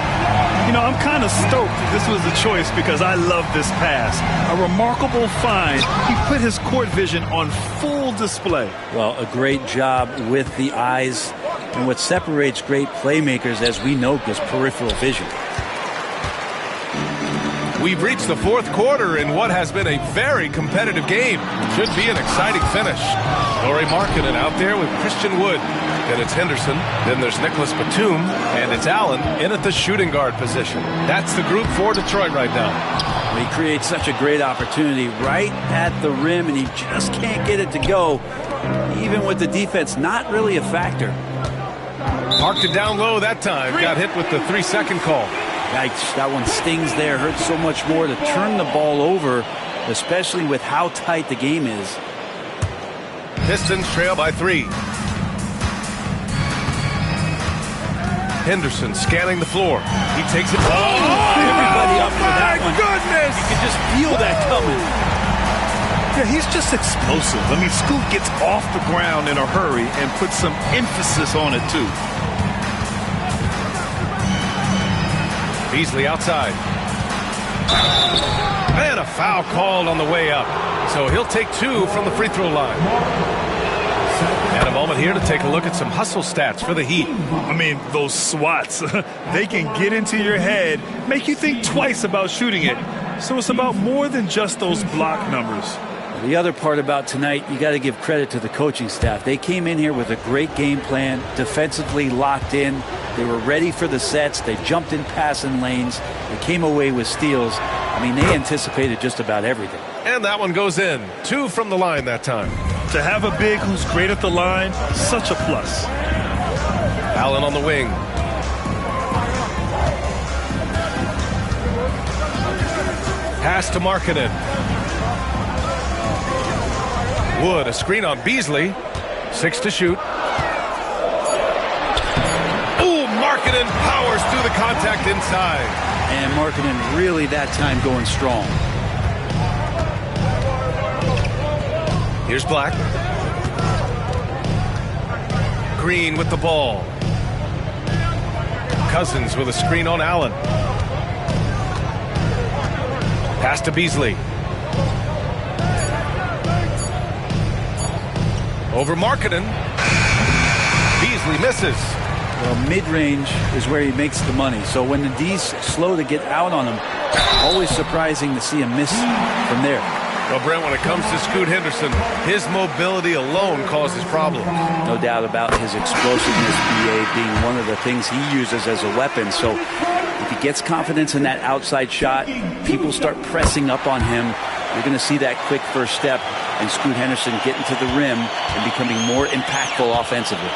Speaker 13: You know, I'm kind of stoked this was the choice because I love this pass. A remarkable find. He put his court vision on full display.
Speaker 19: Well, a great job with the eyes. And what separates great playmakers, as we know, is peripheral vision.
Speaker 12: We've reached the fourth quarter in what has been a very competitive game. Should be an exciting finish. Lauri Markkanen out there with Christian Wood. Then it's Henderson. Then there's Nicholas Batum. And it's Allen in at the shooting guard position. That's the group for Detroit right now.
Speaker 19: He creates such a great opportunity right at the rim, and he just can't get it to go. Even with the defense not really a factor.
Speaker 12: Parked it down low that time. Got hit with the 3-second call.
Speaker 19: Yikes, that one stings there. Hurts so much more to turn the ball over, especially with how tight the game is.
Speaker 12: Pistons trail by 3. Henderson scanning the floor. He takes it.
Speaker 19: Everybody up for that one.
Speaker 13: Goodness!
Speaker 19: You can just feel that coming.
Speaker 13: Yeah, he's just explosive. I mean, Scoot gets off the ground in a hurry and puts some emphasis on it, too.
Speaker 12: Beasley outside. And a foul called on the way up. So he'll take 2 from the free throw line. And a moment here to take a look at some hustle stats for the Heat.
Speaker 13: I mean, those swats, they can get into your head, make you think twice about shooting it. So it's about more than just those block numbers.
Speaker 19: The other part about tonight, you got to give credit to the coaching staff. They came in here with a great game plan, defensively locked in. They were ready for the sets. They jumped in passing lanes. They came away with steals. I mean, they anticipated just about everything.
Speaker 12: And that one goes in. 2 from the line that time.
Speaker 13: To have a big who's great at the line, such a plus.
Speaker 12: Allen on the wing. Pass to Markkanen. Wood, a screen on Beasley. 6 to shoot. Ooh, Markkanen powers through the contact inside.
Speaker 19: And Markkanen really that time going strong.
Speaker 12: Here's Black. Green with the ball. Cousins with a screen on Allen. Pass to Beasley. Over Markkanen. Beasley misses.
Speaker 19: Well, mid-range is where he makes the money. So when the D's slow to get out on him, always surprising to see him miss from there.
Speaker 12: Well, Brent, when it comes to Scoot Henderson, his mobility alone causes problems.
Speaker 19: No doubt about his explosiveness, BA, being one of the things he uses as a weapon. So if he gets confidence in that outside shot, people start pressing up on him. you're going to see that quick first step and Scoot Henderson getting to the rim and becoming more impactful offensively.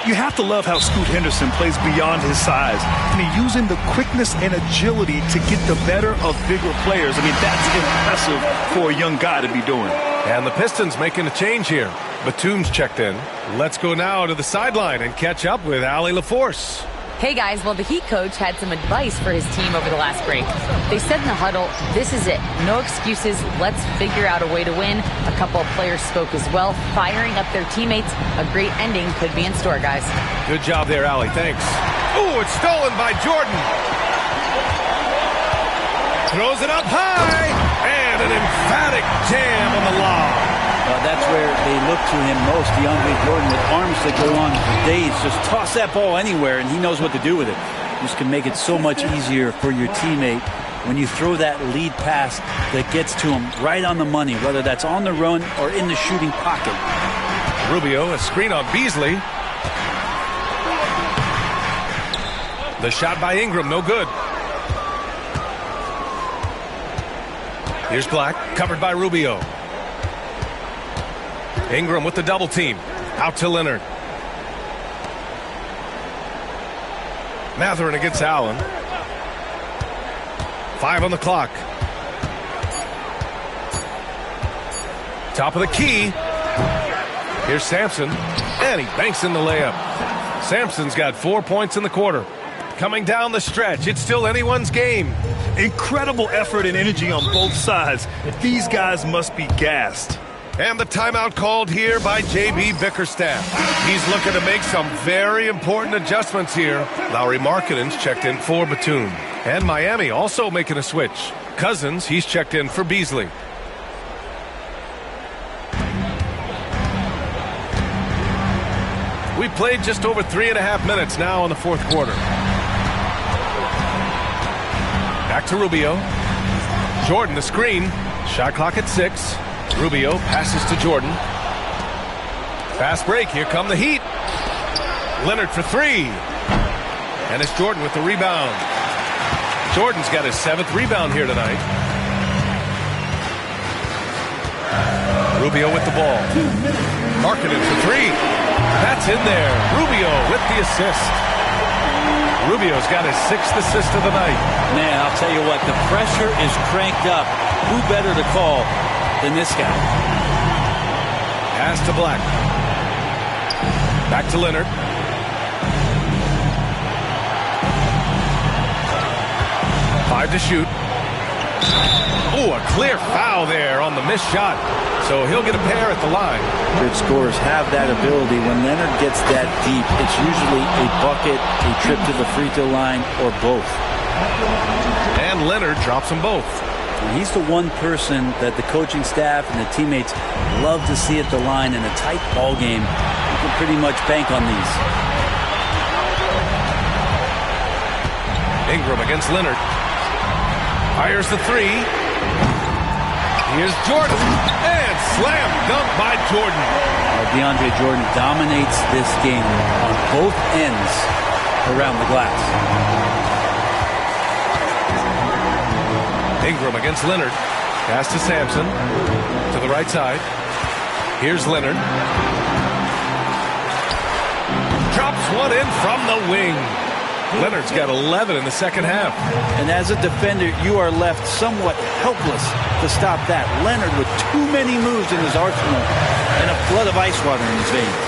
Speaker 13: You have to love how Scoot Henderson plays beyond his size. I mean, using the quickness and agility to get the better of bigger players. I mean, that's impressive for a young guy to be doing.
Speaker 12: And the Pistons making a change here. Batum's checked in. Let's go now to the sideline and catch up with Allie LaForce.
Speaker 16: Hey guys, well the Heat coach had some advice for his team over the last break. They said in the huddle, this is it. No excuses. Let's figure out a way to win. A couple of players spoke as well, firing up their teammates. A great ending could be in store, guys.
Speaker 12: Good job there, Allie. Thanks. Ooh, it's stolen by Jordan. Throws it up high. And an emphatic jam on the lob.
Speaker 19: That's where they look to him most. DeAndre Jordan with arms that go on for days. Just toss that ball anywhere, and he knows what to do with it. Just can make it so much easier for your teammate when you throw that lead pass that gets to him right on the money, whether that's on the run or in the shooting pocket.
Speaker 12: Rubio, a screen on Beasley. The shot by Ingram, no good. Here's Black, covered by Rubio. Ingram with the double team. Out to Leonard. Mathurin against Allen. 5 on the clock. Top of the key. Here's Sampson. And he banks in the layup. Sampson's got 4 points in the quarter. Coming down the stretch. It's still anyone's game.
Speaker 13: Incredible effort and energy on both sides. These guys must be gassed.
Speaker 12: And the timeout called here by J.B. Bickerstaff. He's looking to make some very important adjustments here. Lauri Markkanen's checked in for Batum. And Miami also making a switch. Cousins, he's checked in for Beasley. We played just over 3.5 minutes now in the fourth quarter. Back to Rubio. Jordan the screen. Shot clock at 6. Rubio passes to Jordan. Fast break. Here come the Heat. Leonard for 3. And it's Jordan with the rebound. Jordan's got his 7th rebound here tonight. Rubio with the ball. Markkanen for 3. That's in there. Rubio with the assist. Rubio's got his 6th assist of the night.
Speaker 19: Man, I'll tell you what, the pressure is cranked up. Who better to call than this guy?
Speaker 12: Pass to Black. Back to Leonard. Five to shoot. Oh, a clear foul there on the missed shot. So he'll get a pair at the line.
Speaker 19: Good scorers have that ability. When Leonard gets that deep, it's usually a bucket, a trip to the free throw line, or both.
Speaker 12: And Leonard drops them both.
Speaker 19: And he's the one person that the coaching staff and the teammates love to see at the line in a tight ball game. You can pretty much bank on these.
Speaker 12: Ingram against Leonard. Fires the 3. Here's Jordan. And slam dunk by Jordan.
Speaker 19: DeAndre Jordan dominates this game on both ends around the glass.
Speaker 12: Ingram against Leonard. Pass to Sampson. To the right side. Here's Leonard. Drops one in from the wing. Leonard's got 11 in the second half.
Speaker 19: And as a defender, you are left somewhat helpless to stop that. Leonard with too many moves in his arsenal and a flood of ice water in his veins.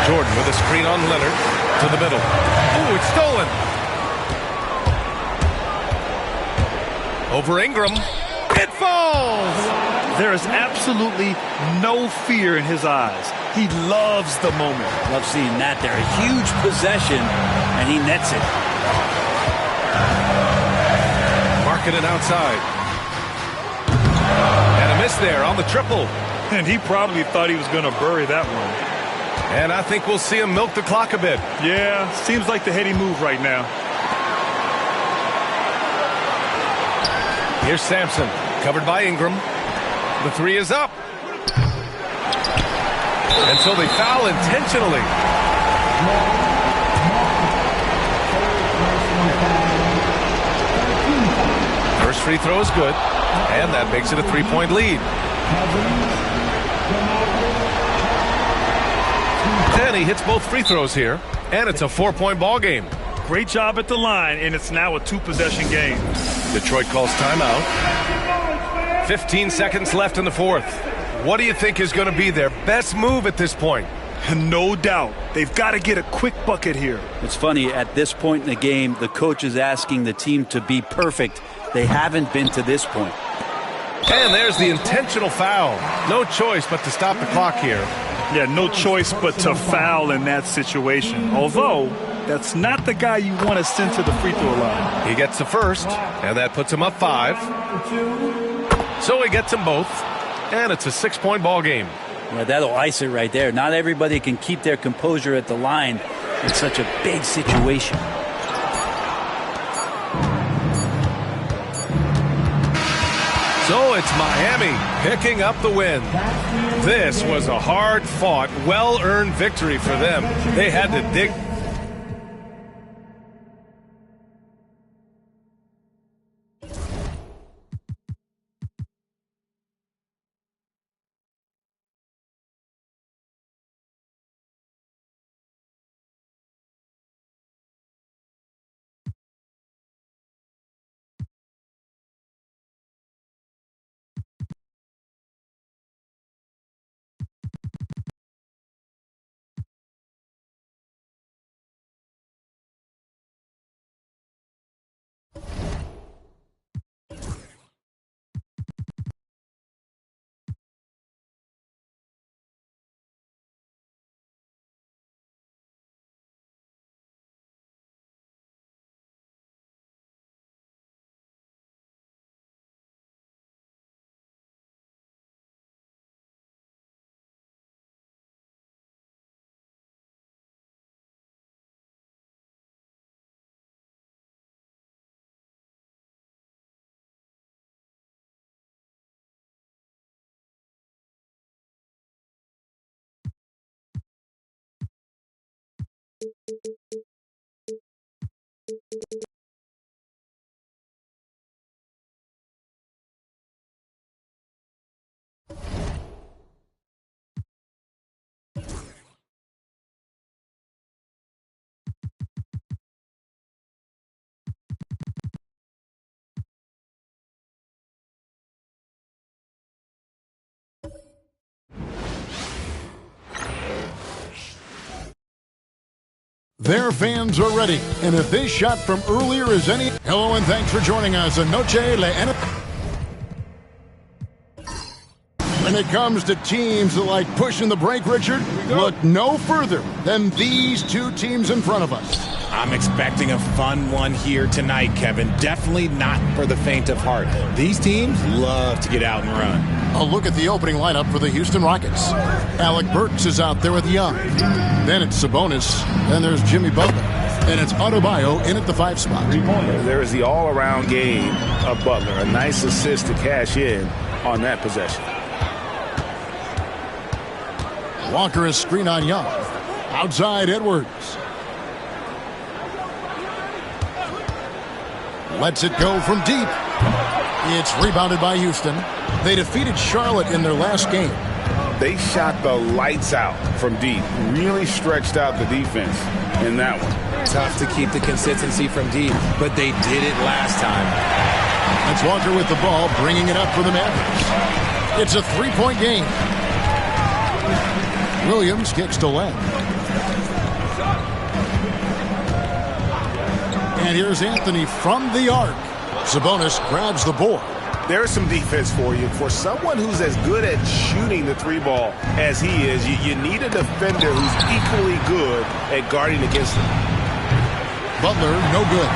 Speaker 12: Jordan with a screen on Leonard to the middle. Oh, it's stolen. Over Ingram. It falls.
Speaker 13: There is absolutely no fear in his eyes. He loves the moment.
Speaker 19: Love seeing that there. A huge possession, and he nets it.
Speaker 12: Markkanen outside. And a miss there on the triple.
Speaker 13: And he probably thought he was going to bury that one.
Speaker 12: And I think we'll see him milk the clock a bit.
Speaker 13: Yeah, seems like the heady move right now.
Speaker 12: Here's Sampson, covered by Ingram. The 3 is up. And so they foul intentionally. First free throw is good. And that makes it a 3-point lead. And he hits both free throws here. And it's a 4-point ball game.
Speaker 13: Great job at the line, and it's now a 2-possession game.
Speaker 12: Detroit calls timeout. 15 seconds left in the fourth. What do you think is going to be their best move at this point?
Speaker 13: No doubt. They've got to get a quick bucket here.
Speaker 19: It's funny, at this point in the game, the coach is asking the team to be perfect. They haven't been to this point.
Speaker 12: And there's the intentional foul. No choice but to stop the clock here.
Speaker 13: Yeah, no choice but to foul in that situation. Although, that's not the guy you want to send to the free throw line.
Speaker 12: He gets the first, and that puts him up 5. So he gets them both, and it's a 6-point ball game.
Speaker 19: Yeah, that'll ice it right there. Not everybody can keep their composure at the line in such a big situation.
Speaker 12: So it's Miami picking up the win. This was a hard-fought, well-earned victory for them. They had to dig.
Speaker 1: Their fans are ready, and if this shot from earlier is any... Hello and thanks for joining us. Anoche le NFL. When it comes to teams that like pushing the break, Richard, look no further than these two teams in front of us.
Speaker 21: I'm expecting a fun one here tonight, Kevin. Definitely not for the faint of heart. These teams love to get out and run.
Speaker 1: A look at the opening lineup for the Houston Rockets. Alec Burks is out there with Young. Then it's Sabonis. Then there's Jimmy Butler. And it's Adebayo in at the 5 spot.
Speaker 2: There is the all-around game of Butler. A nice assist to cash in on that possession.
Speaker 1: Walker is screen on Young. Outside Edwards. Lets it go from deep. It's rebounded by Houston. They defeated Charlotte in their last game.
Speaker 2: They shot the lights out from deep. Really stretched out the defense in that one.
Speaker 21: Tough to keep the consistency from deep, but they did it last time.
Speaker 1: That's Walker with the ball, bringing it up for the Mavericks. It's a 3-point game. Williams kicks to Len. And here's Anthony from the arc. Sabonis grabs the board.
Speaker 2: There's some defense for you. For someone who's as good at shooting the 3-ball as he is, you need a defender who's equally good at guarding against him.
Speaker 1: Butler, no good.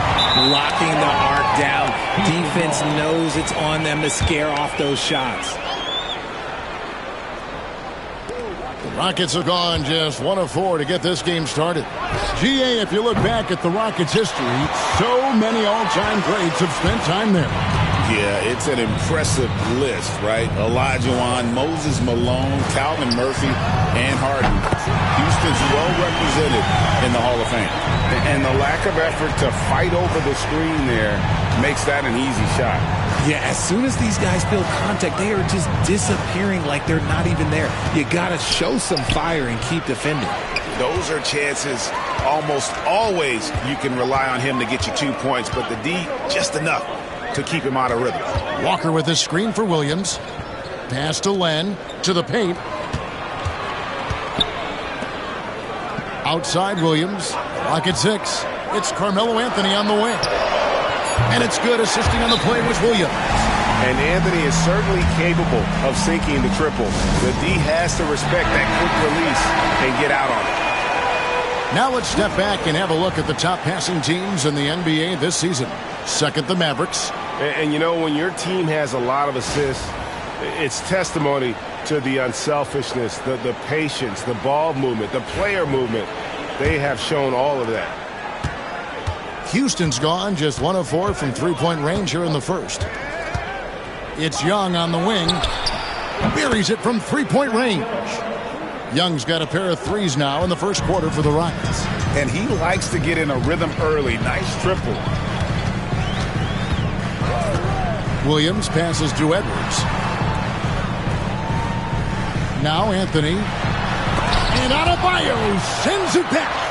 Speaker 21: Locking the arc down. Defense knows it's on them to scare off those shots.
Speaker 1: The Rockets have gone just 1 of 4 to get this game started. GA, if you look back at the Rockets' history, so many all-time greats have spent time there.
Speaker 2: Yeah, it's an impressive list, right? Olajuwon, Moses Malone, Calvin Murphy, and Harden. Houston's well represented in the Hall of Fame. And the lack of effort to fight over the screen there makes that an easy shot.
Speaker 21: Yeah, as soon as these guys feel contact, they are just disappearing like they're not even there. You got to show some fire and keep defending.
Speaker 2: Those are chances almost always you can rely on him to get you 2 points, but the D, just enough to keep him out of rhythm.
Speaker 1: Walker with the screen for Williams. Pass to Len, to the paint. Outside Williams, pocket 6. It's Carmelo Anthony on the wing. And it's good, assisting on the play was Williams.
Speaker 18: And Anthony is certainly capable of sinking the triple. The D has to respect that quick release and get out on it.
Speaker 1: Now let's step back and have a look at the top passing teams in the NBA this season. Second, the Mavericks.
Speaker 18: And you know, when your team has a lot of assists, it's testimony to the unselfishness, the patience, the ball movement, the player movement. They have shown all of that.
Speaker 1: Houston's gone just 1 of 4 from three-point range here in the first. It's Young on the wing. Buries it from three-point range. Young's got a pair of threes now in the first quarter for the Rockets.
Speaker 2: And he likes to get in a rhythm early. Nice triple.
Speaker 1: Williams passes to Edwards. Now Anthony. And Adebayo sends it back.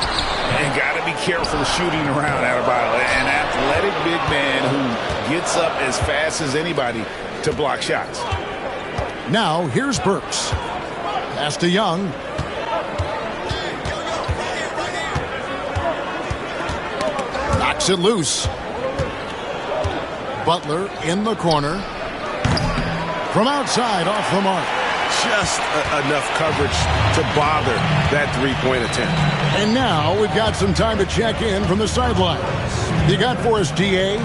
Speaker 2: And got to be careful shooting around Adebayo. An athletic big man who gets up as fast as anybody to block shots.
Speaker 1: Now here's Burks. Pass to Young. Knocks it loose. Butler in the corner. From outside, off the mark.
Speaker 18: Just enough coverage to bother that three-point attempt.
Speaker 1: And now we've got some time to check in from the sidelines. You got for us, DA?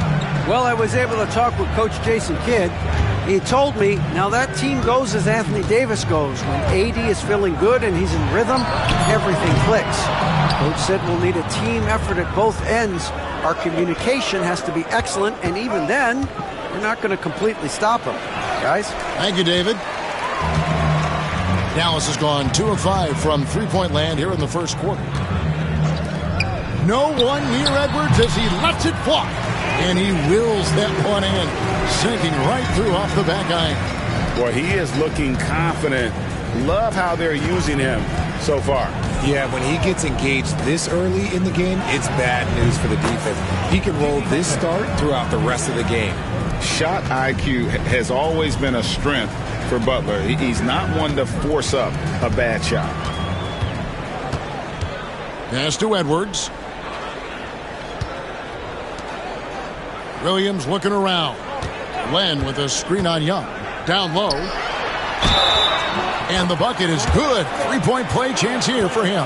Speaker 5: Well, I was able to talk with Coach Jason Kidd. He told me, now that team goes as Anthony Davis goes. When AD is feeling good and he's in rhythm, everything clicks. Coach said we'll need a team effort at both ends. Our communication has to be excellent, and even then, we're not going to completely stop them. Guys?
Speaker 1: Thank you, David. Dallas has gone 2 of 5 from three-point land here in the first quarter. No one near Edwards as he lets it fly. And he wills that one in, sinking right through off the back iron.
Speaker 2: Boy, he is looking confident. Love how they're using him so far.
Speaker 21: Yeah, when he gets engaged this early in the game, it's bad news for the defense. He can roll this start throughout the rest of the game.
Speaker 2: Shot IQ has always been a strength for Butler. He's not one to force up a bad shot.
Speaker 1: Pass to Edwards. Williams looking around. Len with a screen on Young. Down low. And the bucket is good. Three-point play chance here for him.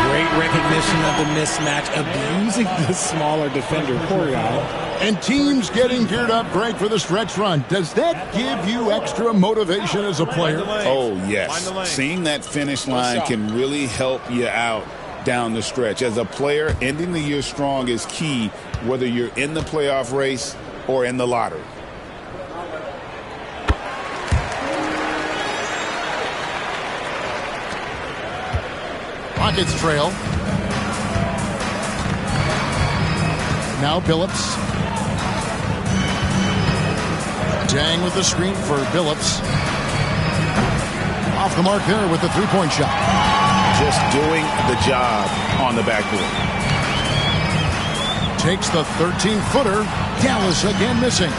Speaker 21: Great recognition of the mismatch, abusing the smaller defender, poor guy.
Speaker 1: And teams getting geared up great for the stretch run. Does that give you extra motivation as a player?
Speaker 2: Oh, yes. Seeing that finish line can really help you out down the stretch. As a player, ending the year strong is key, whether you're in the playoff race or in the lottery.
Speaker 1: Rockets trail. Now Billups. Dang with the screen for Billups. Off the mark there with the three-point shot.
Speaker 2: Just doing the job on the backboard.
Speaker 1: Takes the 13-footer. Dallas again missing.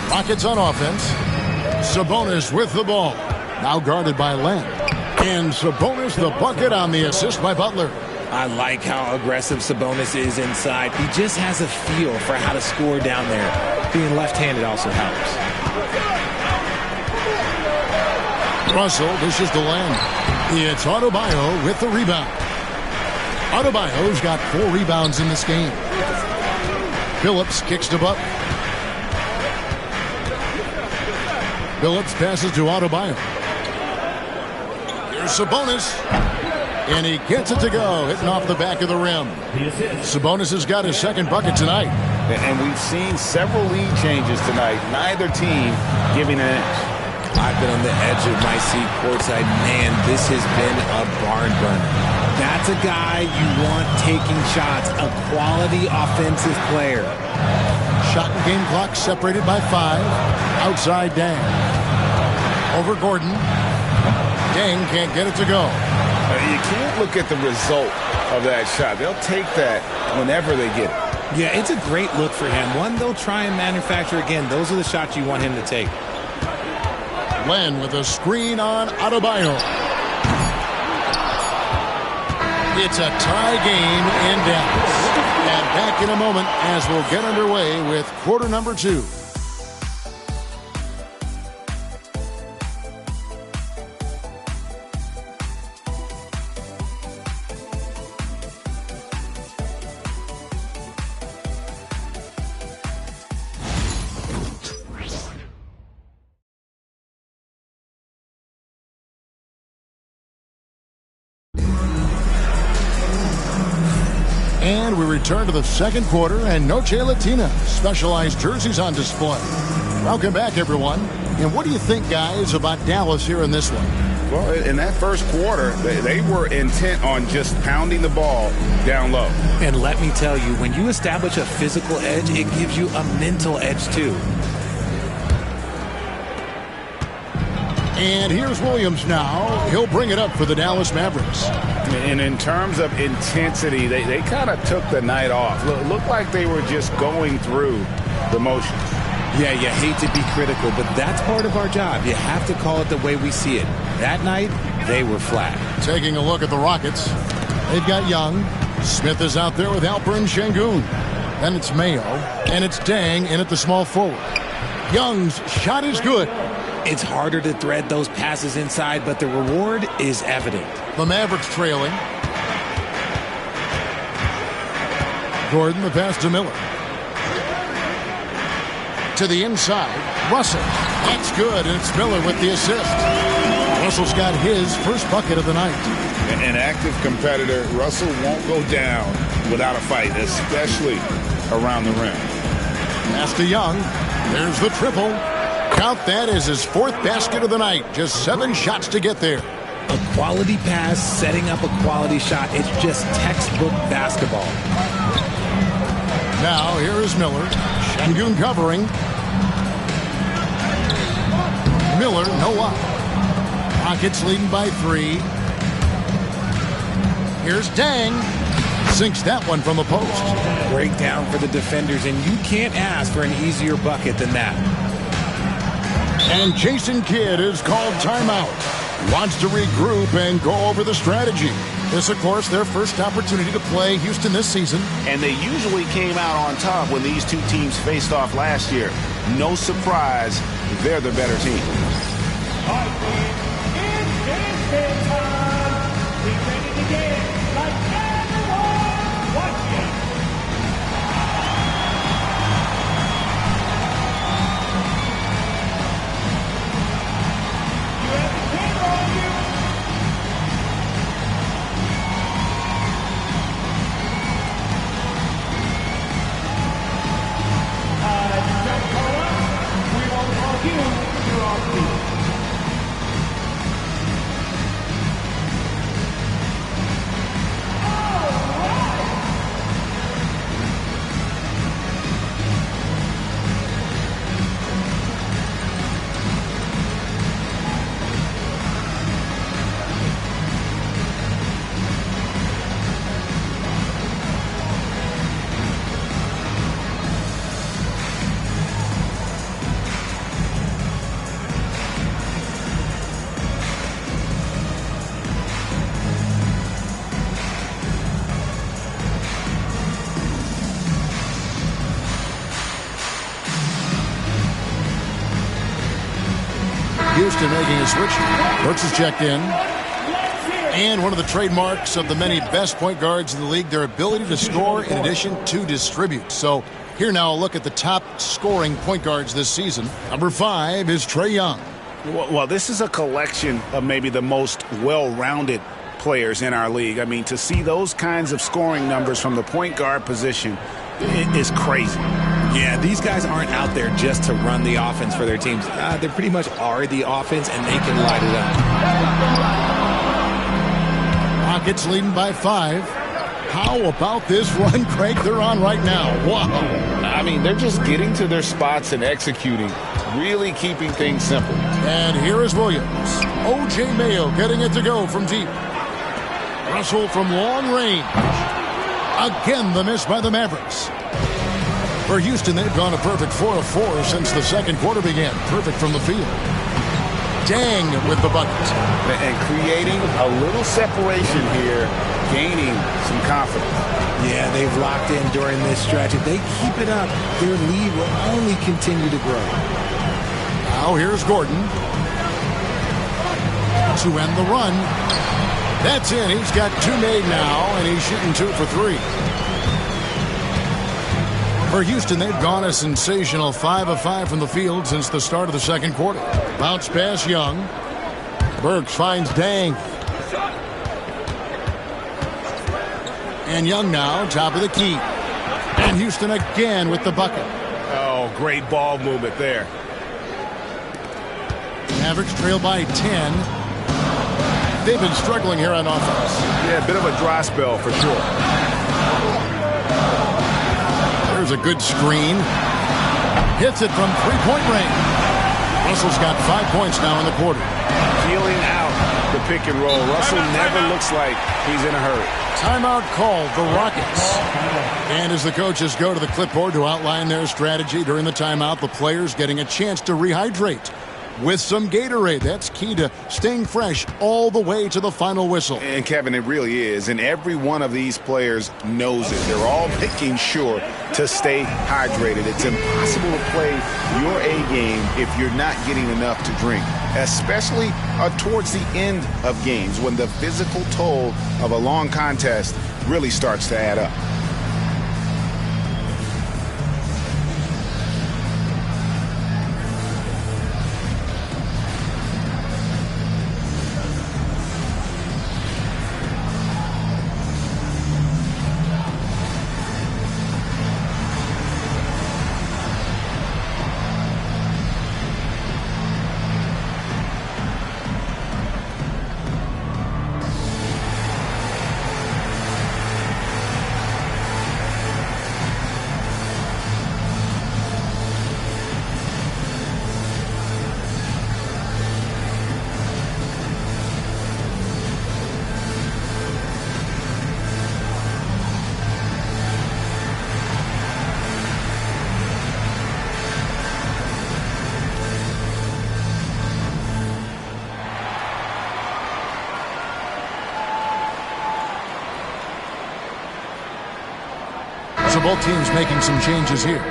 Speaker 1: Rockets on offense. Sabonis with the ball. Now guarded by Len. And Sabonis the bucket on the assist by Butler.
Speaker 21: I like how aggressive Sabonis is inside. He just has a feel for how to score down there. Being left-handed also helps.
Speaker 1: Russell dishes to Len. It's Adebayo with the rebound. Adebayo's got 4 rebounds in this game. Billups kicks to Butler. Billups passes to Adebayo. Here's Sabonis. And he gets it to go, hitting off the back of the rim. Sabonis has got his second bucket tonight.
Speaker 2: And we've seen several lead changes tonight. Neither team giving an inch.
Speaker 21: I've been on the edge of my seat courtside. Man, this has been a barn burner. That's a guy you want taking shots, a quality offensive player.
Speaker 1: Shot and game clock separated by 5. Outside Dang. Over Gordon. Dang can't get it to go.
Speaker 2: You can't look at the result of that shot. They'll take that whenever they get it.
Speaker 21: Yeah, it's a great look for him. One they'll try and manufacture again. Those are the shots you want him to take.
Speaker 1: Len with a screen on Adebayo. It's a tie game in Dallas. And back in a moment as we'll get underway with quarter number 2. And we return to the second quarter, and Noche Latina specialized jerseys on display. Welcome back, everyone. And what do you think, guys, about Dallas here in this one?
Speaker 2: Well, in that first quarter, they were intent on just pounding the ball down low.
Speaker 21: And let me tell you, when you establish a physical edge, it gives you a mental edge, too.
Speaker 1: And here's Williams now. He'll bring it up for the Dallas Mavericks.
Speaker 2: And in terms of intensity, they kind of took the night off. Looked like they were just going through the motions.
Speaker 21: Yeah, you hate to be critical, but that's part of our job. You have to call it the way we see it. That night, they were flat.
Speaker 1: Taking a look at the Rockets. They've got Young. Smith is out there with Alperen Şengün. Then it's Mayo. And it's Dang in at the small forward. Young's shot is good.
Speaker 21: It's harder to thread those passes inside, but the reward is evident.
Speaker 1: The Mavericks trailing. Gordon, the pass to Miller. To the inside, Russell. That's good, and it's Miller with the assist. Russell's got his first bucket of the night.
Speaker 2: An active competitor, Russell won't go down without a fight, especially around the rim.
Speaker 1: Pass to Young. There's the triple. Count that as his 4th basket of the night. Just 7 shots to get there.
Speaker 21: A quality pass, setting up a quality shot. It's just textbook basketball.
Speaker 1: Now, here is Miller. Şengün covering. Miller, no up. Rockets leading by 3. Here's Dang. Sinks that one from the post.
Speaker 21: Breakdown for the defenders, and you can't ask for an easier bucket than that.
Speaker 1: And Jason Kidd is called timeout. Wants to regroup and go over the strategy. This, of course, their first opportunity to play Houston this season.
Speaker 2: And they usually came out on top when these two teams faced off last year. No surprise, they're the better team.
Speaker 15: All right, it's game time. Be ready to get like everyone watching.
Speaker 1: Houston making a switch. Brooks is checked in. And one of the trademarks of the many best point guards in the league, their ability to score in addition to distribute. So here now a look at the top scoring point guards this season. Number 5 is Trae Young.
Speaker 2: Well, this is a collection of maybe the most well-rounded players in our league. I mean, to see those kinds of scoring numbers from the point guard position is crazy.
Speaker 21: Yeah, these guys aren't out there just to run the offense for their teams. They pretty much are the offense, and they can light it up.
Speaker 1: Rockets leading by 5. How about this run, Craig, they're on right now? Wow.
Speaker 18: I mean, they're just getting to their spots and executing, really keeping things simple.
Speaker 1: And here is Williams. O.J. Mayo getting it to go from deep. Russell from long range. Again, the miss by the Mavericks. For Houston, they've gone a perfect 4 of 4 since the second quarter began. Perfect from the field. Dang with the bucket.
Speaker 2: And creating a little separation here, gaining some confidence.
Speaker 21: Yeah, they've locked in during this stretch. If they keep it up, their lead will only continue to grow.
Speaker 1: Now here's Gordon to end the run. That's in. He's got 2 made now, and he's shooting 2 for 3. For Houston, they've gone a sensational 5 of 5 from the field since the start of the second quarter. Bounce pass, Young. Burks finds Dang. And Young now, top of the key. And Houston again with the bucket.
Speaker 2: Oh, great ball movement there.
Speaker 1: Mavericks trail by 10. They've been struggling here on offense.
Speaker 2: Yeah, a bit of a dry spell for sure.
Speaker 1: There's a good screen. Hits it from three-point range. Russell's got 5 points now in the quarter.
Speaker 2: Peeling out the pick and roll. Russell never looks like he's in a hurry.
Speaker 1: Timeout called, the Rockets. And as the coaches go to the clipboard to outline their strategy during the timeout, the players getting a chance to rehydrate with some Gatorade. That's key to staying fresh all the way to the final whistle.
Speaker 2: And Kevin, it really is. And every one of these players knows it. They're all making sure to stay hydrated. It's impossible to play your A game if you're not getting enough to drink, especially towards the end of games when the physical toll of a long contest really starts to add up.
Speaker 1: So both teams making some changes here.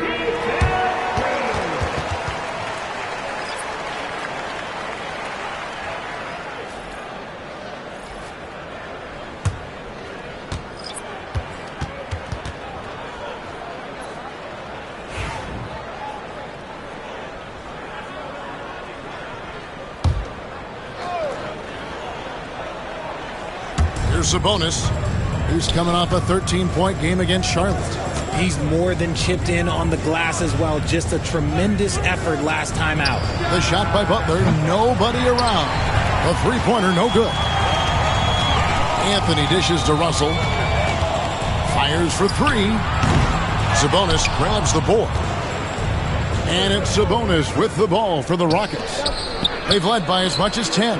Speaker 1: Here's Sabonis, who's coming off a 13-point game against Charlotte.
Speaker 21: He's more than chipped in on the glass as well. Just a tremendous effort last time out.
Speaker 1: The shot by Butler, nobody around. A three-pointer, no good. Anthony dishes to Russell. Fires for 3. Sabonis grabs the board. And it's Sabonis with the ball for the Rockets. They've led by as much as 10.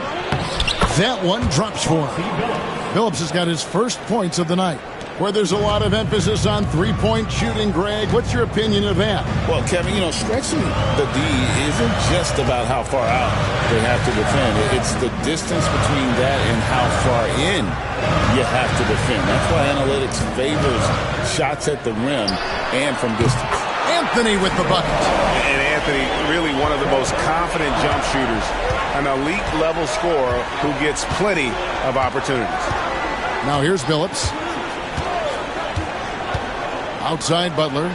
Speaker 1: That one drops for him. Phillips has got his first points of the night. Where there's a lot of emphasis on three-point shooting, Greg. What's your opinion of that?
Speaker 18: Well, Kevin, stretching the D isn't just about how far out they have to defend. It's the distance between that and how far in you have to defend. That's why analytics favors shots at the rim and from distance.
Speaker 1: Anthony with the bucket.
Speaker 2: And Anthony, really one of the most confident jump shooters, an elite-level scorer who gets plenty of opportunities.
Speaker 1: Now here's Phillips. Outside Butler.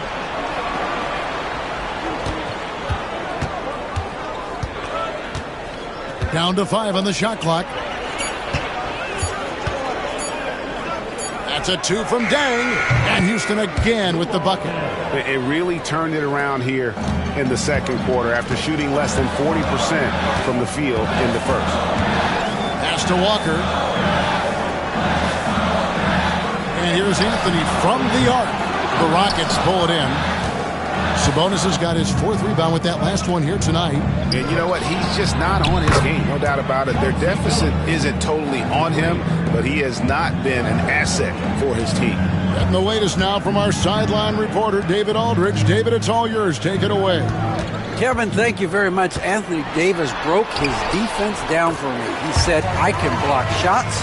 Speaker 1: Down to 5 on the shot clock. That's a 2 from Dang. And Houston again with the bucket.
Speaker 2: It really turned it around here in the second quarter after shooting less than 40% from the field in the first.
Speaker 1: Pass to Walker. And here's Anthony from the arc. The Rockets pull it in. Sabonis has got his 4th rebound with that last one here tonight.
Speaker 2: And you know what? He's just not on his game, no doubt about it. Their deficit isn't totally on him, but he has not been an asset for his team.
Speaker 1: And the latest now from our sideline reporter, David Aldridge. David, it's all yours. Take it away.
Speaker 5: Kevin, thank you very much. Anthony Davis broke his defense down for me. He said, I can block shots,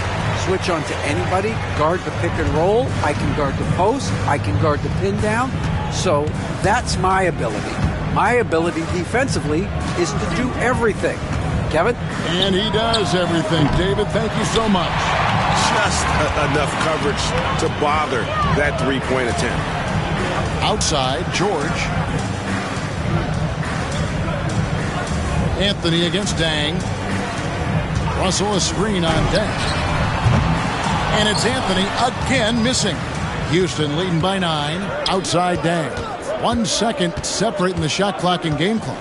Speaker 5: switch on to anybody, guard the pick and roll, I can guard the post, I can guard the pin down. So that's my ability. My ability defensively is to do everything. Kevin?
Speaker 1: And he does everything. David, thank you so much.
Speaker 18: Just enough coverage to bother that three-point attempt.
Speaker 1: Outside, George. Anthony against Dang. Russell a screen on Dang. And it's Anthony again missing. Houston leading by 9. Outside Dang. 1 second separating the shot clock and game clock.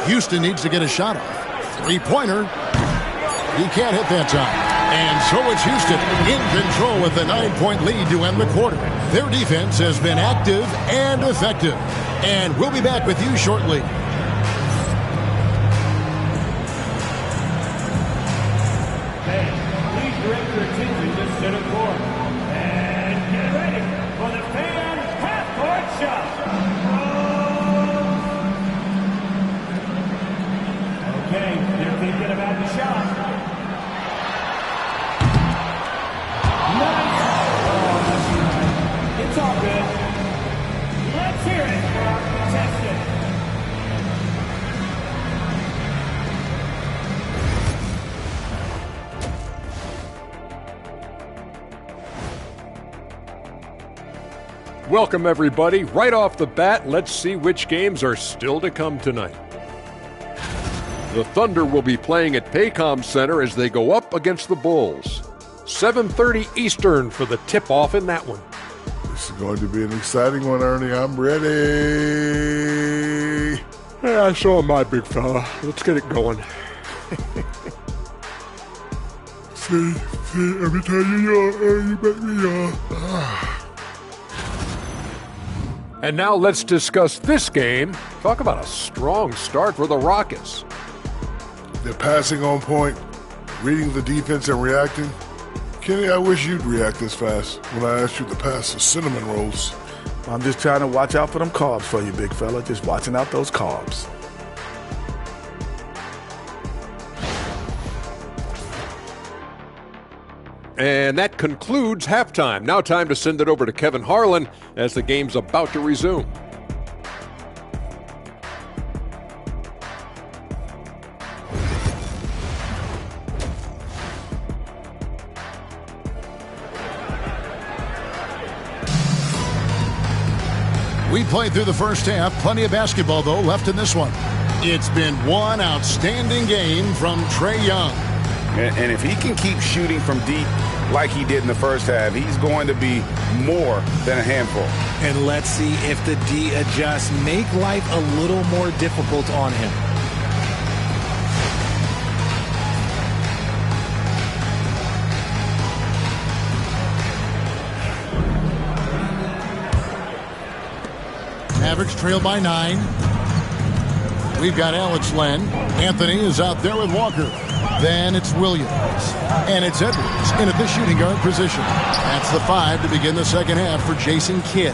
Speaker 1: Houston needs to get a shot off. Three-pointer. He can't hit that time. And so it's Houston in control with a 9-point lead to end the quarter. Their defense has been active and effective. And we'll be back with you shortly.
Speaker 15: Please direct your attention to center court. And get ready for the fans' half-court shot. Okay, they're thinking about the shot. Nice. It's all good. Let's hear it for our contestant.
Speaker 7: Welcome, everybody. Right off the bat, let's see which games are still to come tonight. The Thunder will be playing at Paycom Center as they go up against the Bulls. 7:30 Eastern for the tip-off in that one.
Speaker 8: This is going to be an exciting one, Ernie. I'm ready.
Speaker 7: Yeah, I saw my big fella. Let's get it going.
Speaker 8: See, every time you make me
Speaker 7: And now let's discuss this game. Talk about a strong start for the Rockets.
Speaker 8: They're passing on point, reading the defense and reacting. Kenny, I wish you'd react this fast when I asked you to pass the cinnamon rolls.
Speaker 9: I'm just trying to watch out for them carbs for you, big fella. Just watching out those carbs.
Speaker 7: And that concludes halftime. Now time to send it over to Kevin Harlan as the game's about to resume.
Speaker 1: We played through the first half. Plenty of basketball, though, left in this one. It's been one outstanding game from Trae Young.
Speaker 2: And if he can keep shooting from deep like he did in the first half, he's going to be more than a handful.
Speaker 21: And let's see if the D adjusts, make life a little more difficult on him.
Speaker 1: Mavericks trail by 9. We've got Alex Len. Anthony is out there with Walker. Then it's Williams. And it's Edwards in at the shooting guard position. That's the 5 to begin the second half for Jason Kidd.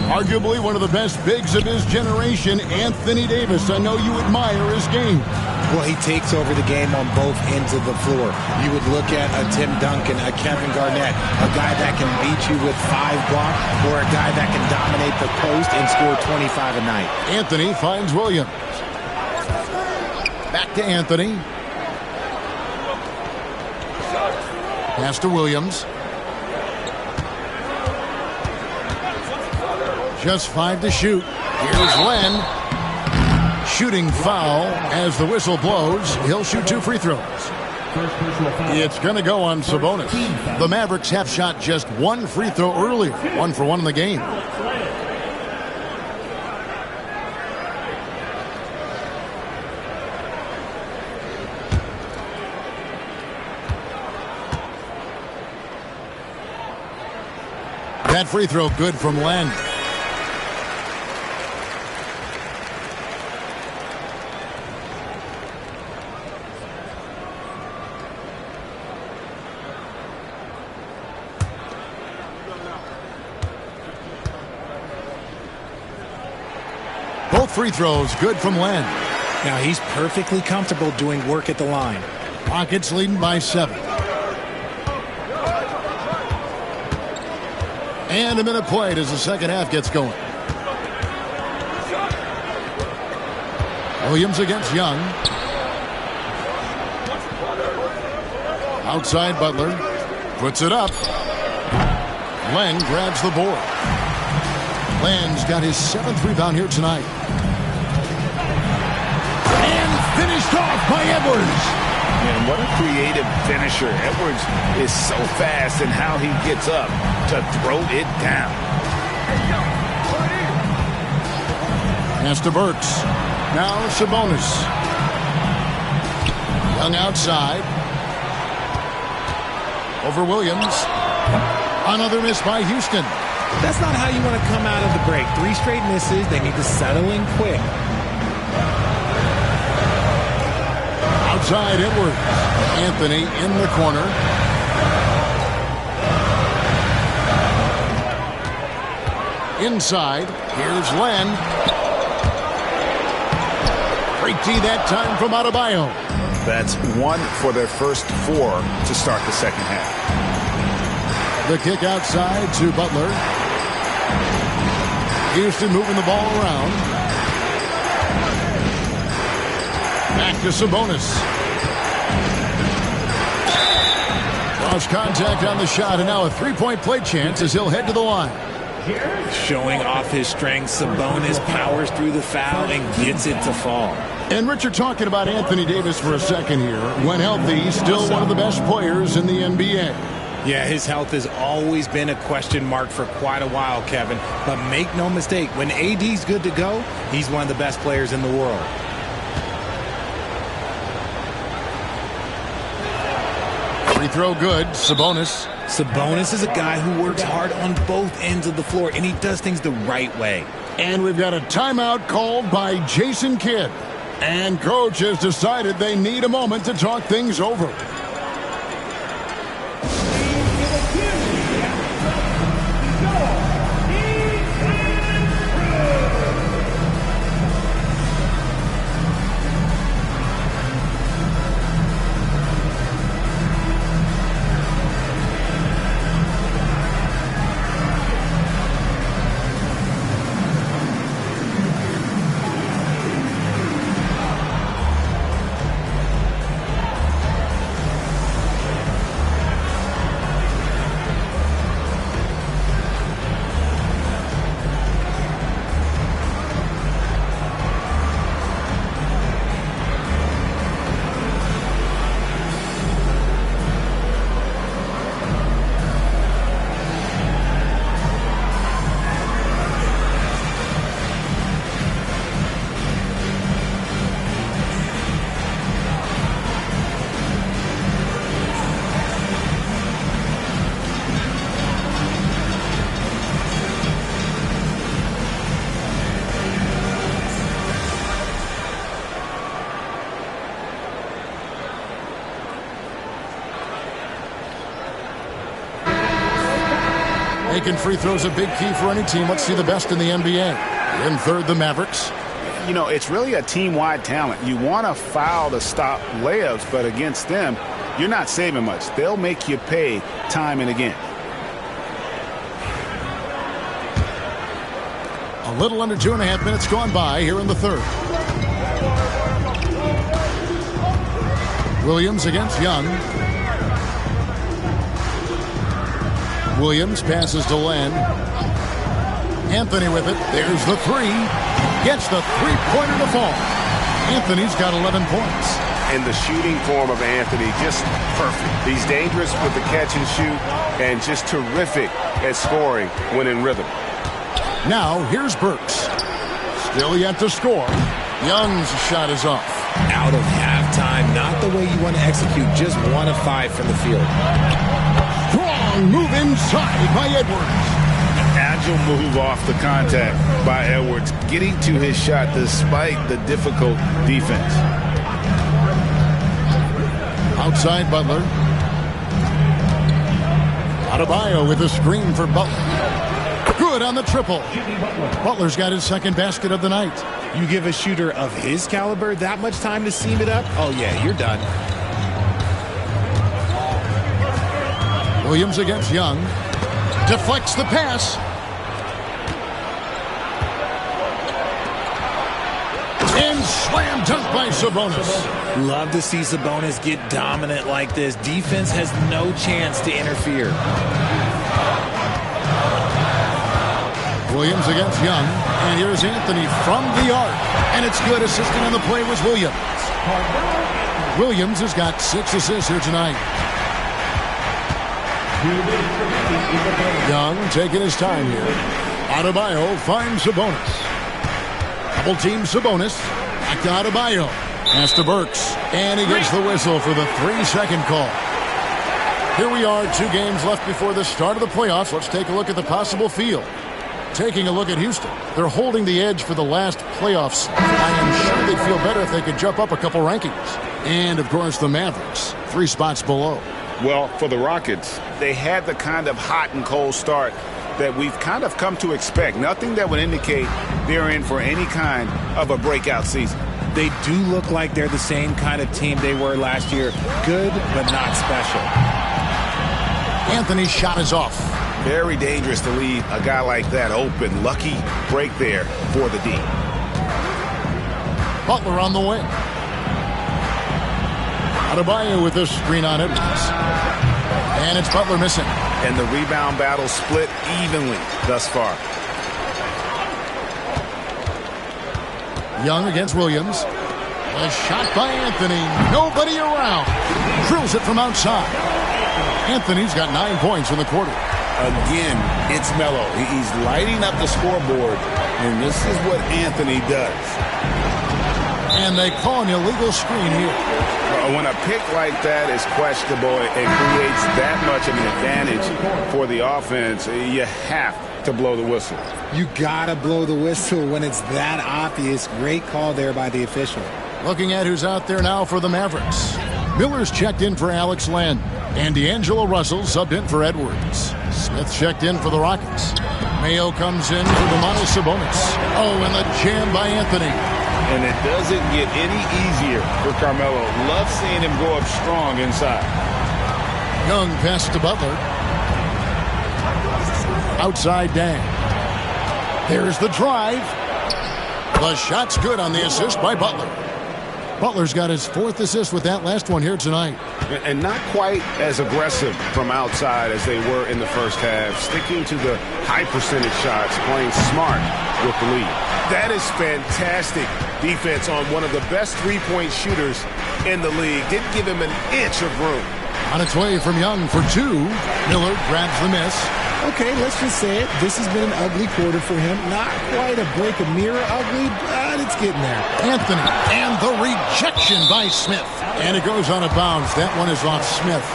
Speaker 1: Arguably one of the best bigs of his generation, Anthony Davis. I know you admire his game.
Speaker 21: Well, he takes over the game on both ends of the floor. You would look at a Tim Duncan, a Kevin Garnett, a guy that can beat you with 5 blocks, or a guy that can dominate the post and score 25 a night.
Speaker 1: Anthony finds Williams. Back to Anthony. Pass to Williams. Just 5 to shoot. Here's Len. Shooting foul as the whistle blows. He'll shoot 2 free throws. It's going to go on Sabonis. The Mavericks have shot just 1 free throw earlier. 1 for 1 in the game. That free throw good from Len. Both free throws good from Len.
Speaker 21: Now he's perfectly comfortable doing work at the line.
Speaker 1: Rockets leading by 7. And a minute played as the second half gets going. Williams against Young. Outside Butler. Puts it up. Len grabs the board. Len's got his 7th rebound here tonight. And finished off by Edwards.
Speaker 2: And what a creative finisher. Edwards is so fast in how he gets up to throw it down.
Speaker 1: Pass to Burks. Now Sabonis. Young outside. Over Williams. Another miss by Houston.
Speaker 21: That's not how you want to come out of the break. 3 straight misses. They need to settle in quick.
Speaker 1: Outside Edwards. Anthony in the corner. Inside. Here's Len. Great D that time from Adebayo.
Speaker 2: That's 1 for their first 4 to start the second half.
Speaker 1: The kick outside to Butler. Houston moving the ball around. Back to Sabonis. Lost contact on the shot, and now a 3-point play chance as he'll head to the line.
Speaker 21: Showing off his strength, Sabonis powers through the foul and gets it to fall.
Speaker 1: And Richard, talking about Anthony Davis for a second here. When healthy, still one of the best players in the NBA.
Speaker 21: Yeah, his health has always been a question mark for quite a while, Kevin. But make no mistake, when AD's good to go, he's one of the best players in the world.
Speaker 1: Free throw good. Sabonis.
Speaker 21: Sabonis is a guy who works hard on both ends of the floor, and he does things the right way.
Speaker 1: And we've got a timeout called by Jason Kidd. And coach has decided they need a moment to talk things over. Making free throws a big key for any team. Let's see the best in the NBA. In third, the Mavericks.
Speaker 2: You know, it's really a team-wide talent. You want to foul to stop layups, but against them, you're not saving much. They'll make you pay time and again.
Speaker 1: A little under 2.5 minutes gone by here in the third. Williams against Young. Williams passes to Len. Anthony with it. There's the three. Gets the three-pointer to fall. Anthony's got 11 points.
Speaker 2: And the shooting form of Anthony, just perfect. He's dangerous with the catch and shoot and just terrific at scoring when in rhythm.
Speaker 1: Now, here's Burks. Still yet to score. Young's shot is off.
Speaker 21: Out of halftime, not the way you want to execute, just 1 of 5 from the field.
Speaker 1: Strong move inside by Edwards.
Speaker 2: Agile move off the contact by Edwards, getting to his shot despite the difficult defense.
Speaker 1: Outside Butler. Adebayo with a screen for Butler. Good on the triple. Butler's got his second basket of the night.
Speaker 21: You give a shooter of his caliber that much time to seam it up? Oh, yeah, you're done.
Speaker 1: Williams against Young. Deflects the pass. And slam dunk by Sabonis.
Speaker 21: Love to see Sabonis get dominant like this. Defense has no chance to interfere.
Speaker 1: Williams against Young. And here's Anthony from the arc. And it's good. Assisting on the play was Williams. Williams has got 6 assists here tonight. Young taking his time here. Adebayo finds Sabonis. Double team Sabonis. Back to Adebayo. Pass to Burks. And he gets the whistle for the 3-second call. Here we are, 2 games left before the start of the playoffs. Let's take a look at the possible field. Taking a look at Houston. They're holding the edge for the last playoffs. I am sure they'd feel better if they could jump up a couple rankings. And, of course, the Mavericks, 3 spots below.
Speaker 2: Well, for the Rockets, they had the kind of hot and cold start that we've kind of come to expect. Nothing that would indicate they're in for any kind of a breakout season.
Speaker 21: They do look like they're the same kind of team they were last year. Good, but not special.
Speaker 1: Anthony's shot is off.
Speaker 2: Very dangerous to leave a guy like that open. Lucky break there for the D.
Speaker 1: Butler on the wing. Adebayo with a screen on Edwards. And it's Butler missing.
Speaker 2: And the rebound battle split evenly thus far.
Speaker 1: Young against Williams. A shot by Anthony. Nobody around. Drills it from outside. Anthony's got 9 points in the quarter.
Speaker 2: Again, it's Melo. He's lighting up the scoreboard, and this is what Anthony does.
Speaker 1: And they call an illegal screen here.
Speaker 2: When a pick like that is questionable, it creates that much of an advantage for the offense. You have to blow the whistle.
Speaker 21: You gotta blow the whistle when it's that obvious. Great call there by the official.
Speaker 1: Looking at who's out there now for the Mavericks. Miller's checked in for Alex Len. And D'Angelo Russell subbed in for Edwards. Smith checked in for the Rockets. Mayo comes in for Domantas Sabonis. Oh, and the jam by Anthony.
Speaker 2: And it doesn't get any easier for Carmelo. Love seeing him go up strong inside.
Speaker 1: Young pass to Butler. Outside Dang. There's the drive. The shot's good on the assist by Butler. Butler's got his 4th assist with that last one here tonight.
Speaker 2: And not quite as aggressive from outside as they were in the first half. Sticking to the high percentage shots, playing smart with the lead. That is fantastic defense on one of the best three-point shooters in the league. Didn't give him an inch of room.
Speaker 1: On its way from Young for 2. Miller grabs the miss.
Speaker 21: Okay, let's just say it. This has been an ugly quarter for him. Not quite a break a mirror ugly, but it's getting there.
Speaker 1: Anthony, and the rejection by Smith. And it goes out of bounds. That one is off Smith.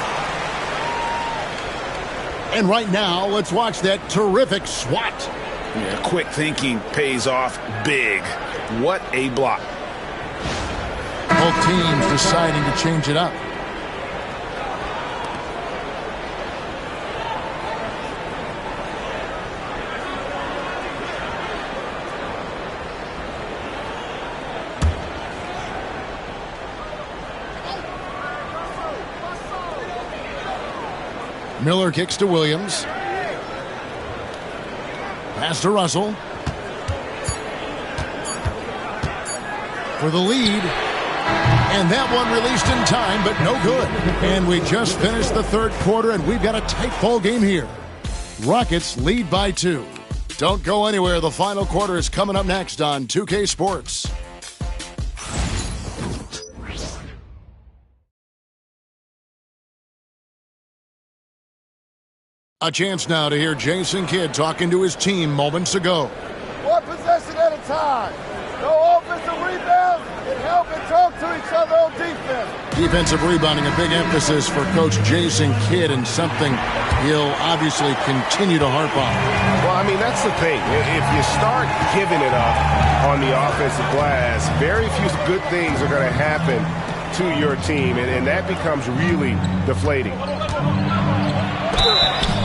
Speaker 1: And right now, let's watch that terrific swat.
Speaker 2: Yeah, quick thinking pays off big. What a block.
Speaker 1: Both teams deciding to change it up. Miller kicks to Williams. Pass to Russell. For the lead. And that one released in time, but no good. And we just finished the 3rd quarter, and we've got a tight ball game here. Rockets lead by 2. Don't go anywhere. The final quarter is coming up next on 2K Sports. A chance now to hear Jason Kidd talking to his team moments ago.
Speaker 11: One possession at a time. No offensive rebounds and help and talk to each other on defense.
Speaker 1: Defensive rebounding, a big emphasis for Coach Jason Kidd, and something he'll obviously continue to harp on.
Speaker 18: Well, I mean, that's the thing. If you start giving it up on the offensive glass, very few good things are going to happen to your team, and that becomes really deflating.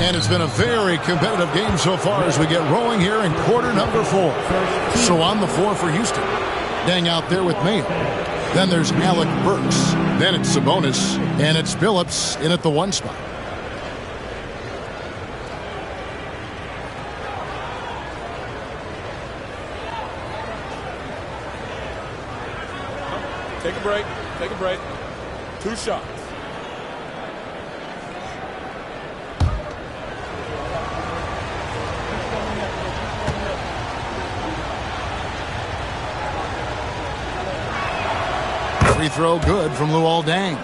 Speaker 1: And it's been a very competitive game so far as we get rolling here in quarter number 4. So on the floor for Houston. Dang out there with Mayo. Then there's Alec Burks. Then it's Sabonis. And it's Phillips in at the 1 spot.
Speaker 10: Take a break. Take a break. 2 shots.
Speaker 1: Free throw good from Luol Deng.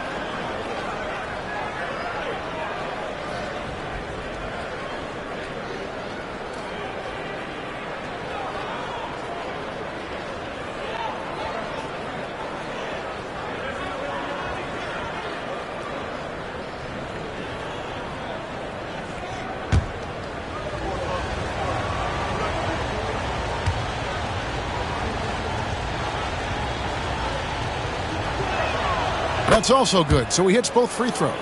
Speaker 1: That's also good. So he hits both free throws.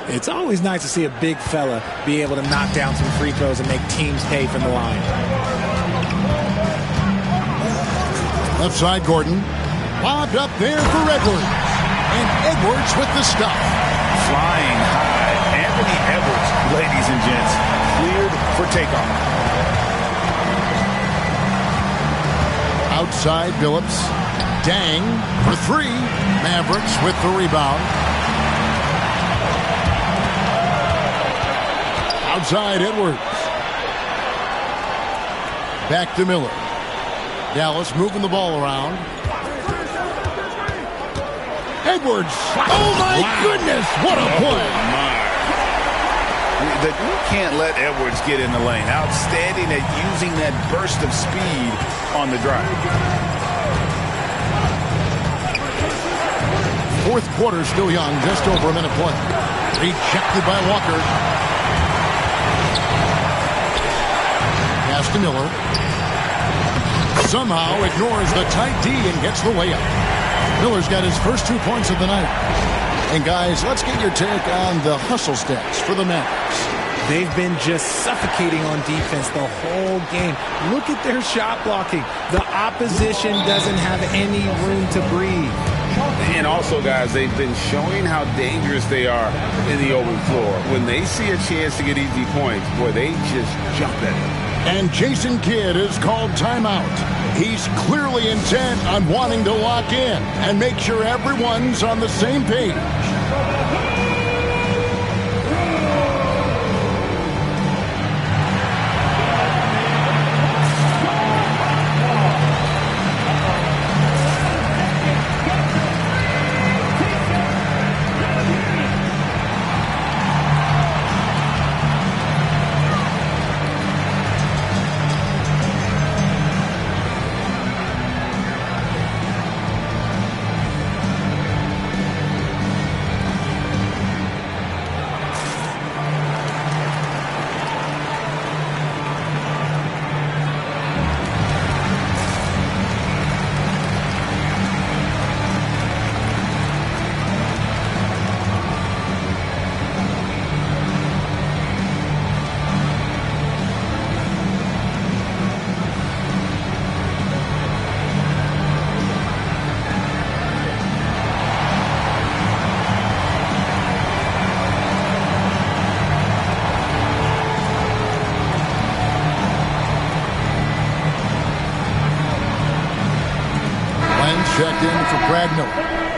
Speaker 21: It's always nice to see a big fella be able to knock down some free throws and make teams pay from the line.
Speaker 1: Left side, Gordon. Lobbed up there for Edwards. And Edwards with the stuff.
Speaker 2: Flying high. Anthony Edwards, ladies and gents, cleared for takeoff.
Speaker 1: Outside, Phillips. Dang for 3. Mavericks with the rebound. Outside, Edwards. Back to Miller. Dallas moving the ball around. Edwards. Oh, my goodness. What a play.
Speaker 2: You can't let Edwards get in the lane. Outstanding at using that burst of speed on the drive.
Speaker 1: Fourth quarter still young, just over a minute play. Rejected by Walker. Pass to Miller. Somehow ignores the tight D and gets the layup. Miller's got his first 2 points of the night. And guys, let's get your take on the hustle stats for the Mavericks.
Speaker 21: They've been just suffocating on defense the whole game. Look at their shot blocking. The opposition doesn't have any room to breathe.
Speaker 2: And also, guys, they've been showing how dangerous they are in the open floor. When they see a chance to get easy points, boy, they just jump at it.
Speaker 1: And Jason Kidd is called timeout. He's clearly intent on wanting to lock in and make sure everyone's on the same page. Checked in for Brad Miller.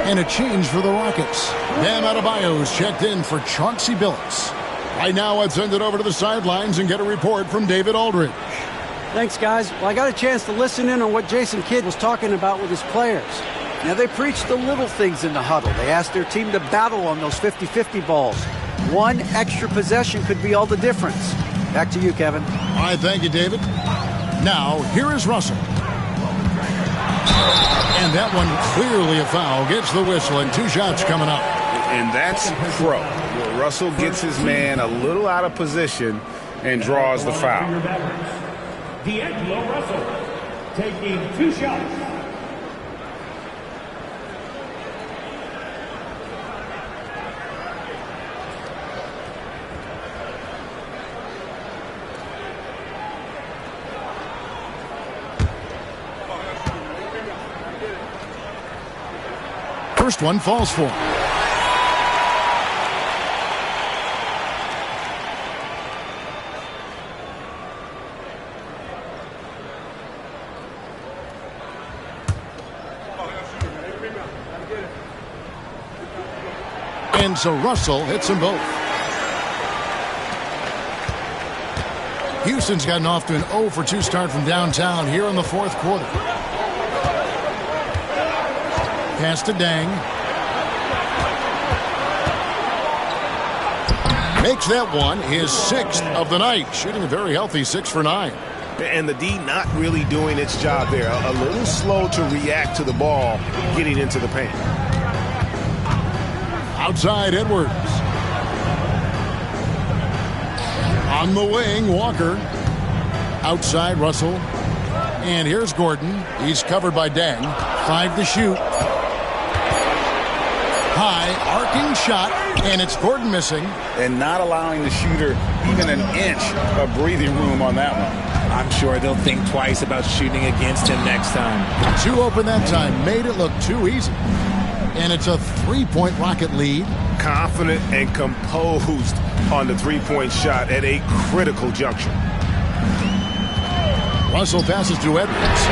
Speaker 1: And a change for the Rockets. Bam Adebayo's checked in for Chauncey Billups. Right now, let's send it over to the sidelines and get a report from David Aldridge.
Speaker 5: Thanks, guys. Well, I got a chance to listen in on what Jason Kidd was talking about with his players. Now, they preached the little things in the huddle. They asked their team to battle on those 50-50 balls. One extra possession could be all the difference. Back to you, Kevin.
Speaker 1: All right, thank you, David. Now, here is Russell. And that one clearly a foul. Gets the whistle, and 2 shots coming up.
Speaker 2: And that's pro. Russell gets his man a little out of position and draws the foul.
Speaker 15: D'Angelo Russell taking 2 shots.
Speaker 1: First one falls for him. And so Russell hits them both. Houston's gotten off to an 0 for 2 start from downtown here in the 4th quarter. Pass to Dang. Makes that one his 6th of the night, shooting a very healthy 6 for 9.
Speaker 18: And the D not really doing its job there. A little slow to react to the ball getting into the paint.
Speaker 1: Outside Edwards. On the wing, Walker. Outside Russell. And here's Gordon. He's covered by Dang. 5 to shoot. High, arcing shot, and it's Gordon missing.
Speaker 2: And not allowing the shooter even an inch of breathing room on that one.
Speaker 21: I'm sure they'll think twice about shooting against him next time.
Speaker 1: 2 open that time. Made it look too easy. And it's a 3-point Rocket lead.
Speaker 18: Confident and composed on the 3-point shot at a critical juncture.
Speaker 1: Russell passes to Edwards.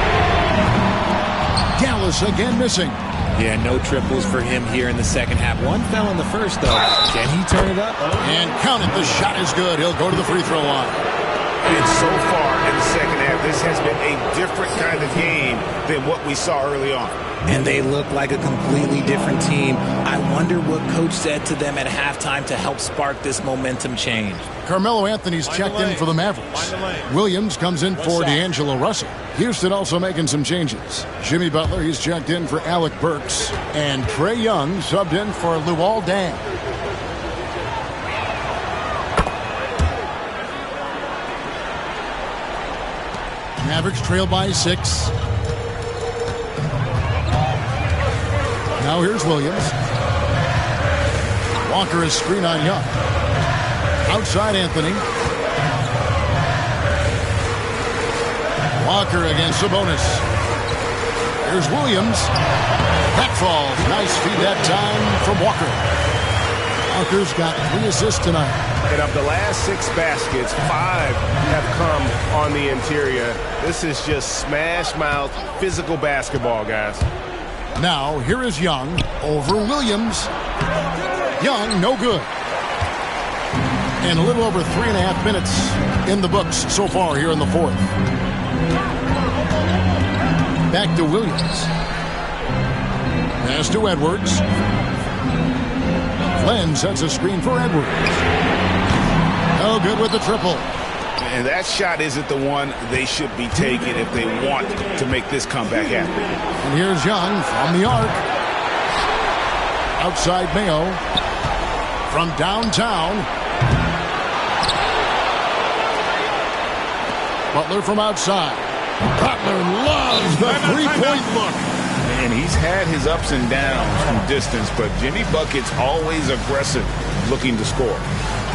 Speaker 1: Gallus again missing.
Speaker 21: Yeah, no triples for him here in the second half. One fell in the first, though. Can he turn it up?
Speaker 1: And count it. The shot is good. He'll go to the free throw line.
Speaker 18: And so far in the second half, this has been a different kind of game than what we saw early on.
Speaker 21: And they look like a completely different team. I wonder what coach said to them at halftime to help spark this momentum change.
Speaker 1: Carmelo Anthony's checked in for the Mavericks. Williams comes in for D'Angelo Russell. Houston also making some changes. Jimmy Butler, he's checked in for Alec Burks. And Trae Young subbed in for Luol Deng. Mavericks trail by 6. Now here's Williams. Walker is screen on Young. Outside Anthony. Walker against Sabonis. Here's Williams. That falls. Nice feed that time from Walker. Walker's got 3 assists tonight.
Speaker 18: And of the last 6 baskets, 5 have come on the interior. This is just smash mouth physical basketball, guys.
Speaker 1: Now, here is Young over Williams. Young, no good. And a little over 3.5 minutes in the books so far here in the 4th. Back to Williams. Pass to Edwards. Glenn sets a screen for Edwards. No good with the triple.
Speaker 2: And that shot isn't the one they should be taking if they want to make this comeback happen.
Speaker 1: And here's Young from the arc. Outside Mayo. From downtown. Butler from outside. Butler loves the three-point look.
Speaker 2: And he's had his ups and downs from distance, but Jimmy Bucket's always aggressive looking to score.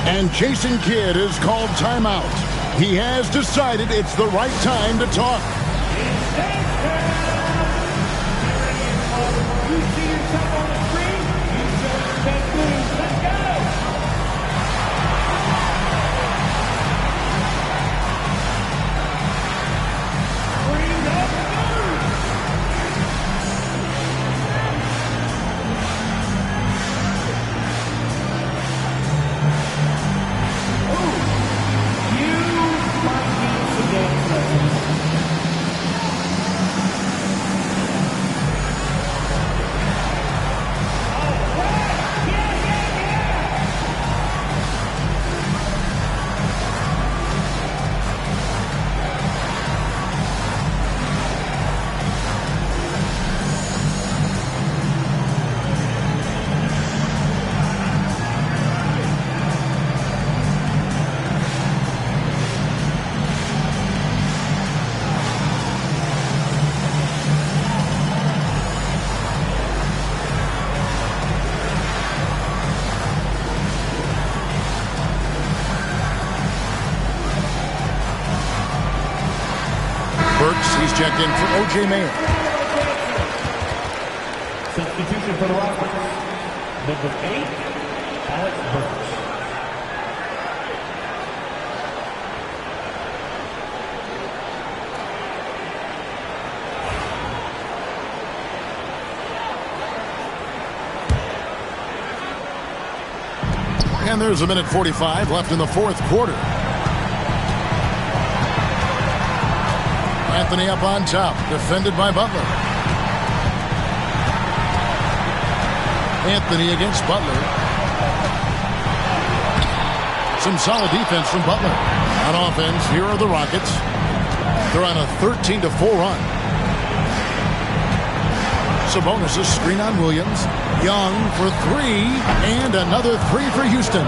Speaker 1: And Jason Kidd is called timeout. He has decided it's the right time to talk.
Speaker 15: You see yourself on the screen? You just can't lose. Let's go! Bring up third! You might need some game presence.
Speaker 1: Burks, he's checked in for O.J. Mayer.
Speaker 20: Substitution for the Rockets. Number 8, Alex Burks.
Speaker 1: And there's a minute 45 left in the fourth quarter. Anthony up on top, defended by Butler. Anthony against Butler. Some solid defense from Butler. On offense, here are the Rockets. They're on a 13-4 run. Sabonis' screen on Williams. Young for three, and another three for Houston.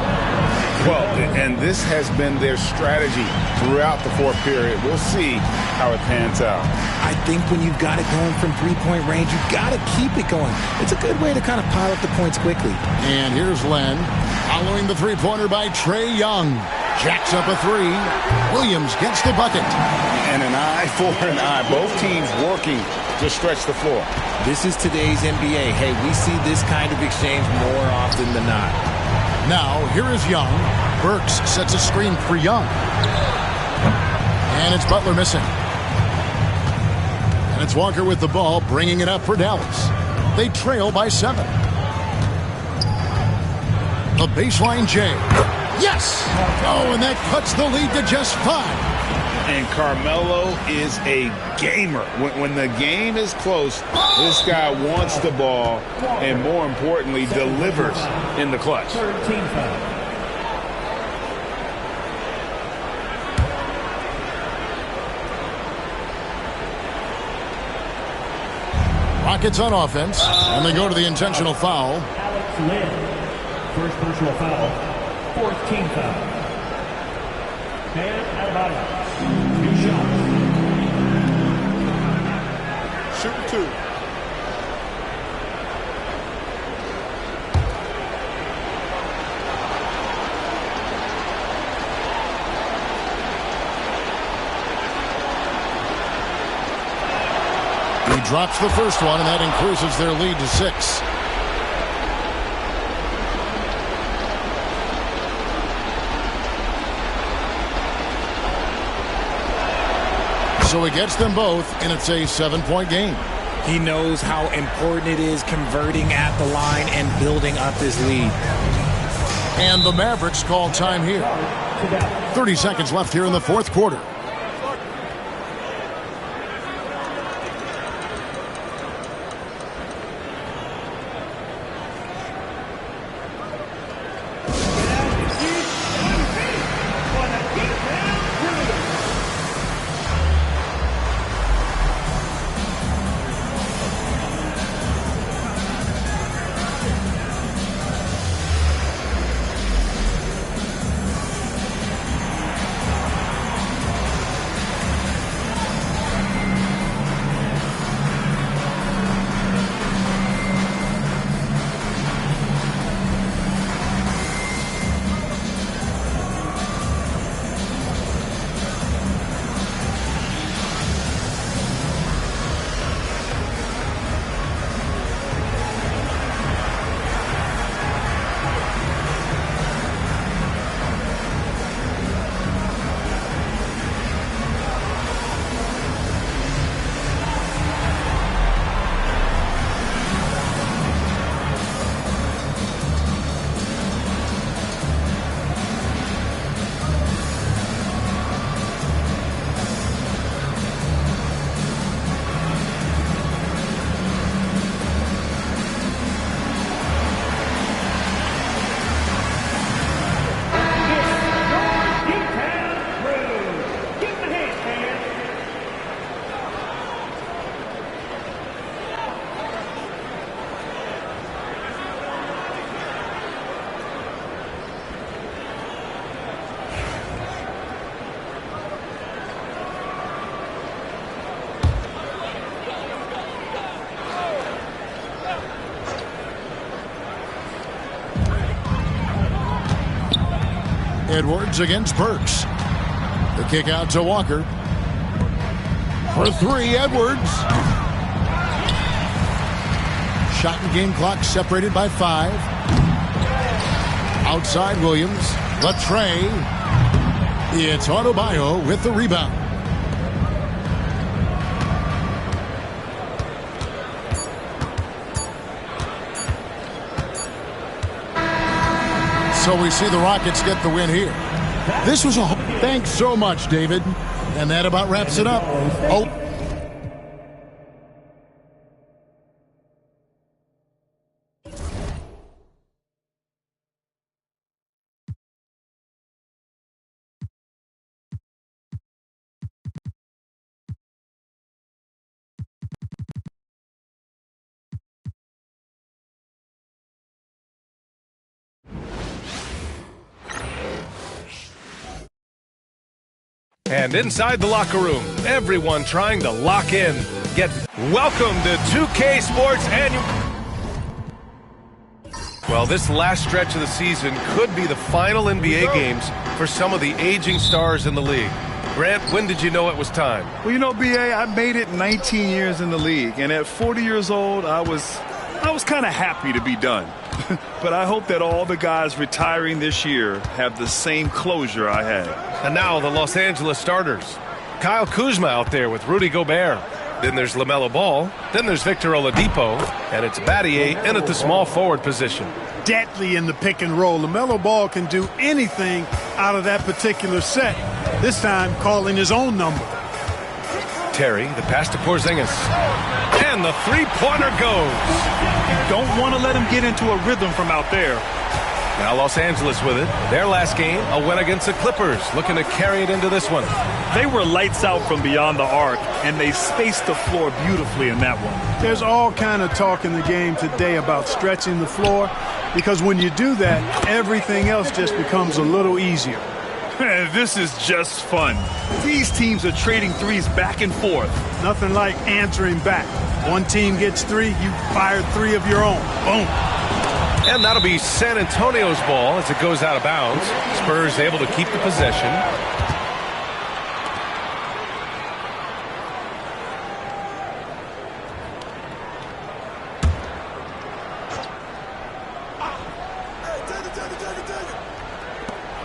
Speaker 2: Well, and this has been their strategy throughout the fourth period. We'll see how it pans out.
Speaker 21: I think when you've got it going from three-point range, you've got to keep it going. It's a good way to kind of pile up the points quickly.
Speaker 1: And here's Len, following the three-pointer by Trae Young. Jacks up a three. Williams gets the bucket.
Speaker 2: And an eye for an eye. Both teams working to stretch the floor.
Speaker 21: This is today's NBA. Hey, we see this kind of exchange more often than not.
Speaker 1: Now, here is Young. Burks sets a screen for Young. And it's Butler missing. And it's Walker with the ball, bringing it up for Dallas. They trail by 7. The baseline J. Yes! Oh, and that cuts the lead to just 5.
Speaker 2: And Carmelo is a gamer. When the game is close, this guy wants the ball and, more importantly, delivers in the clutch.
Speaker 20: 13 foul.
Speaker 1: Rockets on offense, and they go to the intentional foul.
Speaker 20: Alex Lynn, first personal foul, 14 foul. And out of bounds. 2 shots.
Speaker 9: Shooting 2.
Speaker 1: He drops the first one, and that increases their lead to 6. So he gets them both, and it's a 7-point game.
Speaker 21: He knows how important it is converting at the line and building up his lead.
Speaker 1: And the Mavericks call time here. 30 seconds left here in the fourth quarter. Edwards against Burks. The kick out to Walker. For three, Edwards. Shot and game clock separated by 5. Outside Williams. The tray. It's Adebayo with the rebound. So we see the Rockets get the win here. This was a... Thanks so much, David. And that about wraps it up. Oh.
Speaker 12: And inside the locker room, everyone trying to lock in. Welcome to 2K Sports Annual. Well, this last stretch of the season could be the final NBA games for some of the aging stars in the league. Grant, when did you know it was time?
Speaker 13: Well, you know, B.A., I made it 19 years in the league, and at 40 years old, I was kind of happy to be done. But I hope that all the guys retiring this year have the same closure I had.
Speaker 12: And now the Los Angeles starters. Kyle Kuzma out there with Rudy Gobert. Then there's LaMelo Ball. Then there's Victor Oladipo. And it's Battier in at the small forward position.
Speaker 17: Deadly in the pick and roll. LaMelo Ball can do anything out of that particular set. This time calling his own number.
Speaker 12: Terry, the pass to Porzingis. And the three-pointer goes.
Speaker 13: Don't want to let him get into a rhythm from out there.
Speaker 12: Now Los Angeles with it. Their last game, a win against the Clippers, looking to carry it into this one.
Speaker 13: They were lights out from beyond the arc, and they spaced the floor beautifully in that one.
Speaker 17: There's all kind of talk in the game today about stretching the floor, because when you do that, everything else just becomes a little easier.
Speaker 13: This is just fun. These teams are trading threes back and forth.
Speaker 17: Nothing like answering back. One team gets 3, you fire 3 of your own. Boom.
Speaker 12: And that'll be San Antonio's ball as it goes out of bounds. Spurs able to keep the possession.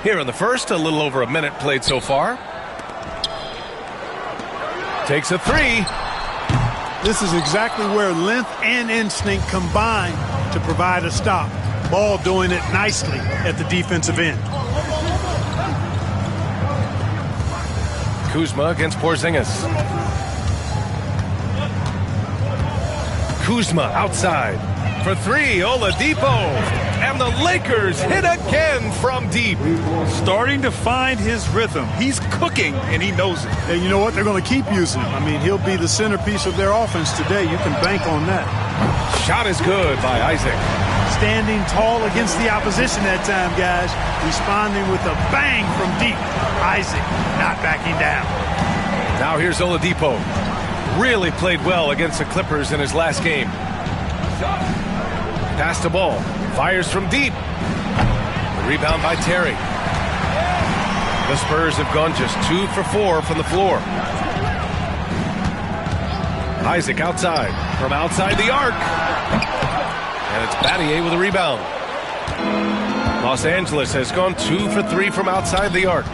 Speaker 12: Here in the first, a little over a minute played so far. Takes a 3.
Speaker 17: This is exactly where length and instinct combine to provide a stop. Ball doing it nicely at the defensive end.
Speaker 12: Kuzma against Porzingis. Kuzma outside. For 3, Oladipo. And the Lakers hit again from deep.
Speaker 13: Starting to find his rhythm. He's cooking, and he knows it.
Speaker 17: And you know what? They're going to keep using him. I mean, he'll be the centerpiece of their offense today. You can bank on that.
Speaker 12: Shot is good by Isaac.
Speaker 17: Standing tall against the opposition that time, guys. Responding with a bang from deep. Isaac not backing down.
Speaker 12: Now here's Oladipo. Really played well against the Clippers in his last game. Pass the ball. Fires from deep. The rebound by Terry. The Spurs have gone just 2 for 4 from the floor. Isaac outside. From outside the arc. And it's Battier with a rebound. Los Angeles has gone 2 for 3 from outside the arc.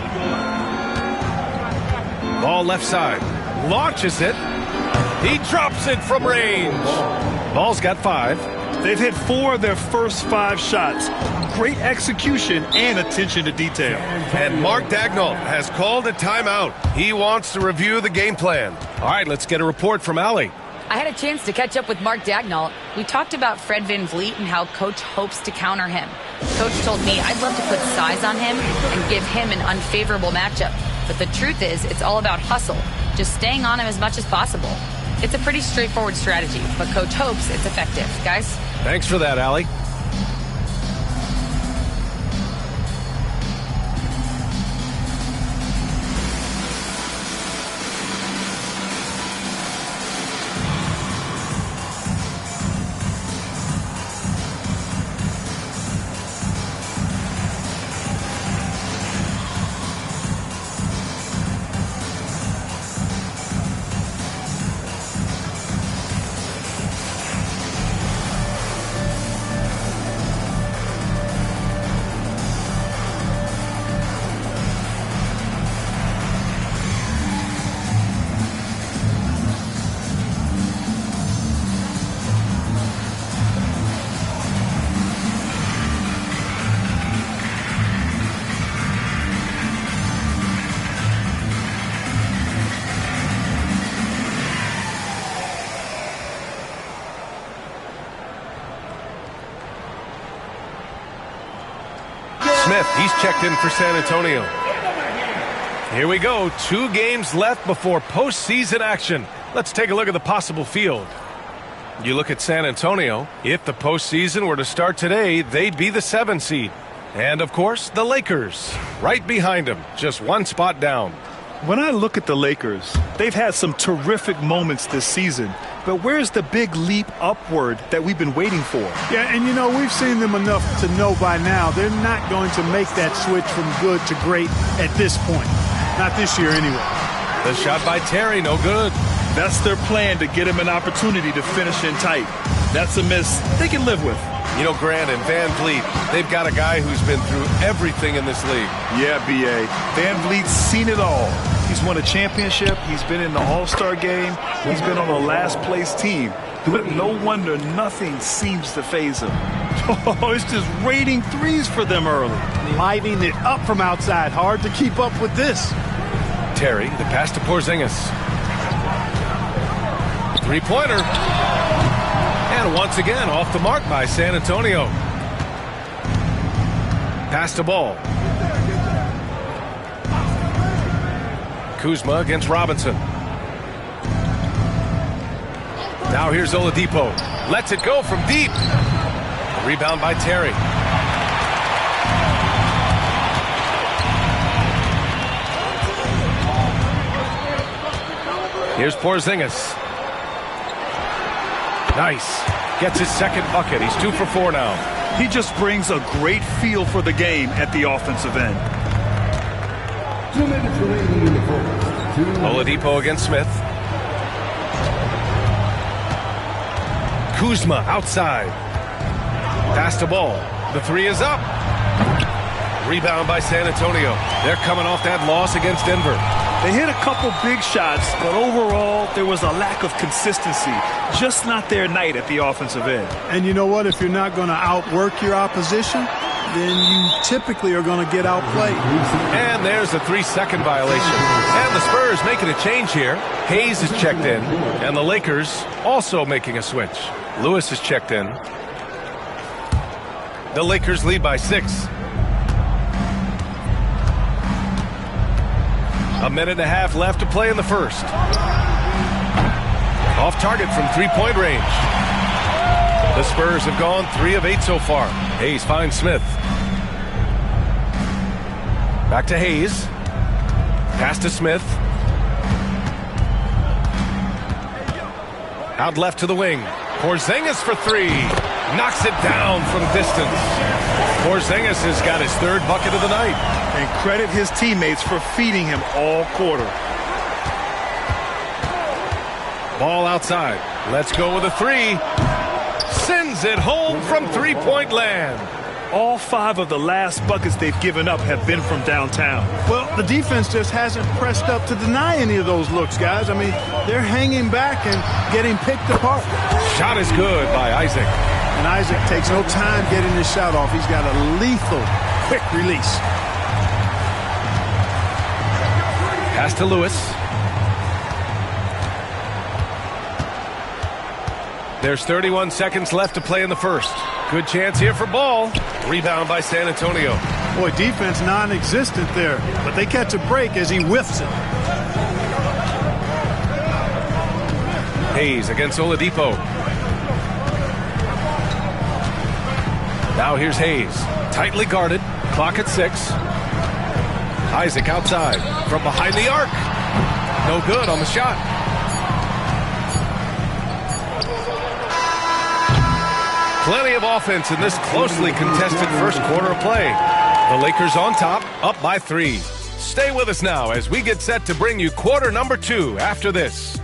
Speaker 12: Ball left side. Launches it. He drops it from range. Ball's got 5.
Speaker 13: They've hit 4 of their first 5 shots. Great execution and attention to detail.
Speaker 12: And Mark Daigneault has called a timeout. He wants to review the game plan. All right, let's get a report from Allie.
Speaker 16: I had a chance to catch up with Mark Daigneault. We talked about Fred VanVleet and how Coach hopes to counter him. Coach told me I'd love to put size on him and give him an unfavorable matchup. But the truth is, it's all about hustle, just staying on him as much as possible. It's a pretty straightforward strategy, but Coach hopes it's effective. Guys?
Speaker 12: Thanks for that, Allie. Smith. He's checked in for San Antonio. Here we go. 2 games left before postseason action. Let's take a look at the possible field. You look at San Antonio. If the postseason were to start today, they'd be the 7 seed. And, of course, the Lakers, right behind them, just 1 spot down.
Speaker 13: When I look at the Lakers, they've had some terrific moments this season. But where's the big leap upward that we've been waiting for?
Speaker 17: Yeah, and we've seen them enough to know by now they're not going to make that switch from good to great at this point. Not this year anyway.
Speaker 12: The shot by Terry, no good.
Speaker 13: That's their plan, to get him an opportunity to finish in tight. That's a miss they can live with.
Speaker 12: Grant and Van Vliet, they've got a guy who's been through everything in this league.
Speaker 13: Yeah, B.A. Van Vliet's seen it all. He's won a championship. He's been in the All-Star game. He's been on a last-place team. But no wonder nothing seems to faze him. Oh, it's just raining threes for them early.
Speaker 17: Lighting it up from outside. Hard to keep up with this.
Speaker 12: Terry, the pass to Porzingis. 3-pointer. And once again, off the mark by San Antonio. Pass to Ball. Kuzma against Robinson. Now here's Oladipo. Lets it go from deep. Rebound by Terry. Here's Porzingis. Nice. Gets his second bucket. He's 2 for 4 now.
Speaker 13: He just brings a great feel for the game at the offensive end.
Speaker 4: 2 minutes remaining in the first.
Speaker 12: Oladipo against Smith. Kuzma outside. Pass to Ball. The 3 is up. Rebound by San Antonio. They're coming off that loss against Denver.
Speaker 13: They hit a couple big shots, but overall, there was a lack of consistency. Just not their night at the offensive end.
Speaker 17: And you know what? If you're not going to outwork your opposition, then you typically are going to get outplayed.
Speaker 12: And there's a 3-second violation. And the Spurs making a change here. Hayes is checked in, and the Lakers also making a switch. Lewis is checked in. The Lakers lead by 6. A minute and a half left to play in the first. Off target from 3-point range. The Spurs have gone 3 of 8 so far. Hayes finds Smith. Back to Hayes. Pass to Smith. Out left to the wing. Porzingis for 3. Knocks it down from distance. Porzingis has got his 3rd bucket of the night.
Speaker 13: And credit his teammates for feeding him all quarter.
Speaker 12: Ball outside. Let's go with a 3. Sends it home from 3-point land.
Speaker 13: All 5 of the last buckets they've given up have been from downtown.
Speaker 17: Well, the defense just hasn't pressed up to deny any of those looks, guys. I mean, they're hanging back and getting picked apart.
Speaker 12: Shot is good by Isaac.
Speaker 17: And Isaac takes no time getting his shot off. He's got a lethal, quick release.
Speaker 12: Pass to Lewis. There's 31 seconds left to play in the first. Good chance here for Ball. Rebound by San Antonio.
Speaker 17: Boy, defense non-existent there, but they catch a break as he whiffs it.
Speaker 12: Hayes against Oladipo. Now here's Hayes. Tightly guarded. Clock at 6. Isaac outside. From behind the arc. No good on the shot. Plenty of offense in this closely contested first quarter of play. The Lakers on top, up by 3. Stay with us now as we get set to bring you quarter number 2 after this.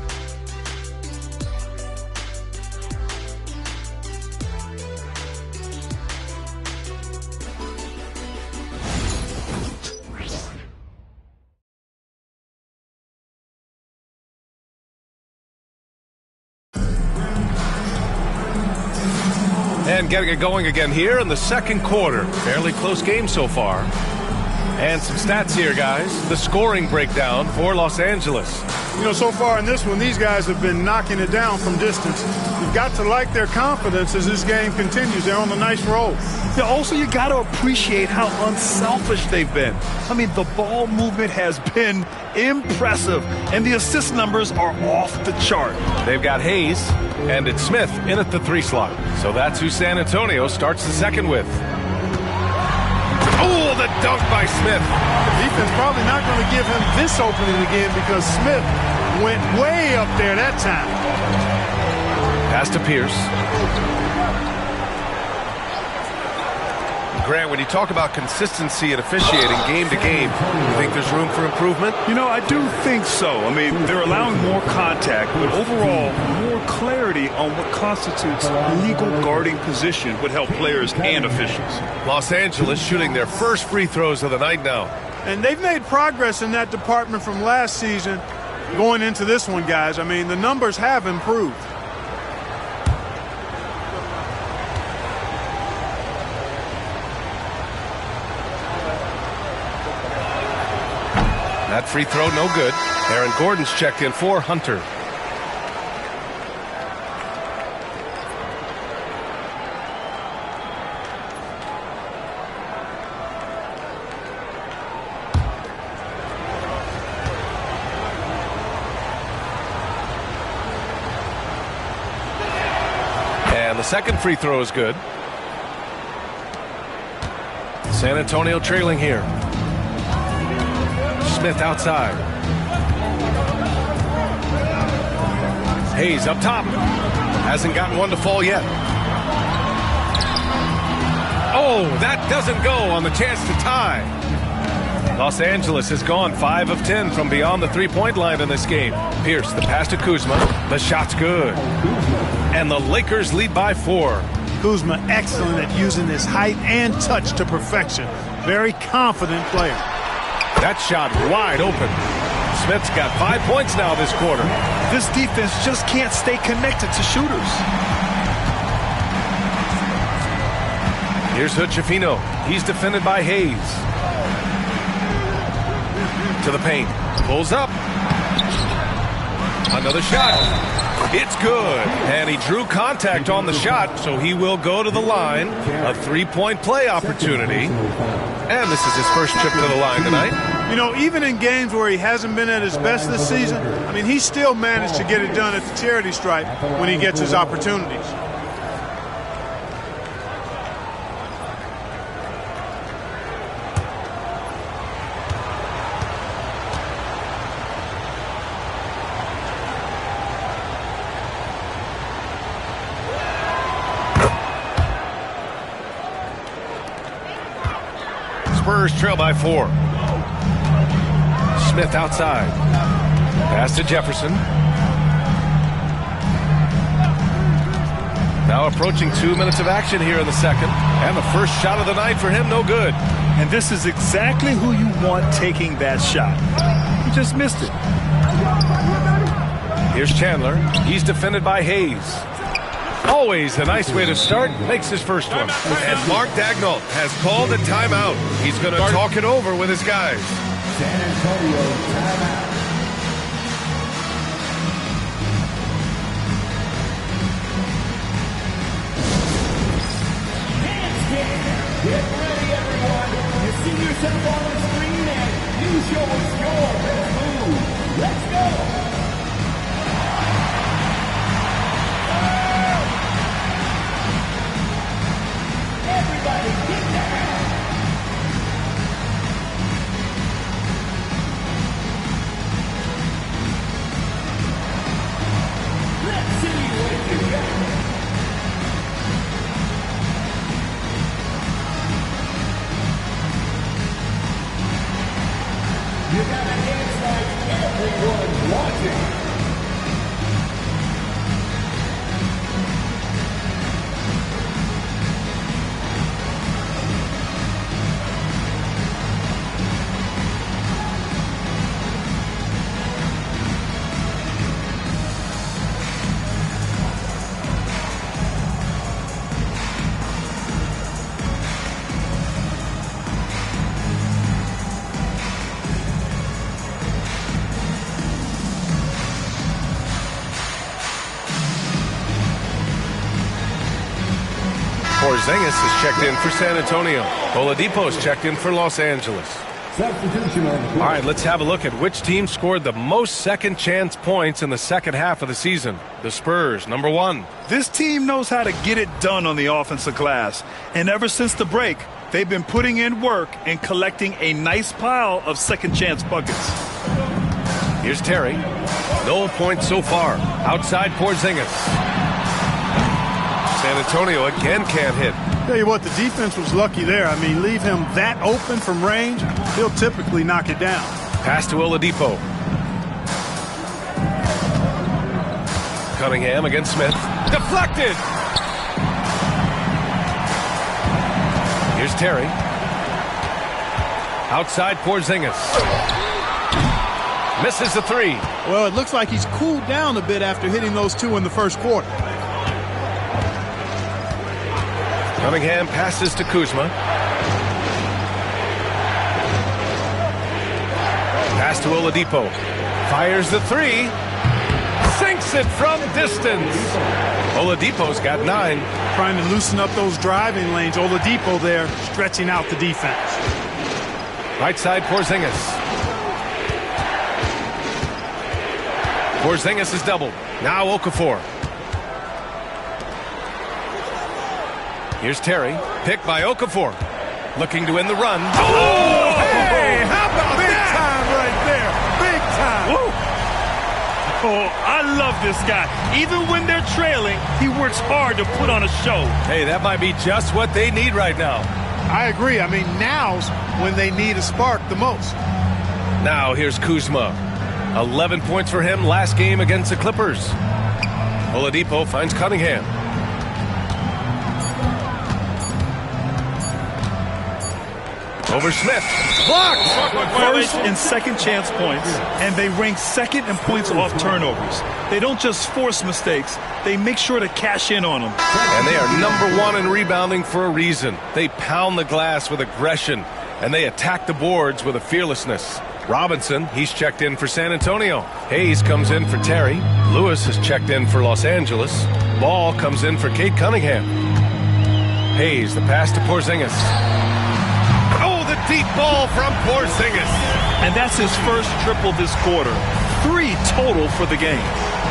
Speaker 12: And getting it going again here in the second quarter. Fairly close game so far. And some stats here, guys. The scoring breakdown for Los Angeles.
Speaker 17: You know, so far in this one, these guys have been knocking it down from distance. You've got to like their confidence as this game continues. They're on a nice roll.
Speaker 13: Yeah, also, you got to appreciate how unselfish they've been. I mean, the ball movement has been impressive, and the assist numbers are off the chart.
Speaker 12: They've got Hayes, and it's Smith in at the 3 slot. So that's who San Antonio starts the second with. Oh, the dunk by Smith.
Speaker 17: The defense probably not going to give him this opening again because Smith went way up there that time.
Speaker 12: Pass to Pierce. Grant, when you talk about consistency and officiating game to game, you think there's room for improvement?
Speaker 13: You know, I do think so. I mean, they're allowing more contact, but overall, more clarity on what constitutes legal guarding position would help players and officials.
Speaker 12: Los Angeles shooting their first free throws of the night now.
Speaker 17: And they've made progress in that department from last season going into this one, guys. I mean, the numbers have improved.
Speaker 12: That free throw, no good. Aaron Gordon's checked in for Hunter. And the second free throw is good. San Antonio trailing here. Smith outside. Hayes up top. Hasn't gotten one to fall yet. Oh, that doesn't go on the chance to tie. Los Angeles has gone 5 of 10 from beyond the three-point line in this game. Pierce, the pass to Kuzma. The shot's good. And the Lakers lead by 4.
Speaker 17: Kuzma excellent at using his height and touch to perfection. Very confident player.
Speaker 12: That shot wide open. Smith's got 5 points now this quarter.
Speaker 13: This defense just can't stay connected to shooters.
Speaker 12: Here's Hood-Schifino. He's defended by Hayes. To the paint. Pulls up. Another shot. It's good. And he drew contact on the shot, so he will go to the line. A 3-point play opportunity. And this is his first trip to the line tonight.
Speaker 17: You know, even in games where he hasn't been at his best this season, I mean, he still managed to get it done at the charity stripe when he gets his opportunities.
Speaker 12: Spurs trail by 4. Smith outside. Pass to Jefferson. Now approaching 2 minutes of action here in the second. And the first shot of the night for him, no good.
Speaker 13: And this is exactly who you want taking that shot. He just missed it.
Speaker 12: Here's Chandler. He's defended by Hayes. Always a nice way to start. Makes his first one. And Mark Daigneault has called a timeout. He's going to talk it over with his guys.
Speaker 15: San Antonio timeout. Get ready, everyone. You see yourself on the screen and you show us your best move. Let's go. Everybody get down. Let's see what you got. You gotta
Speaker 12: Porzingis is checked in for San Antonio. Oladipo's checked in for Los Angeles. All right, let's have a look at which team scored the most second chance points in the second half of the season. The Spurs, number 1.
Speaker 13: This team knows how to get it done on the offensive glass. And ever since the break, they've been putting in work and collecting a nice pile of second chance buckets.
Speaker 12: Here's Terry. No points so far. Outside Porzingis. San Antonio again can't hit.
Speaker 17: Tell you what, the defense was lucky there. I mean, leave him that open from range, he'll typically knock it down.
Speaker 12: Pass to Oladipo. Cunningham against Smith. Deflected! Here's Terry. Outside Porzingis. Misses the 3.
Speaker 17: Well, it looks like he's cooled down a bit after hitting those 2 in the first quarter.
Speaker 12: Cunningham passes to Kuzma. Pass to Oladipo. Fires the 3. Sinks it from distance. Oladipo's got 9.
Speaker 17: Trying to loosen up those driving lanes. Oladipo there stretching out the defense.
Speaker 12: Right side Porzingis. Porzingis is doubled. Now Okafor. Here's Terry. Picked by Okafor. Looking to end the run.
Speaker 17: Oh, hey, how about big time right there. Big time.
Speaker 13: Woo. Oh, I love this guy. Even when they're trailing, he works hard to put on a show.
Speaker 12: Hey, that might be just what they need right now.
Speaker 17: I agree. I mean, now's when they need a spark the most.
Speaker 12: Now here's Kuzma. 11 points for him last game against the Clippers. Oladipo finds Cunningham. Over Smith. Blocked!
Speaker 13: First and second chance points, and they rank second in points off turnovers. They don't just force mistakes, they make sure to cash in on them.
Speaker 12: And they are number 1 in rebounding for a reason. They pound the glass with aggression, and they attack the boards with a fearlessness. Robinson, he's checked in for San Antonio. Hayes comes in for Terry. Lewis has checked in for Los Angeles. Ball comes in for Kate Cunningham. Hayes, the pass to Porzingis. Deep ball from Porzingis.
Speaker 13: And that's his first triple this quarter. 3 total for the game.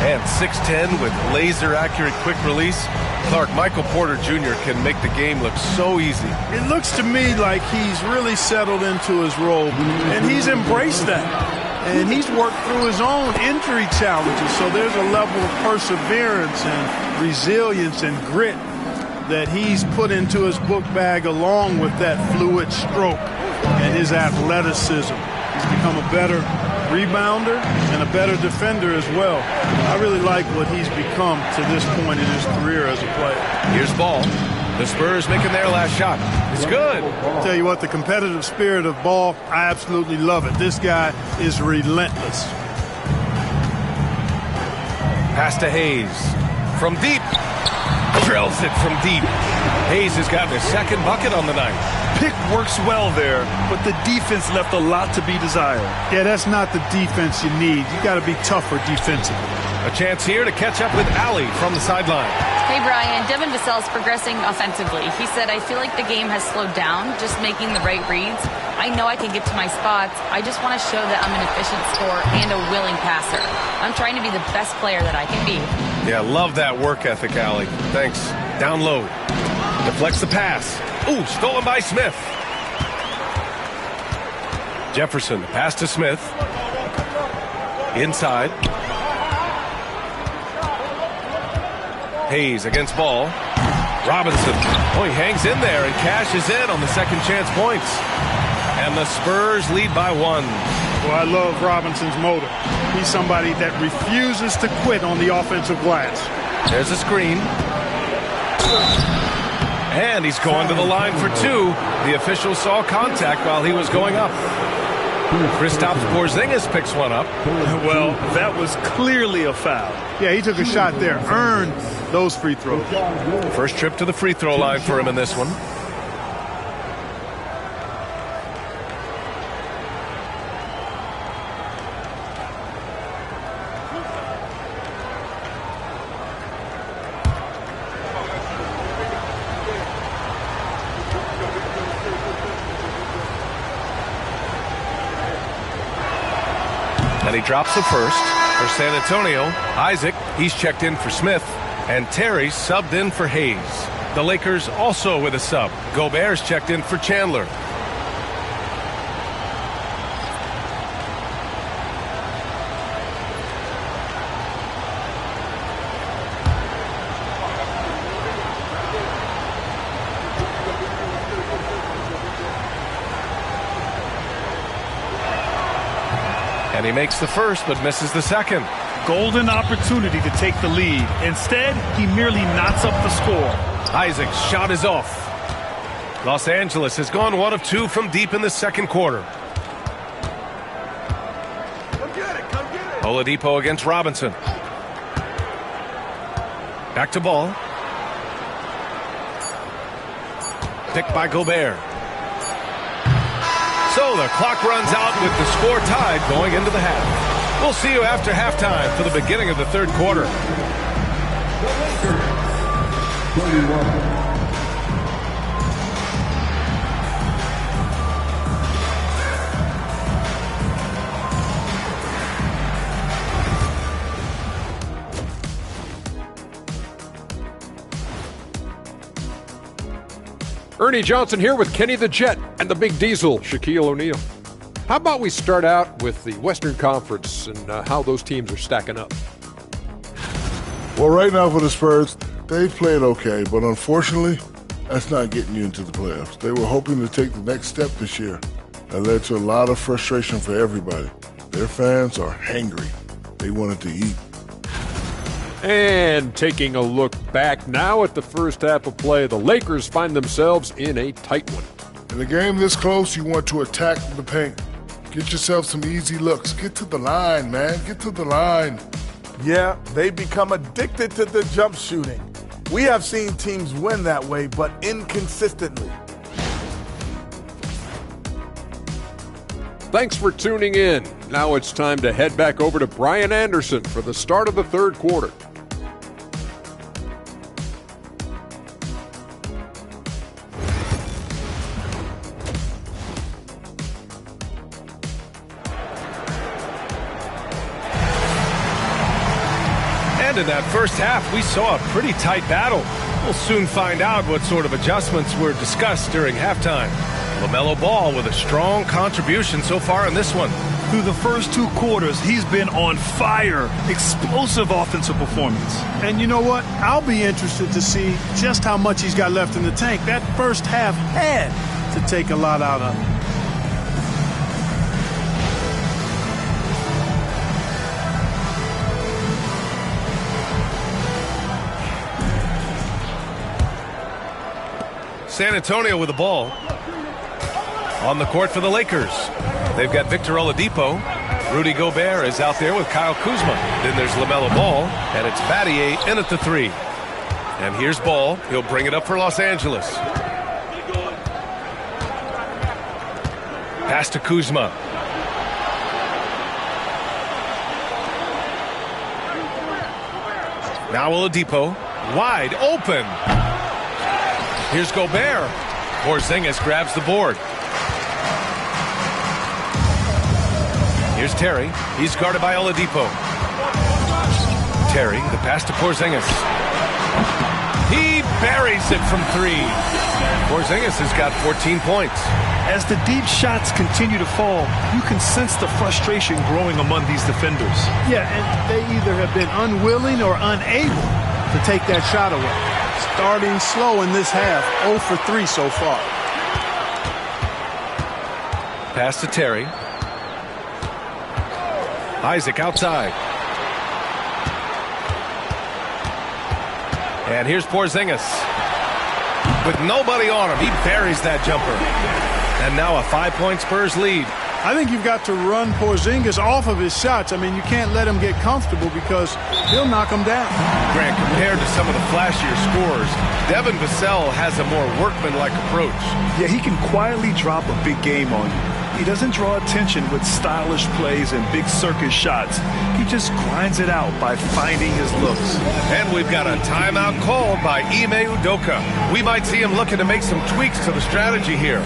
Speaker 12: And 6'10" with laser-accurate quick release. Clark, Michael Porter Jr. can make the game look so easy.
Speaker 17: It looks to me like he's really settled into his role, and he's embraced that. And he's worked through his own injury challenges, so there's a level of perseverance and resilience and grit that he's put into his book bag along with that fluid stroke and his athleticism. He's become a better rebounder and a better defender as well. I really like what he's become to this point in his career as a player.
Speaker 12: Here's Ball. The Spurs making their last shot. It's good.
Speaker 17: I'll tell you what, the competitive spirit of Ball, I absolutely love it. This guy is relentless.
Speaker 12: Pass to Hayes. From deep. Drills it from deep. Hayes has gotten his second bucket on the night.
Speaker 13: Pick works well there, but the defense left a lot to be desired.
Speaker 17: Yeah, that's not the defense you need. You got to be tougher defensively.
Speaker 12: A chance here to catch up with Allie from the sideline.
Speaker 16: Hey, Brian, Devin Vassell's progressing offensively. He said, I feel like the game has slowed down, just making the right reads. I know I can get to my spots. I just want to show that I'm an efficient scorer and a willing passer. I'm trying to be the best player that I can be.
Speaker 12: Yeah, love that work ethic, Allie. Thanks. Down low. Deflects the pass. Ooh, stolen by Smith. Jefferson, pass to Smith. Inside. Hayes against Ball. Robinson. Oh, he hangs in there and cashes in on the second chance points. And the Spurs lead by 1.
Speaker 17: Well, I love Robinson's motor. He's somebody that refuses to quit on the offensive glass.
Speaker 12: There's a screen. And he's going to the line for 2. The official saw contact while he was going up. Kristaps Porzingis picks one up.
Speaker 13: Well, that was clearly a foul.
Speaker 17: Yeah, he took a shot there. Earned those free throws.
Speaker 12: First trip to the free throw line for him in this one. he drops the first. For San Antonio, Isaac, he's checked in for Smith, and Terry subbed in for Hayes. The Lakers also with a sub. Gobert's checked in for Chandler. And he makes the first, but misses the second.
Speaker 13: Golden opportunity to take the lead. Instead, he merely knots up the score.
Speaker 12: Isaac's shot is off. Los Angeles has gone 1 of 2 from deep in the second quarter.
Speaker 11: Come get it, come get it.
Speaker 12: Oladipo against Robinson. Back to ball. Picked by Gobert. So the clock runs out with the score tied going into the half. We'll see you after halftime for the beginning of the third quarter.
Speaker 7: Ernie Johnson here with Kenny the Jet and the Big Diesel, Shaquille O'Neal. How about we start out with the Western Conference and how those teams are stacking up?
Speaker 8: Well, right now for the Spurs, they've played okay, but unfortunately, that's not getting you into the playoffs. They were hoping to take the next step this year. That led to a lot of frustration for everybody. Their fans are hangry. They wanted to eat.
Speaker 7: And taking a look back now at the first half of play, the Lakers find themselves in a tight one.
Speaker 8: In a game this close, you want to attack the paint. Get yourself some easy looks. Get to the line, man. Get to the line.
Speaker 9: Yeah, they become addicted to the jump shooting. We have seen teams win that way, but inconsistently.
Speaker 7: Thanks for tuning in. Now it's time to head back over to Brian Anderson for the start of the third quarter.
Speaker 12: In that first half, we saw a pretty tight battle. We'll soon find out what sort of adjustments were discussed during halftime. LaMelo Ball with a strong contribution so far in this one.
Speaker 13: Through the first 2 quarters, he's been on fire. Explosive offensive performance.
Speaker 17: And you know what? I'll be interested to see just how much he's got left in the tank. That first half had to take a lot out of him.
Speaker 12: San Antonio with the ball. On the court for the Lakers. They've got Victor Oladipo. Rudy Gobert is out there with Kyle Kuzma. Then there's LaMelo Ball, and it's Battier in at the 3. And here's Ball. He'll bring it up for Los Angeles. Pass to Kuzma. Now Oladipo. Wide open. Here's Gobert. Porzingis grabs the board. Here's Terry. He's guarded by Oladipo. Terry, the pass to Porzingis. He buries it from 3. Porzingis has got 14 points.
Speaker 13: As the deep shots continue to fall, you can sense the frustration growing among these defenders.
Speaker 17: Yeah, and they either have been unwilling or unable to take that shot away. Starting slow in this half, 0 for 3 so far.
Speaker 12: Pass to Terry. Isaac outside. And here's Porzingis. With nobody on him, he buries that jumper. And now a 5-point Spurs lead.
Speaker 17: I think you've got to run Porzingis off of his shots. I mean, you can't let him get comfortable because he'll knock him down.
Speaker 12: Grant, compared to some of the flashier scorers, Devin Vassell has a more workmanlike approach.
Speaker 13: Yeah, he can quietly drop a big game on you. He doesn't draw attention with stylish plays and big circus shots. He just grinds it out by finding his looks.
Speaker 12: And we've got a timeout called by Ime Udoka. We might see him looking to make some tweaks to the strategy here.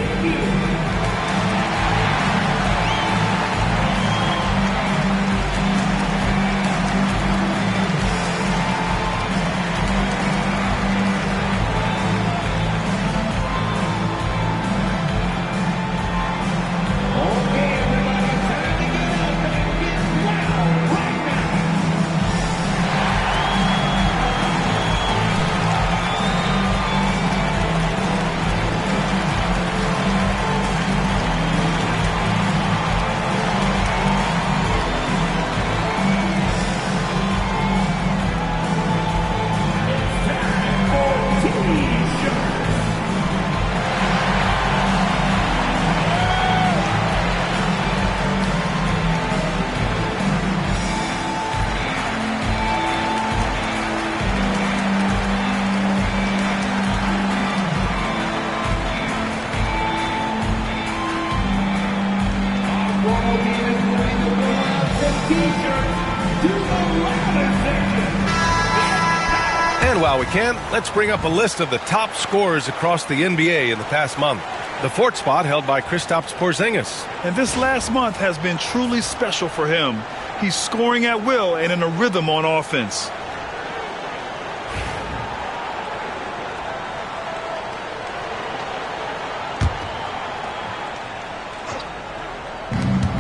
Speaker 12: And while we can, let's bring up a list of the top scorers across the NBA in the past month. The fourth spot held by Kristaps Porzingis.
Speaker 13: And this last month has been truly special for him. He's scoring at will and in a rhythm on offense.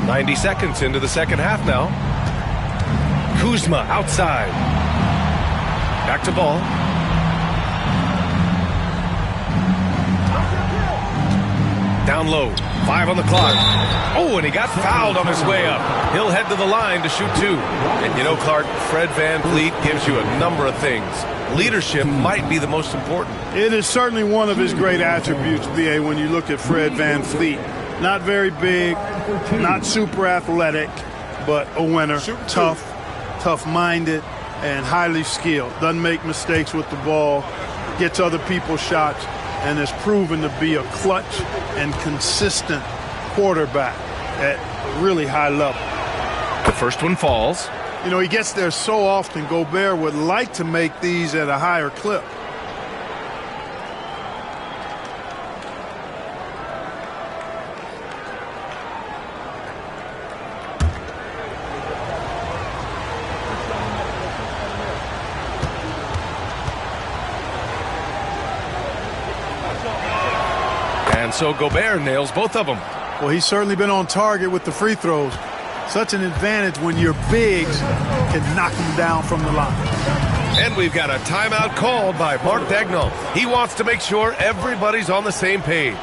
Speaker 12: "90 seconds into the second half now. Kuzma outside. Back to ball. Down low. 5 on the clock. Oh, and he got fouled on his way up. He'll head to the line to shoot 2. And you know, Clark, Fred VanVleet gives you a number of things. Leadership might be the most important.
Speaker 17: It is certainly one of his great attributes, B.A., when you look at Fred VanVleet. Not very big, not super athletic, but a winner. Tough-minded, and highly skilled. Doesn't make mistakes with the ball, gets other people's shots, and has proven to be a clutch and consistent quarterback at a really high level.
Speaker 12: The first one falls.
Speaker 17: You know, he gets there so often. Gobert would like to make these at a higher clip.
Speaker 12: And so Gobert nails both of them.
Speaker 17: Well, he's certainly been on target with the free throws. Such an advantage when your bigs can knock him down from the line.
Speaker 12: And we've got a timeout called by Mark Daigneault. He wants to make sure everybody's on the same page.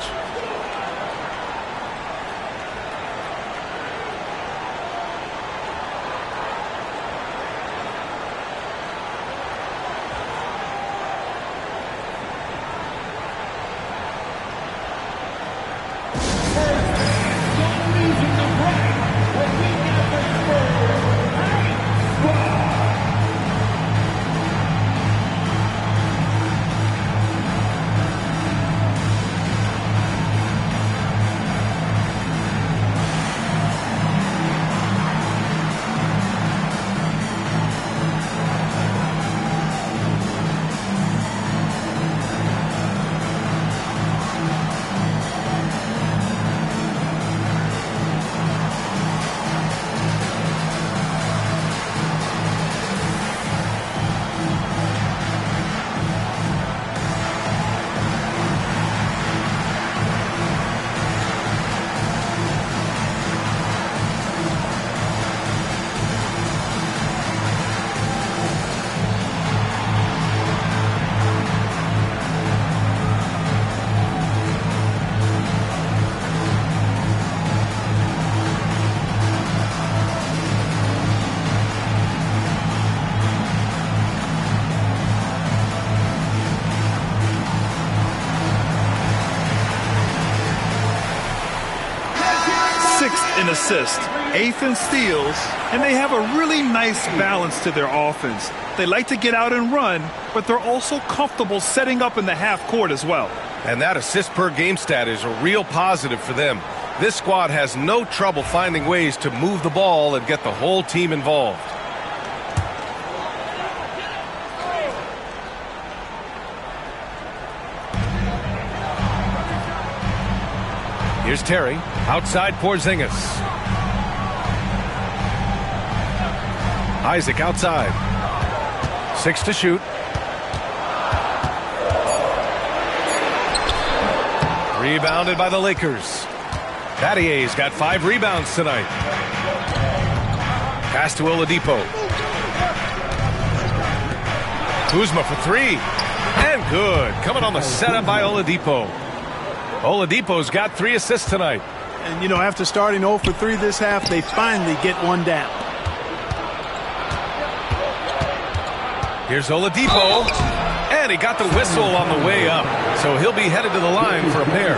Speaker 13: In assists, 8th in steals, and they have a really nice balance to their offense. They like to get out and run, but they're also comfortable setting up in the half court as well.
Speaker 12: And that assist per game stat is a real positive for them. This squad has no trouble finding ways to move the ball and get the whole team involved. Here's Terry, outside Porzingis. Isaac outside. 6 to shoot. Rebounded by the Lakers. Battier's got 5 rebounds tonight. Pass to Oladipo. Kuzma for 3. And good. Coming on the setup by Oladipo. Oladipo's got 3 assists tonight.
Speaker 17: And, you know, after starting 0 for 3 this half, they finally get one down.
Speaker 12: Here's Oladipo. And he got the whistle on the way up. So he'll be headed to the line for a pair.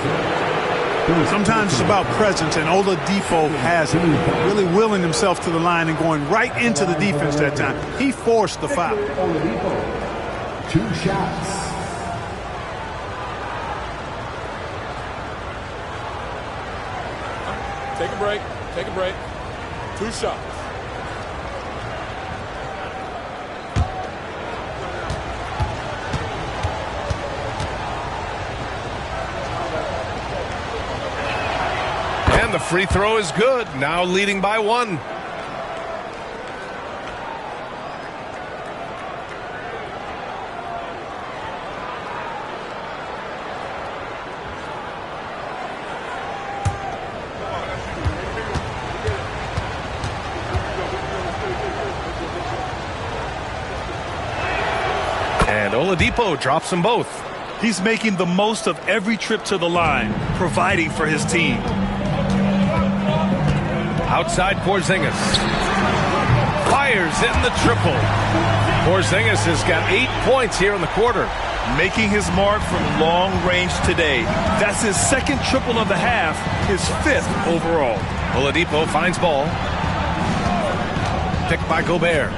Speaker 17: Sometimes it's about presence, and Oladipo has it. Really willing himself to the line and going right into the defense that time. He forced the foul.
Speaker 20: 2 shots.
Speaker 10: Take a break. Take a break. 2 shots.
Speaker 12: And the free throw is good. Now leading by 1. And Oladipo drops them both.
Speaker 13: He's making the most of every trip to the line, providing for his team.
Speaker 12: Outside Porzingis. Fires in the triple. Porzingis has got 8 points here in the quarter.
Speaker 13: Making his mark from long range today. That's his second triple of the half, his 5th overall.
Speaker 12: Oladipo finds ball. Picked by Gobert.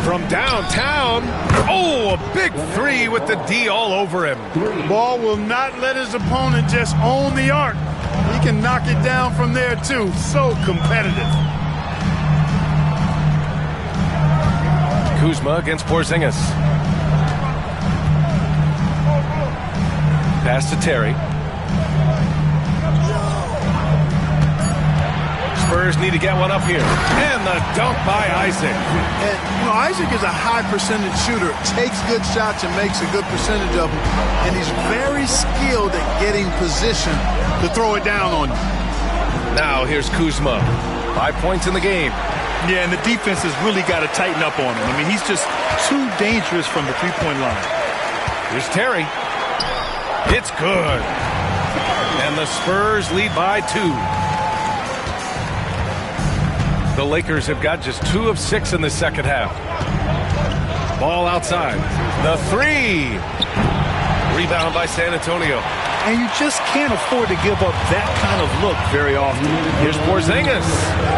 Speaker 12: From downtown. Oh, a big 3 with the D all over him.
Speaker 17: Ball will not let his opponent just own the arc. He can knock it down from there, too. So competitive.
Speaker 12: Kuzma against Porzingis. Pass to Terry. Spurs need to get one up here. And the dunk by Isaac.
Speaker 17: And, Isaac is a high percentage shooter. Takes good shots and makes a good percentage of them. And he's very skilled at getting position to throw it down on you.
Speaker 12: Now here's Kuzma. 5 points in the game.
Speaker 13: Yeah, and the defense has really got to tighten up on him. I mean, he's just too dangerous from the three-point line.
Speaker 12: Here's Terry. It's good. And the Spurs lead by 2. The Lakers have got just 2 of 6 in the second half. Ball outside. The 3. Rebound by San Antonio.
Speaker 13: And you just can't afford to give up that kind of look very often.
Speaker 12: Here's Porzingis.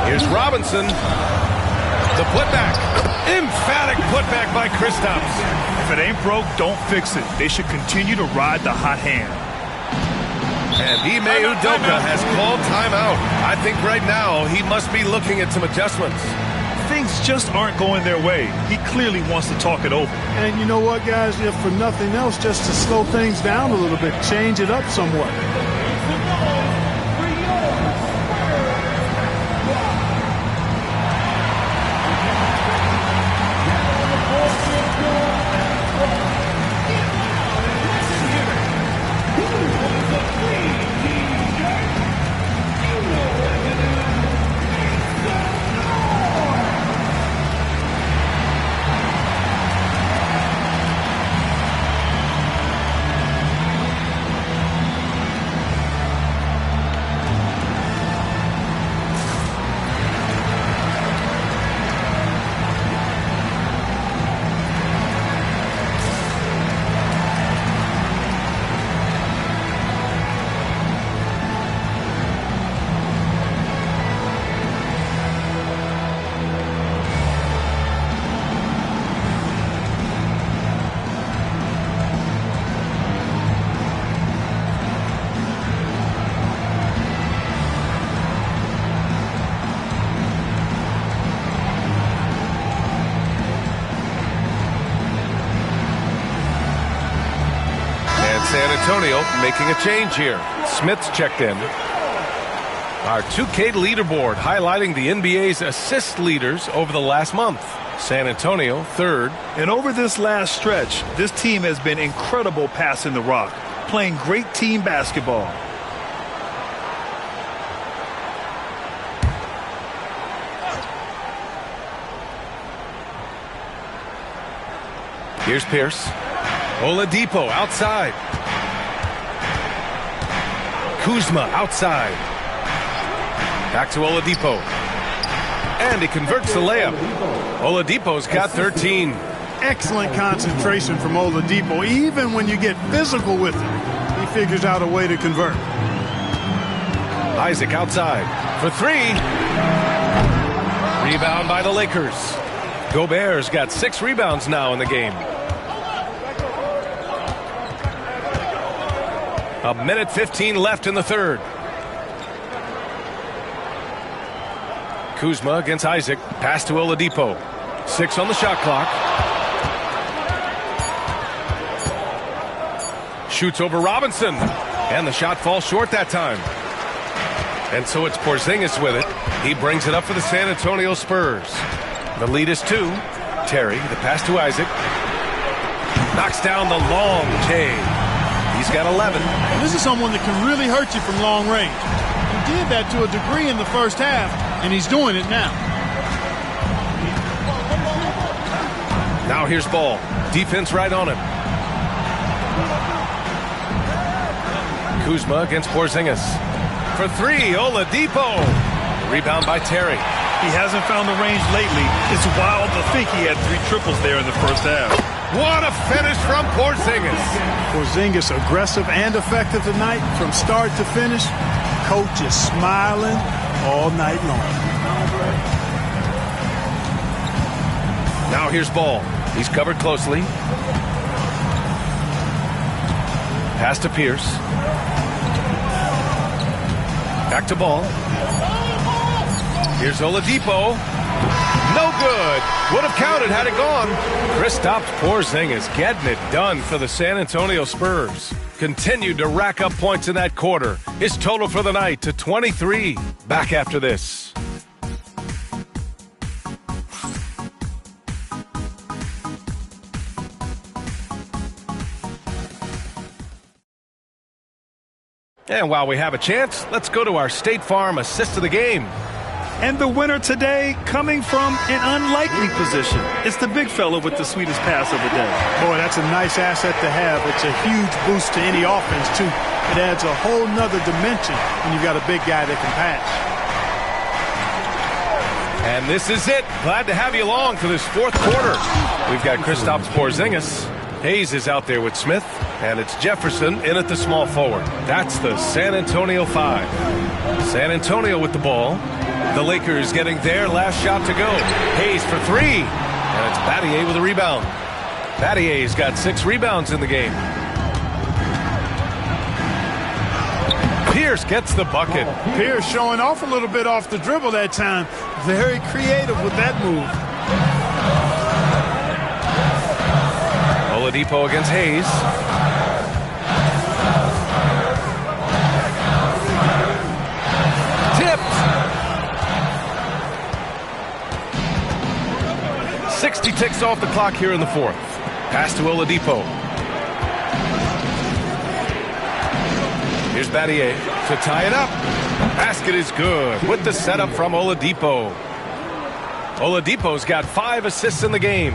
Speaker 12: Here's Robinson. The putback. Emphatic putback by Kristaps.
Speaker 13: If it ain't broke, don't fix it. They should continue to ride the hot hand.
Speaker 12: And Ime Udoka has called timeout. I think right now he must be looking at some adjustments.
Speaker 13: Things just aren't going their way. He clearly wants to talk it over.
Speaker 17: And you know what, guys? If for nothing else, just to slow things down a little bit, change it up somewhat.
Speaker 12: San Antonio making a change here. Smith's checked in. Our 2K leaderboard highlighting the NBA's assist leaders over the last month. San Antonio, 3rd.
Speaker 13: And over this last stretch, this team has been incredible passing the rock, playing great team basketball.
Speaker 12: Here's Pierce. Oladipo outside. Kuzma outside. Back to Oladipo. And he converts the layup. Oladipo's got 13.
Speaker 17: Excellent concentration from Oladipo. Even when you get physical with him, he figures out a way to convert.
Speaker 12: Isaac outside for 3. Rebound by the Lakers. Gobert's got 6 rebounds now in the game. A minute 15 left in the third. Kuzma against Isaac. Pass to Oladipo. 6 on the shot clock. Shoots over Robinson. And the shot falls short that time. And so it's Porzingis with it. He brings it up for the San Antonio Spurs. The lead is 2. Terry, the pass to Isaac. Knocks down the long J. He's got 11.
Speaker 17: This is someone that can really hurt you from long range. He did that to a degree in the first half, and he's doing it now.
Speaker 12: Now here's Ball. Defense right on him. Kuzma against Porzingis. For 3, Oladipo. Rebound by Terry.
Speaker 13: He hasn't found the range lately. It's wild to think he had 3 triples there in the first half.
Speaker 12: What a finish from Porzingis.
Speaker 17: Porzingis aggressive and effective tonight from start to finish. Coach is smiling all night long.
Speaker 12: Now here's Ball. He's covered closely. Pass to Pierce. Back to Ball. Here's Oladipo. No good. Would have counted had it gone. Kristaps Porzingis getting it done for the San Antonio Spurs. Continued to rack up points in that quarter. His total for the night to 23. Back after this. And while we have a chance, let's go to our State Farm assist of the game.
Speaker 13: And the winner today coming from an unlikely position. It's the big fella with the sweetest pass of the day.
Speaker 17: Boy, that's a nice asset to have. It's a huge boost to any offense, too. It adds a whole nother dimension when you've got a big guy that can pass.
Speaker 12: And this is it. Glad to have you along for this fourth quarter. We've got Kristaps Porzingis. Hayes is out there with Smith, and it's Jefferson in at the small forward. That's the San Antonio 5. San Antonio with the ball. The Lakers getting their last shot to go. Hayes for 3, and it's Battier with a rebound. Battier's got 6 rebounds in the game. Pierce gets the bucket.
Speaker 17: Pierce showing off a little bit off the dribble that time. Very creative with that move.
Speaker 12: Oladipo against Hayes. Tipped. 60 ticks off the clock here in the fourth. Pass to Oladipo. Here's Battier to tie it up. Basket is good with the setup from Oladipo. Oladipo's got 5 assists in the game.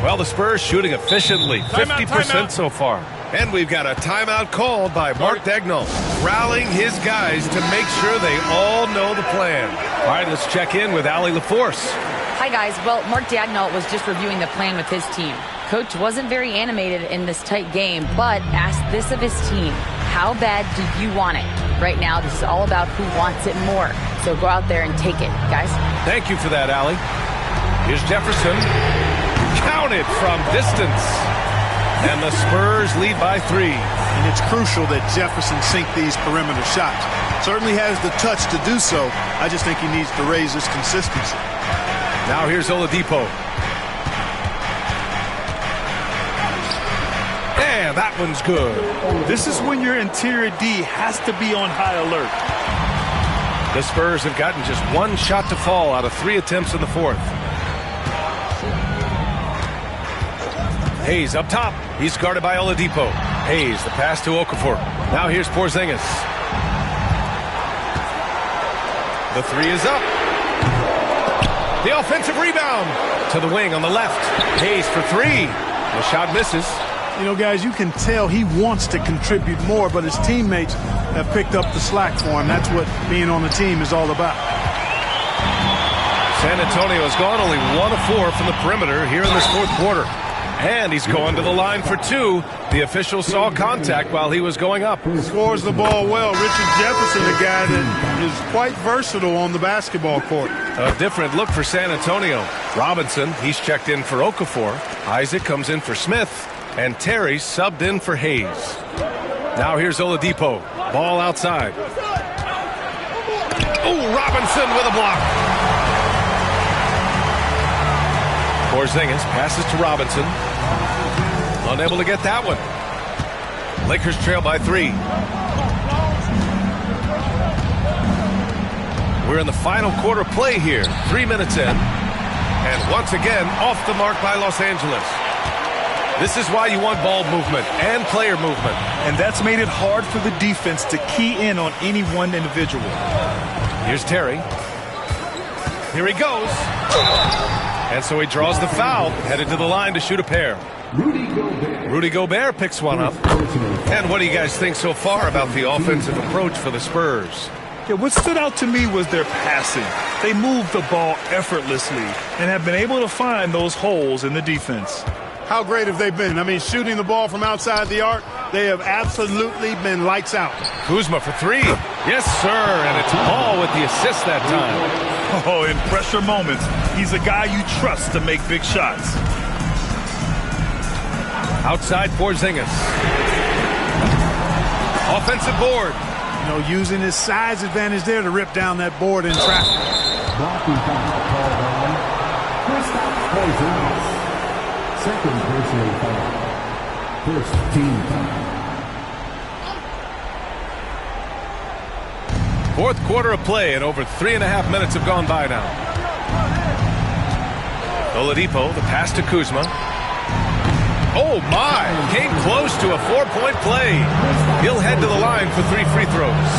Speaker 12: Well, the Spurs shooting efficiently, 50% so far. And we've got a timeout called by Mark Daigneault, rallying his guys to make sure they all know the plan. All right, let's check in with Allie LaForce.
Speaker 16: Hi, guys. Well, Mark Daigneault was just reviewing the plan with his team. Coach wasn't very animated in this tight game, but asked this of his team. How bad do you want it? Right now, this is all about who wants it more. So go out there and take it, guys.
Speaker 12: Thank you for that, Allie. Here's Jefferson. Counted from distance. And the Spurs lead by 3.
Speaker 17: And it's crucial that Jefferson sink these perimeter shots. Certainly has the touch to do so. I just think he needs to raise his consistency.
Speaker 12: Now here's Oladipo. And that one's good.
Speaker 13: This is when your interior D has to be on high alert.
Speaker 12: The Spurs have gotten just 1 shot to fall out of 3 attempts in the fourth. Hayes up top. He's guarded by Oladipo. Hayes, the pass to Okafor. Now here's Porzingis. The 3 is up. The offensive rebound to the wing on the left. Hayes for 3. The shot misses.
Speaker 17: You know, guys, you can tell he wants to contribute more, but his teammates have picked up the slack for him. That's what being on the team is all about.
Speaker 12: San Antonio has gone only 1 of 4 from the perimeter here in this fourth quarter. And he's going to the line for 2. The official saw contact while he was going up.
Speaker 17: He scores the ball well. Richard Jefferson, a guy that is quite versatile on the basketball court.
Speaker 12: A different look for San Antonio. Robinson, he's checked in for Okafor. Isaac comes in for Smith. And Terry subbed in for Hayes. Now here's Oladipo. Ball outside. Oh, Robinson with a block. Porzingis passes to Robinson. Unable to get that one. Lakers trail by 3. We're in the final quarter play here. 3 minutes in. And once again, off the mark by Los Angeles. This is why you want ball movement and player movement.
Speaker 13: And that's made it hard for the defense to key in on any one individual.
Speaker 12: Here's Terry. Here he goes. And so he draws the foul, headed to the line to shoot a pair. Rudy Gobert picks one up. And what do you guys think so far about the offensive approach for the Spurs?
Speaker 13: Yeah, what stood out to me was their passing. They moved the ball effortlessly and have been able to find those holes in the defense.
Speaker 17: How great have they been? I mean, shooting the ball from outside the arc, they have absolutely been lights out.
Speaker 12: Kuzma for three. Yes, sir. And it's Paul with the assist that time.
Speaker 13: Oh, in pressure moments, he's a guy you trust to make big shots.
Speaker 12: Outside Porzingis. Offensive board.
Speaker 17: You know, using his size advantage there to rip down that board in traffic.
Speaker 20: Second personal foul. First team foul.
Speaker 12: Fourth quarter of play, and over 3.5 minutes have gone by now. Oladipo, the pass to Kuzma. Oh my! Came close to a 4-point play. He'll head to the line for 3 free throws.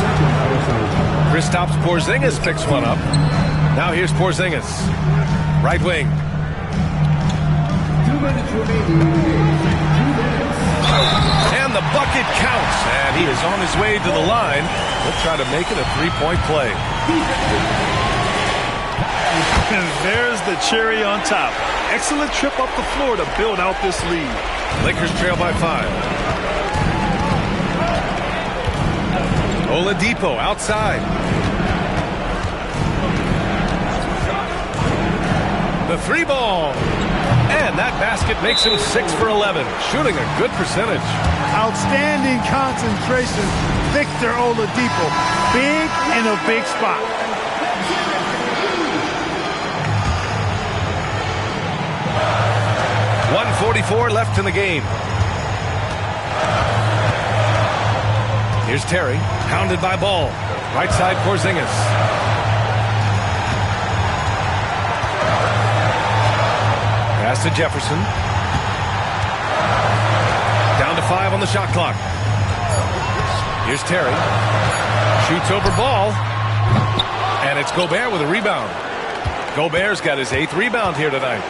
Speaker 12: Kristaps Porzingis picks one up. Now here's Porzingis. Right wing.
Speaker 20: 2 minutes remaining.
Speaker 12: And the bucket counts. And he is on his way to the line. He'll try to make it a 3-point play.
Speaker 13: And there's the cherry on top. Excellent trip up the floor to build out this lead.
Speaker 12: Lakers trail by 5. Oladipo outside. The 3-ball. And that basket makes him 6 for 11, shooting a good percentage.
Speaker 17: Outstanding concentration, Victor Oladipo. Big in a big spot.
Speaker 12: .144 left in the game. Here's Terry, pounded by Ball. Right side, Porzingis. Pass to Jefferson. Down to 5 on the shot clock. Here's Terry. Shoots over Ball. And it's Gobert with a rebound. Gobert's got his 8th rebound here tonight.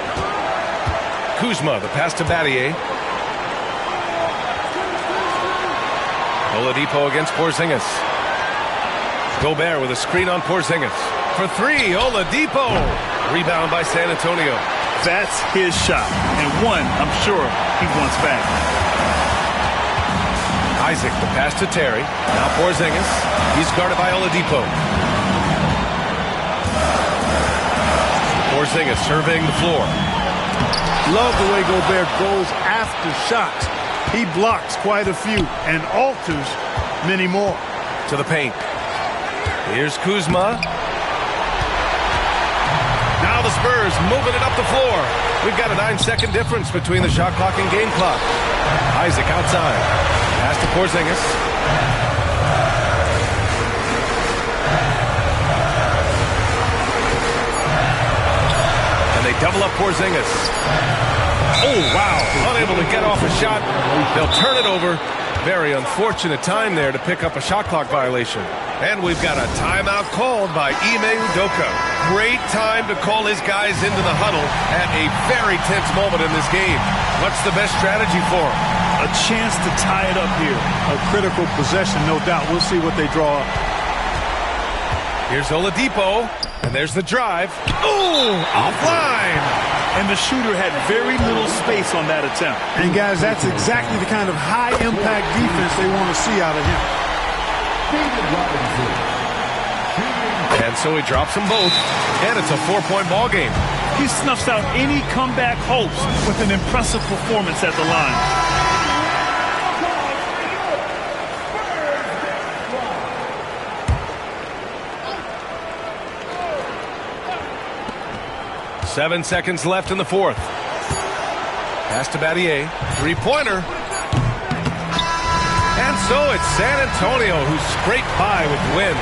Speaker 12: Kuzma, the pass to Battier. Oladipo against Porzingis. Gobert with a screen on Porzingis. For 3, Oladipo. Rebound by San Antonio.
Speaker 13: That's his shot, and one I'm sure he wants back.
Speaker 12: Isaac, the pass to Terry. Now Porzingis. He's guarded by Oladipo. Porzingis surveying the floor.
Speaker 17: Love the way Gobert goes after shots. He blocks quite a few and alters many more.
Speaker 12: To the paint. Here's Kuzma. Now the Spurs moving it up the floor. We've got a 9-second difference between the shot clock and game clock. Isaac outside. Pass to Porzingis. And they double up Porzingis. Oh, wow. Unable to get off a shot. They'll turn it over. Very unfortunate time there to pick up a shot clock violation. And we've got a timeout called by Ime Udoka. Great time to call his guys into the huddle at a very tense moment in this game. What's the best strategy for him?
Speaker 13: A chance to tie it up here.
Speaker 17: A critical possession, no doubt. We'll see what they draw up.
Speaker 12: Here's Oladipo, and there's the drive. Ooh, offline.
Speaker 13: And the shooter had very little space on that attempt.
Speaker 17: And guys, that's exactly the kind of high-impact defense they want to see out of him.
Speaker 12: And so he drops them both, and it's a 4-point ball game.
Speaker 13: He snuffs out any comeback hopes with an impressive performance at the line.
Speaker 12: Seven seconds left in the fourth. Pass to Battier. 3-pointer. And so it's San Antonio who scraped by with the win.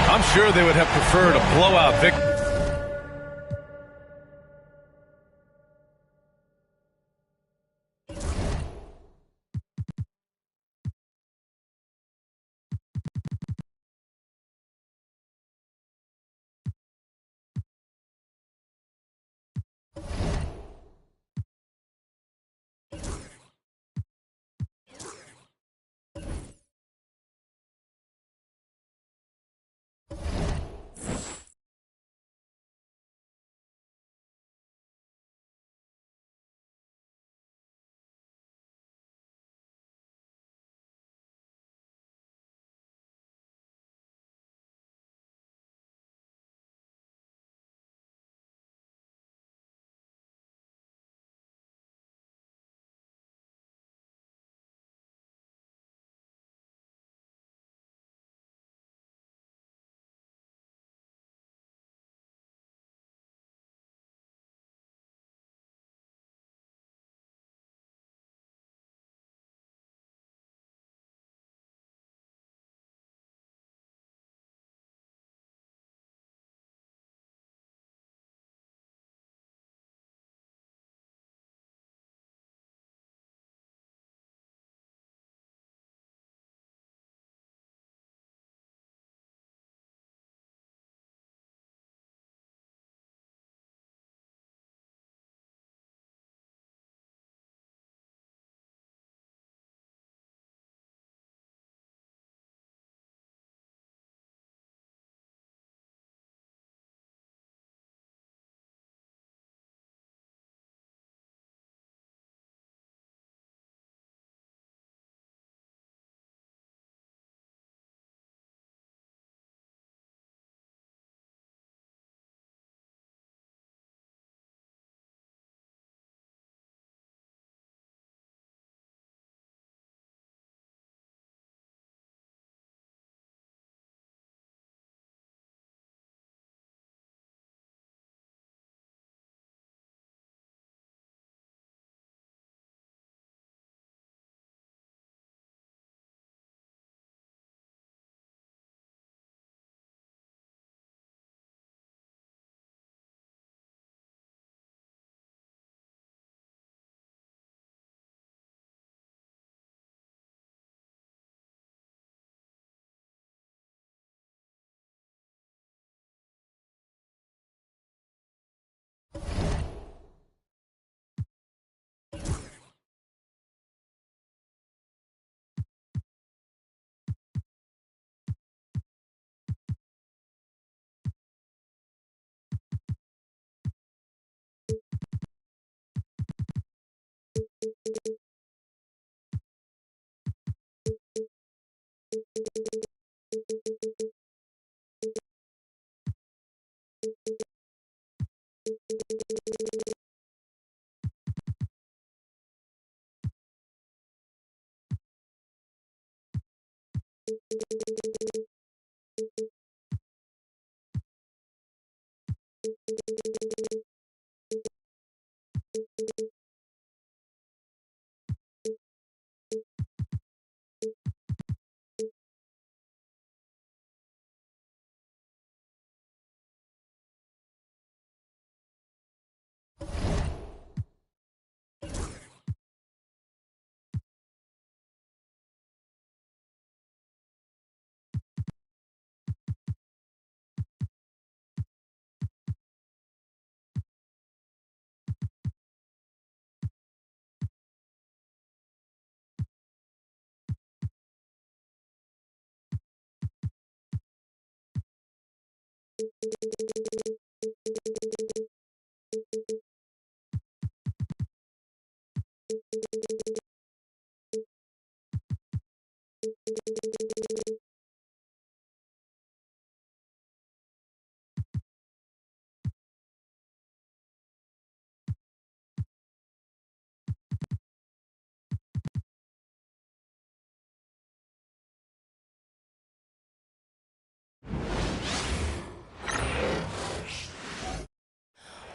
Speaker 12: I'm sure they would have preferred a blowout victory.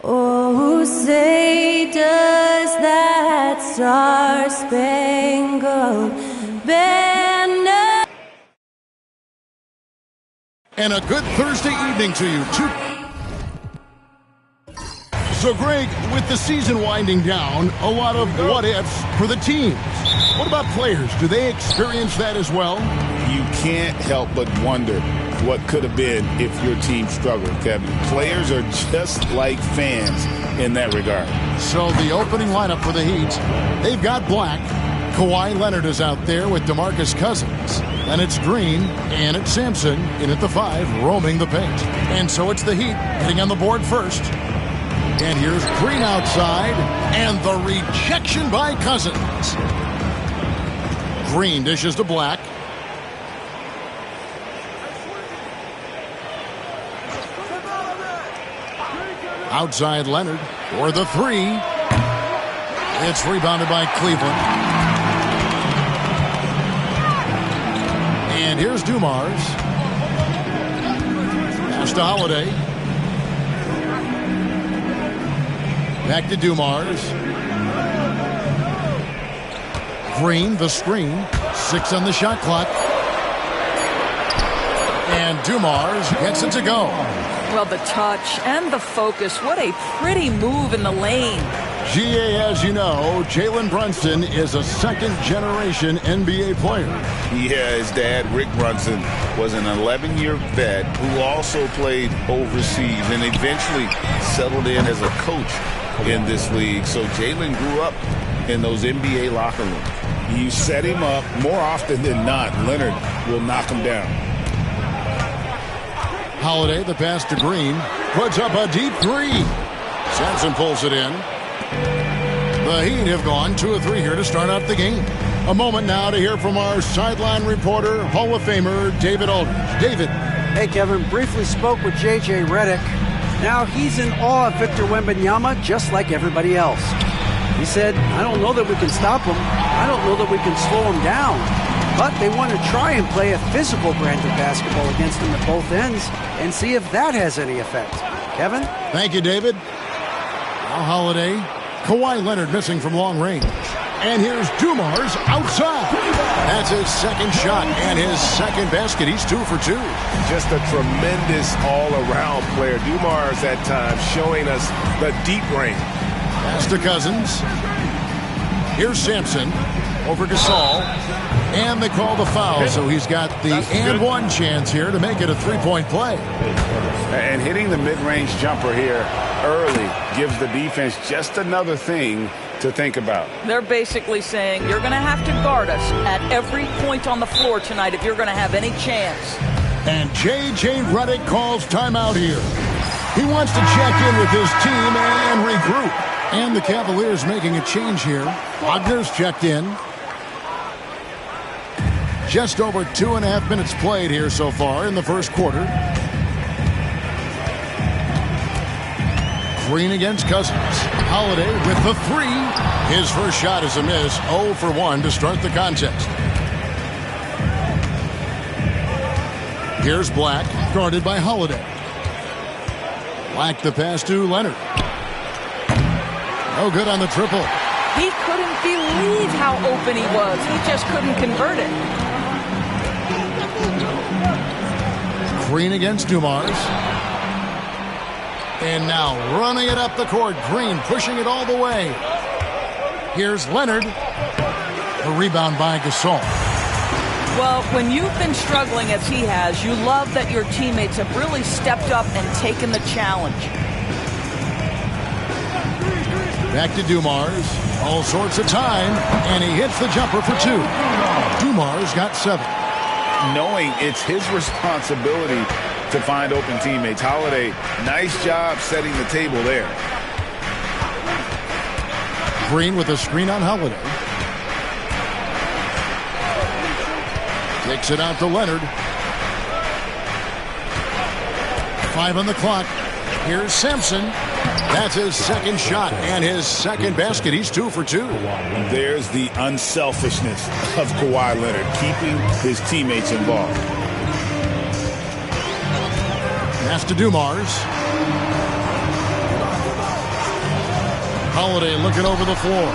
Speaker 6: Oh, say does that star-spangled banner
Speaker 1: And a good Thursday evening to you, too. So, Greg, with the season winding down, a lot of what-ifs for the teams. What about players? Do they experience that as well?
Speaker 2: You can't help but wonder what could have been if your team struggled, Kevin. Players are just like fans in that regard.
Speaker 1: So the opening lineup for the Heat, they've got Black. Kawhi Leonard is out there with DeMarcus Cousins. And it's Green, and it's Sampson in at the 5, roaming the paint. And so it's the Heat getting on the board first. And here's Green outside, and the rejection by Cousins. Green dishes to Black. Outside Leonard for the 3. It's rebounded by Cleveland. And here's Dumars. Pass to Holiday. Back to Dumars. Green, the screen. 6 on the shot clock. And Dumars gets it to go.
Speaker 3: Well, the touch and the focus. What a pretty move in the lane.
Speaker 1: GA, as you know, Jalen Brunson is a second-generation NBA player.
Speaker 2: Yeah, his dad, Rick Brunson, was an 11-year vet who also played overseas and eventually settled in as a coach in this league. So Jalen grew up in those NBA locker rooms. You set him up, more often than not, Leonard will knock him down.
Speaker 1: Holiday, the pass to Green, puts up a deep 3. Sampson pulls it in. The Heat have gone 2 of 3 here to start out the game. A moment now to hear from our sideline reporter, Hall of Famer David Aldridge. David.
Speaker 5: Hey, Kevin. Briefly spoke with J.J. Redick. Now he's in awe of Victor Wembanyama, just like everybody else. He said, I don't know that we can stop him. I don't know that we can slow him down. But they want to try and play a physical brand of basketball against him at both ends and see if that has any effect. Kevin?
Speaker 1: Thank you, David. Now Holiday. Kawhi Leonard missing from long range. And here's Dumars outside. That's his second shot and his second basket. He's 2 for 2.
Speaker 18: Just a tremendous all-around player. Dumars at times showing us the deep range.
Speaker 1: Pass to Cousins. Here's Sampson over Gasol. And they call the foul, so he's got the and-one chance here to make it a 3-point play.
Speaker 2: And hitting the mid-range jumper here early gives the defense just another thing to think about.
Speaker 3: They're basically saying you're going to have to guard us at every point on the floor tonight if you're going to have any chance.
Speaker 1: And J.J. Redick calls timeout here. He wants to check in with his team and regroup. And the Cavaliers making a change here. Wagner's checked in. Just over 2.5 minutes played here so far in the first quarter. Green against Cousins. Holiday with the 3. His first shot is a miss. 0 for 1 to start the contest. Here's Black, guarded by Holiday. Black the pass to Leonard. No good on the triple.
Speaker 3: He couldn't believe how open he was. He just couldn't convert it.
Speaker 1: Green against Dumars. And now running it up the court. Green pushing it all the way. Here's Leonard. The rebound by Gasol.
Speaker 3: Well, when you've been struggling as he has, you love that your teammates have really stepped up and taken the challenge.
Speaker 1: Back to Dumars. All sorts of time. And he hits the jumper for 2. Dumars got 7.
Speaker 2: Knowing it's his responsibility to find open teammates. Holiday, nice job setting the table there.
Speaker 1: Green with a screen on Holiday. Takes it out to Leonard. 5 on the clock. Here's Sampson. That's his second shot and his second basket. He's 2 for 2.
Speaker 2: There's the unselfishness of Kawhi Leonard, keeping his teammates involved. Pass
Speaker 1: to Dumars. Holiday looking over the floor.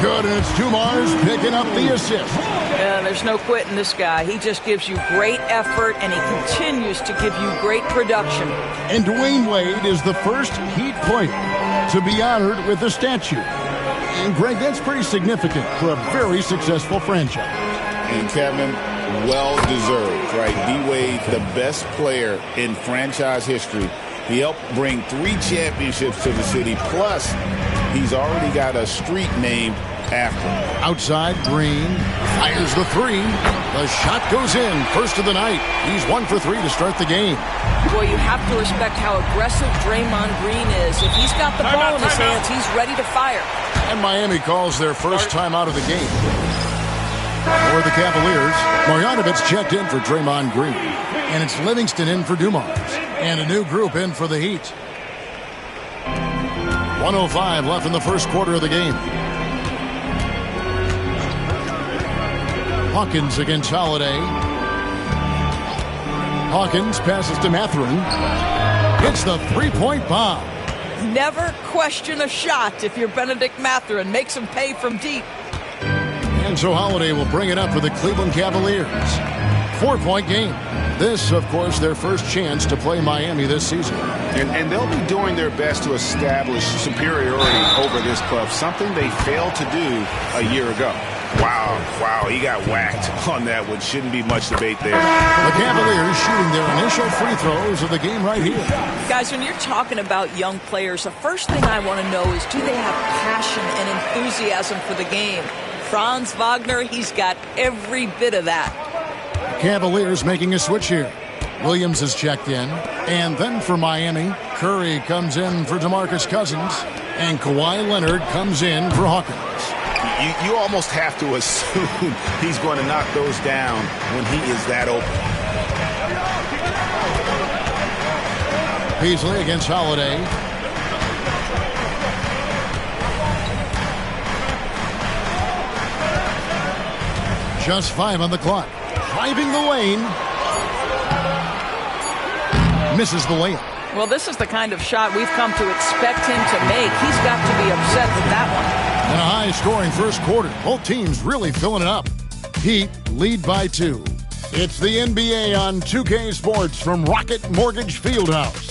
Speaker 1: Good, and it's Dumars picking up the assist.
Speaker 3: Yeah, there's no quitting this guy. He just gives you great effort, and he continues to give you great production.
Speaker 1: And Dwayne Wade is the first Heat player to be honored with a statue. And, Greg, that's pretty significant for a very successful franchise.
Speaker 2: And, Kevin, well-deserved, right? D-Wade, the best player in franchise history. He helped bring 3 championships to the city, plus he's already got a street named after him.
Speaker 1: Outside, Green fires the 3. The shot goes in. First of the night. He's 1 for 3 to start the game.
Speaker 3: Boy, you have to respect how aggressive Draymond Green is. If he's got the ball in his hands, he's ready to fire.
Speaker 1: And Miami calls their first time out of the game. For the Cavaliers, Marjanovic checked in for Draymond Green. And it's Livingston in for Dumars. And a new group in for the Heat. 1:05 left in the first quarter of the game. Hawkins against Holiday. Hawkins passes to Mathurin. Hits the three-point bomb.
Speaker 3: Never question a shot if you're Benedict Mathurin. Makes him pay from deep.
Speaker 1: And so Holiday will bring it up for the Cleveland Cavaliers. 4-point game. This, of course, their first chance to play Miami this season.
Speaker 2: And they'll be doing their best to establish superiority over this club, something they failed to do a year ago. Wow, he got whacked on that one. Shouldn't be much debate there.
Speaker 1: The Cavaliers shooting their initial free throws of the game right here.
Speaker 3: Guys, when you're talking about young players, the first thing I want to know is, do they have passion and enthusiasm for the game? Franz Wagner, he's got every bit of that.
Speaker 1: Cavaliers making a switch here. Williams has checked in. And then for Miami, Curry comes in for DeMarcus Cousins. And Kawhi Leonard comes in for Hawkins.
Speaker 2: You almost have to assume he's going to knock those down when he is that open.
Speaker 1: Beasley against Holiday. Just 5 on the clock. Driving the lane. Misses the layup.
Speaker 3: Well, this is the kind of shot we've come to expect him to make. He's got to be upset with that one.
Speaker 1: In a high-scoring first quarter. Both teams really filling it up. Heat lead by 2. It's the NBA on 2K Sports from Rocket Mortgage Fieldhouse.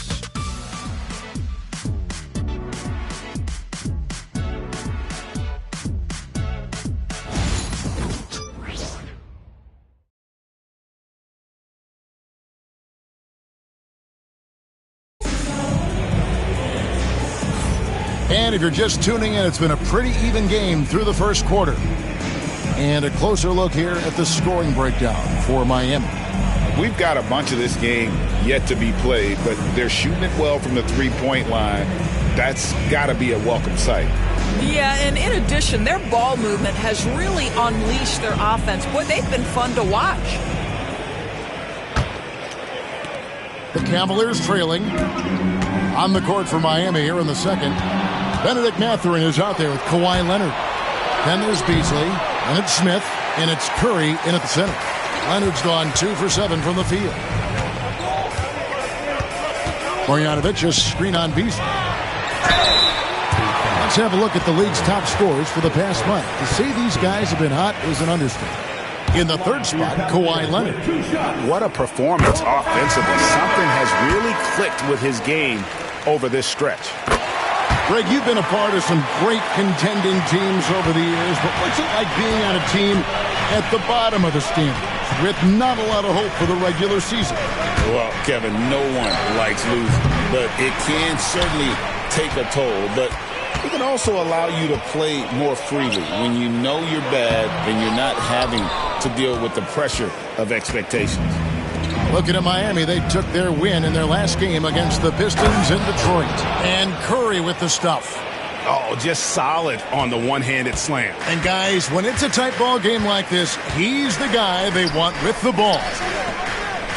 Speaker 1: And if you're just tuning in, it's been a pretty even game through the first quarter. And a closer look here at the scoring breakdown for Miami.
Speaker 2: We've got a bunch of this game yet to be played, but they're shooting it well from the three-point line. That's got to be a welcome sight.
Speaker 3: Yeah, and in addition, their ball movement has really unleashed their offense. Boy, they've been fun to watch.
Speaker 1: The Cavaliers trailing. On the court for Miami here in the second. Benedict Mathurin is out there with Kawhi Leonard. Then there's Beasley, and it's Smith, and it's Curry in at the center. Leonard's gone 2 for 7 from the field. Marjanovic a screen on Beasley. Let's have a look at the league's top scorers for the past month. To say these guys have been hot is an understatement. In the third spot, Kawhi Leonard.
Speaker 2: What a performance offensively. Something has really clicked with his game over this stretch.
Speaker 1: Greg, you've been a part of some great contending teams over the years, but what's it like being on a team at the bottom of the standings with not a lot of hope for the regular season?
Speaker 2: Well, Kevin, no one likes losing, but it can certainly take a toll. But it can also allow you to play more freely when you know you're bad and you're not having to deal with the pressure of expectations.
Speaker 1: Looking at Miami, they took their win in their last game against the Pistons in Detroit. And Curry with the stuff.
Speaker 2: Oh, just solid on the one-handed slam.
Speaker 1: And guys, when it's a tight ball game like this, he's the guy they want with the ball.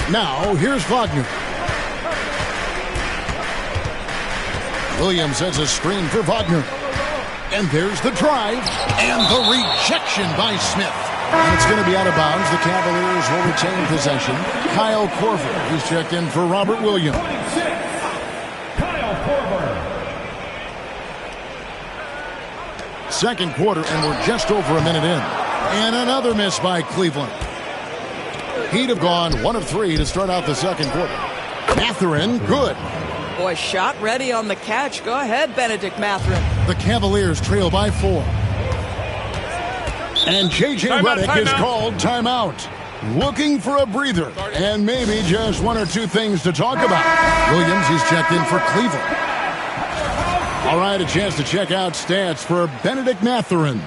Speaker 1: Now, here's Wagner. Williams has a screen for Wagner. And there's the drive and the rejection by Smith. And it's going to be out of bounds. The Cavaliers will retain possession. Kyle Korver, who's checked in for Robert Williams.
Speaker 4: Kyle Korver.
Speaker 1: second quarter, and we're just over a minute in. And another miss by Cleveland. He'd have gone 1 of 3 to start out the second quarter. Mathurin, good.
Speaker 3: Boy, shot ready on the catch. Go ahead, Benedict Mathurin.
Speaker 1: The Cavaliers trail by 4. And J.J. Redick is called timeout. Looking for a breather and maybe just 1 or 2 things to talk about. Williams, he's checked in for Cleveland. All right, a chance to check out stats for Benedict Mathurin.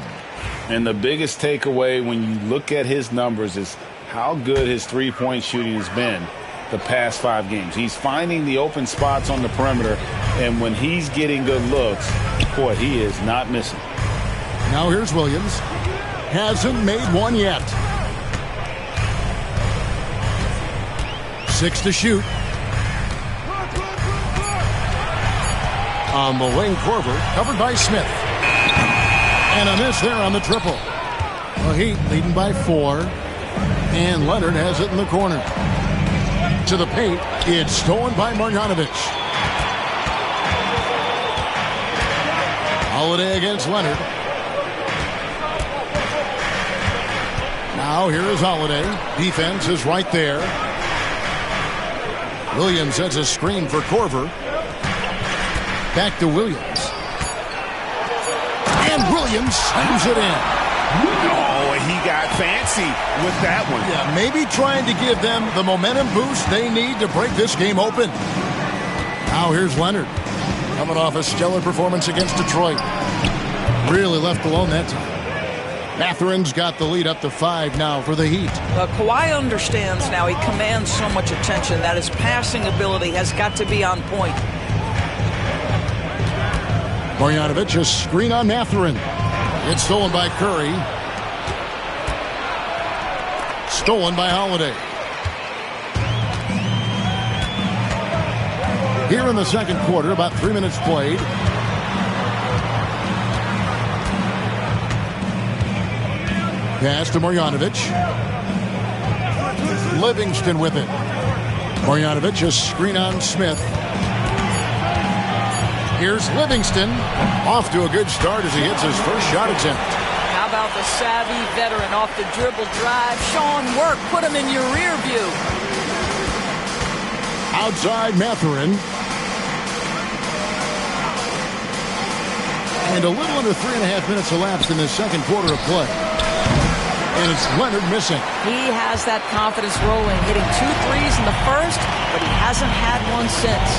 Speaker 2: And the biggest takeaway when you look at his numbers is how good his three-point shooting has been the past 5 games. He's finding the open spots on the perimeter, and when he's getting good looks, boy, he is not missing.
Speaker 1: Now here's Williams. Hasn't made one yet. 6 to shoot. On the wing, Korver, covered by Smith. And a miss there on the triple. The Heat leading by 4. And Leonard has it in the corner. To the paint, it's stolen by Marjanovic. Holiday against Leonard. Now here is Holiday. Defense is right there. Williams sets a screen for Korver. Back to Williams. And Williams slams it in.
Speaker 2: Oh, he got fancy with that one.
Speaker 1: Yeah, maybe trying to give them the momentum boost they need to break this game open. Now here's Leonard. Coming off a stellar performance against Detroit. Really left alone that time. Mathurin's got the lead up to 5 now for the Heat.
Speaker 3: Kawhi understands now he commands so much attention that his passing ability has got to be on point.
Speaker 1: Marjanovic, a screen on Mathurin. It's stolen by Curry. Stolen by Holiday. Here in the second quarter, about 3 minutes played. Pass to Marjanovic. Livingston with it. Marjanovic, a screen on Smith. Here's Livingston. Off to a good start as he hits his first shot attempt.
Speaker 3: How about the savvy veteran off the dribble drive? Sean work. Put him in your rear view.
Speaker 1: Outside Mathurin. And a little under 3.5 minutes elapsed in the second quarter of play. And it's Leonard missing.
Speaker 3: He has that confidence rolling, hitting 2 threes in the first, but he hasn't had one since.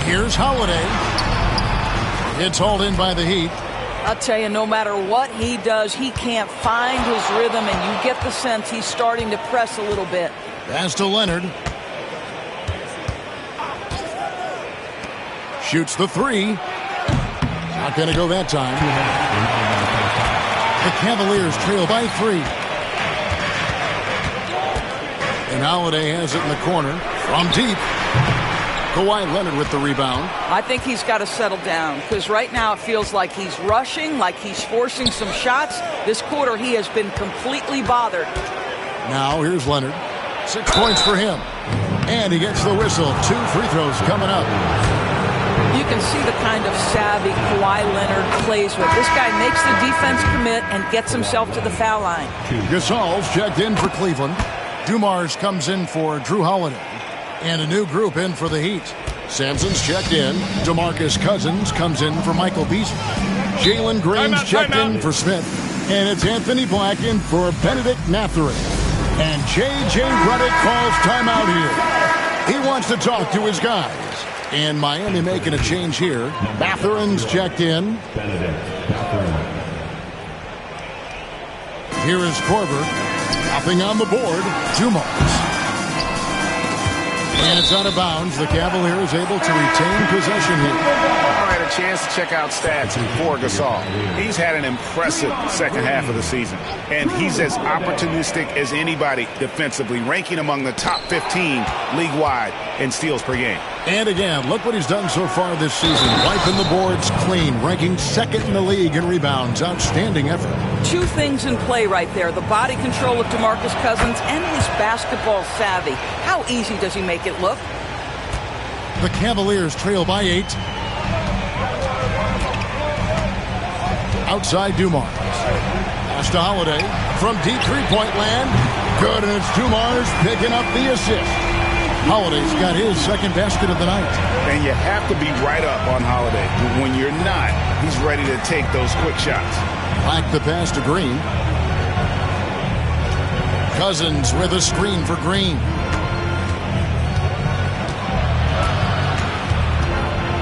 Speaker 1: Here's Holiday. It's hauled in by the Heat.
Speaker 3: I'll tell you, no matter what he does, he can't find his rhythm, and you get the sense he's starting to press a little bit.
Speaker 1: Pass to Leonard. Shoots the 3. Not going to go that time. The Cavaliers trail by 3. And Holiday has it in the corner from deep. Kawhi Leonard with the rebound.
Speaker 3: I think he's got to settle down because right now it feels like he's rushing, like he's forcing some shots. This quarter he has been completely bothered.
Speaker 1: Now here's Leonard. 6 points for him. And he gets the whistle. 2 free throws coming up.
Speaker 3: You can see the kind of savvy Kawhi Leonard plays with. This guy makes the defense commit and gets himself to the foul line.
Speaker 1: Gasol's checked in for Cleveland. Dumars comes in for Drew Holiday. And a new group in for the Heat. Sampson's checked in. DeMarcus Cousins comes in for Michael Beasley. Jalen Green's checked in for Smith. And it's Anthony Black in for Benedict Mathurin. And J.J. Redick calls timeout here. He wants to talk to his guys. And Miami making a change here. Mathurin's checked in. Here is Korver. Nothing on the board. Dumars. And it's out of bounds. The Cavaliers able to retain possession here.
Speaker 2: All right, a chance to check out stats for Gasol. He's had an impressive second half of the season, and he's as opportunistic as anybody defensively, ranking among the top 15 league-wide in steals per game.
Speaker 1: And again, look what he's done so far this season. Wiping the boards clean, ranking 2nd in the league in rebounds. Outstanding effort.
Speaker 3: 2 things in play right there. The body control of DeMarcus Cousins and his basketball savvy. How easy does he make it look?
Speaker 1: The Cavaliers trail by 8. outside Dumars. Pass to Holiday from deep three-point land. Good, and it's Dumars picking up the assist. Holiday's got his second basket of the night.
Speaker 2: And you have to be right up on Holiday. When you're not, he's ready to take those quick shots.
Speaker 1: Back the pass to Green. Cousins with a screen for Green.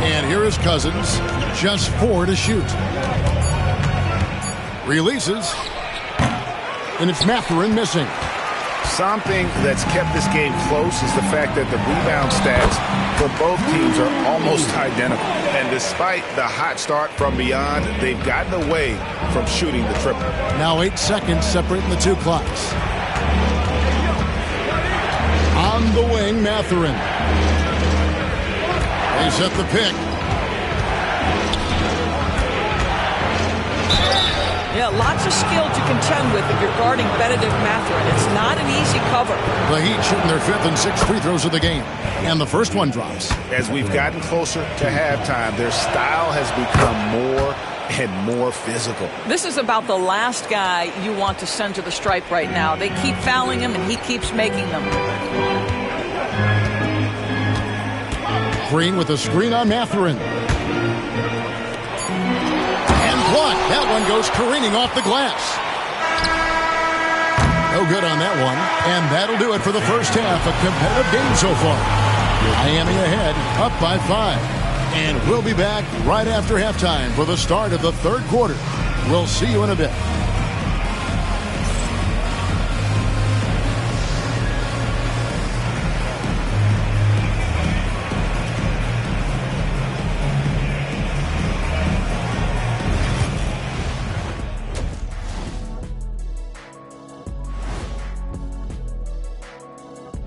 Speaker 1: And here is Cousins, just 4 to shoot. Releases, and it's Mathurin missing.
Speaker 2: Something that's kept this game close is the fact that the rebound stats for both teams are almost identical. And despite the hot start from beyond, they've gotten away from shooting the triple.
Speaker 1: Now 8 seconds separating the two clocks. On the wing, Mathurin. They set the pick.
Speaker 3: Yeah, lots of skill to contend with if you're guarding Benedict Mathurin. It's not an easy cover.
Speaker 1: The Heat shooting their 5th and 6th free throws of the game. And the first one drops.
Speaker 2: As we've gotten closer to halftime, their style has become more and more physical.
Speaker 3: This is about the last guy you want to send to the stripe right now. They keep fouling him, and he keeps making them.
Speaker 1: Green with a screen on Mathurin. And blocked. That one goes careening off the glass. No good on that one. And that'll do it for the first half. A competitive game so far. Miami ahead, up by 5. And we'll be back right after halftime for the start of the third quarter. We'll see you in a bit.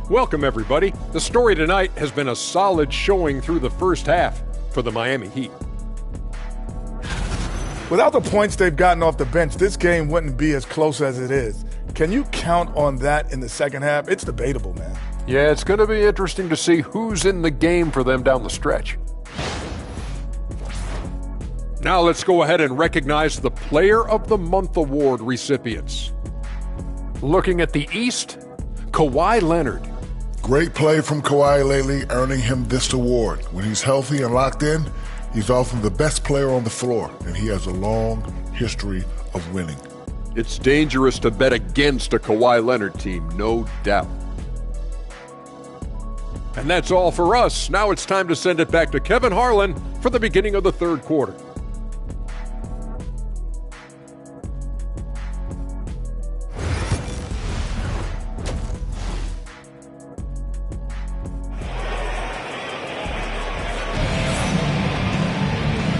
Speaker 7: Welcome, everybody. The story tonight has been a solid showing through the first half for the Miami Heat.
Speaker 9: Without the points they've gotten off the bench, this game wouldn't be as close as it is. Can you count on that in the second half? It's debatable, man.
Speaker 7: Yeah, it's going to be interesting to see who's in the game for them down the stretch. Now let's go ahead and recognize the Player of the Month award recipients. Looking at the East, Kawhi Leonard.
Speaker 8: Great play from Kawhi lately, earning him this award. When he's healthy and locked in, he's often the best player on the floor, and he has a long history of winning.
Speaker 7: It's dangerous to bet against a Kawhi Leonard team, no doubt. And that's all for us. Now it's time to send it back to Kevin Harlan for the beginning of the third quarter.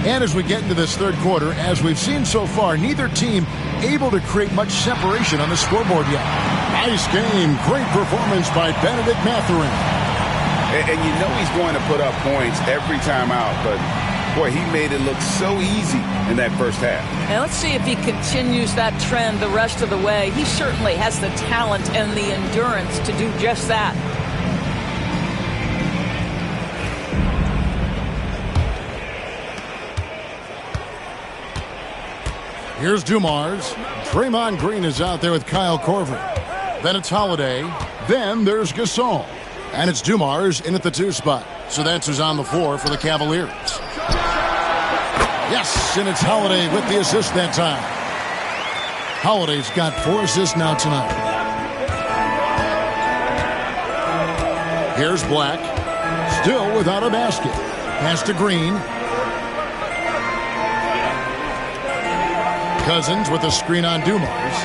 Speaker 1: And as we get into this third quarter, as we've seen so far, neither team able to create much separation on the scoreboard yet. Nice game. Great performance by Benedict Mathurin.
Speaker 2: And you know he's going to put up points every time out, but boy, he made it look so easy in that first half.
Speaker 3: Now let's see if he continues that trend the rest of the way. He certainly has the talent and the endurance to do just that.
Speaker 1: Here's Dumars. Draymond Green is out there with Kyle Korver. Then it's Holiday. Then there's Gasol. And it's Dumars in at the 2 spot. So that's who's on the floor for the Cavaliers. Yes, and it's Holiday with the assist that time. Holiday's got 4 assists now tonight. Here's Black. Still without a basket. Pass to Green. Cousins with a screen on Dumars.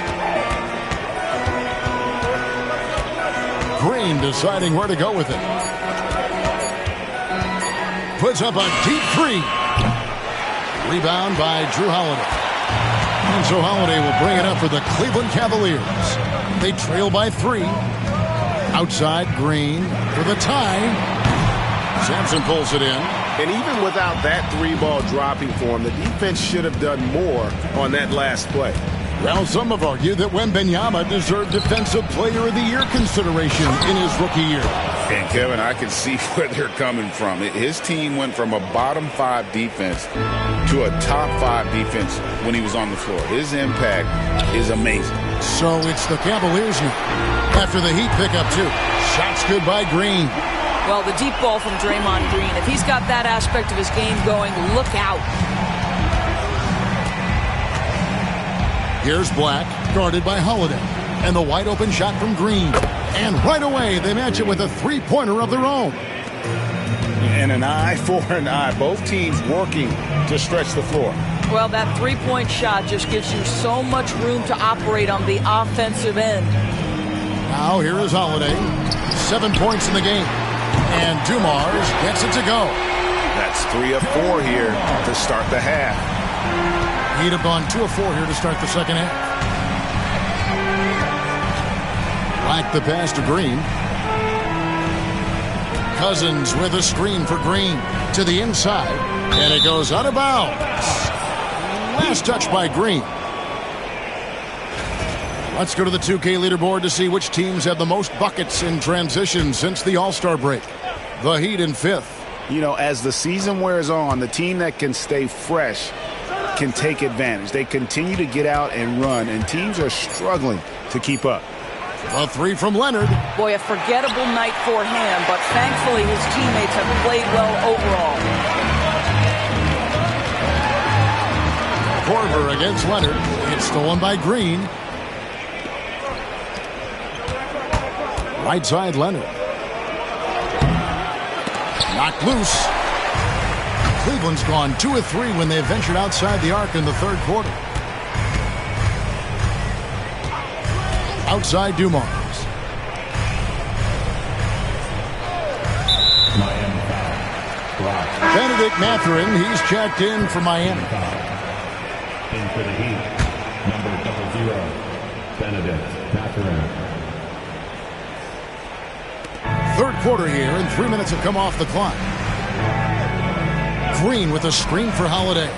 Speaker 1: Green deciding where to go with it. Puts up a deep 3. Rebound by Drew Holiday. And so Holiday will bring it up for the Cleveland Cavaliers. They trail by 3. Outside, Green for the tie. Sampson pulls it in.
Speaker 2: And even without that 3-ball dropping for him, the defense should have done more on that last play.
Speaker 1: Well, some have argued that Wembanyama deserved Defensive Player of the Year consideration in his rookie year.
Speaker 2: And, Kevin, I can see where they're coming from. His team went from a bottom 5 defense to a top 5 defense when he was on the floor. His impact is amazing.
Speaker 1: So it's the Cavaliers now. After the Heat pick up 2. Shots good by Green.
Speaker 3: Well, the deep ball from Draymond Green. If he's got that aspect of his game going, look out.
Speaker 1: Here's Black, guarded by Holiday. And the wide open shot from Green. And right away, they match it with a three-pointer of their own.
Speaker 2: And an eye for an eye. Both teams working to stretch the floor.
Speaker 3: Well, that three-point shot just gives you so much room to operate on the offensive end.
Speaker 1: Now here is Holiday. 7 points in the game. And Dumars gets it to go.
Speaker 2: That's 3 of 4 here to start the half.
Speaker 1: He'd have gone 2 of 4 here to start the second half. Black the pass to Green. Cousins with a screen for Green to the inside. And it goes out of bounds. Last touch by Green. Let's go to the 2K leaderboard to see which teams have the most buckets in transition since the All-Star break. The Heat in 5th.
Speaker 2: You know, as the season wears on, the team that can stay fresh can take advantage. They continue to get out and run, and teams are struggling to keep up.
Speaker 1: A 3 from Leonard.
Speaker 3: Boy, a forgettable night for him, but thankfully his teammates have played well overall.
Speaker 1: Korver against Leonard. It's stolen by Green. Right side, Leonard. Knocked loose. Cleveland's gone 2 of 3 when they ventured outside the arc in the third quarter. Outside Dumars. Benedict Mathurin, he's checked in for Miami.
Speaker 20: In for the Heat, number 00, Benedict Mathurin.
Speaker 1: Third quarter here, and 3 minutes have come off the clock. Green with a screen for Holiday.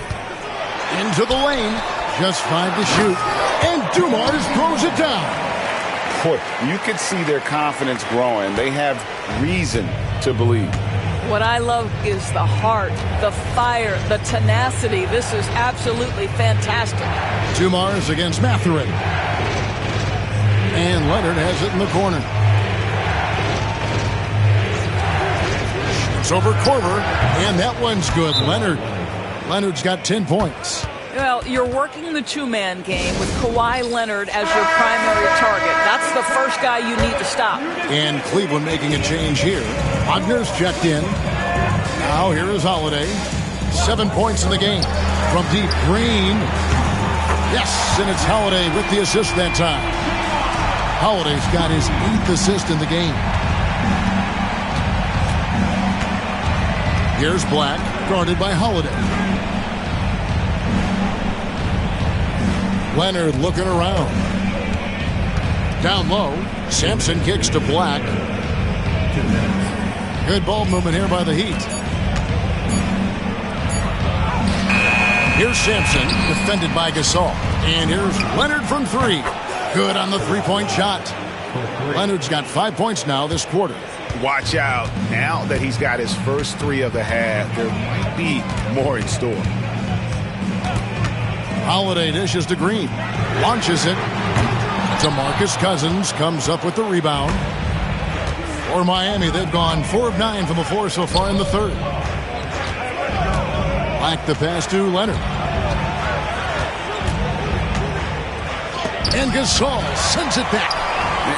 Speaker 1: Into the lane. Just 5 to shoot. And Dumars throws it down.
Speaker 2: Boy, you could see their confidence growing. They have reason to believe.
Speaker 3: What I love is the heart, the fire, the tenacity. This is absolutely fantastic.
Speaker 1: Dumars against Mathurin. And Leonard has it in the corner. It's over Korver, and that one's good. Leonard's got 10 points.
Speaker 3: Well, you're working the two-man game with Kawhi Leonard as your primary target. That's the first guy you need to stop.
Speaker 1: And Cleveland making a change here. Wagner's checked in. Now here is Holiday. 7 points in the game. From deep, Green. Yes, and it's Holiday with the assist that time. Holiday's got his 8th assist in the game. Here's Black, guarded by Holiday. Leonard looking around. Down low, Sampson kicks to Black. Good ball movement here by the Heat. Here's Sampson, defended by Gasol. And here's Leonard from 3. Good on the three-point shot. Leonard's got 5 points now this quarter.
Speaker 2: Watch out. Now that he's got his first 3 of the half, there might be more in store.
Speaker 1: Holiday dishes to Green. Launches it. DeMarcus Cousins comes up with the rebound. For Miami, they've gone 4 of 9 from the floor so far in the third. Back the pass to Leonard. And Gasol sends it back.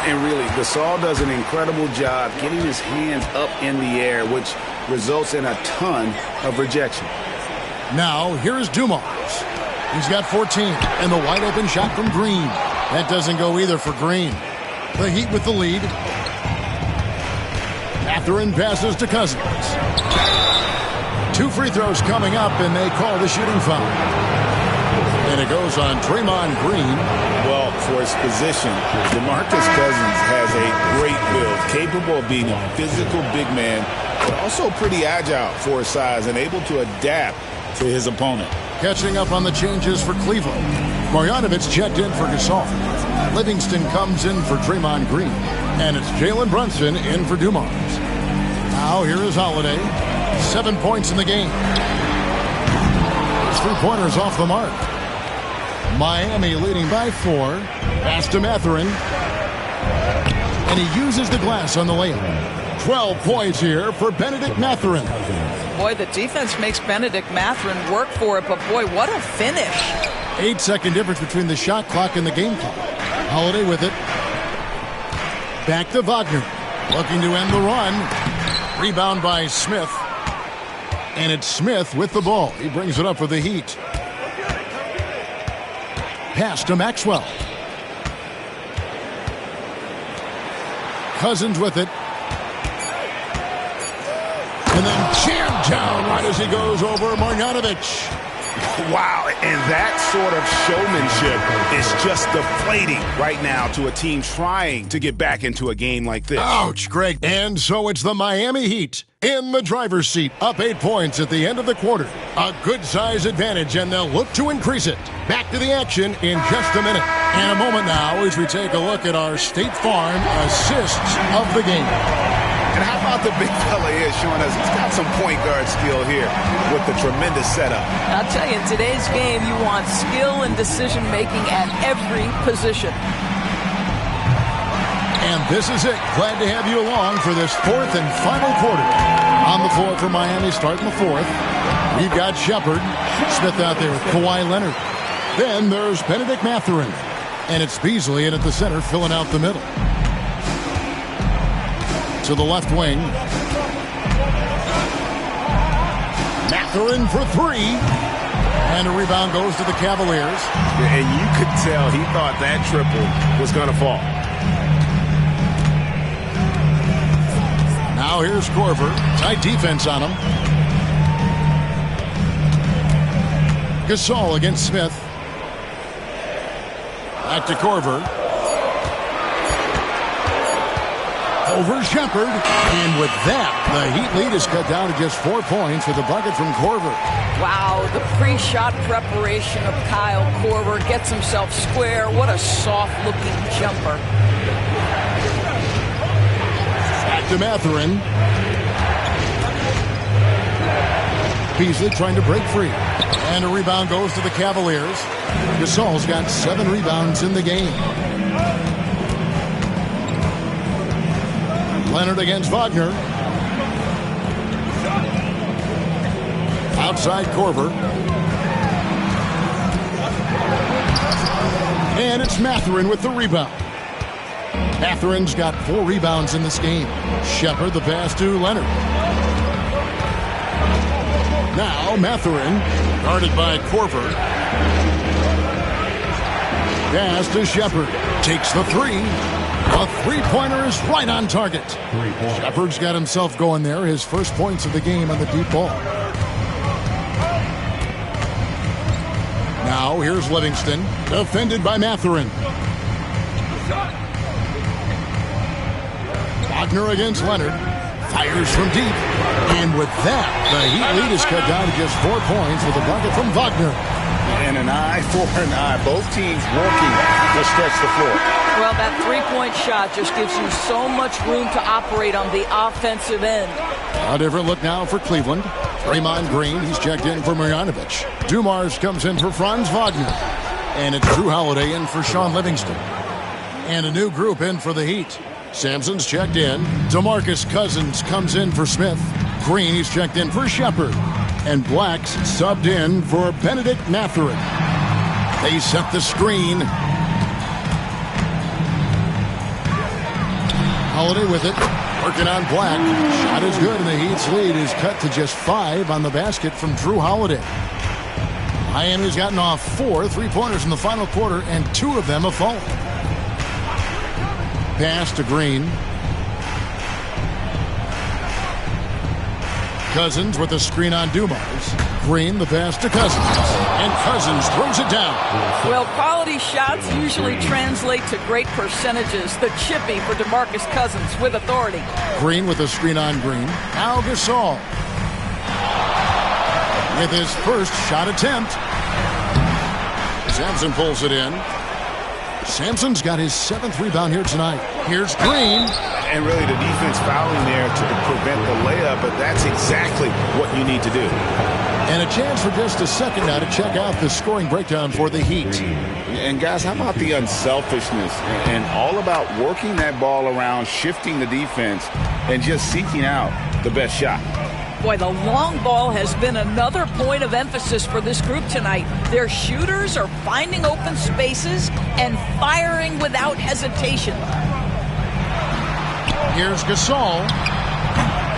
Speaker 2: And really, Gasol does an incredible job getting his hands up in the air, which results in a ton of rejection.
Speaker 1: Now, here's Dumars. He's got 14, and the wide open shot from Green. That doesn't go either for Green. The Heat with the lead. Mathurin passes to Cousins. 2 free throws coming up, and they call the shooting foul. And it goes on Draymond Green.
Speaker 2: Well, for his position, DeMarcus Cousins has a great build, capable of being a physical big man, but also pretty agile for his size and able to adapt to his opponent.
Speaker 1: Catching up on the changes for Cleveland. Marjanovic checked in for Gasol. Livingston comes in for Draymond Green. And it's Jalen Brunson in for Dumars. Now here is Holiday. 7 points in the game. His three-pointers off the mark. Miami leading by 4. Pass to Mathurin. And he uses the glass on the layup. 12 points here for Benedict Mathurin.
Speaker 3: Boy, the defense makes Benedict Mathurin work for it, but boy, what a finish.
Speaker 1: 8-second difference between the shot clock and the game clock. Holiday with it. Back to Wagner. Looking to end the run. Rebound by Smith. And it's Smith with the ball. He brings it up for the Heat. Pass to Maxwell. Cousins with it. And then jammed down right as he goes over Marjanovic.
Speaker 2: Wow, and that sort of showmanship is just deflating right now to a team trying to get back into a game like this.
Speaker 1: Ouch, Greg. And so it's the Miami Heat in the driver's seat, up 8 points at the end of the quarter. A good-size advantage, and they'll look to increase it. Back to the action in just a minute. And a moment now as we take a look at our State Farm assists of the game.
Speaker 2: And how about the big fella here showing us he's got some point guard skill here with the tremendous setup.
Speaker 3: I'll tell you, in today's game, you want skill and decision-making at every position.
Speaker 1: And this is it. Glad to have you along for this fourth and final quarter. On the floor for Miami starting the fourth. We've got Jsprt. Smith out there with Kawhi Leonard. Then there's Benedict Mathurin. And it's Beasley in at the center filling out the middle. To the left wing. Mathurin for 3. And a rebound goes to the Cavaliers.
Speaker 2: And you could tell he thought that triple was going to fall.
Speaker 1: Now here's Korver. Tight defense on him. Gasol against Smith. Back to Korver. Over Jsprt. And with that, the Heat lead is cut down to just 4 points with a bucket from Korver.
Speaker 3: Wow, the pre-shot preparation of Kyle Korver gets himself square. What a soft-looking jumper.
Speaker 1: Back to Mathurin. Beasley trying to break free. And a rebound goes to the Cavaliers. Gasol's got 7 rebounds in the game. Leonard against Wagner. Outside Korver. And it's Mathurin with the rebound. Mathurin's got 4 rebounds in this game. Jsprt the pass to Leonard. Now Mathurin, guarded by Korver. Pass to Jsprt. Takes the 3. A three-pointer is right on target. Jspurt's got himself going there. His first points of the game on the deep ball. Now here's Livingston, defended by Mathurin. Wagner against Leonard. Fires from deep. And with that, the Heat lead is cut down to just 4 points with a bucket from Wagner.
Speaker 2: And an eye for an eye. Both teams working to stretch the floor.
Speaker 3: Well, that three-point shot just gives you so much room to operate on the offensive end.
Speaker 1: A different look now for Cleveland. Draymond Green, he's checked in for Marjanovic. Dumars comes in for Franz Wagner. And it's Drew Holiday in for Sean Livingston. And a new group in for the Heat. Sampson's checked in. DeMarcus Cousins comes in for Smith. Green, he's checked in for Jsprt. And Black's subbed in for Benedict Mathurin. They set the screen. Holiday with it. Working on Black. Shot is good, and the Heat's lead is cut to just 5 on the basket from Drew Holiday. Miami's gotten off 4 three-pointers in the final quarter, and 2 of them have fallen. Pass to Green. Cousins with a screen on Dumars. Green, the pass to Cousins. And Cousins throws it down.
Speaker 3: Well, quality shots usually translate to great percentages. The chippy for DeMarcus Cousins with authority.
Speaker 1: Green with a screen on Green. Now Gasol with his first shot attempt. Sampson pulls it in. Sampson's got his 7th rebound here tonight. Here's Green.
Speaker 2: And really the defense fouling there to prevent the layup, but that's exactly what you need to do.
Speaker 1: And a chance for just a second now to check out the scoring breakdown for the Heat.
Speaker 2: And guys, how about the unselfishness and all about working that ball around, shifting the defense, and just seeking out the best shot.
Speaker 3: Boy, the long ball has been another point of emphasis for this group tonight. Their shooters are finding open spaces and firing without hesitation.
Speaker 1: Here's Gasol.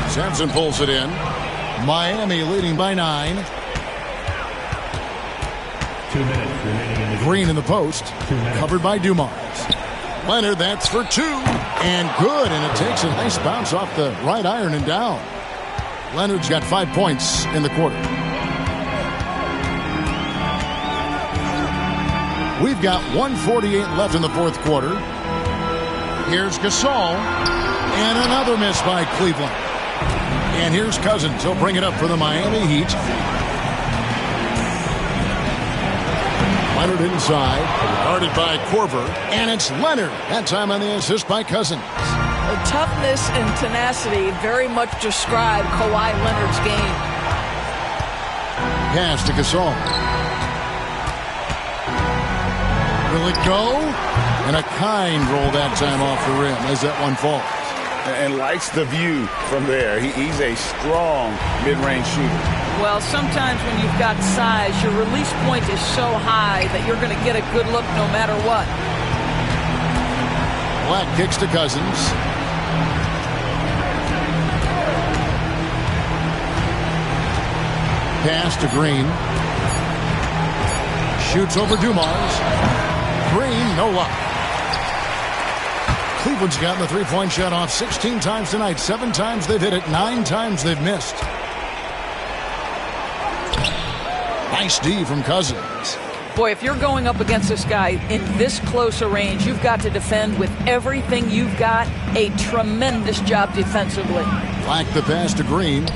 Speaker 1: Sampson pulls it in. Miami leading by 9.
Speaker 20: 2 minutes remaining in the
Speaker 1: Green in the post. Covered by Dumars. Leonard, that's for 2. And good. And it takes a nice bounce off the right iron and down. Leonard's got 5 points in the quarter. We've got 1:48 left in the 4th quarter. Here's Gasol. And another miss by Cleveland. And here's Cousins. He'll bring it up for the Miami Heat. Leonard inside. Guarded by Korver. And it's Leonard. That time on the assist by Cousins.
Speaker 3: The toughness and tenacity very much describe Kawhi Leonard's game.
Speaker 1: Pass to Gasol. Will it go? And a kind roll that time off the rim as that one falls.
Speaker 2: And likes the view from there. He's a strong mid-range shooter.
Speaker 3: Well, sometimes when you've got size, your release point is so high that you're going to get a good look no matter what.
Speaker 1: Black kicks to Cousins. Pass to Green. Shoots over Dumars. Green, no luck. Cleveland's gotten the three-point shot off 16 times tonight. 7 times they've hit it. 9 times they've missed. Nice D from Cousins.
Speaker 3: Boy, if you're going up against this guy in this close a range, you've got to defend with everything you've got. A tremendous job defensively.
Speaker 1: Black the pass to Green.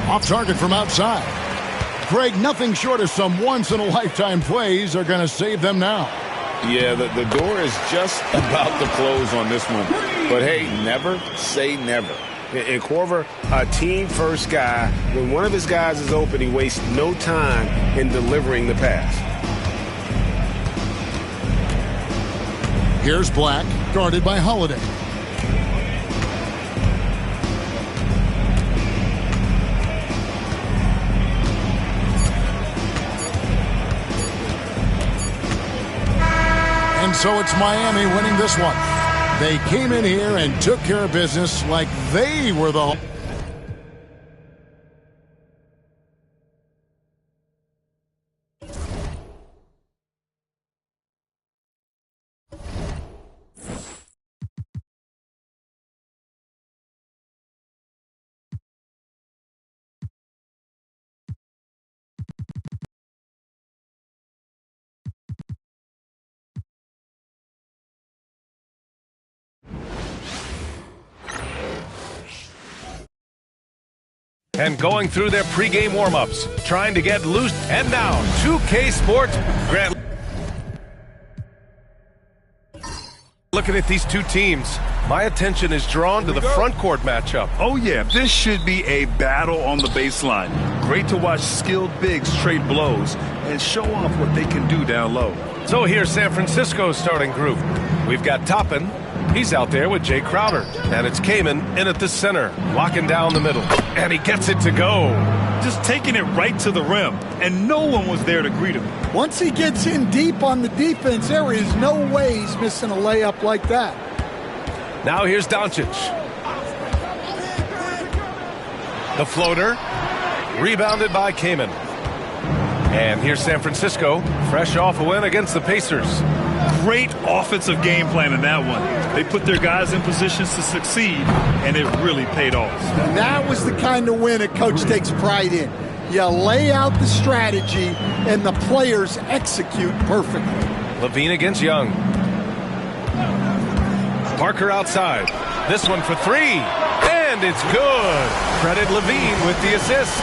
Speaker 1: Off target from outside. Greg, nothing short of some once-in-a-lifetime plays are going to save them now.
Speaker 2: Yeah, the door is just about to close on this one. But, hey, never say never. And Korver, a team-first guy, when one of his guys is open, he wastes no time in delivering the pass.
Speaker 1: Here's Black, guarded by Holiday. And so it's Miami winning this one. They came in here and took care of business like they were the...
Speaker 12: And going through their pregame warm-ups, trying to get loose. And now, 2K Sports. Grant. Looking at these two teams, my attention is drawn to the front court matchup.
Speaker 13: Oh, yeah, this should be a battle on the baseline. Great to watch skilled bigs trade blows and show off what they can do down low.
Speaker 12: So here's San Francisco's starting group. We've got Toppin. He's out there with Jay Crowder. And it's Kaman in at the center, locking down the middle. And he gets it to go.
Speaker 13: Just taking it right to the rim, and no one was there to greet him.
Speaker 14: Once he gets in deep on the defense, there is no way he's missing a layup like that.
Speaker 12: Now here's Doncic. The floater, rebounded by Kaman. And here's San Francisco, fresh off a win against the Pacers.
Speaker 13: Great offensive game plan in that one. They put their guys in positions to succeed, and it really paid off.
Speaker 14: That was the kind of win a coach takes pride in. You lay out the strategy, and the players execute perfectly.
Speaker 12: Levine against Young. Parker outside. This one for 3, and it's good. Credit Levine with the assist.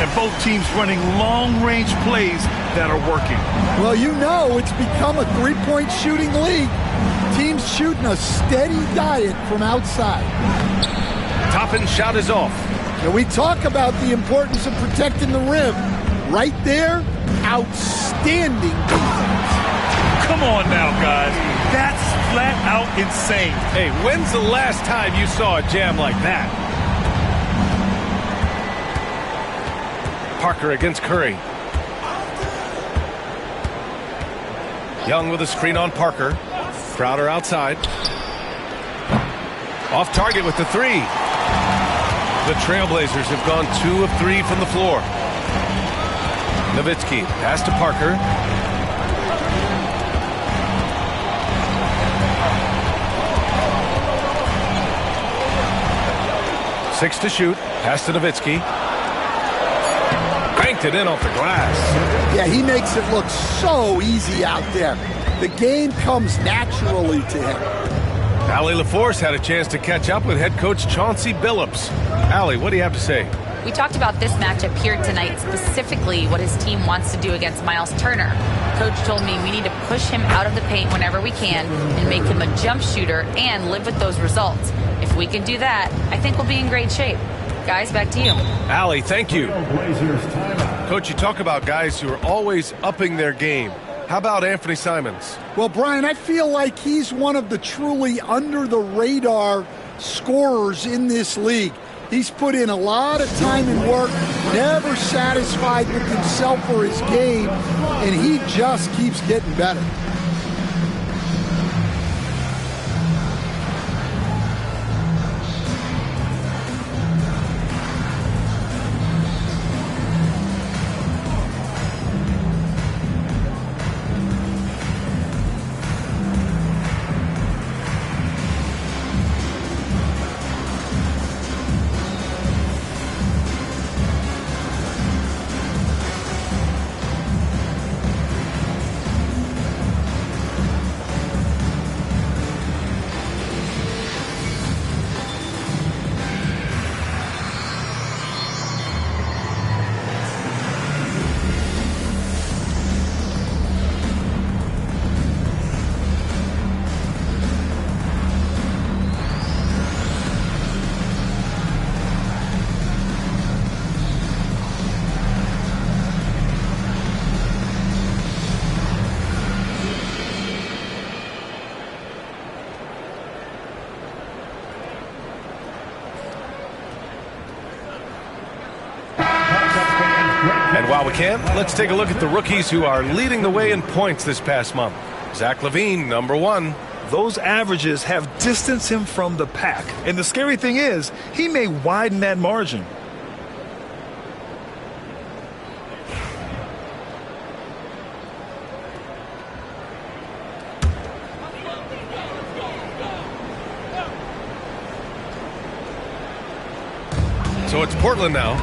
Speaker 13: and both teams running long-range plays that are working.
Speaker 14: Well, you know it's become a three-point shooting league. Teams shooting a steady diet from outside.
Speaker 12: Toppin shot is off.
Speaker 14: And we talk about the importance of protecting the rim. Right there, outstanding defense.
Speaker 13: Come on now, guys. That's flat out insane.
Speaker 12: Hey, when's the last time you saw a jam like that? Parker against Curry. Young with a screen on Parker. Crowder outside. Off target with the three. The Trailblazers have gone 2 of 3 from the floor. Nowitzki pass to Parker. Six to shoot. Pass to Nowitzki. Cranked it in off the glass.
Speaker 14: Yeah, he makes it look so easy out there. The game comes naturally to him.
Speaker 12: Allie LaForce had a chance to catch up with head coach Chauncey Billups. Allie, what do you have to say?
Speaker 16: We talked about this matchup here tonight, specifically what his team wants to do against Miles Turner. Coach told me we need to push him out of the paint whenever we can and make him a jump shooter and live with those results. If we can do that, I think we'll be in great shape. Guys, back to you.
Speaker 12: Allie, thank you. Coach, you talk about guys who are always upping their game. How about Anthony Simons?
Speaker 14: Well, Brian, I feel like he's one of the truly under-the-radar scorers in this league. He's put in a lot of time and work, never satisfied with himself or his game, and he just keeps getting better.
Speaker 12: And while we can, let's take a look at the rookies who are leading the way in points this past month. Zach LaVine, number 1.
Speaker 13: Those averages have distanced him from the pack. And the scary thing is, he may widen that margin.
Speaker 12: So it's Portland now.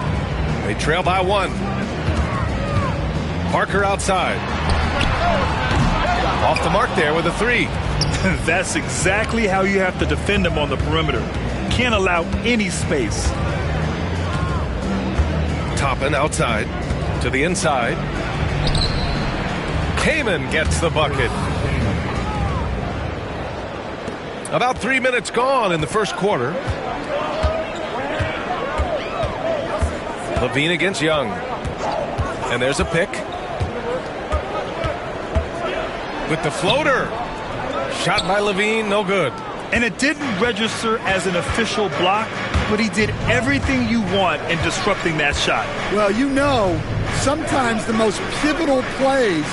Speaker 12: They trail by 1. Parker outside. Off the mark there with a 3.
Speaker 13: That's exactly how you have to defend him on the perimeter. Can't allow any space.
Speaker 12: Toppin outside to the inside. Tameme gets the bucket. About 3 minutes gone in the first quarter. LaVine against Young. And there's a pick. With the floater. Shot by LaVine, no good.
Speaker 13: And it didn't register as an official block, but he did everything you want in disrupting that shot.
Speaker 14: Well, you know, sometimes the most pivotal plays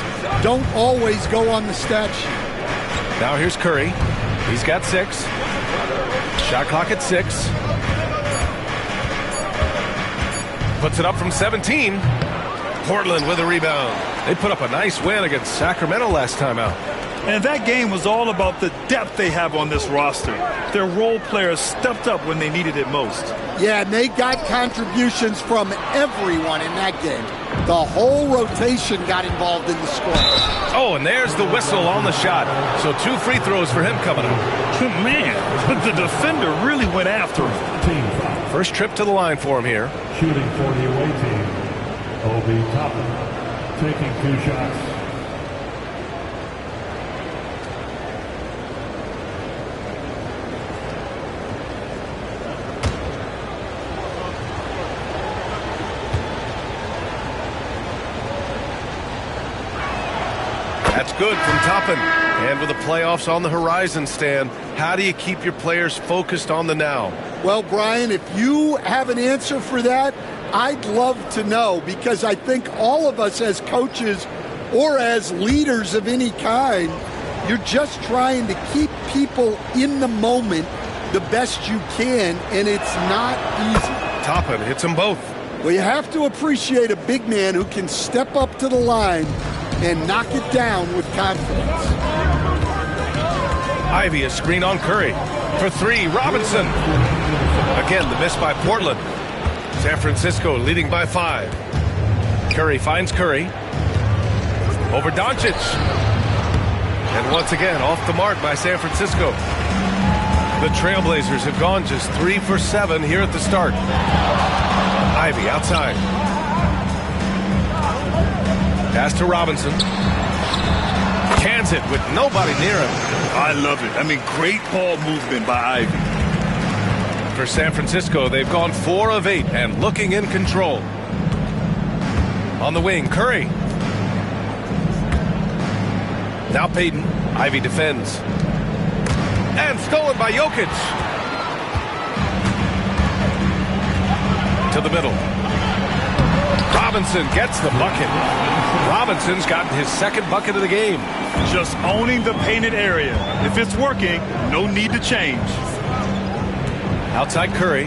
Speaker 14: don't always go on the stat sheet.
Speaker 12: Now here's Curry. He's got 6. Shot clock at 6. Puts it up from 17. Portland with a rebound. They put up a nice win against Sacramento last time out.
Speaker 13: And that game was all about the depth they have on this roster. Their role players stepped up when they needed it most.
Speaker 14: Yeah, and they got contributions from everyone in that game. The whole rotation got involved in the scoring.
Speaker 12: Oh, and there's the whistle on the shot. So 2 free throws for him coming up.
Speaker 13: Man, the defender really went after him.
Speaker 12: First trip to the line for him here.
Speaker 20: Shooting for the away team,
Speaker 4: Obi Toppin taking 2 shots.
Speaker 12: That's good from Toppin. And with the playoffs on the horizon, Stan, how do you keep your players focused on the now?
Speaker 14: Well, Brian, if you have an answer for that, I'd love to know, because I think all of us as coaches or as leaders of any kind, you're just trying to keep people in the moment the best you can, and it's not easy.
Speaker 12: Toppin hits them both.
Speaker 14: Well, you have to appreciate a big man who can step up to the line and knock it down with confidence.
Speaker 12: Ivy a screen on Curry. For 3, Robinson. Again, the miss by Portland. San Francisco leading by 5. Curry finds Curry. Over Doncic. And once again, off the mark by San Francisco. The Trailblazers have gone just 3 for 7 here at the start. Ivy outside. Pass to Robinson. Cans it with nobody near him.
Speaker 13: I love it. I mean, great ball movement by Ivy.
Speaker 12: For San Francisco, they've gone 4 of 8 and looking in control. On the wing, Curry. Now Payton. Ivy defends. And stolen by Jokic. To the middle. Robinson gets the bucket. Robinson's gotten his 2nd bucket of the game.
Speaker 13: Just owning the painted area. If it's working, no need to change.
Speaker 12: Outside Curry.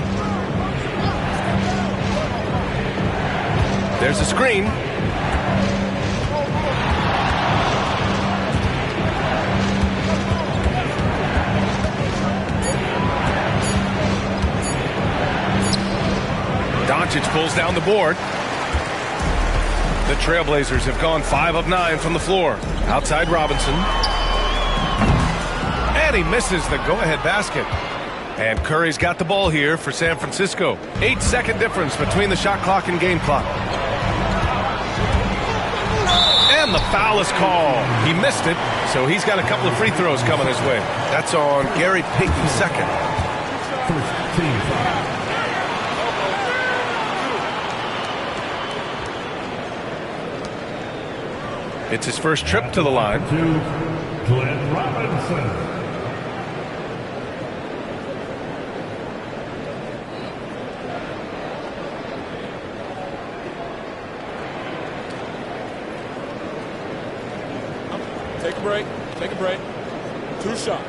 Speaker 12: There's a screen. Doncic pulls down the board. The Trailblazers have gone 5 of 9 from the floor. Outside Robinson. And he misses the go-ahead basket. And Curry's got the ball here for San Francisco. 8-second difference between the shot clock and game clock. And the foul is called. He missed it, so he's got a couple of free throws coming his way. That's on Gary Payton's 2nd.
Speaker 4: First team foul.
Speaker 12: It's his first trip to the line.
Speaker 4: To Glenn Robinson.
Speaker 10: Take a break. Take a break. 2 shots.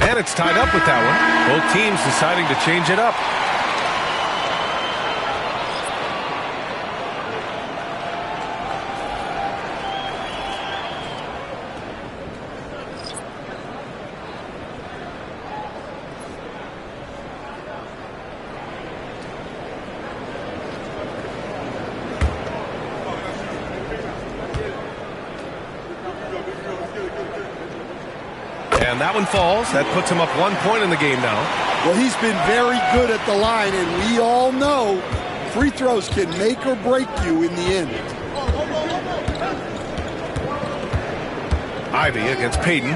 Speaker 12: And it's tied up with that one. Both teams deciding to change it up. And that one falls. That puts him up 1 point in the game now.
Speaker 14: Well, he's been very good at the line, and we all know free throws can make or break you in the end.
Speaker 12: Ivy against Payton.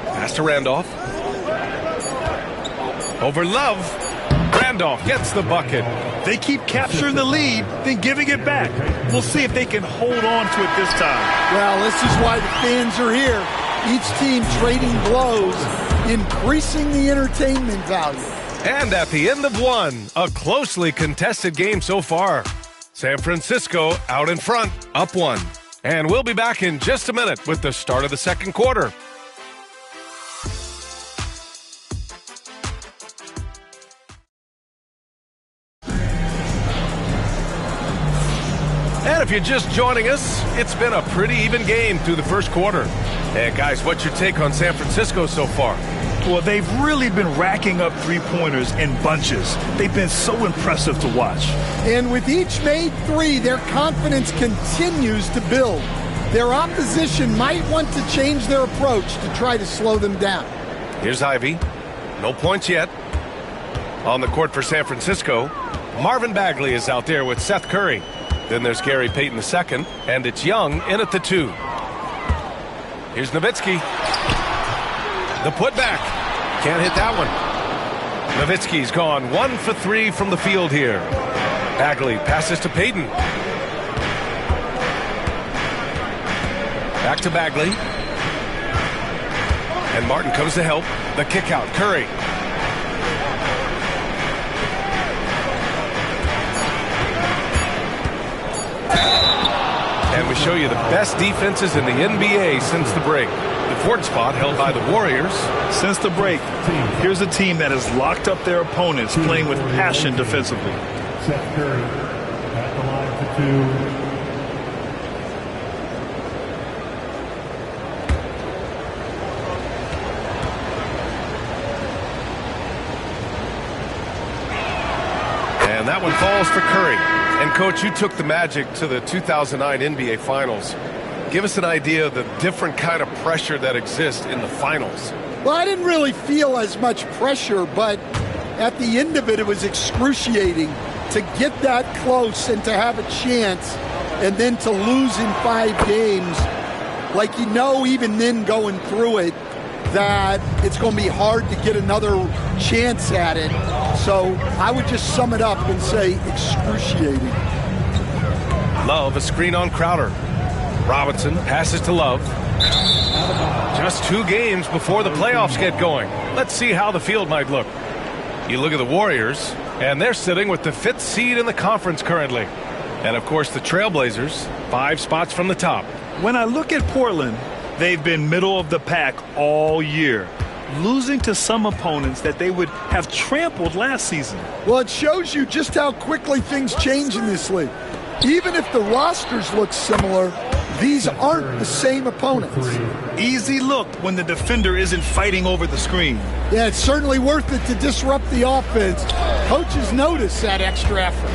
Speaker 12: Pass to Randolph. Over Love. Randolph gets the bucket.
Speaker 13: They keep capturing the lead, then giving it back. We'll see if they can hold on to it this time.
Speaker 14: Well, this is why the fans are here. Each team trading blows, increasing the entertainment value.
Speaker 12: And at the end of one, a closely contested game so far. San Francisco out in front, up 1. And we'll be back in just a minute with the start of the second quarter. And if you're just joining us, it's been a pretty even game through the first quarter. And guys, what's your take on San Francisco so far?
Speaker 13: Well, they've really been racking up three-pointers in bunches. They've been so impressive to watch.
Speaker 14: And with each made three, their confidence continues to build. Their opposition might want to change their approach to try to slow them down.
Speaker 12: Here's Ivy. No points yet. On the court for San Francisco, Marvin Bagley is out there with Seth Curry. Then there's Gary Payton II, and it's Young in at the 2. Here's Nowitzki. The putback. Can't hit that one. Nowitzki's gone 1 for 3 from the field here. Bagley passes to Payton. Back to Bagley. And Martin comes to help. The kick out. Curry. And we show you the best defenses in the NBA since the break. The 4th spot held by the Warriors.
Speaker 13: Since the break, here's a team that has locked up their opponents, playing with passion defensively.
Speaker 4: Seth Curry at the line for 2.
Speaker 12: And that one falls for Curry. And, Coach, you took the Magic to the 2009 NBA Finals. Give us an idea of the different kind of pressure that exists in the finals.
Speaker 14: Well, I didn't really feel as much pressure, but at the end of it, it was excruciating to get that close and to have a chance and then to lose in 5 games. Like, you know, even then going through it, that it's going to be hard to get another chance at it. So I would just sum it up and say excruciating.
Speaker 12: Love, a screen on Crowder. Robinson passes to Love. Just 2 games before the playoffs get going. Let's see how the field might look. You look at the Warriors, and they're sitting with the 5th seed in the conference currently. And, of course, the Trailblazers, 5 spots from the top.
Speaker 13: When I look at Portland, they've been middle of the pack all year, losing to some opponents that they would have trampled last season.
Speaker 14: Well, it shows you just how quickly things change in this league. Even if the rosters look similar, these aren't the same opponents.
Speaker 13: Easy look when the defender isn't fighting over the screen.
Speaker 14: Yeah, it's certainly worth it to disrupt the offense. Coaches notice that extra effort.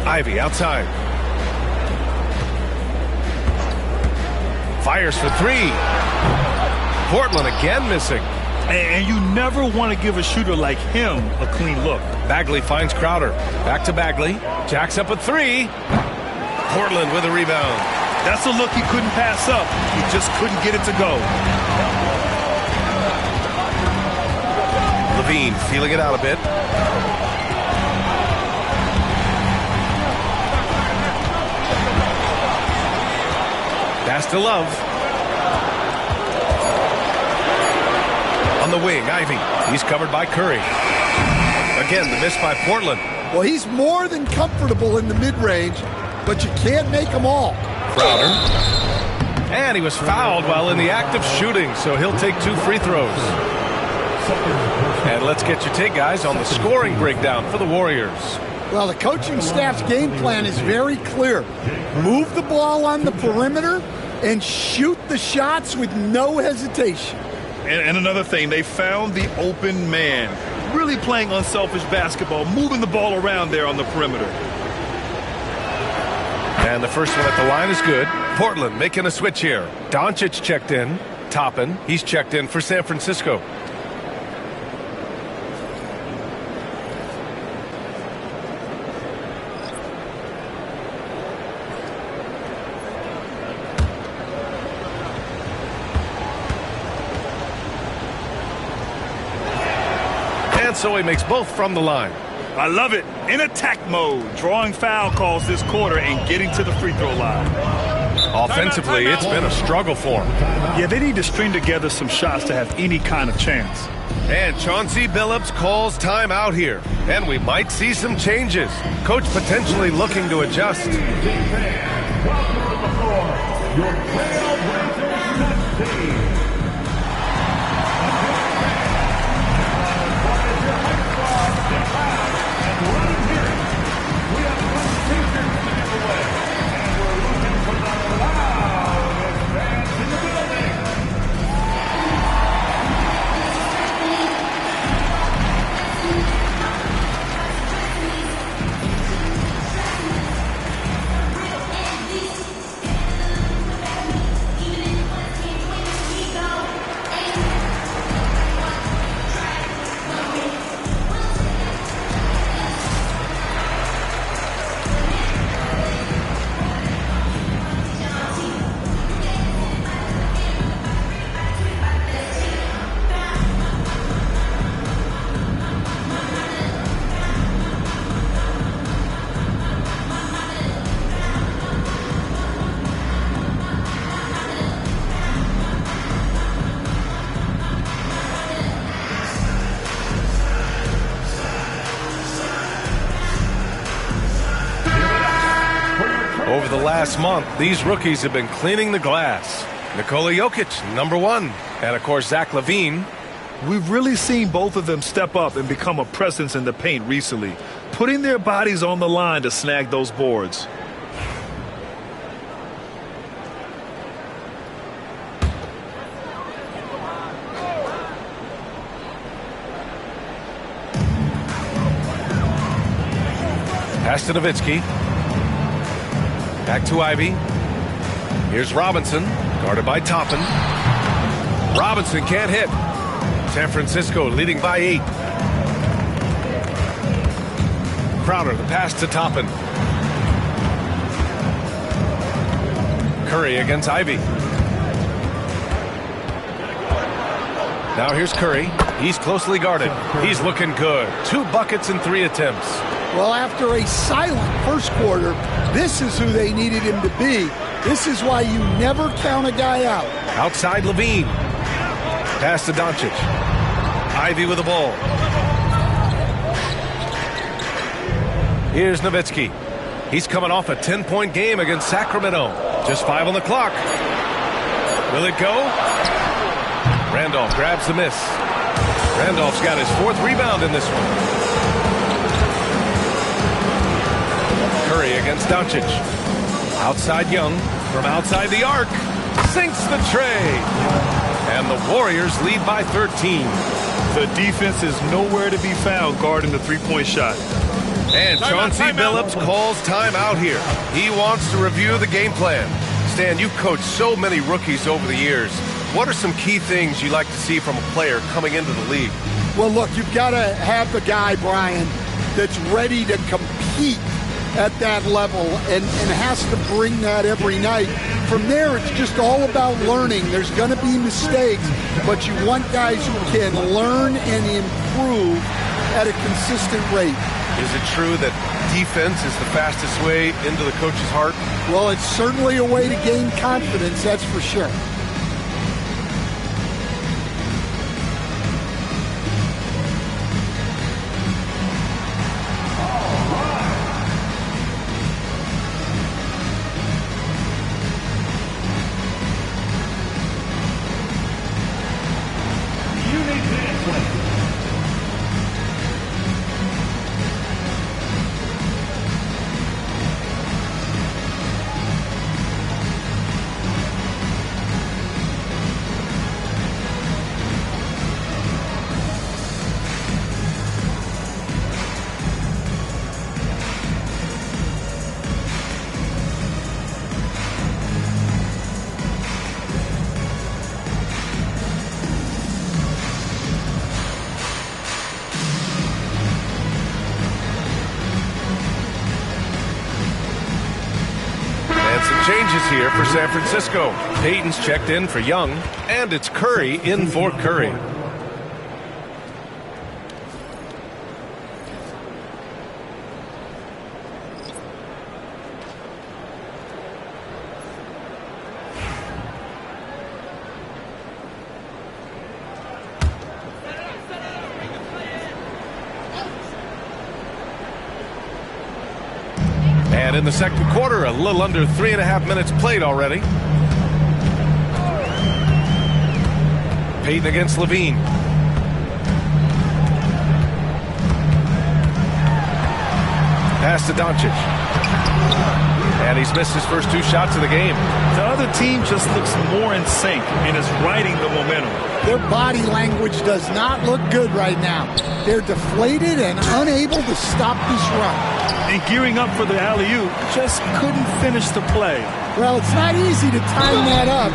Speaker 12: Ivy outside. Fires for 3. Portland again missing.
Speaker 13: And you never want to give a shooter like him a clean look.
Speaker 12: Bagley finds Crowder. Back to Bagley. Jacks up a 3. Portland with a rebound.
Speaker 13: That's a look he couldn't pass up. He just couldn't get it to go.
Speaker 12: Levine feeling it out a bit. Pass to Love. On the wing, Ivy. He's covered by Curry. Again, the miss by Portland.
Speaker 14: Well, he's more than comfortable in the mid-range, but you can't make them all.
Speaker 12: Crowder. And he was fouled while in the act of shooting, so he'll take 2 free throws. And let's get your take, guys, on the scoring breakdown for the Warriors.
Speaker 14: Well, the coaching staff's game plan is very clear. Move the ball on the perimeter and shoot the shots with no hesitation.
Speaker 13: And another thing, they found the open man. Really playing unselfish basketball, moving the ball around there on the perimeter.
Speaker 12: And the first one at the line is good. Portland making a switch here. Doncic checked in. Toppin, he's checked in for San Francisco. And so he makes both from the line.
Speaker 13: I love it. In attack mode, drawing foul calls this quarter and getting to the free throw line.
Speaker 12: Offensively, it's been a struggle for him.
Speaker 13: Yeah, they need to string together some shots to have any kind of chance.
Speaker 12: And Chauncey Billups calls timeout here. And we might see some changes. Coach potentially looking to adjust.
Speaker 4: Welcome to the floor, your Trailblazers team.
Speaker 12: the last month, these rookies have been cleaning the glass. Nikola Jokic, number 1. And, of course, Zach LaVine.
Speaker 13: We've really seen both of them step up and become a presence in the paint recently, putting their bodies on the line to snag those boards.
Speaker 12: Pass to Nowitzki. Back to Ivy. Here's Robinson, guarded by Toppin. Robinson can't hit. San Francisco leading by 8. Crowder, the pass to Toppin. Curry against Ivy. Now here's Curry. He's closely guarded. He's looking good. 2 buckets in 3 attempts.
Speaker 14: Well, after a silent first quarter, this is who they needed him to be. This is why you never count a guy out.
Speaker 12: Outside LaVine. Pass to Doncic. Ivy with the ball. Here's Nowitzki. He's coming off a 10-point game against Sacramento. Just 5 on the clock. Will it go? Randolph grabs the miss. Randolph's got his 4th rebound in this one. Curry against Doncic. Outside Young from outside the arc. Sinks the tray. And the Warriors lead by 13.
Speaker 13: The defense is nowhere to be found guarding the three-point shot.
Speaker 12: And Chauncey Billups calls timeout here. He wants to review the game plan. Stan, you've coached so many rookies over the years. What are some key things you like to see from a player coming into the league?
Speaker 14: Well, look, you've got to have the guy, Brian, that's ready to compete at that level and has to bring that every night. From there, it's just all about learning. There's going to be mistakes, but you want guys who can learn and improve at a consistent rate.
Speaker 12: Is it true that defense is the fastest way into the coach's heart?
Speaker 14: Well, it's certainly a way to gain confidence, that's for sure.
Speaker 12: Changes here for San Francisco. Payton's checked in for Young, and it's Curry in for Curry. And in the second quarter, a little under 3.5 minutes played already. Payton against LaVine. Pass to Doncic. And he's missed his first 2 shots of the game.
Speaker 13: The other team just looks more in sync and is riding the momentum.
Speaker 14: Their body language does not look good right now. They're deflated and unable to stop this run.
Speaker 13: And gearing up for the alley-oop, just couldn't finish the play.
Speaker 14: Well, it's not easy to time that up.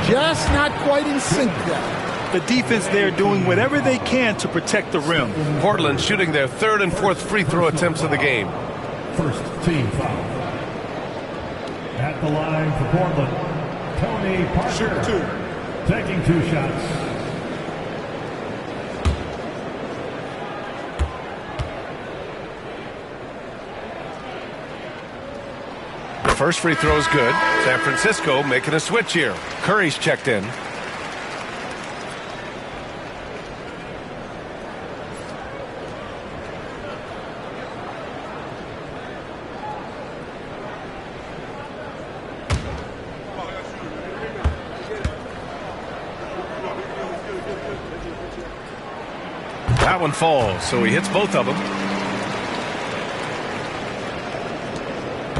Speaker 14: Just not quite in sync there.
Speaker 13: The defense there doing whatever they can to protect the rim.
Speaker 12: Portland shooting their 3rd and 4th free throw attempts of the game.
Speaker 4: First team foul. At the line for Portland, Tony Parker. Taking 2 shots.
Speaker 12: First free throw is good. San Francisco making a switch here. Curry's checked in. That one falls, so he hits both of them.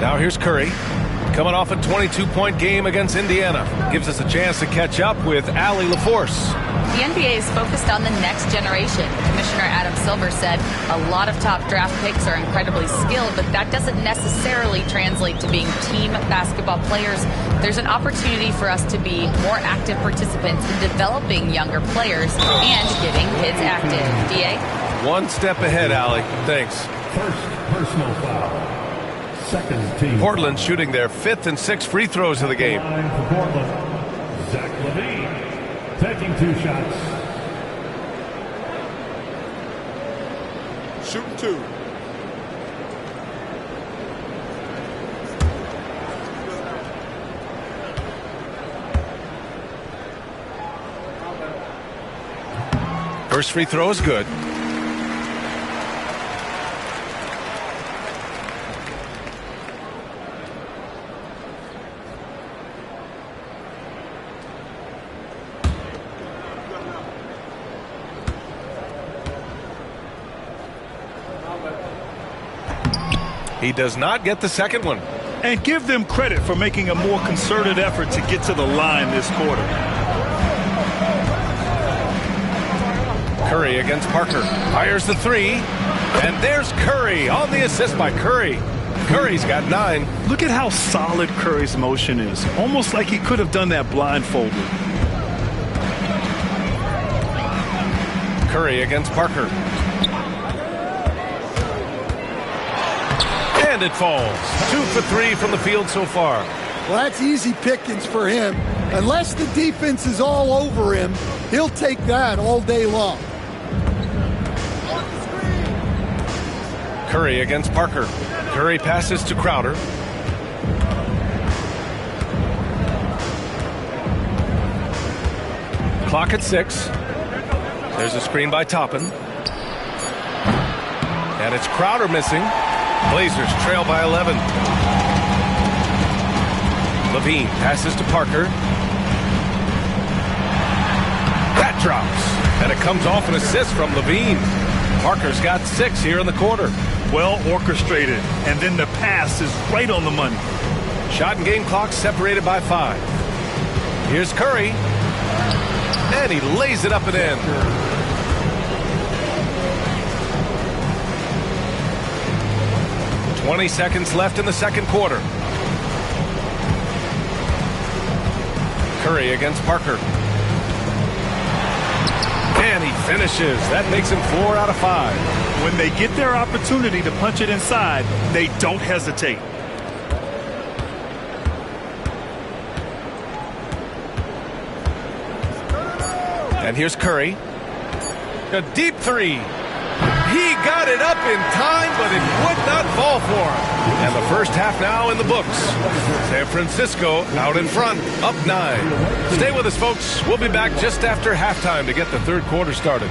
Speaker 12: Now here's Curry, coming off a 22-point game against Indiana. Gives us a chance to catch up with Allie LaForce.
Speaker 16: The NBA is focused on the next generation. Commissioner Adam Silver said a lot of top draft picks are incredibly skilled, but that doesn't necessarily translate to being team basketball players. There's an opportunity for us to be more active participants in developing younger players and getting kids active. DA?
Speaker 12: One step ahead, Allie. Thanks.
Speaker 4: First personal foul. Second team.
Speaker 12: Portland shooting their 5th and 6th free throws of the game.
Speaker 4: Line for Portland. Zach LaVine taking 2 shots.
Speaker 9: Shooting 2.
Speaker 12: First free throw is good. He does not get the second one.
Speaker 13: And give them credit for making a more concerted effort to get to the line this quarter.
Speaker 12: Curry against Parker. Fires the 3. And there's Curry on the assist by Curry. Curry's got 9.
Speaker 13: Look at how solid Curry's motion is. Almost like he could have done that blindfolded.
Speaker 12: Curry against Parker. And it falls. 2 for 3 from the field so far.
Speaker 14: Well, that's easy pickings for him. Unless the defense is all over him, he'll take that all day long.
Speaker 12: Curry against Parker. Curry passes to Crowder. Clock at 6. There's a screen by Toppin. And it's Crowder missing. Blazers trail by 11. LaVine passes to Parker. That drops. And it comes off an assist from LaVine. Parker's got 6 here in the quarter.
Speaker 13: Well orchestrated. And then the pass is right on the money.
Speaker 12: Shot and game clock separated by 5. Here's Curry. And he lays it up and in. 20 seconds left in the second quarter. Curry against Parker. And he finishes. That makes him 4 out of 5.
Speaker 13: When they get their opportunity to punch it inside, they don't hesitate.
Speaker 12: And here's Curry. A deep 3. He got it up in time, but it would not fall for him. And the first half now in the books. San Francisco out in front, up 9. Stay with us, folks. We'll be back just after halftime to get the third quarter started.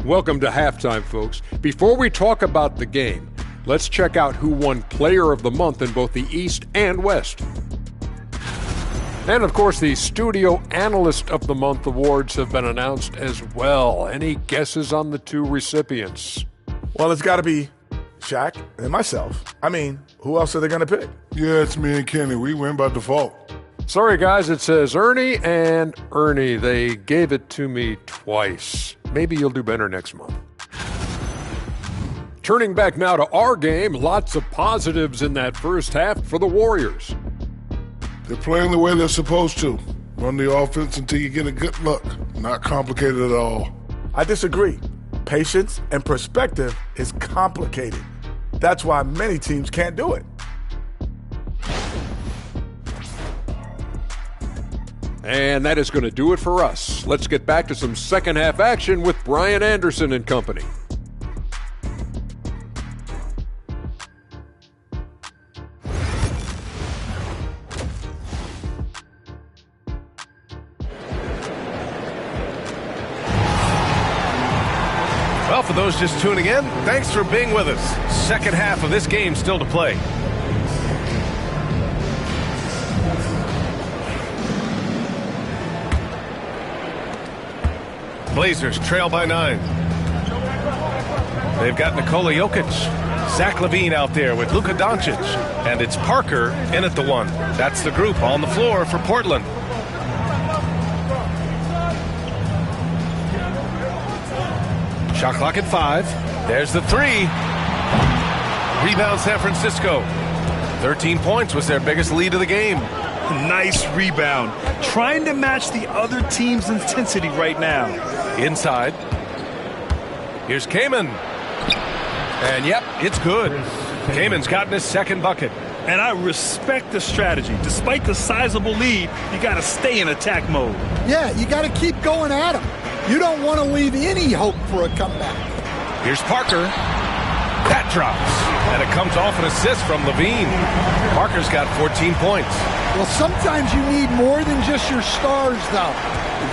Speaker 7: Welcome to halftime, folks. Before we talk about the game, let's check out who won Player of the Month in both the East and West. And, of course, the Studio Analyst of the Month awards have been announced as well. Any guesses on the 2 recipients?
Speaker 9: Well, it's got to be Shaq and myself. I mean, who else are they going to pick?
Speaker 8: Yeah, it's me and Kenny. We win by default.
Speaker 7: Sorry, guys, it says Ernie and Ernie. They gave it to me twice. Maybe you'll do better next month. Turning back now to our game, lots of positives in that first half for the Warriors.
Speaker 8: They're playing the way they're supposed to. Run the offense until you get a good look. Not complicated at all.
Speaker 9: I disagree. Patience and perspective is complicated. That's why many teams can't do it.
Speaker 7: And that is going to do it for us. Let's get back to some second half action with Brian Anderson and company.
Speaker 12: for those just tuning in, thanks for being with us. Second half of this game still to play. Blazers trail by 9. They've got Nikola Jokic, Zach LaVine out there with Luka Doncic, and it's Parker in at the 1. That's the group on the floor for Portland. Shot clock at 5. There's the 3. Rebound San Francisco. 13 points was their biggest lead of the game.
Speaker 13: Nice rebound. Trying to match the other team's intensity right now.
Speaker 12: Inside. Here's Kaman. And yep, it's good. Kaman's gotten his second bucket.
Speaker 13: And I respect the strategy. Despite the sizable lead, you got to stay in attack mode.
Speaker 14: Yeah, you got to keep going at him. You don't want to leave any hope for a comeback.
Speaker 12: Here's Parker. That drops. And it comes off an assist from LaVine. Parker's got 14 points.
Speaker 14: Well, sometimes you need more than just your stars, though.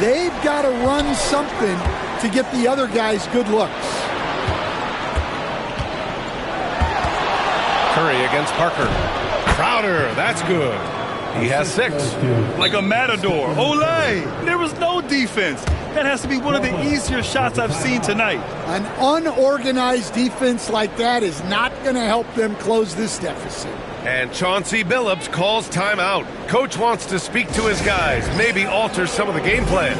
Speaker 14: They've got to run something to get the other guys good looks.
Speaker 12: Curry against Parker. Crowder, that's good. He has 6.
Speaker 13: Like a matador. Olay! There was no defense. That has to be one of the easier shots I've seen tonight.
Speaker 14: An unorganized defense like that is not going to help them close this deficit.
Speaker 12: And Chauncey Billups calls timeout. Coach wants to speak to his guys, maybe alter some of the game plan.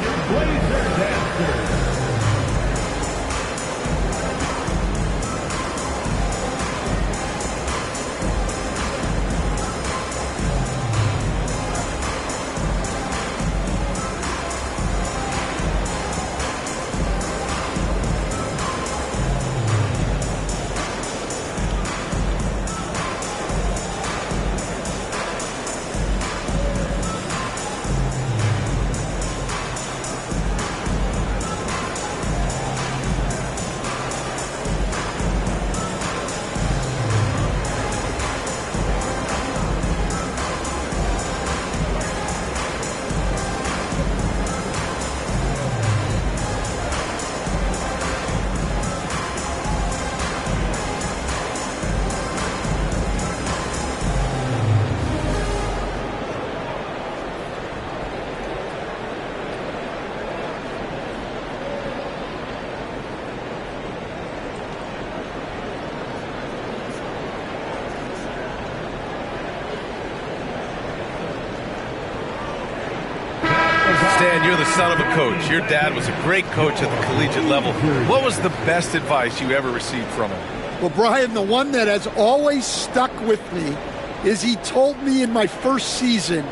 Speaker 12: Stan, you're the son of a coach. Your dad was a great coach at the collegiate level. What was the best advice you ever received from him?
Speaker 14: Well, Brian, the one that has always stuck with me is he told me in my first season,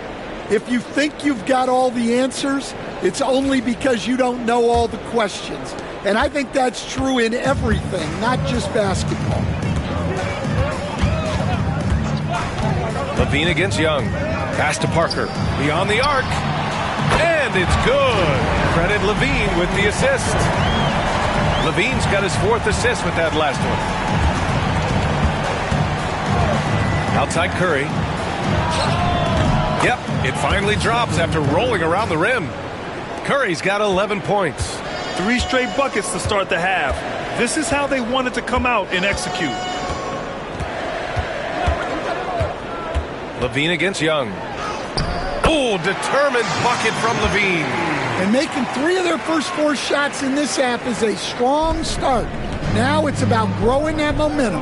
Speaker 14: if you think you've got all the answers, it's only because you don't know all the questions. And I think that's true in everything, not just basketball.
Speaker 12: LaVine against Young. Pass to Parker. Beyond the arc. And it's good. Credit LaVine with the assist. LaVine's got his 4th assist with that last one. Outside Curry. Yep, it finally drops after rolling around the rim. Curry's got 11 points.
Speaker 13: 3 straight buckets to start the half. This is how they wanted to come out and execute.
Speaker 12: LaVine against Young. Oh, determined bucket from LaVine.
Speaker 14: And making 3 of their first 4 shots in this half is a strong start. Now it's about growing that momentum.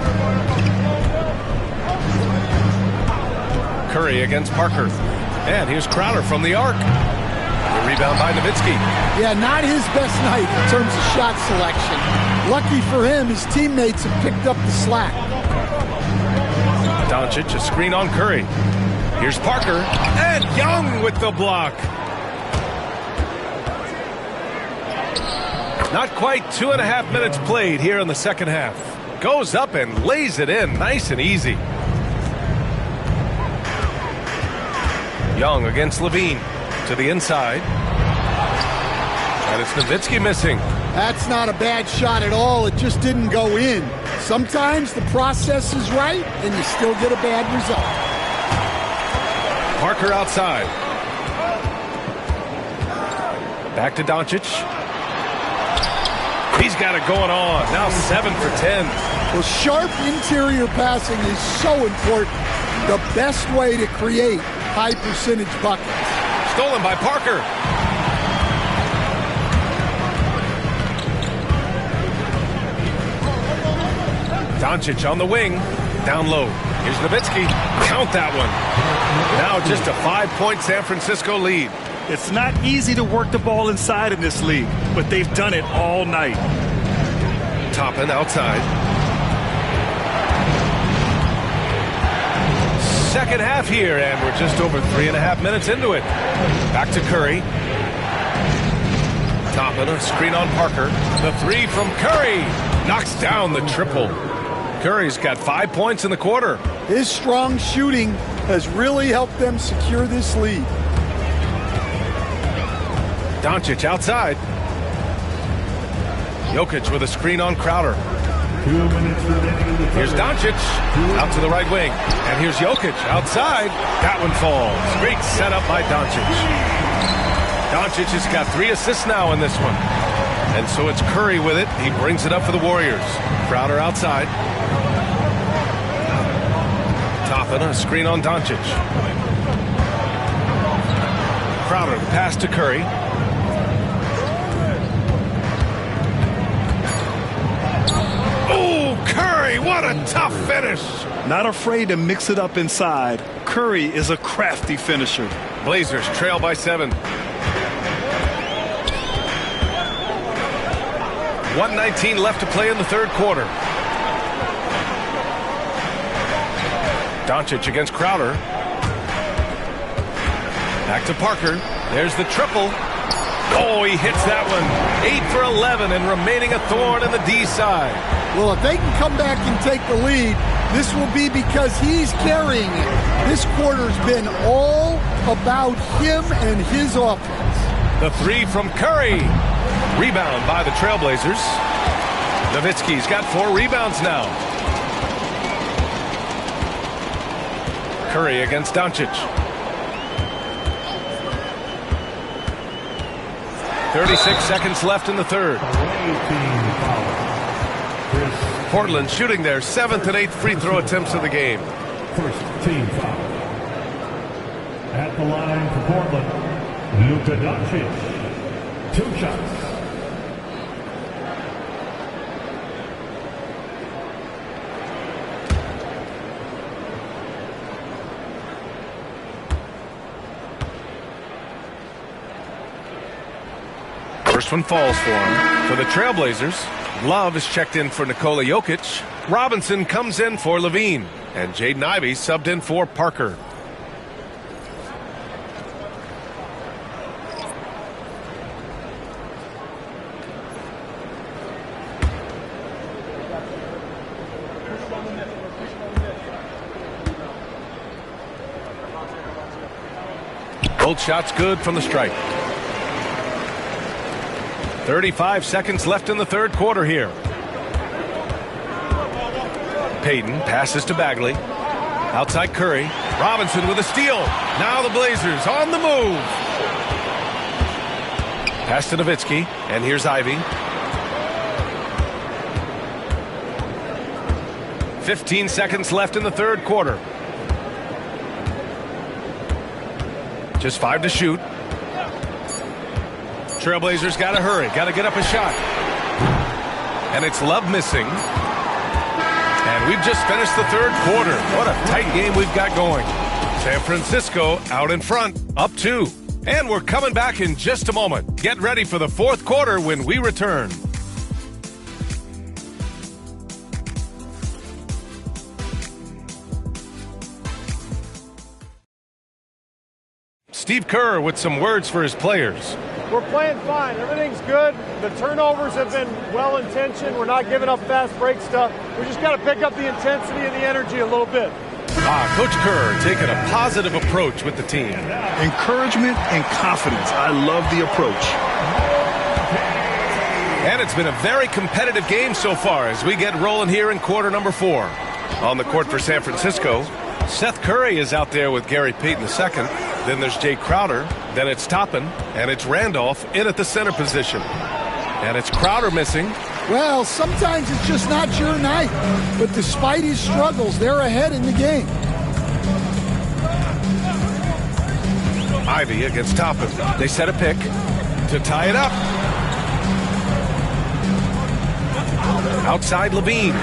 Speaker 12: Curry against Parker. And here's Crowder from the arc. The rebound by Nowitzki.
Speaker 14: Yeah, not his best night in terms of shot selection. Lucky for him, his teammates have picked up the slack.
Speaker 12: Doncic, a screen on Curry. Here's Parker, and Young with the block. Not quite 2.5 minutes played here in the second half. Goes up and lays it in, nice and easy. Young against LaVine, to the inside. And it's Nowitzki missing.
Speaker 14: That's not a bad shot at all, it just didn't go in. Sometimes the process is right, and you still get a bad result.
Speaker 12: Parker outside. Back to Doncic. He's got it going on. Now 7 for 10.
Speaker 14: Well, sharp interior passing is so important. The best way to create high percentage buckets.
Speaker 12: Stolen by Parker. Doncic on the wing. Down low. Here's Nowitzki. Count that one. Now just a 5-point San Francisco lead.
Speaker 13: It's not easy to work the ball inside in this league, but they've done it all night.
Speaker 12: Toppin outside. Second half here, and we're just over 3.5 minutes into it. Back to Curry. Toppin, a screen on Parker. The three from Curry. Knocks down the triple. Curry's got 5 points in the quarter.
Speaker 14: His strong shooting has really helped them secure this lead.
Speaker 12: Doncic outside. Jokic with a screen on Crowder.
Speaker 4: 2 minutes remaining.
Speaker 12: Here's Doncic out to the right wing. And here's Jokic outside. That one falls. Great setup by Doncic. Doncic has got 3 assists now in this one. And so it's Curry with it. He brings it up for the Warriors. Crowder outside. Toppin, a screen on Doncic. Crowder, the pass to Curry. Oh, Curry, what a tough finish.
Speaker 13: Not afraid to mix it up inside. Curry is a crafty finisher.
Speaker 12: Blazers trail by 7. 1:19 left to play in the third quarter. Doncic against Crowder. Back to Parker. There's the triple. Oh, he hits that one. 8 for 11 and remaining a thorn in the D side.
Speaker 14: Well, if they can come back and take the lead, this will be because he's carrying it. This quarter's been all about him and his offense.
Speaker 12: The three from Curry. Rebound by the Trailblazers. Nowitzki's got 4 rebounds now. Curry against Doncic. 36 seconds left in the third. Portland shooting their 7th and 8th free throw attempts of the game.
Speaker 4: First team foul. At the line for Portland, Luka Doncic. 2 shots.
Speaker 12: First one falls for him. For the Trailblazers, Love is checked in for Nikola Jokic. Robinson comes in for Levine. And Jaden Ivey subbed in for Parker. Both shots good from the stripe. 35 seconds left in the third quarter here. Payton passes to Bagley. Outside Curry. Robinson with a steal. Now the Blazers on the move. Pass to Nowitzki. And here's Ivey. 15 seconds left in the third quarter. Just 5 to shoot. Trailblazers got to hurry. Got to get up a shot. And it's Love missing. And we've just finished the third quarter. What a tight game we've got going. San Francisco out in front, up 2. And we're coming back in just a moment. Get ready for the fourth quarter when we return. Steve Kerr with some words for his players.
Speaker 19: We're playing fine. Everything's good. The turnovers have been well-intentioned. We're not giving up fast break stuff. We just got to pick up the intensity and the energy a little bit.
Speaker 12: Coach Kerr taking a positive approach with the team.
Speaker 13: Encouragement and confidence. I love the approach.
Speaker 12: And it's been a very competitive game so far as we get rolling here in quarter number 4. On the court for San Francisco, Seth Curry is out there with Gary Payton II. Then there's Jay Crowder. Then it's Toppin. And it's Randolph in at the center position. And it's Crowder missing.
Speaker 14: Well, sometimes it's just not your night. But despite his struggles, they're ahead in the game.
Speaker 12: Ivy against Topham. They set a pick to tie it up. Outside Levine.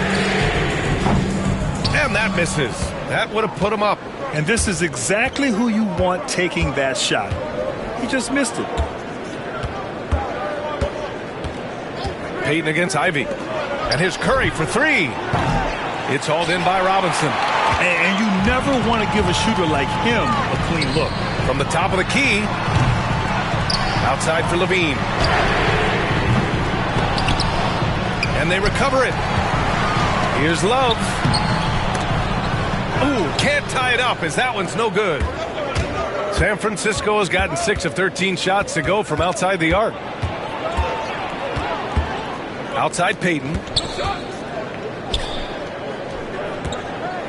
Speaker 12: And that misses. That would have put him up.
Speaker 13: And this is exactly who you want taking that shot. He just missed it.
Speaker 12: Payton against Ivy. And here's Curry for three. It's hauled in by Robinson.
Speaker 13: And you never want to give a shooter like him a clean look.
Speaker 12: From the top of the key. Outside for Levine. And they recover it. Here's Love. Ooh, can't tie it up as that one's no good. San Francisco has gotten 6 of 13 shots to go from outside the arc. Outside Payton.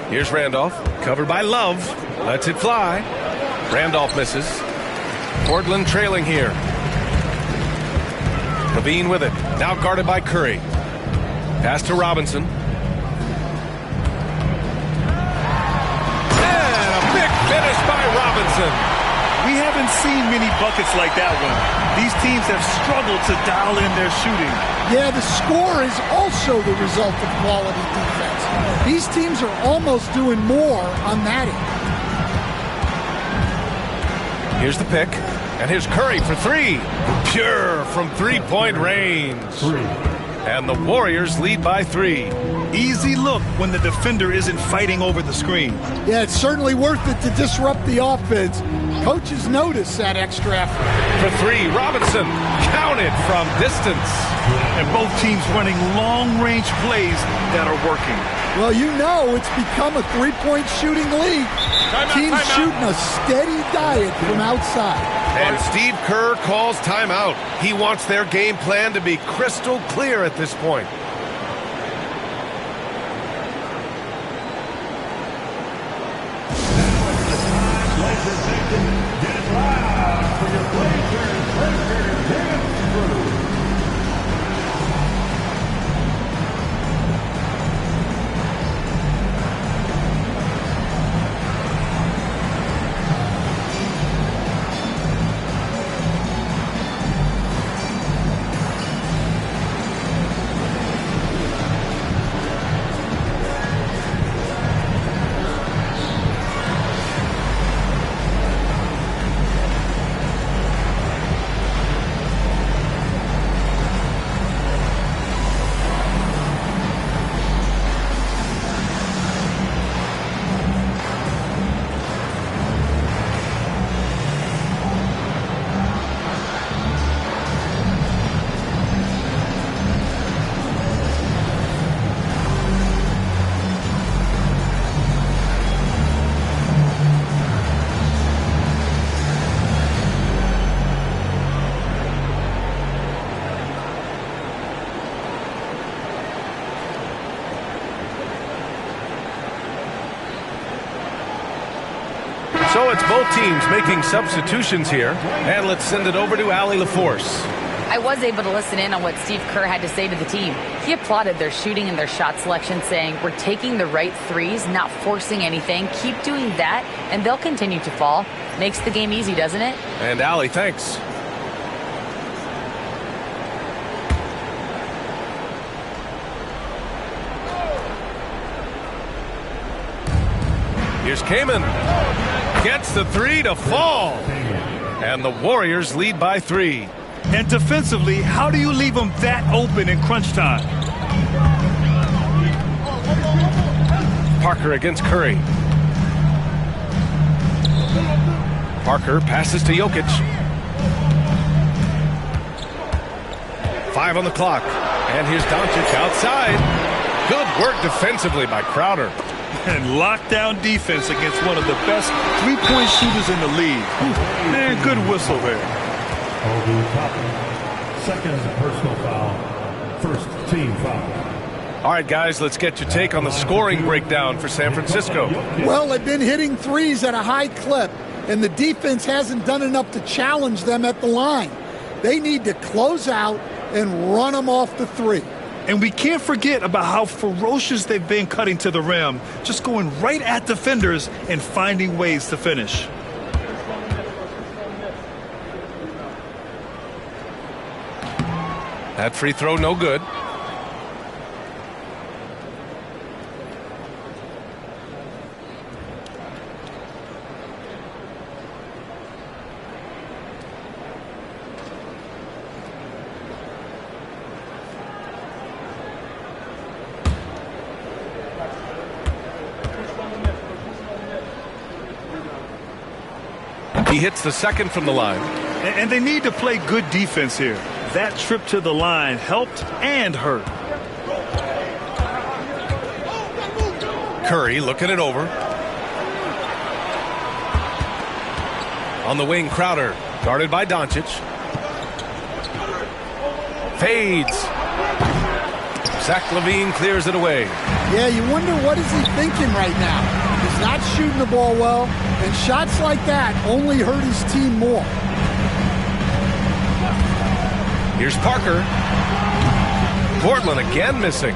Speaker 12: Here's Randolph. Covered by Love. Lets it fly. Randolph misses. Portland trailing here. Levine with it. Now guarded by Curry. Pass to Robinson. And a big finish by Robinson.
Speaker 13: We haven't seen many buckets like that one. These teams have struggled to dial in their shooting.
Speaker 14: Yeah, the score is also the result of quality defense. These teams are almost doing more on that end.
Speaker 12: Here's the pick. And here's Curry for three. Pure from three-point range. And the Warriors lead by 3.
Speaker 13: Easy look when the defender isn't fighting over the screen.
Speaker 14: Yeah, it's certainly worth it to disrupt the offense. Coaches notice that extra effort.
Speaker 12: For 3, Robinson. Counted from distance.
Speaker 13: And both teams running long-range plays that are working.
Speaker 14: Well, you know it's become a three-point shooting league. Teams shooting a steady diet from outside.
Speaker 12: And Steve Kerr calls timeout. He wants their game plan to be crystal clear at this point. So it's both teams making substitutions here. And let's send it over to Allie LaForce.
Speaker 16: I was able to listen in on what Steve Kerr had to say to the team. He applauded their shooting and their shot selection, saying, "We're taking the right threes, not forcing anything. Keep doing that, and they'll continue to fall." Makes the game easy, doesn't it?
Speaker 12: And Allie, thanks. Here's Kamen. Gets the three to fall. And the Warriors lead by 3.
Speaker 13: And defensively, how do you leave them that open in crunch time?
Speaker 12: Parker against Curry. Parker passes to Jokic. 5 on the clock. And here's Doncic outside. Good work defensively by Crowder.
Speaker 13: And lockdown defense against one of the best three-point shooters in the league. Man, good whistle there.
Speaker 4: Second personal foul. First team foul.
Speaker 12: All right, guys, let's get your take on the scoring breakdown for San Francisco.
Speaker 14: Well, they've been hitting threes at a high clip, and the defense hasn't done enough to challenge them at the line. They need to close out and run them off the three.
Speaker 13: And we can't forget about how ferocious they've been cutting to the rim, just going right at defenders and finding ways to finish.
Speaker 12: That free throw no good. He hits the second from the line.
Speaker 13: And they need to play good defense here. That trip to the line helped and hurt.
Speaker 12: Curry looking it over. On the wing, Crowder, guarded by Doncic. Fades. Zach LaVine clears it away.
Speaker 14: Yeah, you wonder what is he thinking right now. He's not shooting the ball well, and shots like that only hurt his team more.
Speaker 12: Here's Parker. Portland again missing.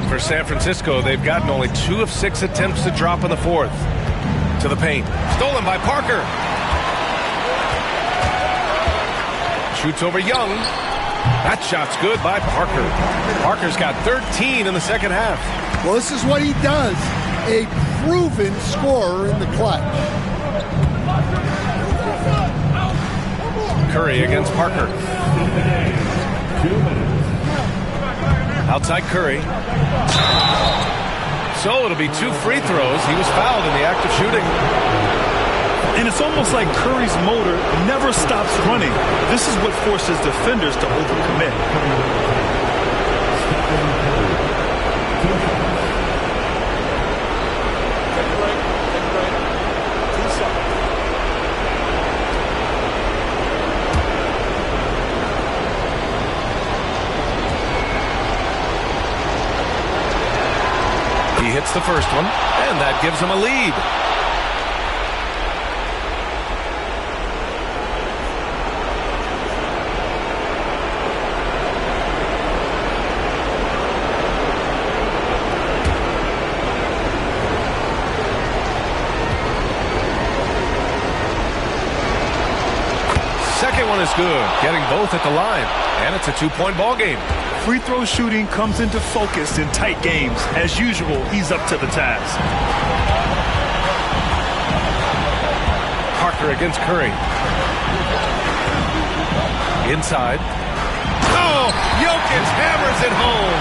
Speaker 12: For San Francisco, they've gotten only 2 of 6 attempts to drop in the fourth. To the paint. Stolen by Parker. Shoots over Young. That shot's good by Parker. Parker's got 13 in the second half.
Speaker 14: Well, this is what he does. A proven scorer in the clutch.
Speaker 12: Curry against Parker. Outside Curry. So it'll be 2 free throws. He was fouled in the act of shooting.
Speaker 13: And it's almost like Curry's motor never stops running. This is what forces defenders to overcommit.
Speaker 12: He hits the first one, and that gives him a lead. Second one is good, getting both at the line, and it's a 2-point ball game.
Speaker 13: Free throw shooting comes into focus in tight games. As usual, he's up to the task.
Speaker 12: Parker against Curry. Inside. Oh, Jokic hammers it home.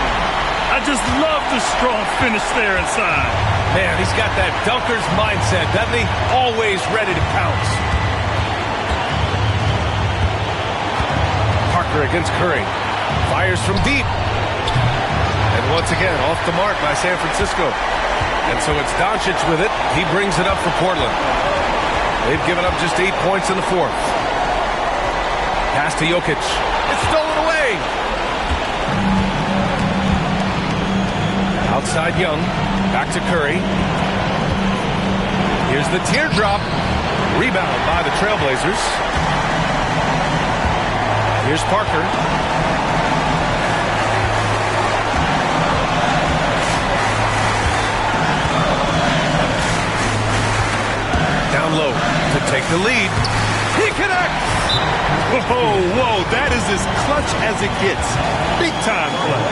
Speaker 13: I just love the strong finish there inside.
Speaker 12: Man, he's got that dunker's mindset, doesn't he? Always ready to pounce. Parker against Curry. Fires from deep. And once again, off the mark by San Francisco. And so it's Doncic with it. He brings it up for Portland. They've given up just 8 points in the fourth. Pass to Jokic. It's stolen away. Outside Young. Back to Curry. Here's the teardrop. Rebound by the Trailblazers. Here's Parker. Down low to take the lead. He connects!
Speaker 13: Whoa, that is as clutch as it gets. Big time play.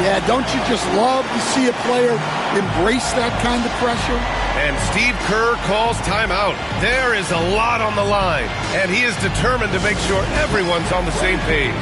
Speaker 14: Yeah, don't you just love to see a player embrace that kind of pressure?
Speaker 12: And Steve Kerr calls timeout. There is a lot on the line, and he is determined to make sure everyone's on the same page.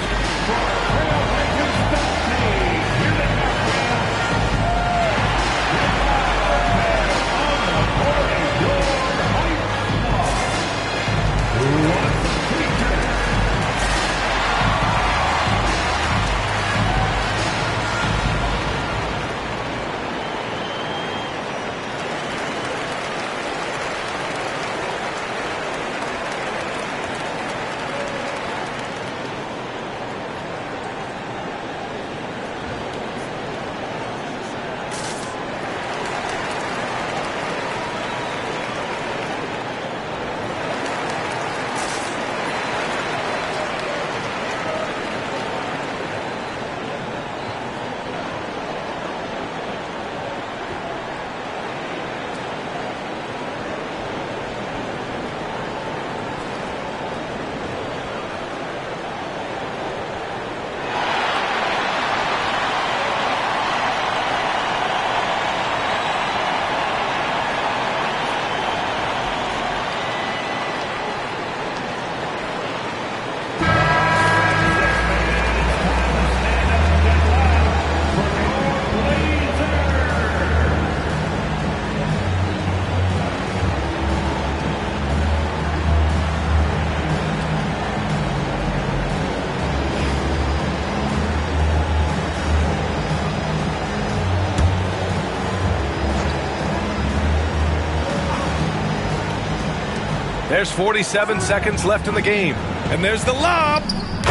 Speaker 12: There's 47 seconds left in the game. And there's the lob.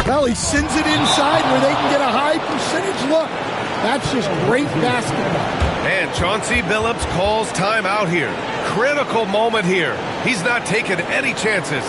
Speaker 14: Well, he sends it inside where they can get a high percentage look. That's just great basketball.
Speaker 12: And Chauncey Billups calls timeout here. Critical moment here. He's not taking any chances.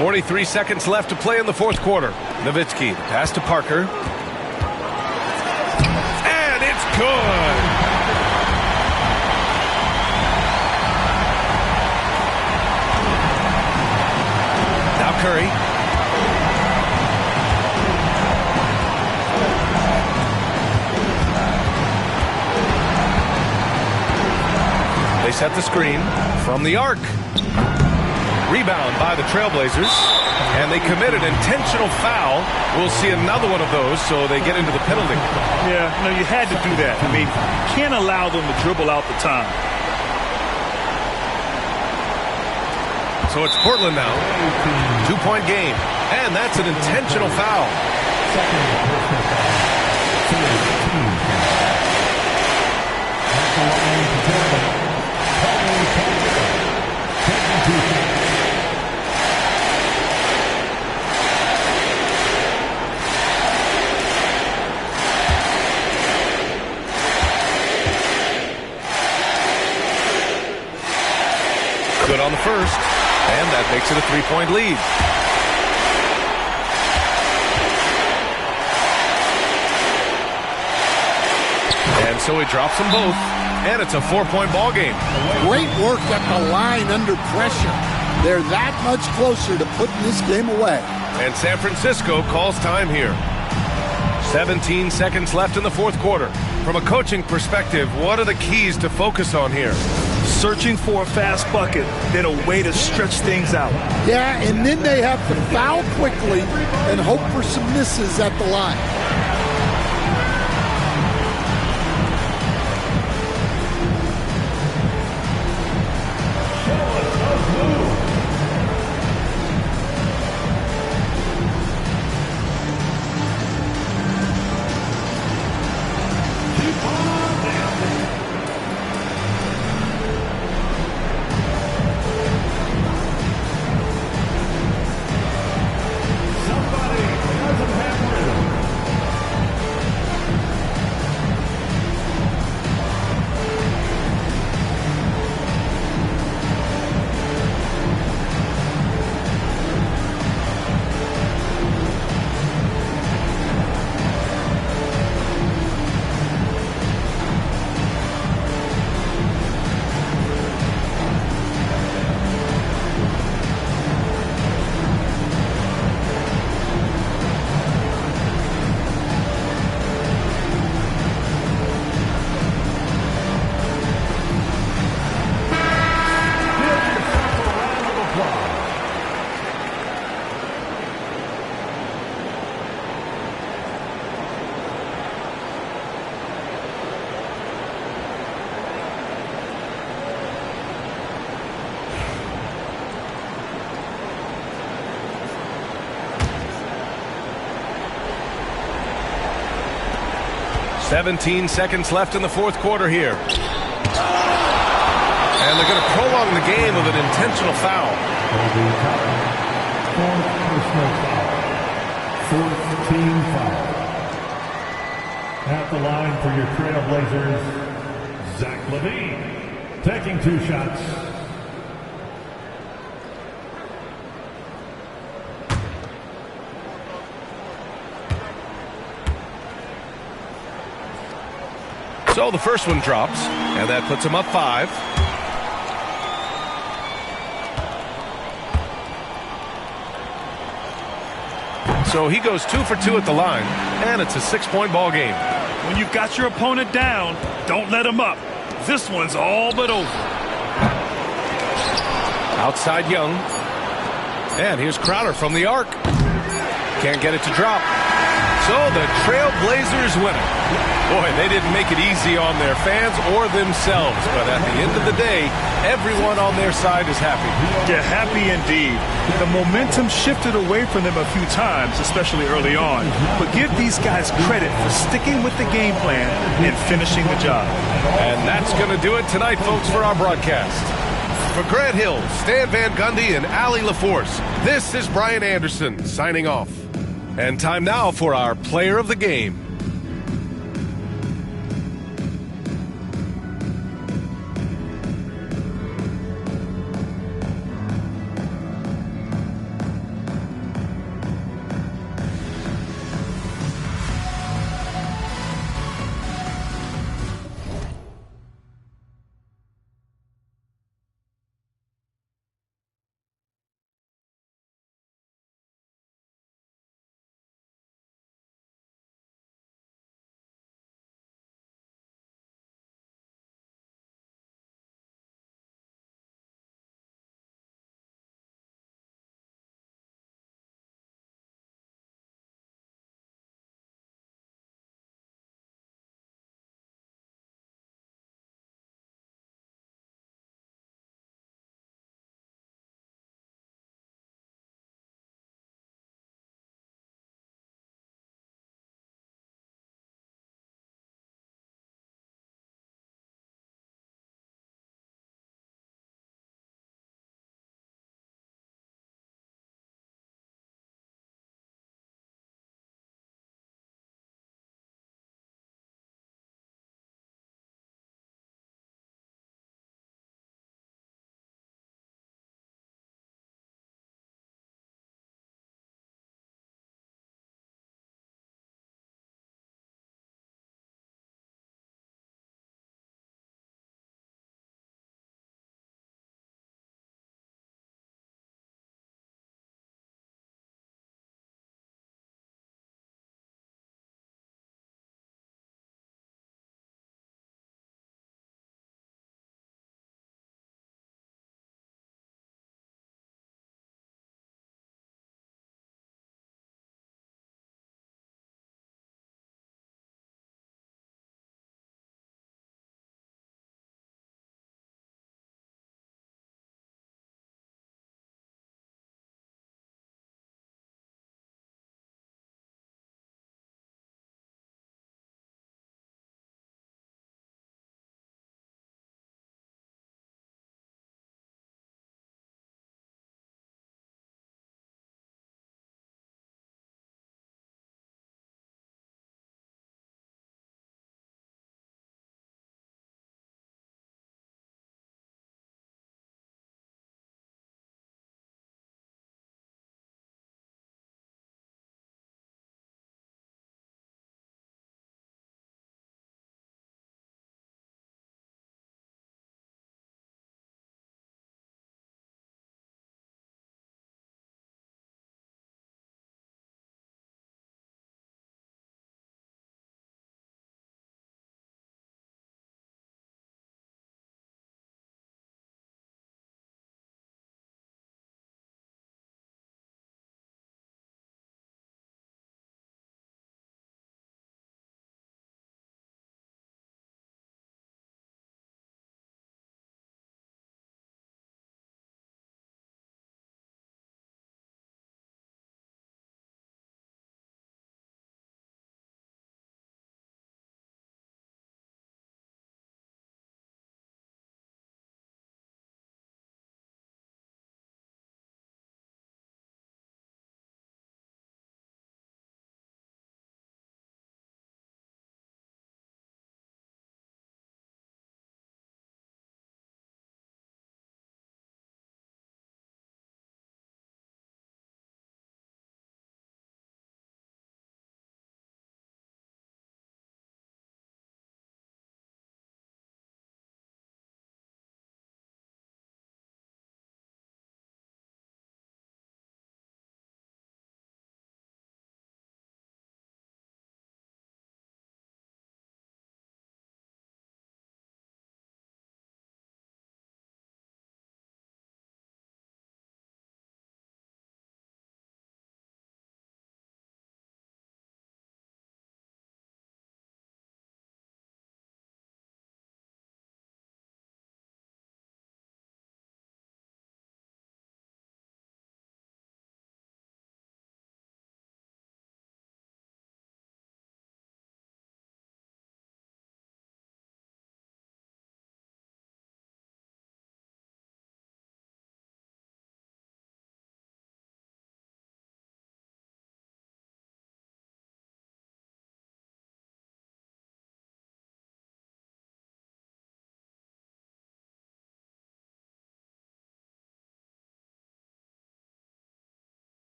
Speaker 12: .43 seconds left to play in the fourth quarter. Nowitzki, pass to Parker. And it's good. Now Curry. They set the screen from the arc. Rebound by the Trailblazers, and they commit an intentional foul. We'll see another one of those, so they get into the penalty.
Speaker 13: Yeah, no, you had to do that. I mean, you can't allow them to dribble out the time.
Speaker 12: So it's Portland now. 2-point game, and that's an intentional foul. Good on the first, and that makes it a 3-point lead. And so he drops them both, and it's a 4-point ball game.
Speaker 14: Great work at the line under pressure. They're that much closer to putting this game away.
Speaker 12: And San Francisco calls time here. 17 seconds left in the fourth quarter. From a coaching perspective, what are the keys to focus on here?
Speaker 13: Searching for a fast bucket, then a way to stretch things out.
Speaker 14: Yeah, and then they have to foul quickly and hope for some misses at the line.
Speaker 12: 17 seconds left in the fourth quarter here. And they're going to prolong the game with an intentional foul.
Speaker 4: Fourth personal foul. Fourth team foul. At the line for your Trailblazers, Zach LaVine, taking 2 shots.
Speaker 12: So the first one drops, and that puts him up 5. So he goes 2 for 2 at the line, and it's a 6-point ball game.
Speaker 13: When you've got your opponent down, don't let him up. This one's all but over.
Speaker 12: Outside Young. And here's Crowder from the arc. Can't get it to drop. So the Trailblazers win it. Boy, they didn't make it easy on their fans or themselves. But at the end of the day, everyone on their side is happy.
Speaker 13: Yeah, happy indeed. The momentum shifted away from them a few times, especially early on. But give these guys credit for sticking with the game plan and finishing the job.
Speaker 12: And that's going to do it tonight, folks, for our broadcast. For Grant Hill, Stan Van Gundy, and Allie LaForce, this is Brian Anderson signing off. And time now for our player of the game.